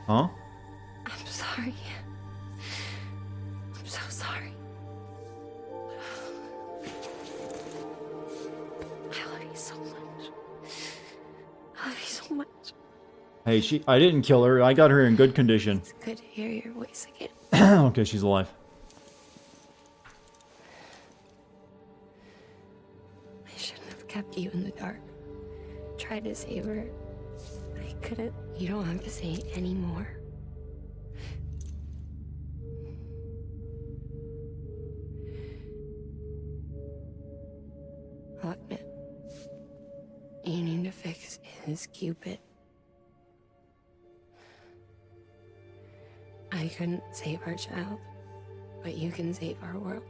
S1: Huh?
S3: I'm sorry. I'm so sorry. I love you so much. I love you so much.
S1: Hey, I didn't kill her. I got her in good condition.
S3: It's good to hear your voice again.
S1: Okay, she's alive.
S3: I shouldn't have kept you in the dark. Tried to save her. I couldn't. You don't have to say it anymore. I'll admit, you need to fix is Cupid. I couldn't save our child, but you can save our world.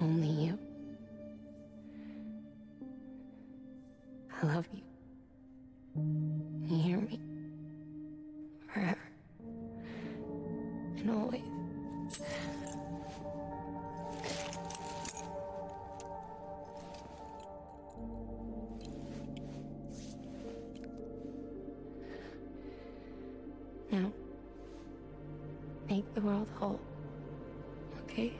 S3: Only you. I love you. You hear me? Forever. And always. Now, make the world whole. Okay?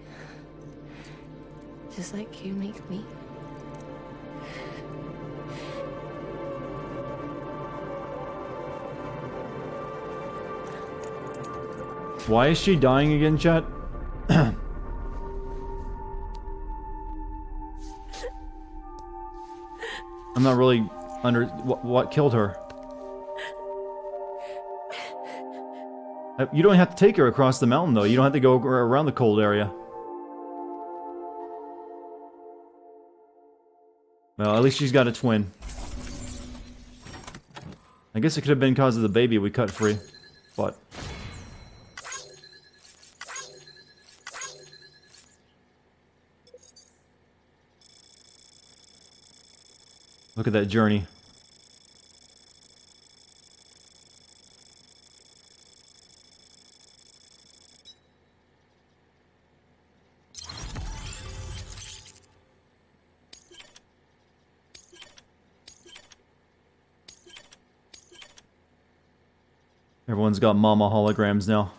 S3: Just like you make me.
S1: Why is she dying again, chat? I'm not really under... What killed her? You don't have to take her across the mountain, though. You don't have to go around the cold area. Well, at least she's got a twin. I guess it could have been because of the baby we cut free. But... look at that journey. Everyone's got mama holograms now.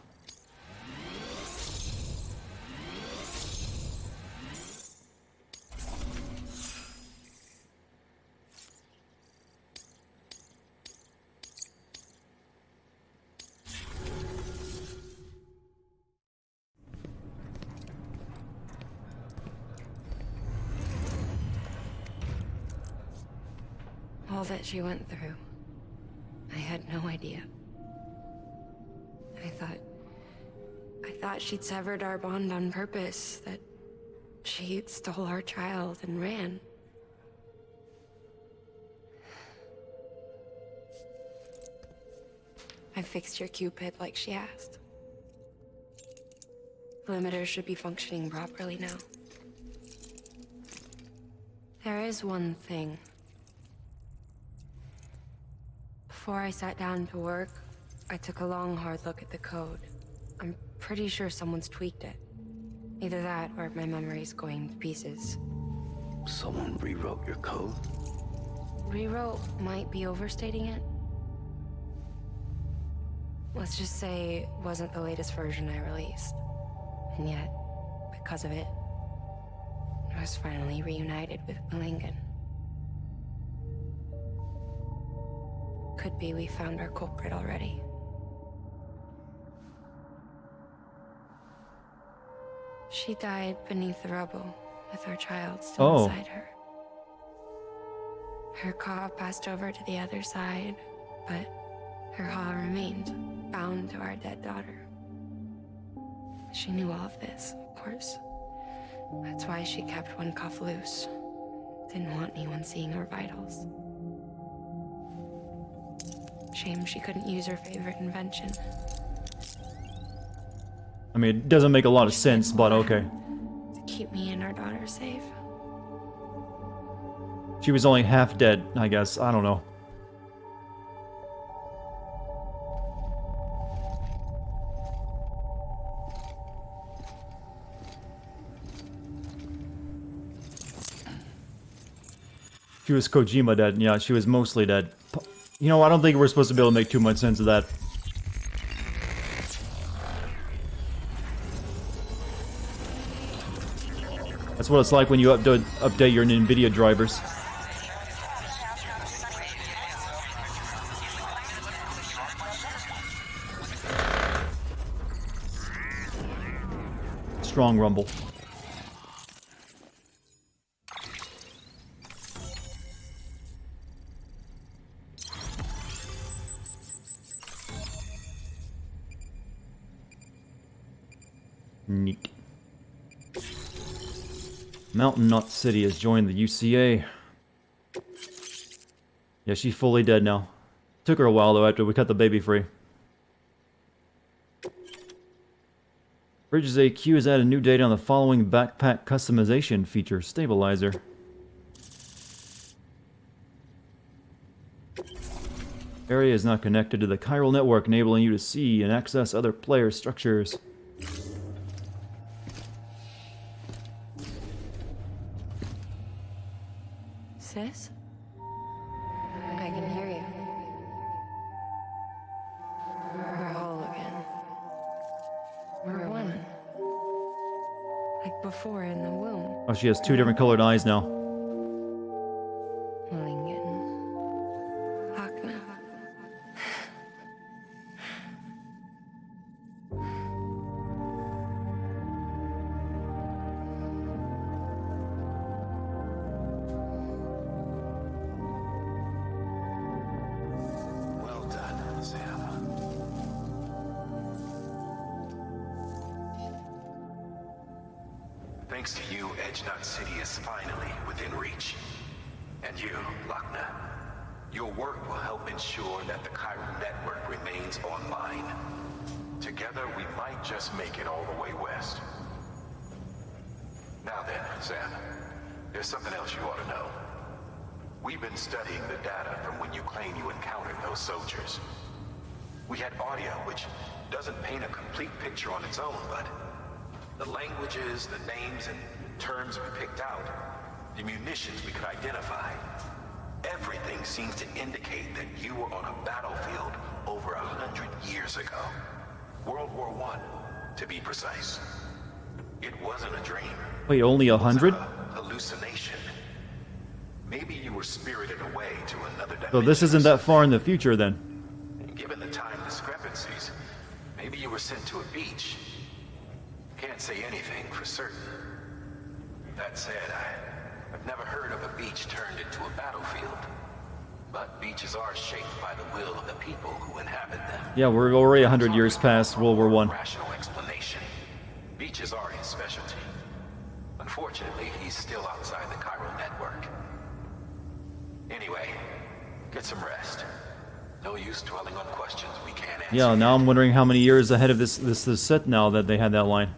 S3: All that she went through. I had no idea. I thought she'd severed our bond on purpose, that she stole our child and ran. I fixed your Cupid like she asked. The limiter should be functioning properly now. There is one thing. Before I sat down to work, I took a long, hard look at the code. I'm pretty sure someone's tweaked it. Either that, or my memory's going to pieces.
S4: Someone rewrote your code?
S3: Rewrote might be overstating it. Let's just say it wasn't the latest version I released. And yet, because of it, I was finally reunited with Malingan. Could be we found our culprit already. She died beneath the rubble, with our child still inside her. Her Ka passed over to the other side, but her Ha remained, bound to our dead daughter. She knew all of this, of course. That's why she kept one cuff loose. Didn't want anyone seeing her vitals. Shame she couldn't use her favorite invention.
S1: I mean, it doesn't make a lot of sense, but okay.
S3: To keep me and our daughter safe.
S1: She was only half dead, I guess. I don't know. She was Kojima dead. Yeah, she was mostly dead. You know, I don't think we're supposed to be able to make too much sense of that. That's what it's like when you update your NVIDIA drivers. Strong rumble. Neat. Mountain Knot City has joined the UCA. Yeah, she's fully dead now. Took her a while though after we cut the baby free. Bridges AQ has added new data on the following backpack customization feature: stabilizer. Area is not connected to the chiral network, enabling you to see and access other player structures.
S3: Sis? I can hear you. We're whole again. We're one. Like before in the womb.
S1: Oh, she has two different colored eyes now.
S3: Malingan. Hakna.
S2: Well done, Sam. Thanks to you, Edgenut City is finally within reach. And you, Lakna, your work will help ensure that the chiral network remains online. Together, we might just make it all the way west. Now then, Sam, there's something else you ought to know. We've been studying the data from when you claim you encountered those soldiers. We had audio, which doesn't paint a complete picture on its own, but the languages, the names, and terms we picked out, the munitions we could identify, everything seems to indicate that you were on a battlefield over 100 years ago. World War I, to be precise. It wasn't a dream.
S1: Wait, only 100?
S2: Hallucination. Maybe you were spirited away to another dimension.
S1: So this isn't that far in the future then.
S2: Given the time discrepancies, maybe you were sent to a beach. Can't say anything for certain. That said, I've never heard of a beach turned into a battlefield. beaches are shaped by the will of the people who inhabit them.
S1: Yeah, we're already 100 years past World War One.
S2: Rational explanation. Beaches are his specialty. Unfortunately, he's still outside the chiral network. Anyway, get some rest. No use dwelling on questions we can't answer.
S1: Yeah, now I'm wondering how many years ahead of this set now that they had that line.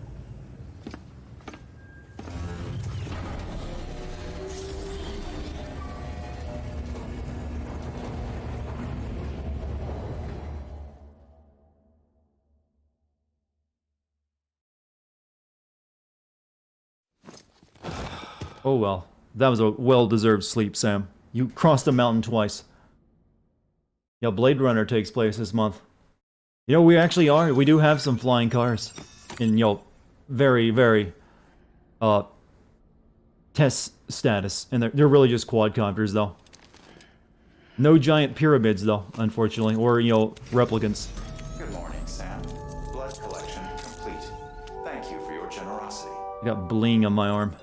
S1: Oh well, that was a well-deserved sleep, Sam. You crossed a mountain twice. Yeah, Blade Runner takes place this month. You know, we do have some flying cars. In, you know, very, very, test status. And they're really just quadcopters, though. No giant pyramids, though, unfortunately. Or, you know, replicants.
S7: Good morning, Sam. Blood collection complete. Thank you for your generosity.
S1: I got bling on my arm.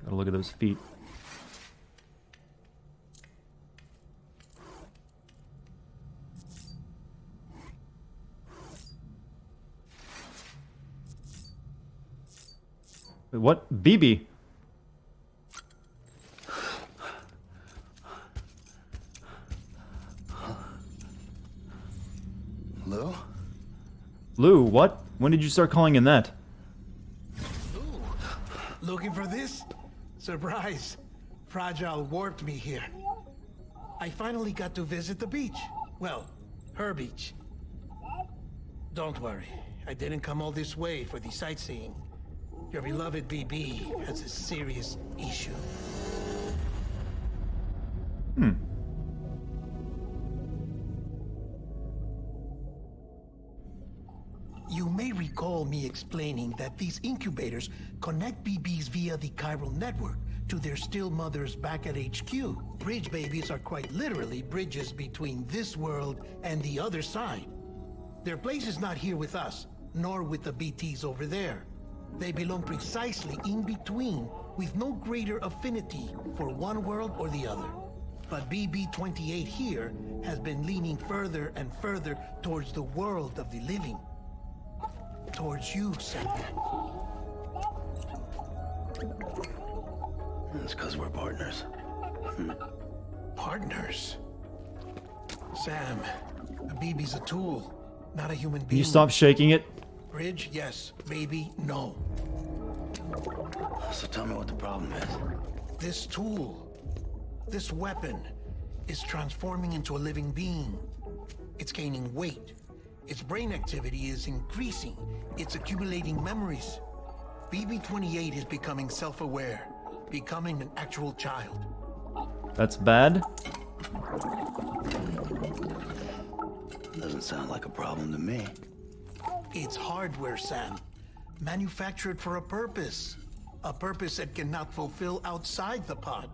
S1: Gotta look at those feet. Wait, what? BB?
S4: Lou?
S1: Lou, what? When did you start calling in that?
S13: Looking for this? Surprise. Fragile warped me here. I finally got to visit the beach. Well, her beach. Don't worry. I didn't come all this way for the sightseeing. Your beloved BB has a serious issue. You may recall me explaining that these incubators connect BBs via the chiral network to their still mothers back at HQ. Bridge babies are quite literally bridges between this world and the other side. Their place is not here with us, nor with the BTs over there. They belong precisely in between, with no greater affinity for one world or the other. But BB-28 here has been leaning further and further towards the world of the living. Towards you, Sam.
S4: It's because we're partners.
S13: Partners? Sam, a BB's a tool, not a human being.
S1: Can you stop shaking it?
S13: Bridge, yes. Baby, no.
S4: So tell me what the problem is.
S13: This tool, this weapon, is transforming into a living being. It's gaining weight. Its brain activity is increasing. It's accumulating memories. BB-28 is becoming self-aware, becoming an actual child.
S1: That's bad?
S4: Doesn't sound like a problem to me.
S13: It's hardware, Sam. Manufactured for a purpose. A purpose it cannot fulfill outside the pod.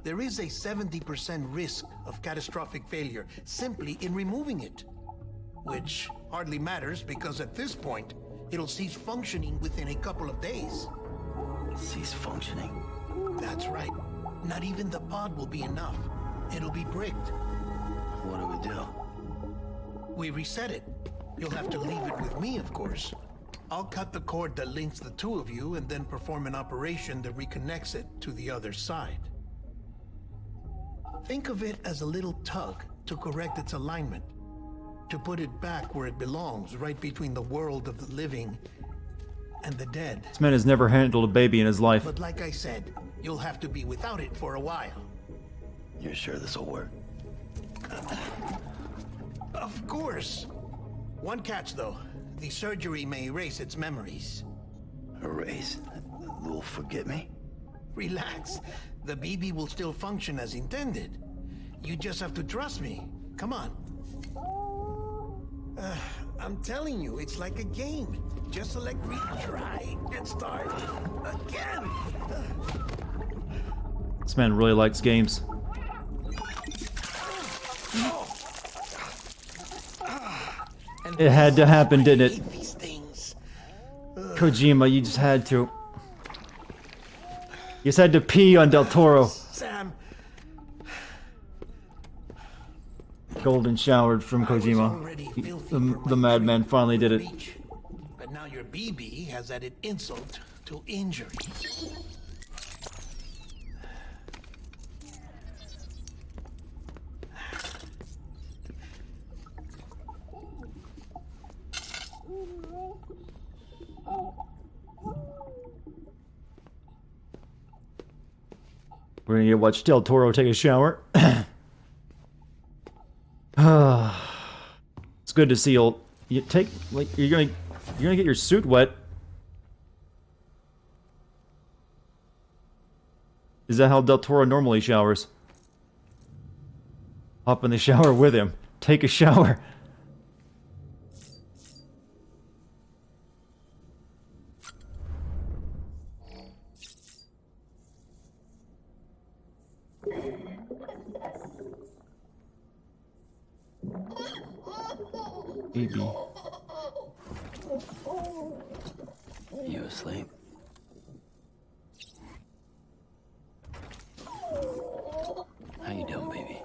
S13: There is a 70% risk of catastrophic failure simply in removing it. Which hardly matters because at this point, it'll cease functioning within a couple of days.
S4: Cease functioning?
S13: That's right. Not even the pod will be enough. It'll be bricked.
S4: What do we do?
S13: We reset it. You'll have to leave it with me, of course. I'll cut the cord that links the two of you and then perform an operation that reconnects it to the other side. Think of it as a little tug to correct its alignment. To put it back where it belongs, right between the world of the living and the dead.
S1: This man has never handled a baby in his life.
S13: But like I said, you'll have to be without it for a while.
S4: You're sure this will work?
S13: Of course. One catch, though. The surgery may erase its memories.
S4: Erase? Will forget me?
S13: Relax. The BB will still function as intended. You just have to trust me. Come on. I'm telling you, it's like a game. Just select retry and start again.
S1: This man really likes games.
S13: And
S1: It had to happen, didn't it?
S13: these things.
S1: Kojima, you just had to. You just had to pee on Del Toro.
S13: Sam,
S1: Golden showered from Kojima. The madman finally did it.
S13: but now your BB has added insult to injury.
S1: We're gonna watch Del Toro take a shower. It's good to see you're gonna get your suit wet. Is that how Del Toro normally showers? Hop in the shower with him. Take a shower. Baby.
S4: You asleep? How you doing, baby?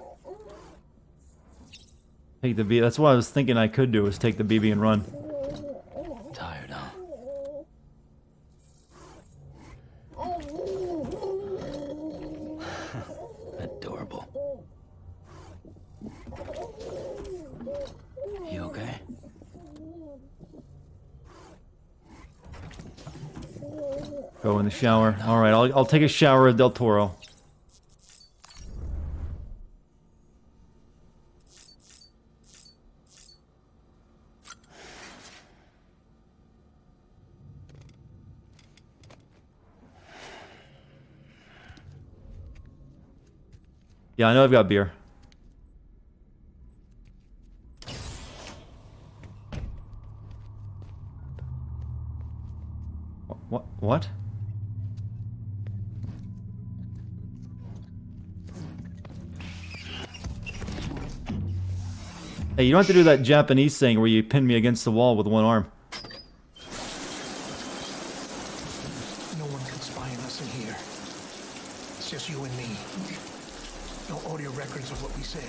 S1: Take the BB. That's what I was thinking I could do, is take the BB and run.
S4: Tired, huh? Adorable. You okay?
S1: Go in the shower. All right, I'll take a shower at Del Toro. Yeah, I know I've got beer. What? Hey, you don't have to do that Japanese thing where you pin me against the wall with one arm.
S13: No one can spy on us in here. It's just you and me. No audio records of what we say.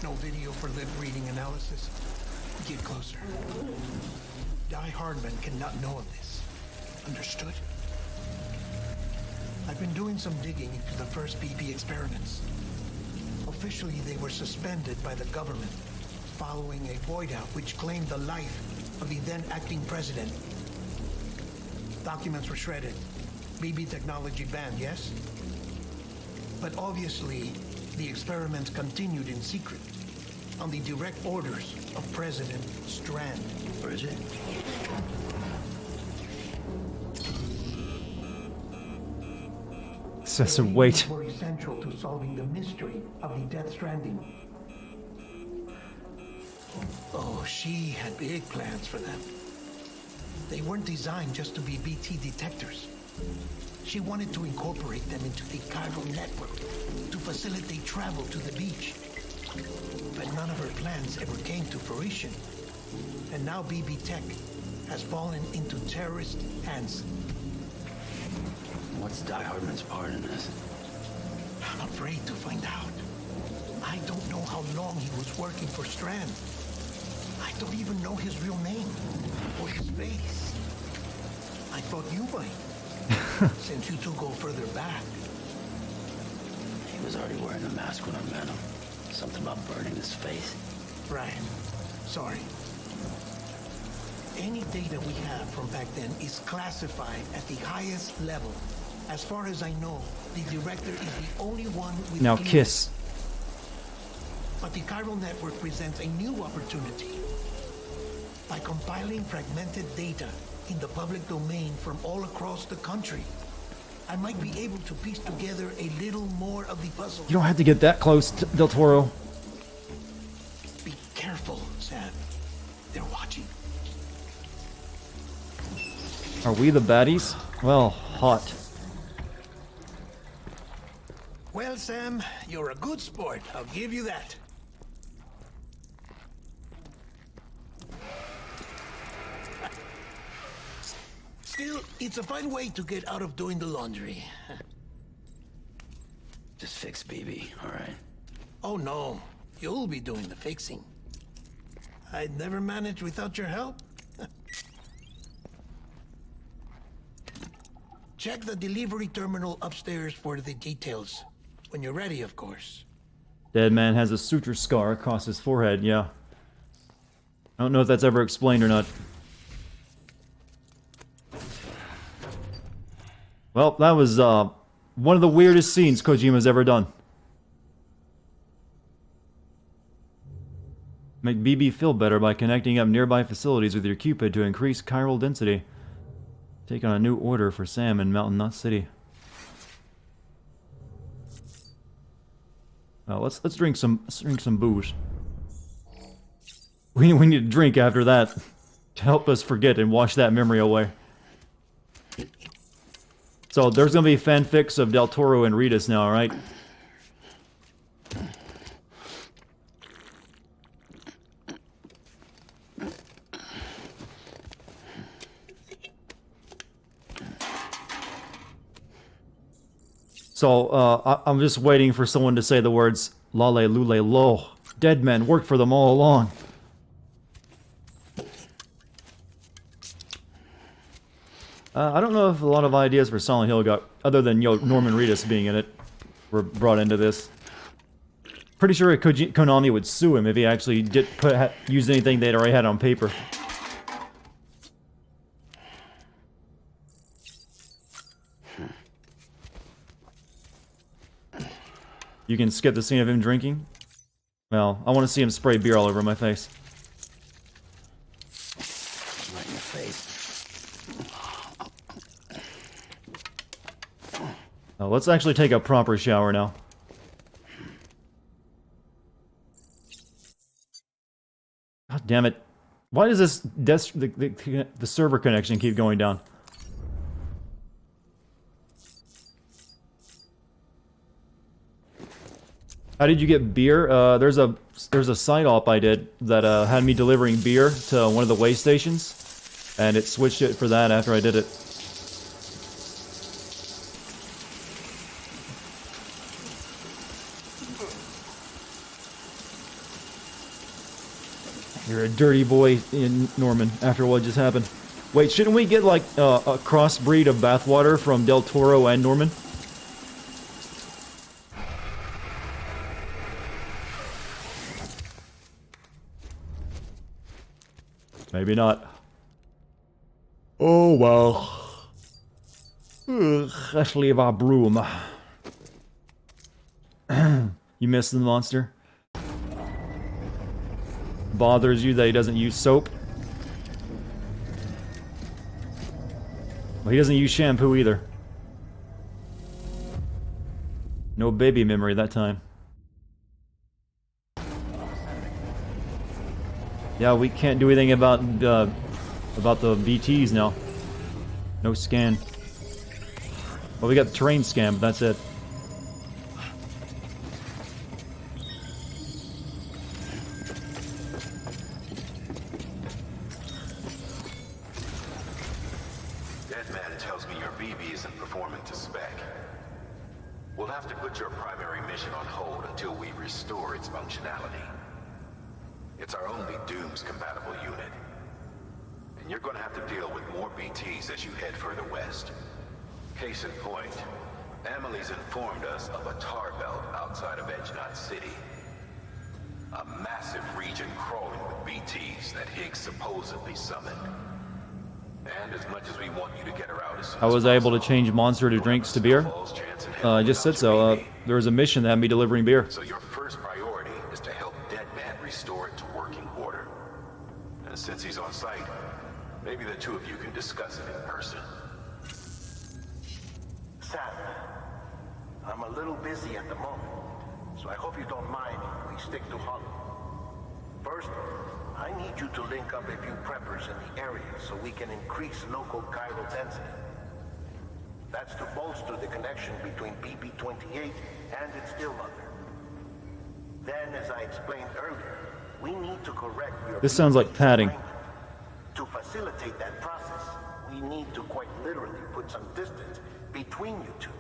S13: No video for lip reading analysis. Get closer. Die Hardman cannot know of this. Understood? I've been doing some digging into the first BB experiments. Officially, they were suspended by the government following a void out which claimed the life of the then acting president. Documents were shredded. BB technology banned, yes? But obviously, the experiments continued in secret on the direct orders of President Strand.
S4: Bridget?
S1: Excessive weight.
S13: Were essential to solving the mystery of the Death Stranding. Oh, she had big plans for them. They weren't designed just to be BT detectors. She wanted to incorporate them into the chiral network to facilitate travel to the beach. But none of her plans ever came to fruition. And now BB Tech has fallen into terrorist hands.
S4: What's Die Hardman's part in this?
S13: I'm afraid to find out. I don't know how long he was working for Strand. I don't even know his real name or his face. I thought you might, since you two go further back.
S4: He was already wearing a mask when I met him. Something about burning his face.
S13: Right. Sorry. Any data we have from back then is classified at the highest level. As far as I know, the director is the only one with
S1: Now
S13: clearance.
S1: kiss.
S13: But the chiral network presents a new opportunity. By compiling fragmented data in the public domain from all across the country, I might be able to piece together a little more of the puzzle.
S1: You don't have to get that close, Del Toro.
S13: Be careful, Sam. They're watching.
S1: Are we the baddies? Well, hot.
S13: Well, Sam, you're a good sport. I'll give you that. Still, it's a fine way to get out of doing the laundry.
S4: Just fix BB, all right?
S13: Oh no, you'll be doing the fixing. I'd never manage without your help. Check the delivery terminal upstairs for the details. When you're ready, of course.
S1: Dead man has a suture scar across his forehead, yeah. I don't know if that's ever explained or not. Well, that was one of the weirdest scenes Kojima's ever done. Make BB feel better by connecting up nearby facilities with your Cupid to increase chiral density. Take on a new order for Sam in Mountain Knot City. Well, let's drink some booze. We need to drink after that to help us forget and wash that memory away. So there's gonna be fanfics of Del Toro and Ritas now, right? So, I'm just waiting for someone to say the words Lale Lule Lo. Dead men worked for them all along. I don't know if a lot of ideas for Silent Hill got, other than Norman Reedus being in it, were brought into this. Pretty sure Konami would sue him if he actually did use anything they'd already had on paper. You can skip the scene of him drinking? Well, I want to see him spray beer all over my face.
S4: Right in your face.
S1: Now, let's actually take a proper shower now. God damn it. Why does this the server connection keep going down? How did you get beer? There's a side op I did that had me delivering beer to one of the way stations, and it switched it for that after I did it. You're a dirty boy, Norman, after what just happened. Wait, shouldn't we get like a crossbreed of bathwater from Del Toro and Norman? Maybe not. Oh well. Ugh, let's leave our broom. You missed the monster? Bothers you that he doesn't use soap? Well, he doesn't use shampoo either. No baby memory that time. Yeah, we can't do anything about the BTs now. No scan. Well, we got the terrain scan, but that's it.
S2: Deadman tells me your BB isn't performing to spec. We'll have to put your primary mission on hold until we restore its functionality. It's our only Dooms-compatible unit. And you're gonna have to deal with more BTs as you head further west. Case in point, Emily's informed us of a tar belt outside of Edge Knot City. A massive region crawling with BTs that Higgs supposedly summoned. And as much as we want you to get her out as soon
S1: I was able to change monster to drinks to beer. I just said so. There was a mission that had me delivering beer.
S2: So your first priority is to help Deadman restore it to working order. And since he's on site, maybe the two of you can discuss it in person.
S8: Sam, I'm a little busy at the moment, so I hope you don't mind if we stick to Hollow. First, I need you to link up a few preppers in the area so we can increase local chiral density. That's to bolster the connection between BB-28 and its stillmother. Then, as I explained earlier, we need to correct your...
S1: This sounds like padding.
S8: To facilitate that process, we need to quite literally put some distance between you two.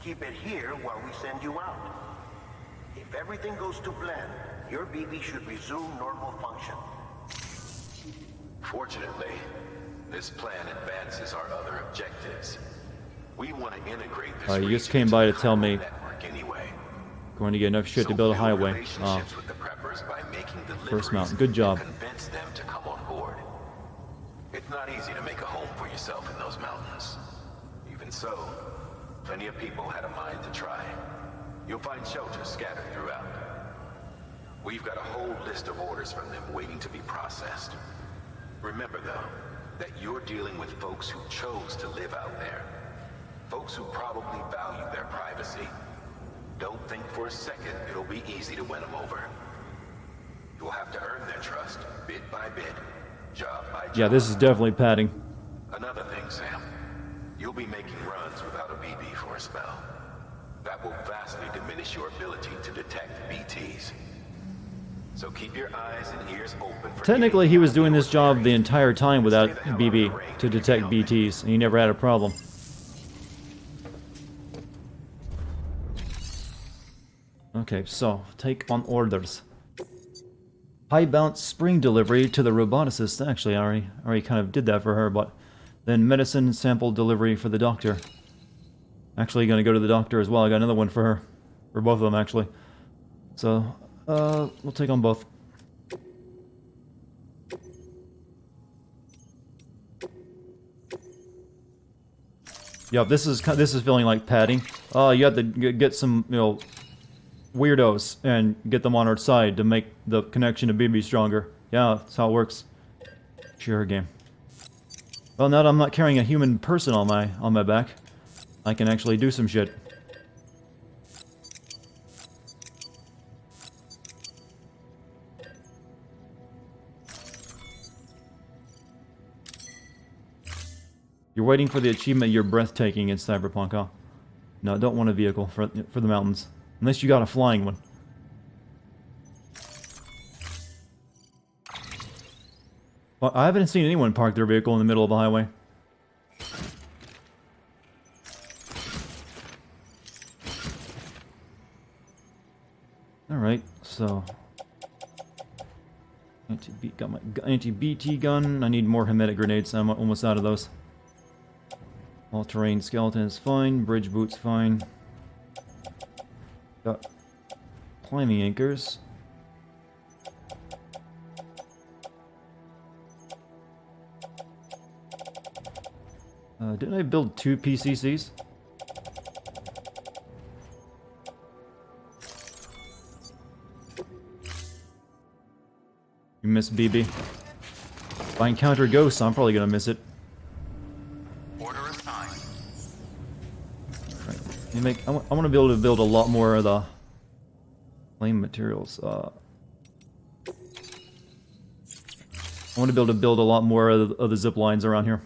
S8: Keep it here while we send you out. If everything goes to plan, your BB should resume normal function.
S2: Fortunately, this plan advances our other objectives. We want to integrate this
S1: You just
S2: region
S1: came
S2: into
S1: by
S2: the
S1: to tell me.
S2: network anyway.
S1: Going to get enough shit to build a highway.
S2: Relationships with the preppers by making
S1: First
S2: deliveries
S1: mountain. Good job.
S2: and convince them to come on board. It's not easy to make a home for yourself in those mountains. Even so, plenty of people had a mind to try. You'll find shelters scattered throughout. We've got a whole list of orders from them waiting to be processed. Remember, though, that you're dealing with folks who chose to live out there. Folks who probably value their privacy. Don't think for a second it'll be easy to win them over. You'll have to earn their trust, bit by bit, job by job.
S1: Yeah, this is definitely padding.
S2: Another thing, Sam. You'll be making runs without a BB for a spell. That will vastly diminish your ability to detect BTs. So keep your eyes and ears open for...
S1: Technically, he was doing this job the entire time without BB to detect BTs, and he never had a problem. Okay, so, take on orders. High bounce spring delivery to the roboticist. Actually, I already kind of did that for her, but then medicine sample delivery for the doctor. Actually, gonna go to the doctor as well. I got another one for her. For both of them, actually. So, we'll take on both. Yep, this is feeling like padding. You have to get some, weirdos and get them on our side to make the connection to BB stronger. Yeah, that's how it works. Sure game. Well, now that I'm not carrying a human person on my back, I can actually do some shit. You're waiting for the achievement you're breathtaking in Cyberpunk, huh? No, don't want a vehicle for the mountains. Unless you got a flying one. Well, I haven't seen anyone park their vehicle in the middle of a highway. Alright, so... got my anti-BT gun. I need more hermetic grenades. I'm almost out of those. All-terrain skeleton is fine. Bridge boots fine. Got climbing anchors. Didn't I build 2 PCCs? You miss BB. If I encounter ghosts, I'm probably gonna miss it.
S7: Order assigned.
S1: Right. I want to be able to build a lot more of the flame materials. I want to be able to build a lot more of the zip lines around here.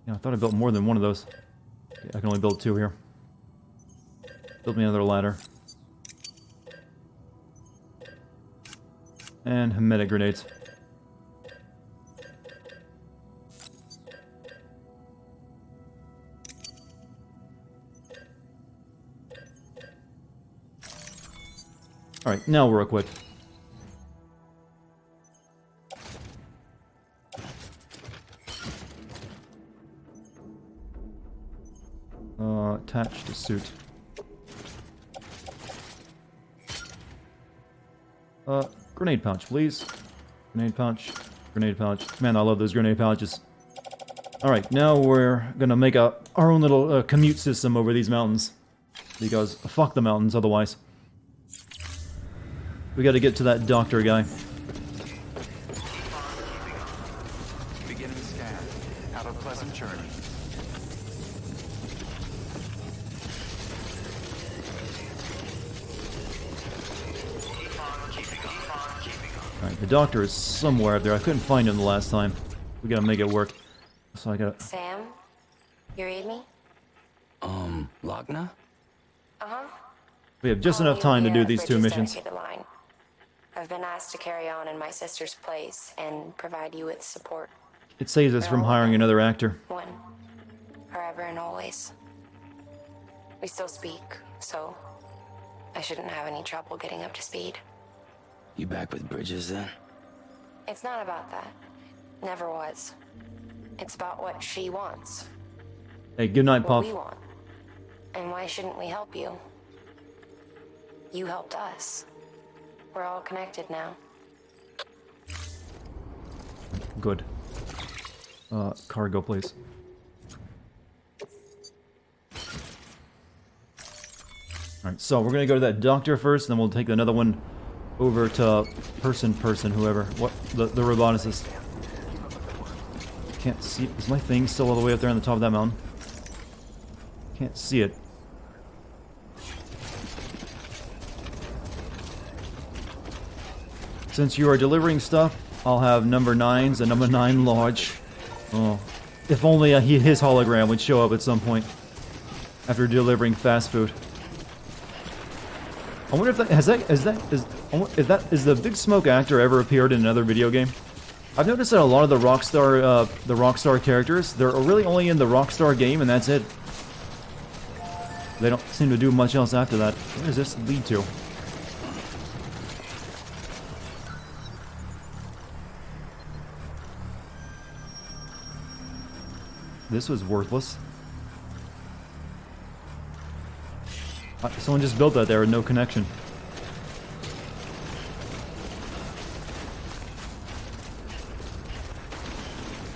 S1: Yeah, I thought I built more than one of those. Okay, I can only build 2 here. Build me another ladder. And hermetic grenades. Alright, now we're equipped. Attach to suit. Grenade pouch, please. Grenade pouch. Grenade pouch. Man, I love those grenade pouches. Alright, now we're gonna make our own little commute system over these mountains. Because fuck the mountains otherwise. We gotta get to that doctor guy.
S7: Beginning scan. Have a pleasant journey.
S1: Alright, the doctor is somewhere up there. I couldn't find him the last time. We gotta make it work. So I gotta...
S6: Sam? You read me?
S4: Lochna?
S6: Uh-huh.
S1: We have just enough time to do these 2 missions.
S6: Line. I've been asked to carry on in my sister's place and provide you with support.
S1: It saves us from hiring another actor.
S6: When? Forever and always. We still speak, so I shouldn't have any trouble getting up to speed.
S4: You back with Bridges then?
S6: It's not about that. Never was. It's about what she wants.
S1: Hey, good night,
S6: What
S1: Puff.
S6: we want. And why shouldn't we help you? You helped us. We're all connected now.
S1: Good. Cargo, please. Alright, so we're gonna go to that doctor first, and then we'll take another one over to person, whoever. What? The roboticist. Can't see. Is my thing still all the way up there on the top of that mountain? Can't see it. Since you are delivering stuff, I'll have number 9s and number 9 large. Oh, if only his hologram would show up at some point after delivering fast food. I wonder if is the Big Smoke actor ever appeared in another video game? I've noticed that a lot of the Rockstar characters, they're really only in the Rockstar game, and that's it. They don't seem to do much else after that. Where does this lead to? This was worthless. Someone just built that there with no connection.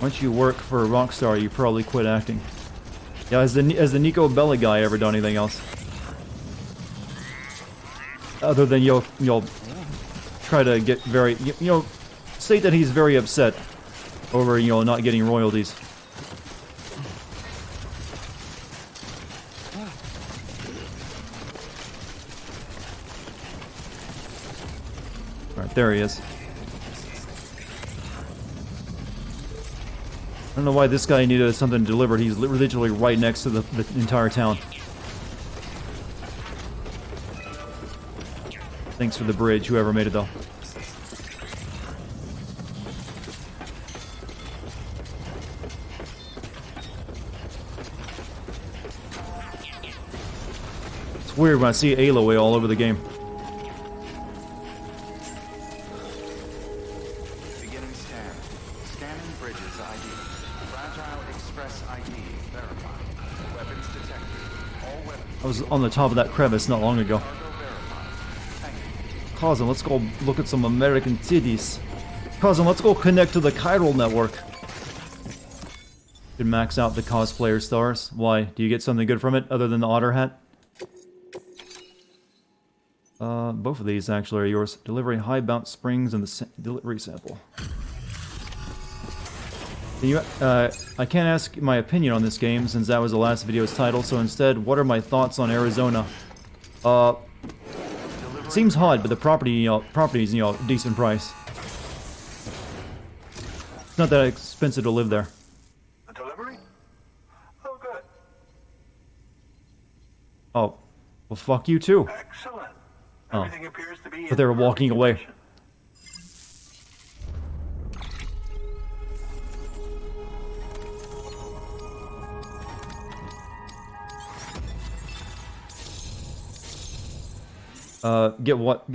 S1: Once you work for Rockstar, you probably quit acting. Yeah, has the Nico Bellic guy ever done anything else? Other than you'll try to get very state that he's very upset over not getting royalties. Alright, there he is. I don't know why this guy needed something delivered. He's literally right next to the entire town. Thanks for the bridge, whoever made it though. It's weird when I see Aloy all over the game.
S7: Beginning scan. Scanning Bridges ID. Fragile Express ID verified. Weapons detected. All weapons.
S1: I was on the top of that crevice not long ago. Cousin, let's go look at some American titties. Cousin, let's go connect to the chiral network. Should max out the cosplayer stars. Why? Do you get something good from it other than the otter hat? Both of these actually are yours. Delivery high bounce springs and the delivery sample. Can you, I can't ask my opinion on this game since that was the last video's title, so instead, what are my thoughts on Arizona? Seems hot, but the property's, decent price. It's not that expensive to live there.
S11: A delivery? Oh, good.
S1: Oh, well, fuck you too.
S11: Excellent.
S1: Oh,
S11: Everything appears to be
S1: but they were walking away. Get what?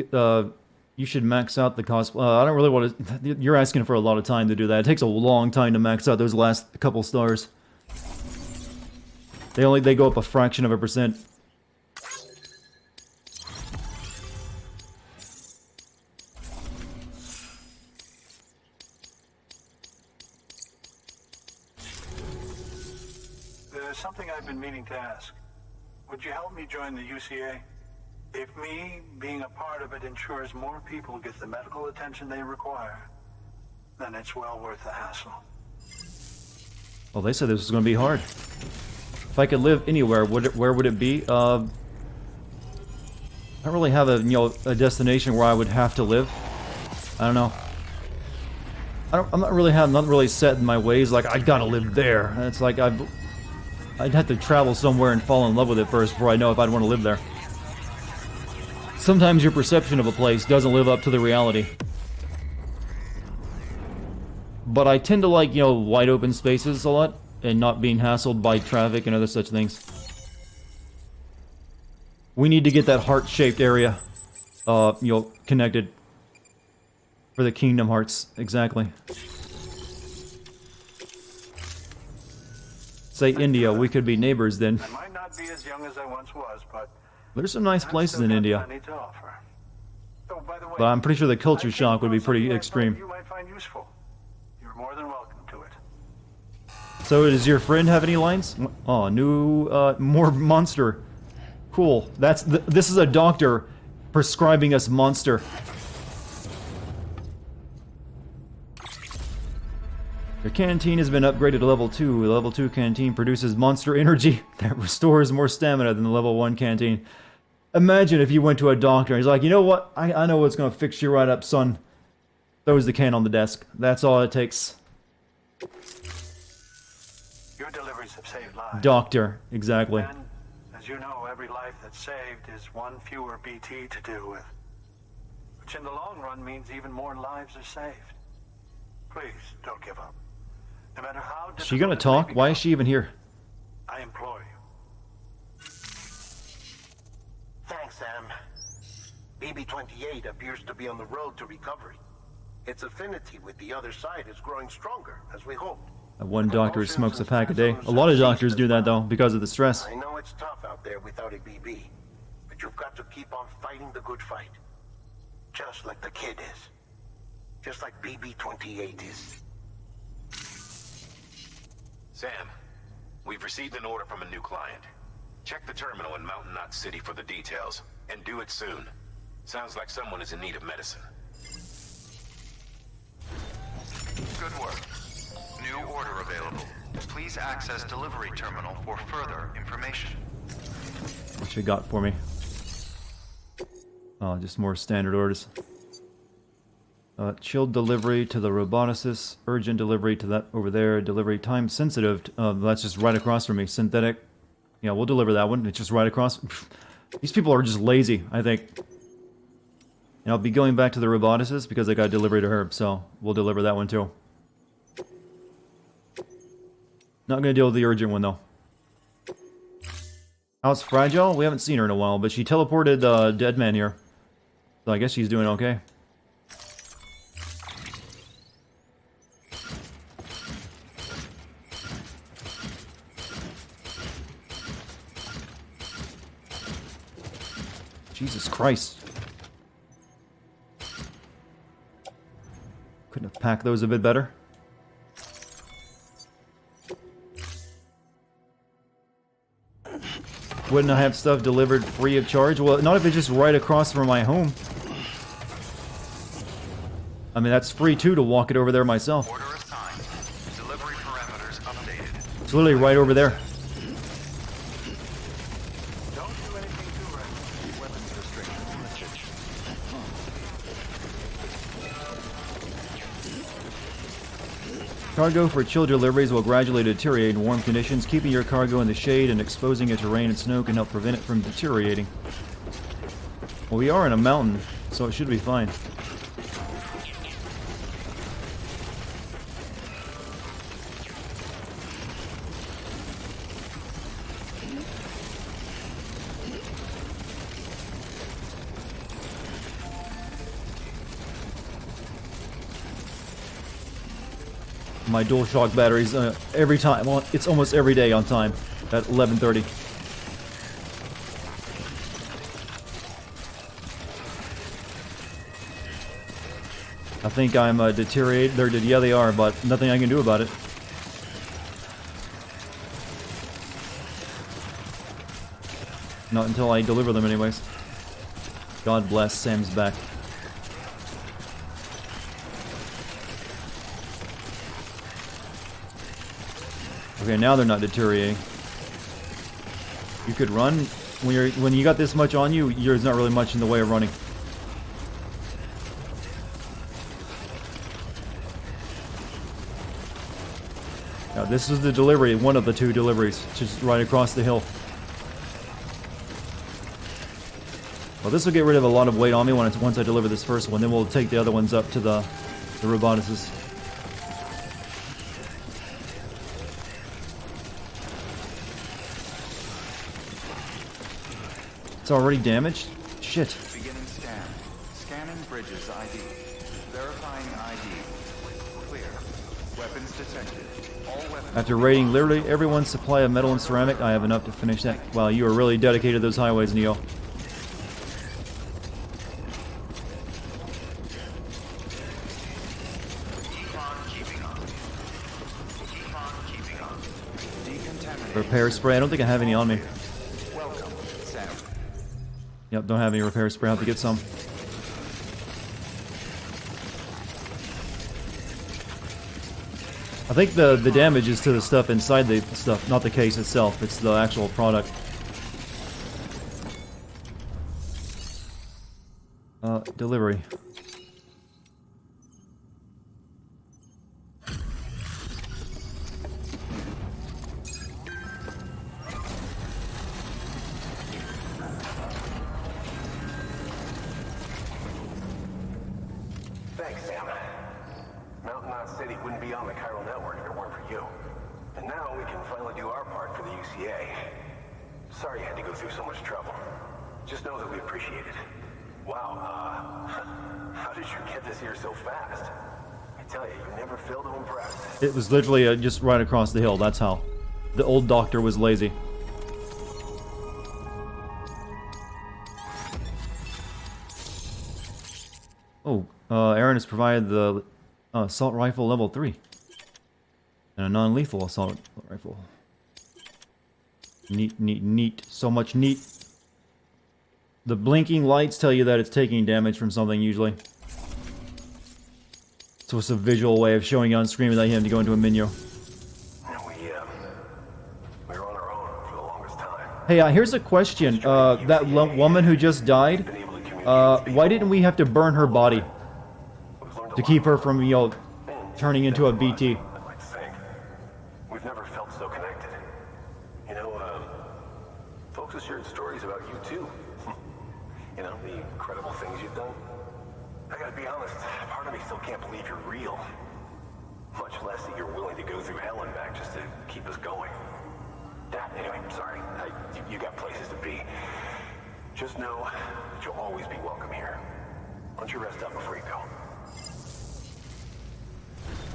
S1: You should max out the cost. I don't really want to. You're asking for a lot of time to do that. It takes a long time to max out those last couple stars. They go up a fraction of a percent.
S11: There's something I've been meaning to ask. Would you help me join the UCA? If me being a part of it ensures more people get the medical attention they require, then it's well worth the hassle.
S1: Well, they said this was going to be hard. If I could live anywhere, where would it be? I don't really have a destination where I would have to live. I don't know. I'm not really set in my ways. Like I gotta live there. It's like I'd have to travel somewhere and fall in love with it first before I know if I'd want to live there. Sometimes your perception of a place doesn't live up to the reality. But I tend to like, you know, wide open spaces a lot, and not being hassled by traffic and other such things. We need to get that heart-shaped area, you know, connected. For the Kingdom Hearts, exactly. Say India, we could be neighbors then.
S11: I might not be as young as I once was, but
S1: There's some nice places in India.
S11: plenty to offer. Oh, by the way,
S1: But I'm pretty sure the culture
S11: I
S1: shock would be
S11: came across
S1: pretty
S11: something I
S1: extreme.
S11: thought you might find useful. You're more than welcome to it.
S1: So does your friend have any lines? Oh, new, more monster. Cool. This is a doctor prescribing us monster. Your canteen has been upgraded to level 2. The level 2 canteen produces monster energy that restores more stamina than the level 1 canteen. Imagine if you went to a doctor and he's like, you know what? I know what's going to fix you right up, son. Throws the can on the desk. That's all it takes.
S11: Your deliveries have saved lives.
S1: Doctor, exactly.
S11: And, as you know, every life that's saved is one fewer BT to deal with. Which in the long run means even more lives are saved. Please, don't give up. No matter how
S1: Is she gonna talk? Why is she even here?
S11: I implore you.
S8: Thanks, Sam. BB-28 appears to be on the road to recovery. Its affinity with the other side is growing stronger, as we hoped.
S1: One doctor smokes a pack a day. A lot of doctors do that, though, because of the stress.
S8: I know it's tough out there without a BB, but you've got to keep on fighting the good fight. Just like the kid is. Just like BB-28 is.
S2: Sam, we've received an order from a new client. Check the terminal in Mountain Knot City for the details, and do it soon. Sounds like someone is in need of medicine.
S7: Good work. New order available. Please access delivery terminal for further information.
S1: What you got for me? Oh, just more standard orders. Chilled delivery to the roboticist. Urgent delivery to that over there. Delivery time sensitive. That's just right across from me. Synthetic. Yeah, we'll deliver that one. It's just right across. These people are just lazy, I think. And I'll be going back to the roboticist because I got delivery to her, so we'll deliver that one too. Not gonna deal with the urgent one though. How's Fragile? We haven't seen her in a while, but she teleported Dead Man here. So I guess she's doing okay. Jesus Christ. Couldn't have packed those a bit better. Wouldn't I have stuff delivered free of charge? Well, not if it's just right across from my home. I mean, that's free too to walk it over there myself.
S7: Order assigned. Delivery parameters updated.
S1: It's literally right over there.
S11: Don't do anything too reckless. Weapons restrictions lifted.
S1: Cargo for chill deliveries will gradually deteriorate in warm conditions. Keeping your cargo in the shade and exposing it to rain and snow can help prevent it from deteriorating. Well, we are in a mountain, so it should be fine. My DualShock batteries every time. Well, it's almost every day on time at 11:30. I think I'm deteriorated. Yeah, they are, but nothing I can do about it. Not until I deliver them, anyways. God bless. Sam's back. Okay, now they're not deteriorating. You could run when you got this much on you. There's not really much in the way of running. Now this is the delivery, one of the two deliveries, just right across the hill. Well, this will get rid of a lot of weight on me once I deliver this first one. Then we'll take the other ones up to the roboticist. It's already damaged? Shit.
S7: Beginning scan. Scanning bridges ID. Verifying ID. Clear. Weapons detected. All weapons...
S1: After raiding literally everyone's supply of metal and ceramic, I have enough to finish that. Wow, you are really dedicated to those highways, Neo. Repair spray? I don't think I have any on me.
S7: Welcome, Sam.
S1: Yep, don't have any repair spray. I'll have to get some. I think the damage is to the stuff inside the stuff, not the case itself. It's the actual product. Delivery.
S2: Thanks, Sam. Mountain Knot City wouldn't be on the chiral network if it weren't for you. And now we can finally do our part for the UCA. Sorry you had to go through so much trouble. Just know that we appreciate it. Wow, how did you get this here so fast? I tell you, you never fail to impress.
S1: It was literally just right across the hill, that's how. The old doctor was lazy. Oh, Aaron has provided the assault rifle level 3. And a non-lethal assault rifle. Neat, neat, neat. So much neat. The blinking lights tell you that it's taking damage from something, usually. So it's a visual way of showing you on screen without having to go into a menu.
S2: We were on our own for the longest time.
S1: Hey, here's a question. That woman who just died, why didn't we have to burn her body? To keep her from, you know, turning into a BT.
S2: We've never felt so connected. You know, folks have shared stories about you too. You know, the incredible things you've done. I gotta be honest, part of me still can't believe you're real. Much less that you're willing to go through hell and back just to keep us going. Anyway, sorry. You got places to be. Just know that you'll always be welcome here. Why don't you rest up before you go?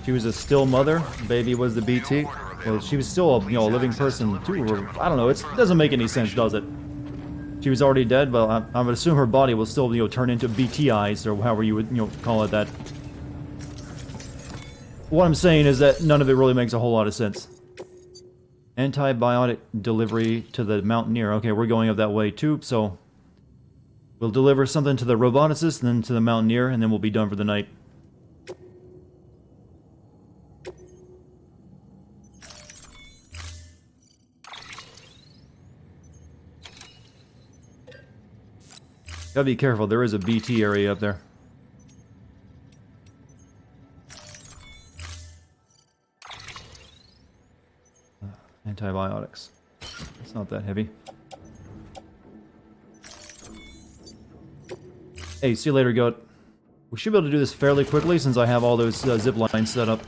S1: She was a still mother. Baby was the BT. Well, she was still a, you know, a living person too. Or, I don't know. It doesn't make any sense, does it? She was already dead, but I would assume her body will still, you know, turn into BT eyes or however you would, you know, call it that. What I'm saying is that none of it really makes a whole lot of sense. Antibiotic delivery to the Mountaineer. Okay, we're going up that way too, so we'll deliver something to the roboticist and then to the Mountaineer, and then we'll be done for the night. Gotta be careful, there is a BT area up there. Antibiotics. It's not that heavy. Hey, see you later, goat. We should be able to do this fairly quickly since I have all those zip lines set up.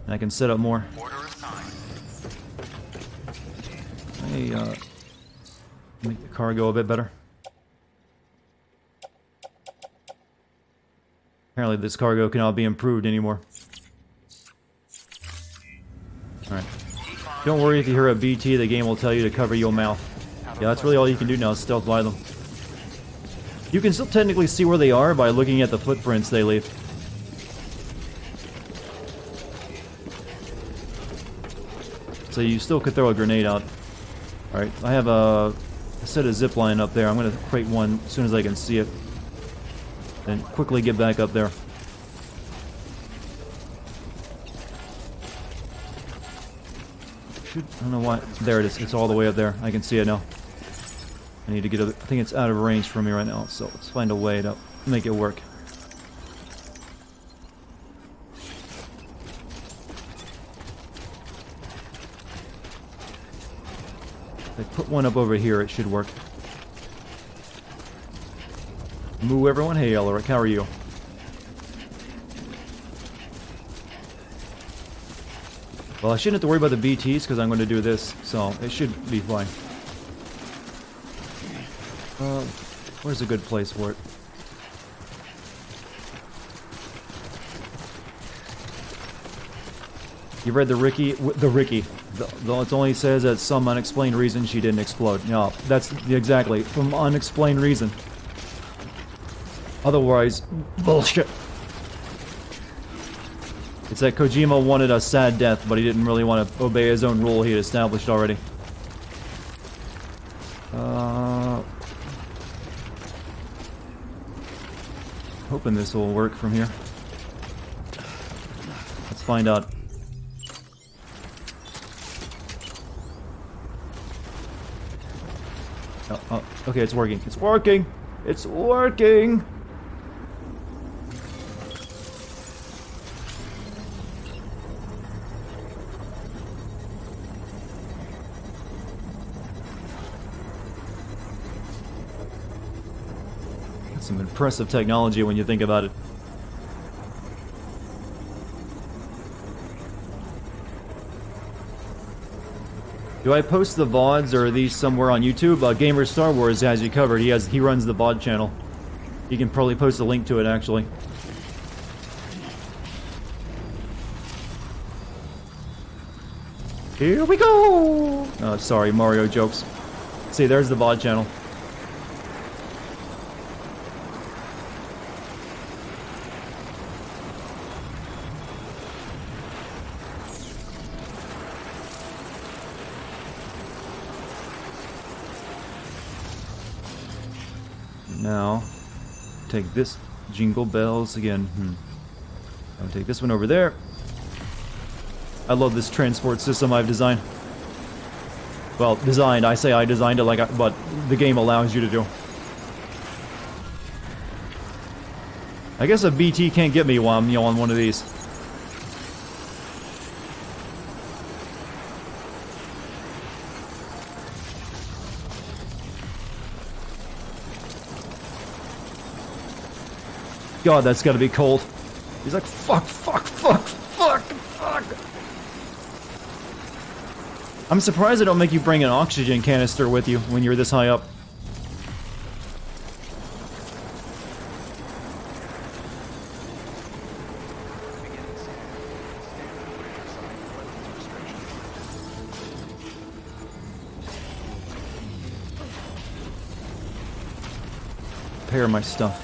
S1: And I can set up more. Let me make the cargo a bit better. Apparently this cargo cannot be improved anymore. Alright. Don't worry if you hear a BT, the game will tell you to cover your mouth. Yeah, that's really all you can do now, is stealth by them. You can still technically see where they are by looking at the footprints they leave. So you still could throw a grenade out. Alright, I have a set of zipline up there. I'm going to create one as soon as I can see it. Then quickly get back up there. I don't know why. There it is. It's all the way up there. I can see it now. I need to get I think it's out of range for me right now, so let's find a way to make it work. If I put one up over here, it should work. Moo everyone. Hey Elric, how are you? Well, I shouldn't have to worry about the BTs because I'm going to do this, so it should be fine. Where's a good place for it? You read the Ricky? It only says that some unexplained reason she didn't explode. No, that's exactly from unexplained reason. Otherwise, bullshit. It's that Kojima wanted a sad death, but he didn't really want to obey his own rule he had established already. Hoping this will work from here. Let's find out. Oh, okay, it's working. It's working! It's working! That's some impressive technology when you think about it. Do I post the VODs or are these somewhere on YouTube? Gamer Star Wars has you covered. He runs the VOD channel. You can probably post a link to it actually. Here we go! Oh, sorry, Mario jokes. See, there's the VOD channel. Now, take this jingle bells again. I'll take this one over there. I love this transport system I've designed. Well, designed. I say I designed it but the game allows you to do. I guess a BT can't get me while I'm, on one of these. God, that's gotta be cold. He's like, fuck. I'm surprised they don't make you bring an oxygen canister with you when you're this high up. Repair my stuff.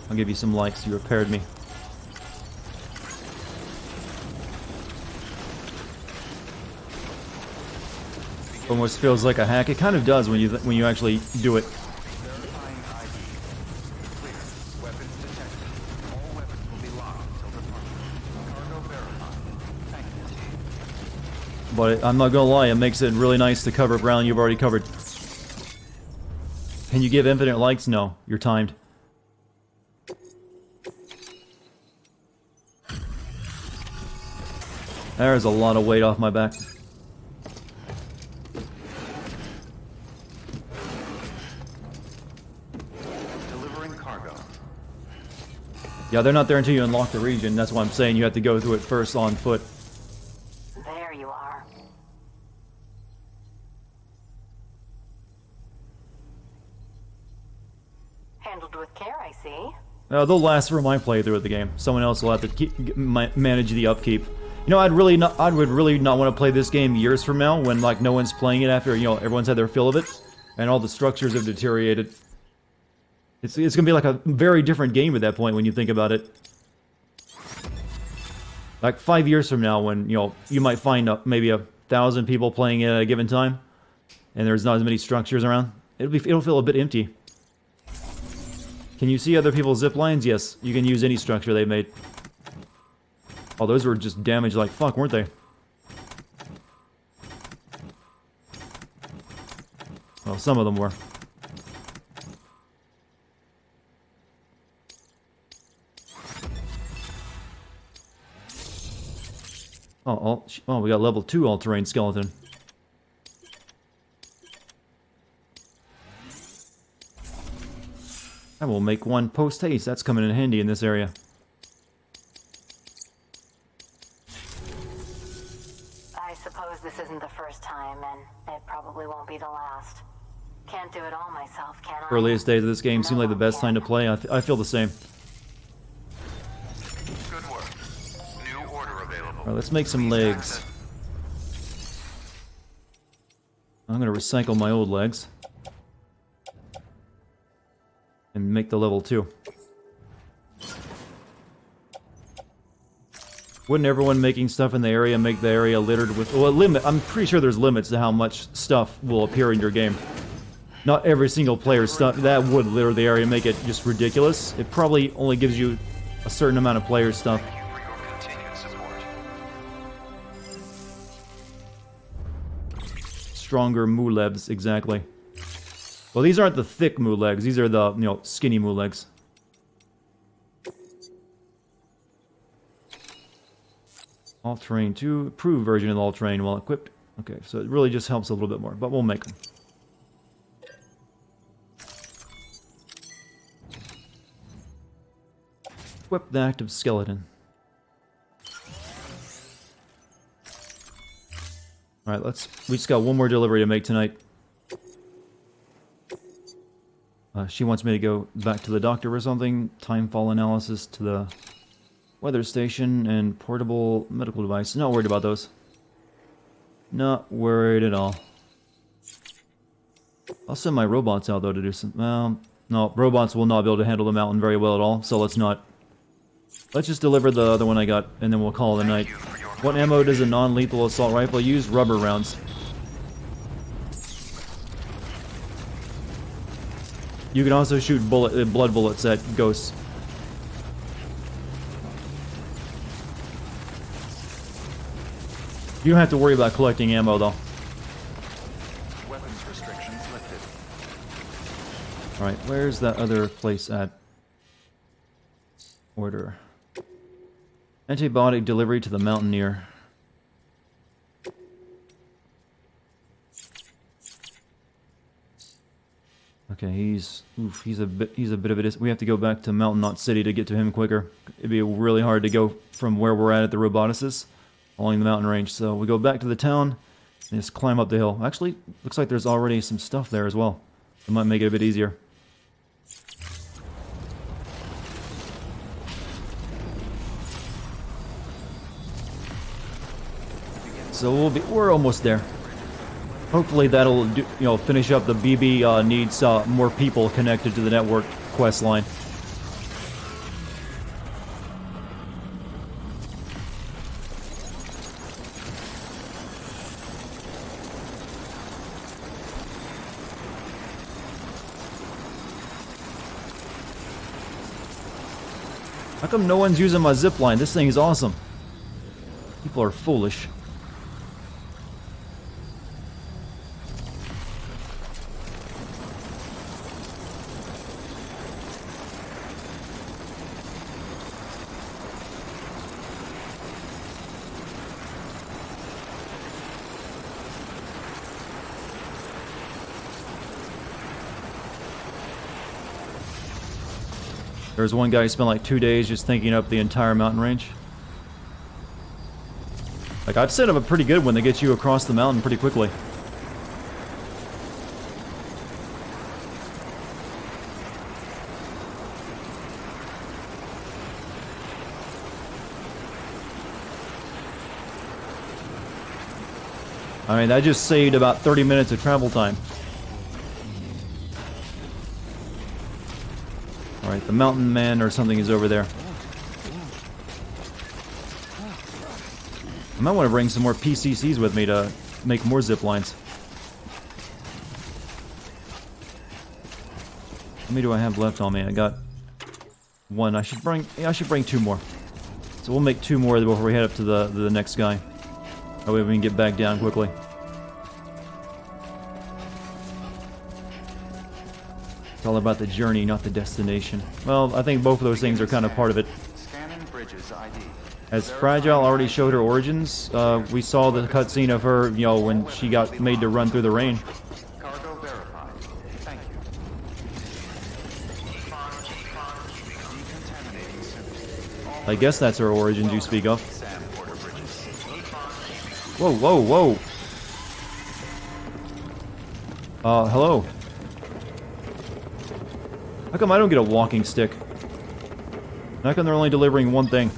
S1: I'll give you some likes, you repaired me. Almost feels like a hack. It kind of does when you actually do it. But I'm not gonna lie, it makes it really nice to cover ground you've already covered. Can you give infinite likes? No, you're timed. There's a lot of weight off my back.
S7: Delivering cargo.
S1: Yeah, they're not there until you unlock the region. That's why I'm saying you have to go through it first on foot.
S6: There you are. Handled with care, I see.
S1: They'll last for my playthrough of the game. Someone else will have to manage the upkeep. You know, I would really not want to play this game years from now when, like, no one's playing it after, everyone's had their fill of it, and all the structures have deteriorated. It's gonna be like a very different game at that point when you think about it. Like 5 years from now when, you might find maybe 1,000 people playing it at a given time, and there's not as many structures around. It'll feel a bit empty. Can you see other people's zip lines? Yes, you can use any structure they've made. Oh, those were just damaged like fuck, weren't they? Well, some of them were. Oh, we got level 2 all-terrain skeleton. I will make one post-haste. That's coming in handy in this area.
S6: I suppose this isn't the first time, and it probably won't be the last. Can't do it all myself, can I?
S1: Earliest days of this game seem like the best time to play. I feel the same.
S7: Good work. New order available.
S1: Alright, let's make some legs. I'm gonna recycle my old legs. And make the level 2. Wouldn't everyone making stuff in the area make the area littered with... Well, I'm pretty sure there's limits to how much stuff will appear in your game. Not every single player's stuff. That would litter the area, make it just ridiculous. It probably only gives you a certain amount of player stuff. Stronger Mulebs, exactly. Well, these aren't the thick Mulegs. These are the, skinny Mulegs. All-terrain 2, approved version of the all-terrain while equipped. Okay, so it really just helps a little bit more, but we'll make them. Equip the active skeleton. Alright, we just got one more delivery to make tonight. She wants me to go back to the doctor or something. Timefall analysis to the weather station and portable medical device. Not worried about those. Not worried at all. I'll send my robots out though to do some... no, robots will not be able to handle the mountain very well at all, so let's not. Let's just deliver the other one I got, and then we'll call it a night. What ammo does a non-lethal assault rifle use? Rubber rounds. You can also shoot blood bullets at ghosts. You don't have to worry about collecting ammo, though.
S7: Weapons restrictions lifted.
S1: Alright, where's that other place at? Order. Antibiotic delivery to the Mountaineer. Okay, he's a bit of a we have to go back to Mountain Knot City to get to him quicker. It'd be really hard to go from where we're at the roboticist along the mountain range. So we go back to the town and just climb up the hill. Actually, looks like there's already some stuff there as well. It might make it a bit easier. So we're almost there. Hopefully that'll do, finish up the BB needs more people connected to the network quest line. How come no one's using my zip line? This thing is awesome. People are foolish. There was one guy who spent like 2 days just thinking up the entire mountain range. Like, I've set up a pretty good one that gets you across the mountain pretty quickly. I mean, that just saved about 30 minutes of travel time. Alright, the mountain man or something is over there. I might want to bring some more PCCs with me to make more zip lines. How many do I have left on me? I got one. I should bring 2 more. So we'll make 2 more before we head up to the next guy. That way we can get back down quickly. It's all about the journey, not the destination. Well, I think both of those things are kind of part of it.
S7: Scanning bridges ID.
S1: As Fragile already showed her origins, we saw the cutscene of her, you know, when she got made to run through the rain.
S7: Cargo verified. Thank you. Decontaminating center.
S1: I guess that's her origins you speak of.
S7: Sam Porter Bridges.
S1: Whoa, whoa, whoa! Hello. How come I don't get a walking stick? How come they're only delivering one thing?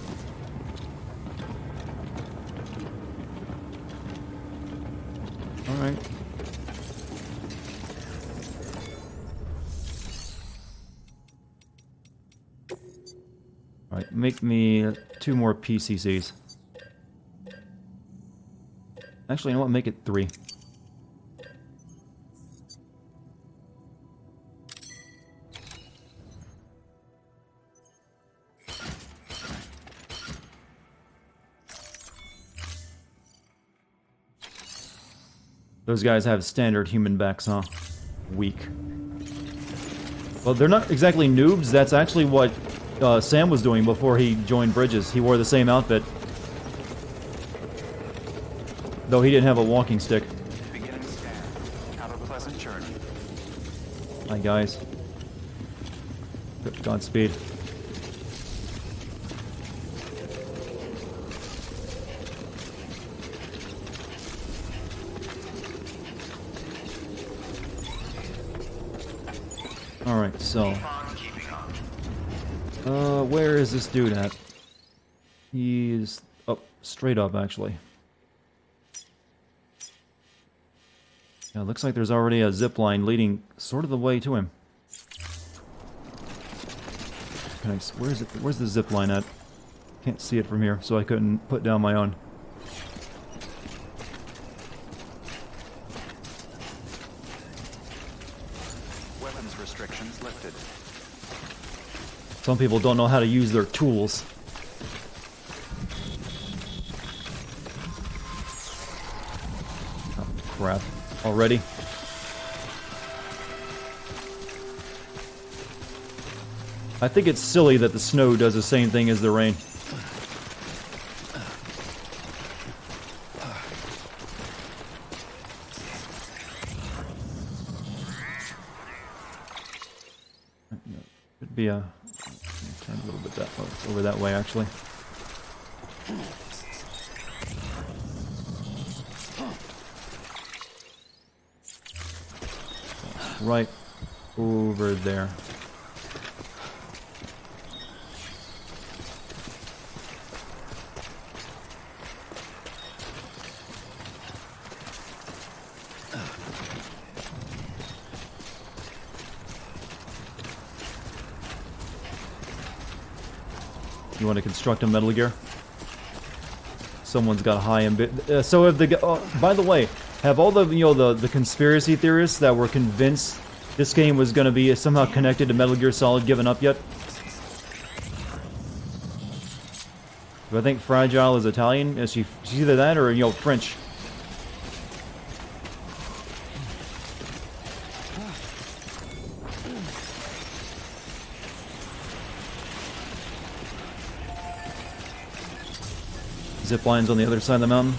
S1: Alright. Alright, make me 2 more PCCs. Actually, you know what? Make it 3. Those guys have standard human backs, huh? Weak. Well, they're not exactly noobs. That's actually what Sam was doing before he joined Bridges. He wore the same outfit. Though he didn't have a walking stick.
S7: Beginning scan. Have a pleasant journey.
S1: Hi, guys. Godspeed. Alright, so... where is this dude at? He's up, straight up, actually. Yeah, looks like there's already a zip line leading sort of the way to him. Can I, where is it? Where's the zip line at? Can't see it from here, so I couldn't put down my own.
S7: Weapons restrictions lifted.
S1: Some people don't know how to use their tools. Oh, crap. Already? I think it's silly that the snow does the same thing as the rain. Could be a... turn a little bit that over that way, actually. Right over there. You want to construct a Metal Gear? Someone's got a high ambition. So if the by the way, have all the the conspiracy theorists that were convinced this game was going to be somehow connected to Metal Gear Solid given up yet? Do I think Fragile is Italian? Is she's either that or French? Zip lines on the other side of the mountain.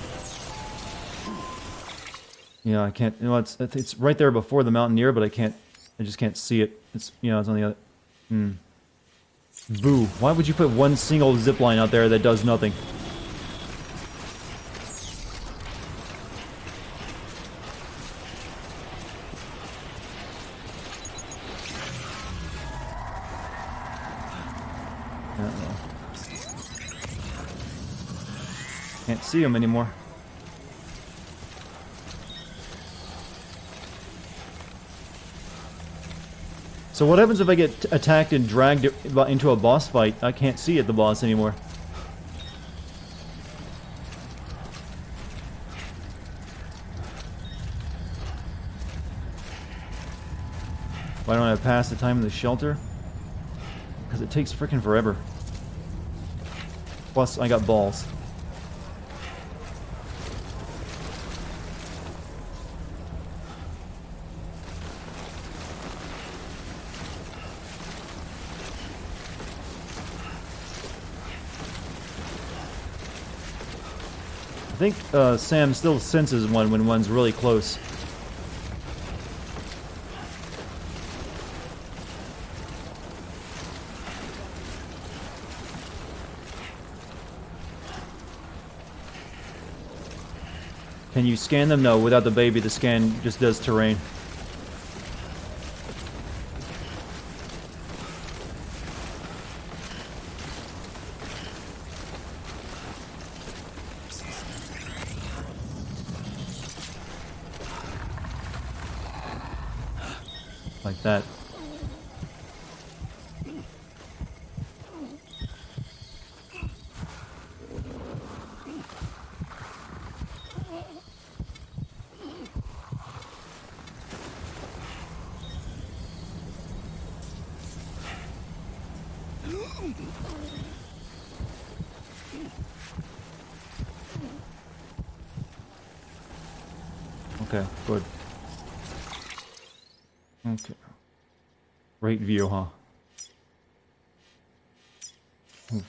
S1: Yeah, I can't. It's right there before the mountaineer, but I just can't see it. It's it's on the other. Boo! Why would you put one single zip line out there that does nothing? Can't see him anymore. So what happens if I get attacked and dragged into a boss fight? I can't see the boss anymore. Why don't I pass the time in the shelter? Because it takes frickin' forever. Plus, I got balls. think Sam still senses one when one's really close. Can you scan them? No, without the baby, the scan just does terrain. Like that. Okay, good. Okay. Great view, huh?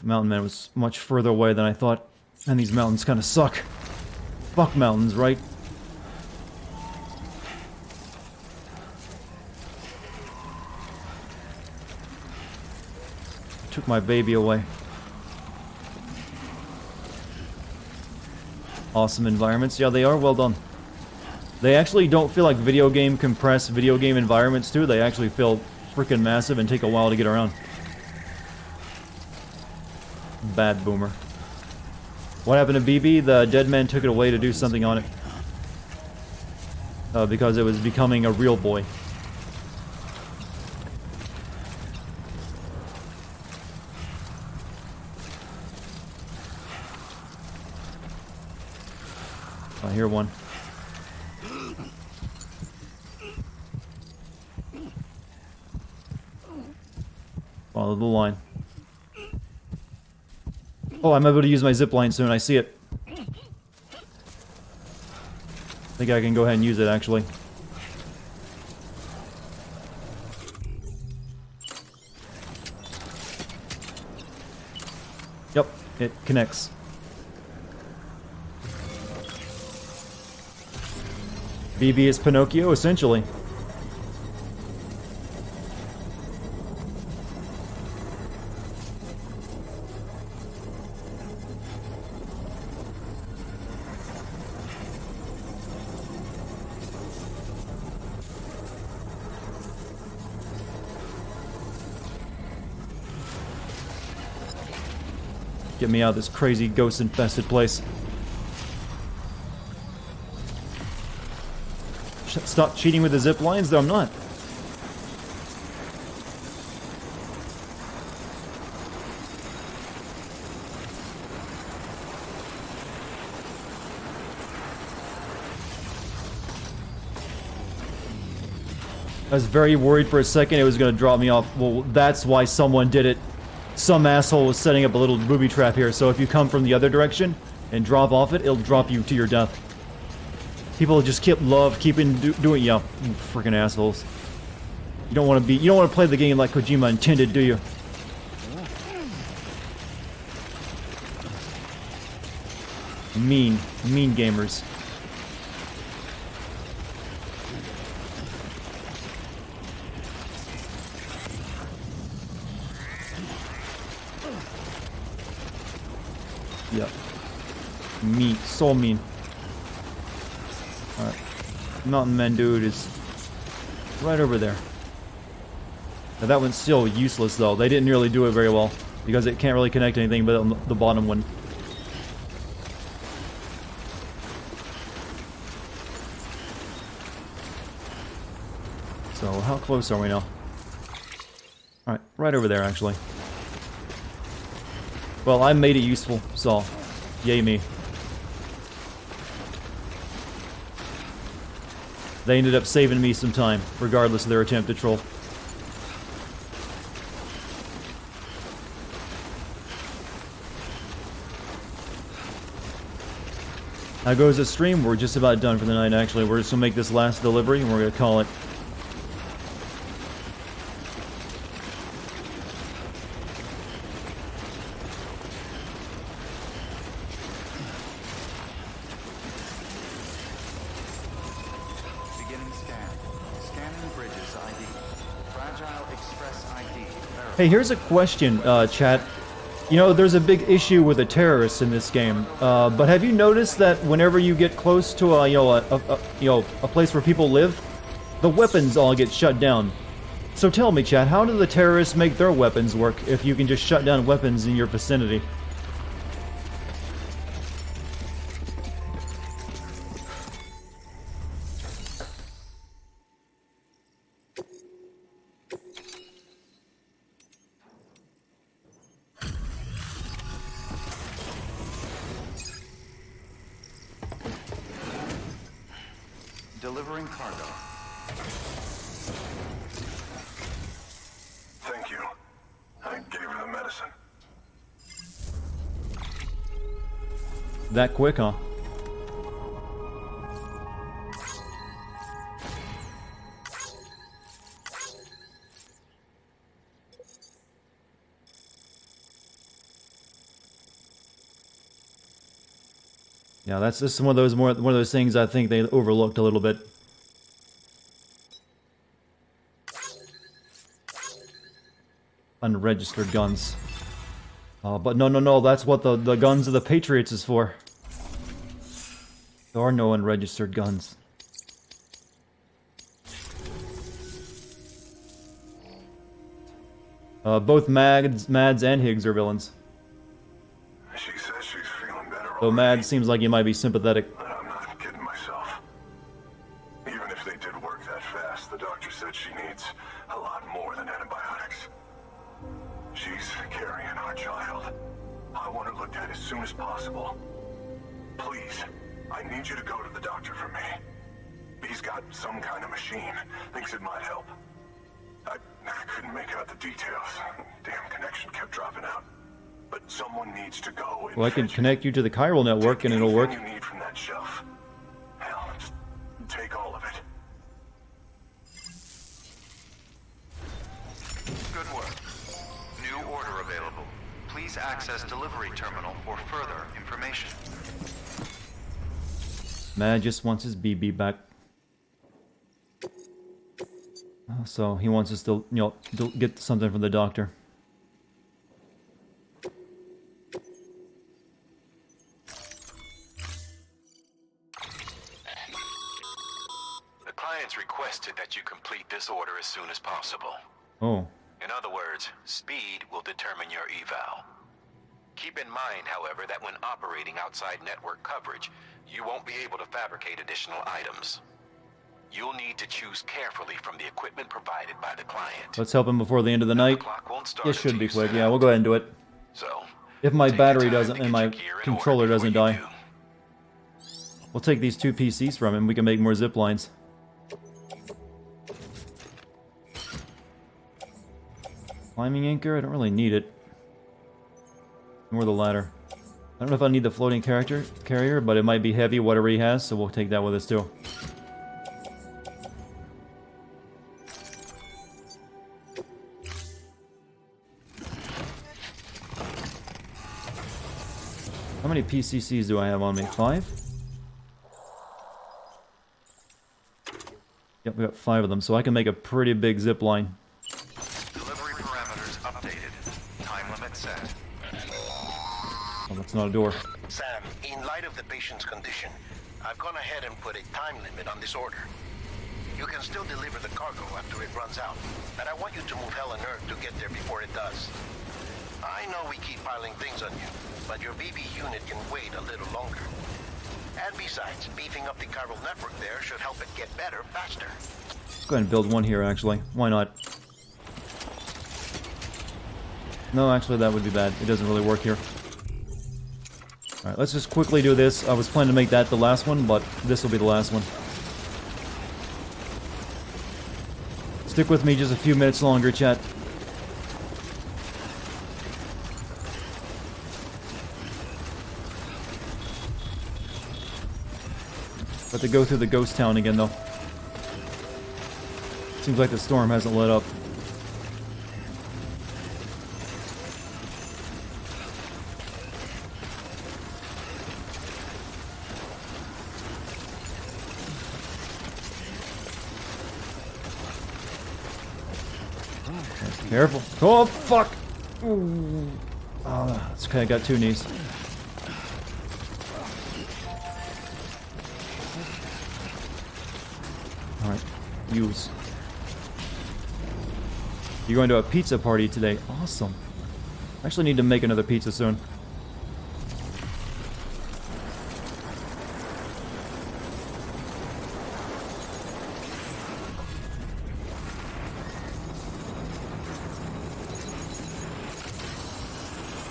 S1: Mountain Man was much further away than I thought. And these mountains kind of suck. Fuck mountains, right? Took my baby away. Awesome environments. Yeah, they are well done. They actually don't feel like video game compressed video game environments too. They actually feel freaking massive and take a while to get around. Bad boomer. What happened to BB? The dead man took it away to do something on it. Because it was becoming a real boy. I hear one. Follow the line. Oh, I'm able to use my zip line soon. I see it. I think I can go ahead and use it, actually. Yep, it connects. BB is Pinocchio, essentially. Get me out of this crazy ghost-infested place. Stop cheating with the zip lines, though I'm not. I was very worried for a second it was going to drop me off. Well, that's why someone did it. Some asshole was setting up a little booby trap here, so if you come from the other direction and drop off it, it'll drop you to your death. People just keeping doing, yeah, you freaking assholes. You don't want to play the game like Kojima intended, do you? Mean gamers. Yep. Mean, so mean. Alright. Mountain Man dude is right over there. Now that one's still useless though. They didn't really do it very well because it can't really connect anything but on the bottom one. So how close are we now? Alright, right over there actually. Well, I made it useful, so yay me. They ended up saving me some time, regardless of their attempt to troll. How goes the stream? We're just about done for the night, actually. We're just gonna make this last delivery, and we're gonna call it.
S7: Bridges ID. Fragile Express ID.
S1: Hey, here's a question, chat. You know, there's a big issue with the terrorists in this game, but have you noticed that whenever you get close to a place where people live, the weapons all get shut down? So tell me, chat, how do the terrorists make their weapons work if you can just shut down weapons in your vicinity?
S7: Delivering cargo.
S11: Thank you. I gave her the medicine.
S1: That quick, huh? Yeah, this is one of those things I think they overlooked a little bit. Unregistered guns. But no, that's what the guns of the Patriots is for. There are no unregistered guns. Both Mads and Higgs are villains.
S11: She says she's feeling better.
S1: Though Mads seems like he might be sympathetic.
S11: I'm not kidding myself. Even if they did work that fast, the doctor said she needs a lot more than antibiotics. She's carrying our child. I want her looked at as soon as possible. Please, I need you to go to the doctor for me. He's got some kind of machine. Thinks it might help. I couldn't make out the details. Damn connection kept dropping out. But someone needs to go and
S1: Well, I can connect you to the chiral network and it'll work.
S11: you need from that shelf. Hell, just take all of it.
S7: Good work. New order available. Please access delivery terminal for further information.
S1: Mad just wants his BB back. So he wants us to, get something from the doctor.
S2: The client's requested that you complete this order as soon as possible.
S1: Oh.
S2: In other words, speed will determine your eval. Keep in mind, however, that when operating outside network coverage, you won't be able to fabricate additional items. You'll need to choose carefully from the equipment provided by the client.
S1: Let's help him before the end of the night. It should be quick. Yeah, we'll go ahead and do it.
S2: So,
S1: if my battery doesn't and my controller doesn't die. We'll take these 2 PCs from him. We can make more zip lines. Climbing anchor? I don't really need it. More the ladder. I don't know if I need the floating carrier, but it might be heavy, whatever he has, so we'll take that with us too. How many PCCs do I have on me? 5? Yep, we got 5 of them, so I can make a pretty big zip line.
S7: Delivery parameters updated. Time limit set.
S1: Oh, that's not a door.
S8: Sam, in light of the patient's condition, I've gone ahead and put a time limit on this order. You can still deliver the cargo after it runs out, but I want you to move hell and earth to get there before it does. I know we keep piling things on you, but your BB unit can wait a little longer. And besides, beefing up the chiral network there should help it get better faster.
S1: Go ahead and build one here, actually. Why not? No, actually, that would be bad. It doesn't really work here. Alright, let's just quickly do this. I was planning to make that the last one, but this will be the last one. Stick with me just a few minutes longer, chat. But to go through the ghost town again, though. Seems like the storm hasn't let up. Careful. Oh, fuck! Ooh. Oh, it's okay, I got 2 knees. Alright, use. You're going to a pizza party today. Awesome. I actually need to make another pizza soon.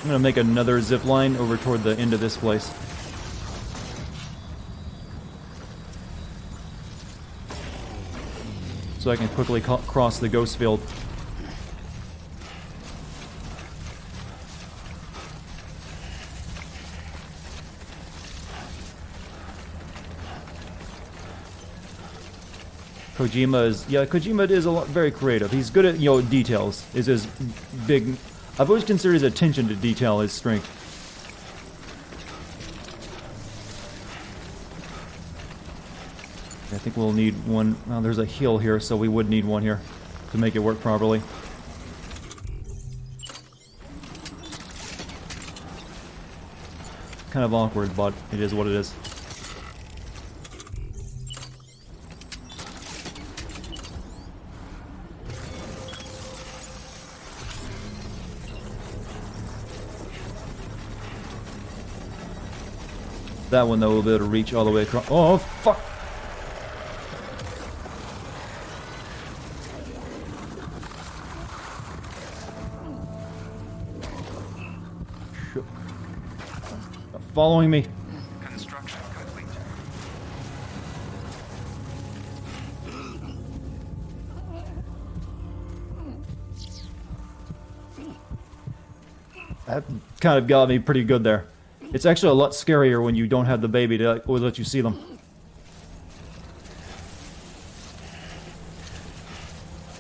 S1: I'm gonna make another zip line over toward the end of this place. So I can quickly cross the ghost field. Kojima is very creative. He's good at, details. Is his big... I've always considered his attention to detail his strength. I think we'll need one... Well, there's a hill here, so we would need one here to make it work properly. Kind of awkward, but it is what it is. That one, though, will be able to reach all the way across. Oh, fuck! Following me.
S7: Construction complete.
S1: That kind of got me pretty good there. It's actually a lot scarier when you don't have the baby to let you see them.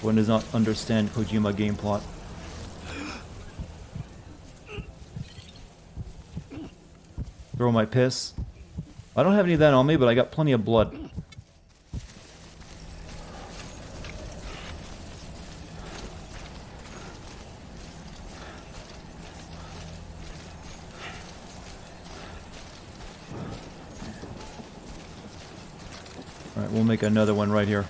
S1: One does not understand Kojima game plot. Throw my piss. I don't have any of that on me, but I got plenty of blood. Alright, we'll make another one right here.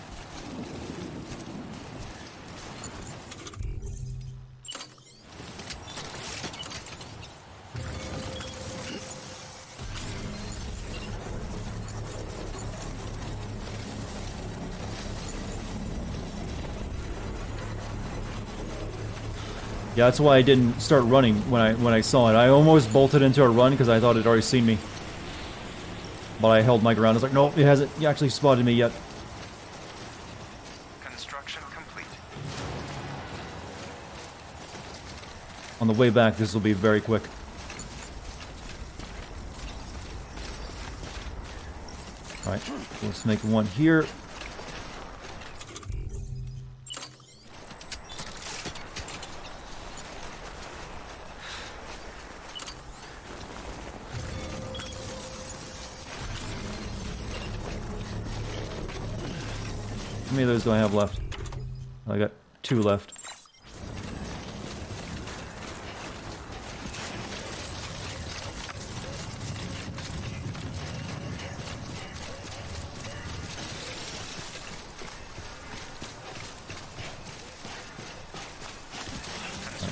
S1: Yeah, that's why I didn't start running when I saw it. I almost bolted into a run because I thought it had already seen me. But I held my ground. I was like, nope, it hasn't actually spotted me yet.
S7: Construction complete.
S1: On the way back, this will be very quick. Alright, let's make one here. How many of those do I have left? I got 2 left.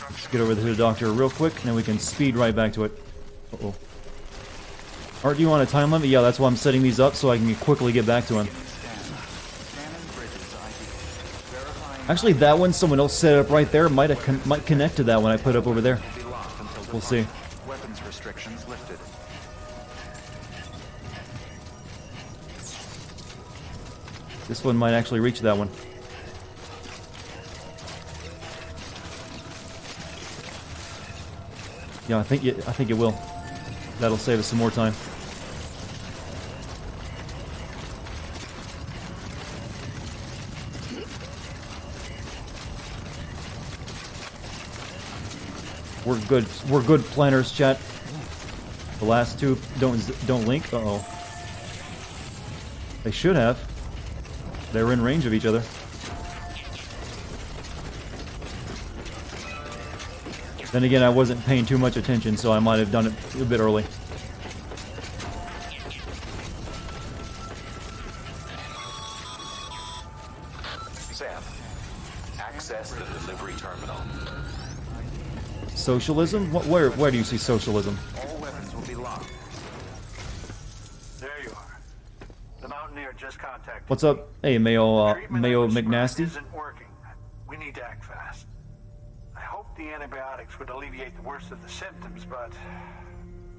S1: Let's get over to the doctor real quick, and then we can speed right back to it. Uh-oh. Art, do you want a time limit? Yeah, that's why I'm setting these up, so I can quickly get back to him. Actually, that one, someone else set it up right there. Might connect to that one I put up over there. We'll see.
S7: Weapons restrictions lifted.
S1: This one might actually reach that one. Yeah, I think it will. That'll save us some more time. We're good planners, chat. The last 2 don't link. Uh-oh. They should have. They're in range of each other. Then again, I wasn't paying too much attention, so I might have done it a bit early.
S5: Sam, access the delivery terminal.
S1: Socialism? Where do you see socialism?
S7: All weapons will be locked.
S11: There you are. The Mountaineer just contacted.
S1: What's up? Hey, Mayo
S11: Treatment
S1: McNasty?
S11: isn't working. We need to act fast. I hope the antibiotics would alleviate the worst of the symptoms, but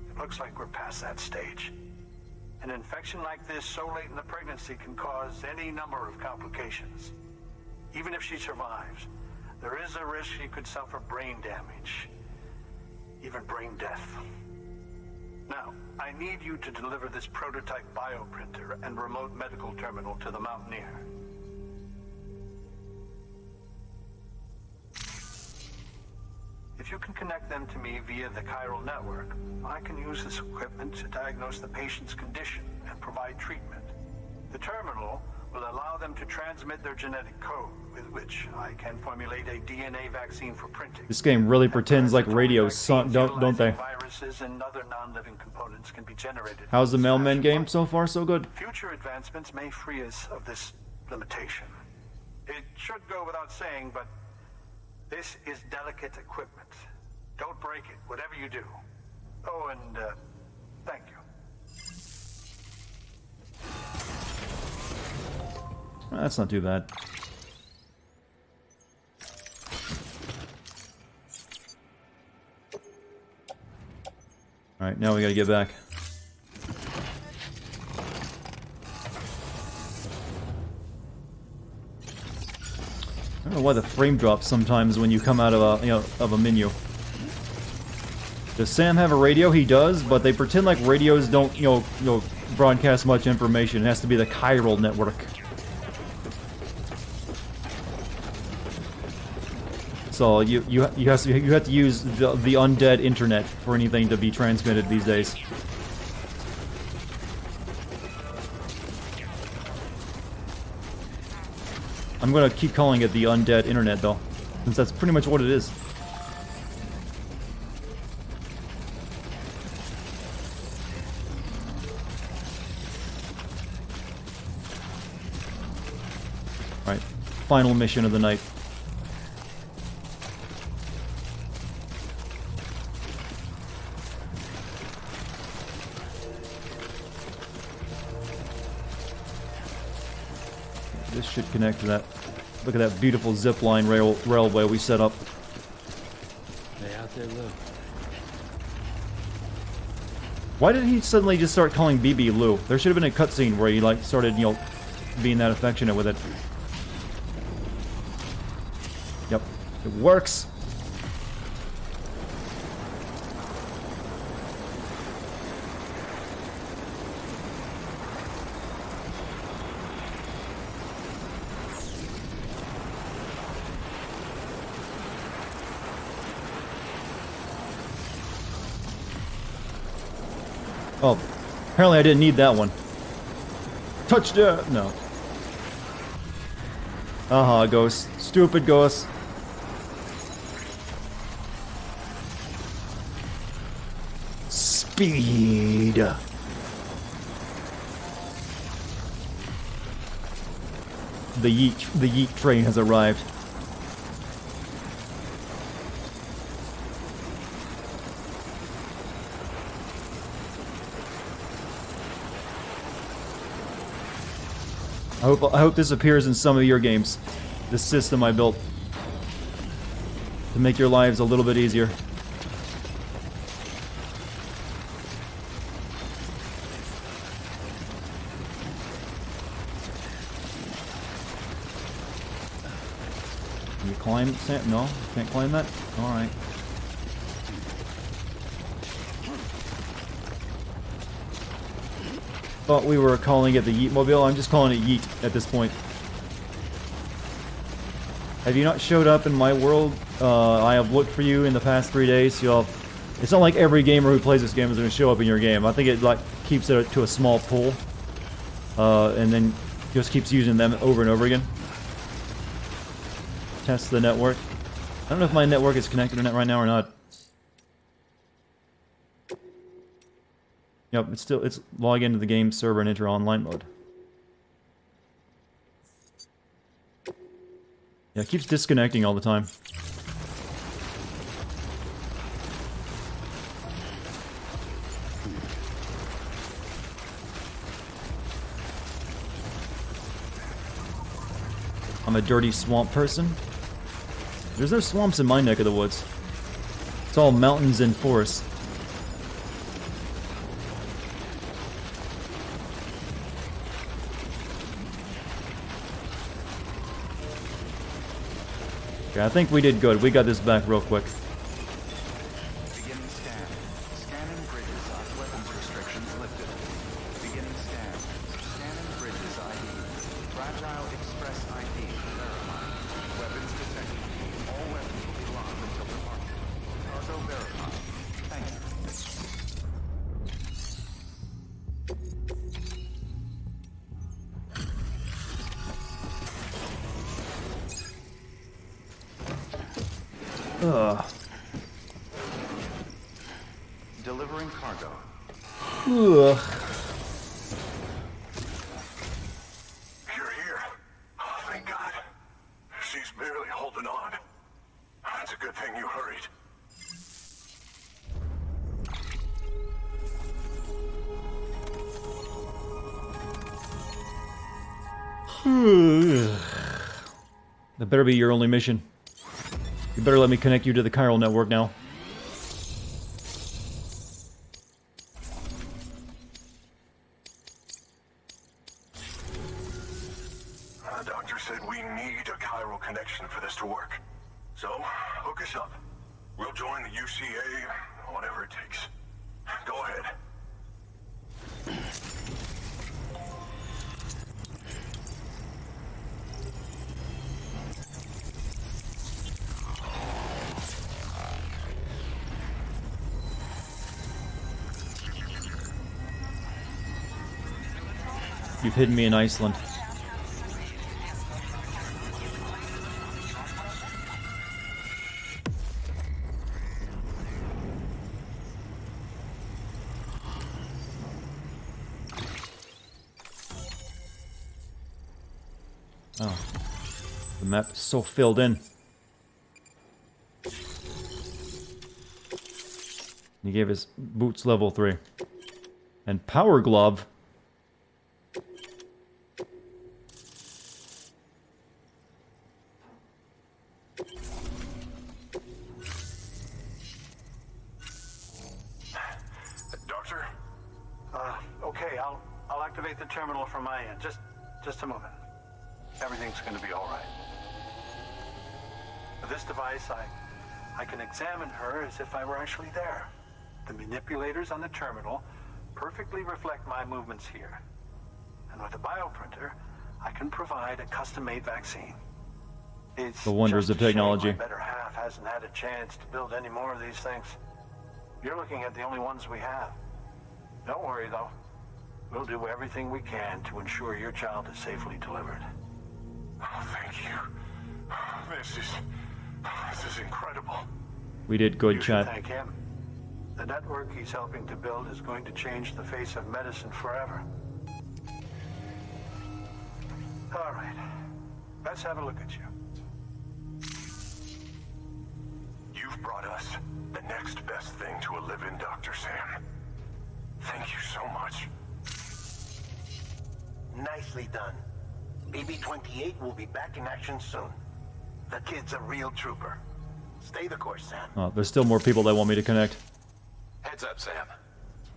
S11: it looks like we're past that stage. An infection like this so late in the pregnancy can cause any number of complications. Even if she survives, there is a risk she could suffer brain damage, even brain death. Now, I need you to deliver this prototype bioprinter and remote medical terminal to the Mountaineer. If you can connect them to me via the chiral network, I can use this equipment to diagnose the patient's condition and provide treatment. The terminal will allow them to transmit their genetic code, with which I can formulate a DNA vaccine for printing.
S1: This game really pretends like radios suck, don't they?
S11: Viruses and other non-living components can be generated.
S1: How's the Mailman game so far? So good.
S11: Future advancements may free us of this limitation. It should go without saying, but this is delicate equipment. Don't break it, whatever you do. Oh, and thank you.
S1: That's not too bad. Alright, now we gotta get back. I don't know why the frame drops sometimes when you come out of a menu. Does Sam have a radio? He does, but they pretend like radios don't broadcast much information. It has to be the chiral network. So you have to use the undead internet for anything to be transmitted these days. I'm gonna keep calling it the undead internet though, since that's pretty much what it is. Alright, final mission of the night. This should connect to that. Look at that beautiful zipline railway we set up.
S12: They out there, look.
S1: Why did he suddenly just start calling BB Lou? There should have been a cutscene where he like started, being that affectionate with it. Yep, it works. Oh, apparently I didn't need that one. Touchdown! No. Ghost. Stupid ghost. Speed! The yeet train has arrived. I hope this appears in some of your games. This system I built to make your lives a little bit easier. Can you climb, Sam? No? Can't climb that? Alright. Thought we were calling it the Yeetmobile. I'm just calling it Yeet at this point. Have you not showed up in my world? I have looked for you in the past 3 days. It's not like every gamer who plays this game is going to show up in your game. I think it like keeps it to a small pool, and then just keeps using them over and over again. Test the network. I don't know if my network is connected to net right now or not. Yep, it's log into the game server and enter online mode. Yeah, it keeps disconnecting all the time. I'm a dirty swamp person. There's no swamps in my neck of the woods. It's all mountains and forests. Okay, I think we did good. We got this back real quick.
S7: Beginning scan. Scanning bridges on weapons restrictions lifted. Beginning scan. Scanning bridges ID. Fragile Express ID verified. Weapons detected. All weapons will be locked until departure. Cargo verified. Thank you.
S1: Ugh.
S7: Delivering cargo.
S1: Ugh.
S11: You're here. Oh, thank God. She's barely holding on. It's a good thing you hurried.
S1: That better be your only mission. You better let me connect you to the chiral network now.
S11: The doctor said we need a chiral connection for this to work. So, hook us up. We'll join the UCA, whatever it takes. Go ahead.
S1: You've hidden me in Iceland. Oh. The map is so filled in. He gave us boots level 3. And power glove.
S11: Doctor? Okay, I'll activate the terminal from my end. Just a moment. Everything's gonna be all right. With this device, I can examine her as if I were actually there. The manipulators on the terminal perfectly reflect my movements here. And with the bioprinter, I can provide a custom-made vaccine. It's
S1: The wonders
S11: just
S1: of
S11: a shame
S1: technology.
S11: my better half hasn't had a chance to build any more of these things. You're looking at the only ones we have. Don't worry, though. We'll do everything we can to ensure your child is safely delivered. Oh, thank you. This is incredible.
S1: We did good,
S11: You should
S1: chat.
S11: thank him. The network he's helping to build is going to change the face of medicine forever. All right. Let's have a look at you. You've brought us the next best thing to a live-in, Dr. Sam. Thank you so much.
S8: Nicely done. BB-28 will be back in action soon. The kid's a real trooper. Stay the course, Sam.
S1: Oh, there's still more people that want me to connect.
S2: Heads up, Sam.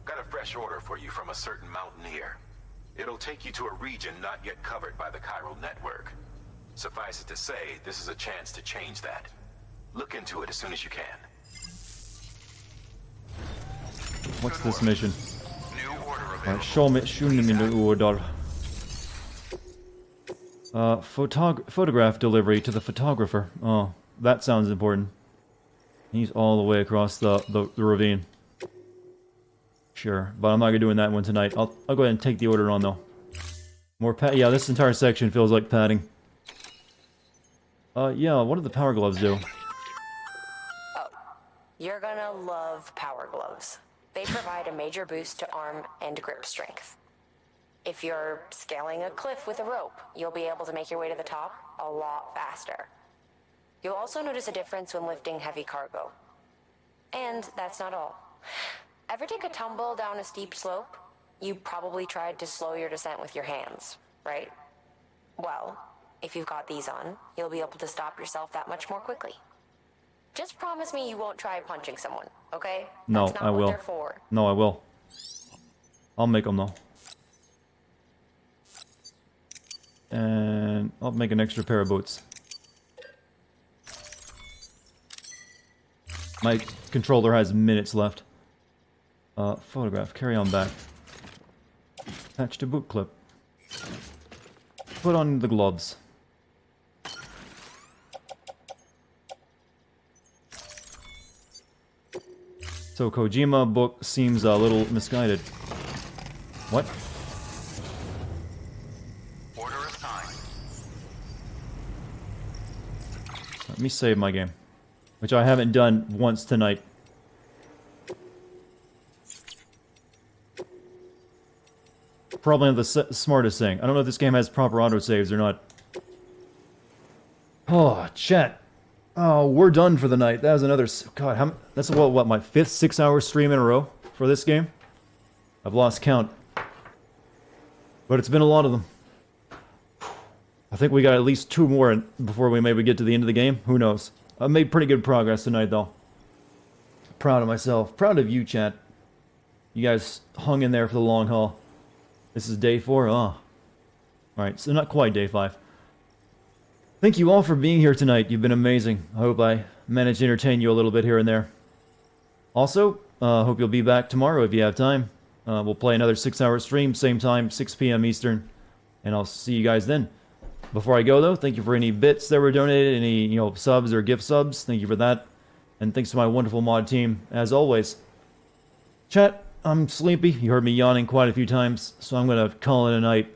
S2: Got a fresh order for you from a certain mountaineer. It'll take you to a region not yet covered by the chiral network. Suffice it to say, this is a chance to change that. Look into it as soon as you can.
S1: What's this mission?
S7: New order
S1: Alright, show me the order. Photograph delivery to the photographer. Oh, that sounds important. He's all the way across the ravine. Sure, but I'm not gonna do that one tonight. I'll go ahead and take the order on though. More yeah, this entire section feels like padding. Yeah, what do the power gloves do?
S6: Oh, you're gonna love power gloves. They provide a major boost to arm and grip strength. If you're scaling a cliff with a rope, you'll be able to make your way to the top a lot faster. You'll also notice a difference when lifting heavy cargo. And that's not all. Ever take a tumble down a steep slope? You probably tried to slow your descent with your hands, right? Well, if you've got these on, you'll be able to stop yourself that much more quickly. Just promise me you won't try punching someone, okay?
S1: No,
S6: That's not
S1: I
S6: what
S1: will.
S6: they're for.
S1: No, I will. I'll make them though. And I'll make an extra pair of boots. My controller has minutes left. Photograph. Carry on back. Attach to boot clip. Put on the gloves. So Kojima book seems a little misguided. What?
S7: Order assigned.
S1: Let me save my game, which I haven't done once tonight. Probably not the smartest thing. I don't know if this game has proper autosaves or not. Oh, chat. Oh, we're done for the night. That was another... God, that's what, my 5th 6-hour stream in a row for this game? I've lost count. But it's been a lot of them. I think we got at least 2 more before we maybe get to the end of the game. Who knows? I've made pretty good progress tonight, though. Proud of myself. Proud of you, chat. You guys hung in there for the long haul. This is day 4? Oh. Alright, so not quite day 5. Thank you all for being here tonight. You've been amazing. I hope I managed to entertain you a little bit here and there. Also, hope you'll be back tomorrow if you have time. We'll play another 6-hour stream, same time, 6 p.m. Eastern. And I'll see you guys then. Before I go, though, thank you for any bits that were donated, any, subs or gift subs. Thank you for that. And thanks to my wonderful mod team, as always. Chat, I'm sleepy. You heard me yawning quite a few times, so I'm going to call it a night.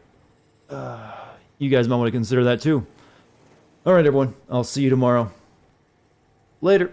S1: You guys might want to consider that, too. Alright, everyone. I'll see you tomorrow. Later.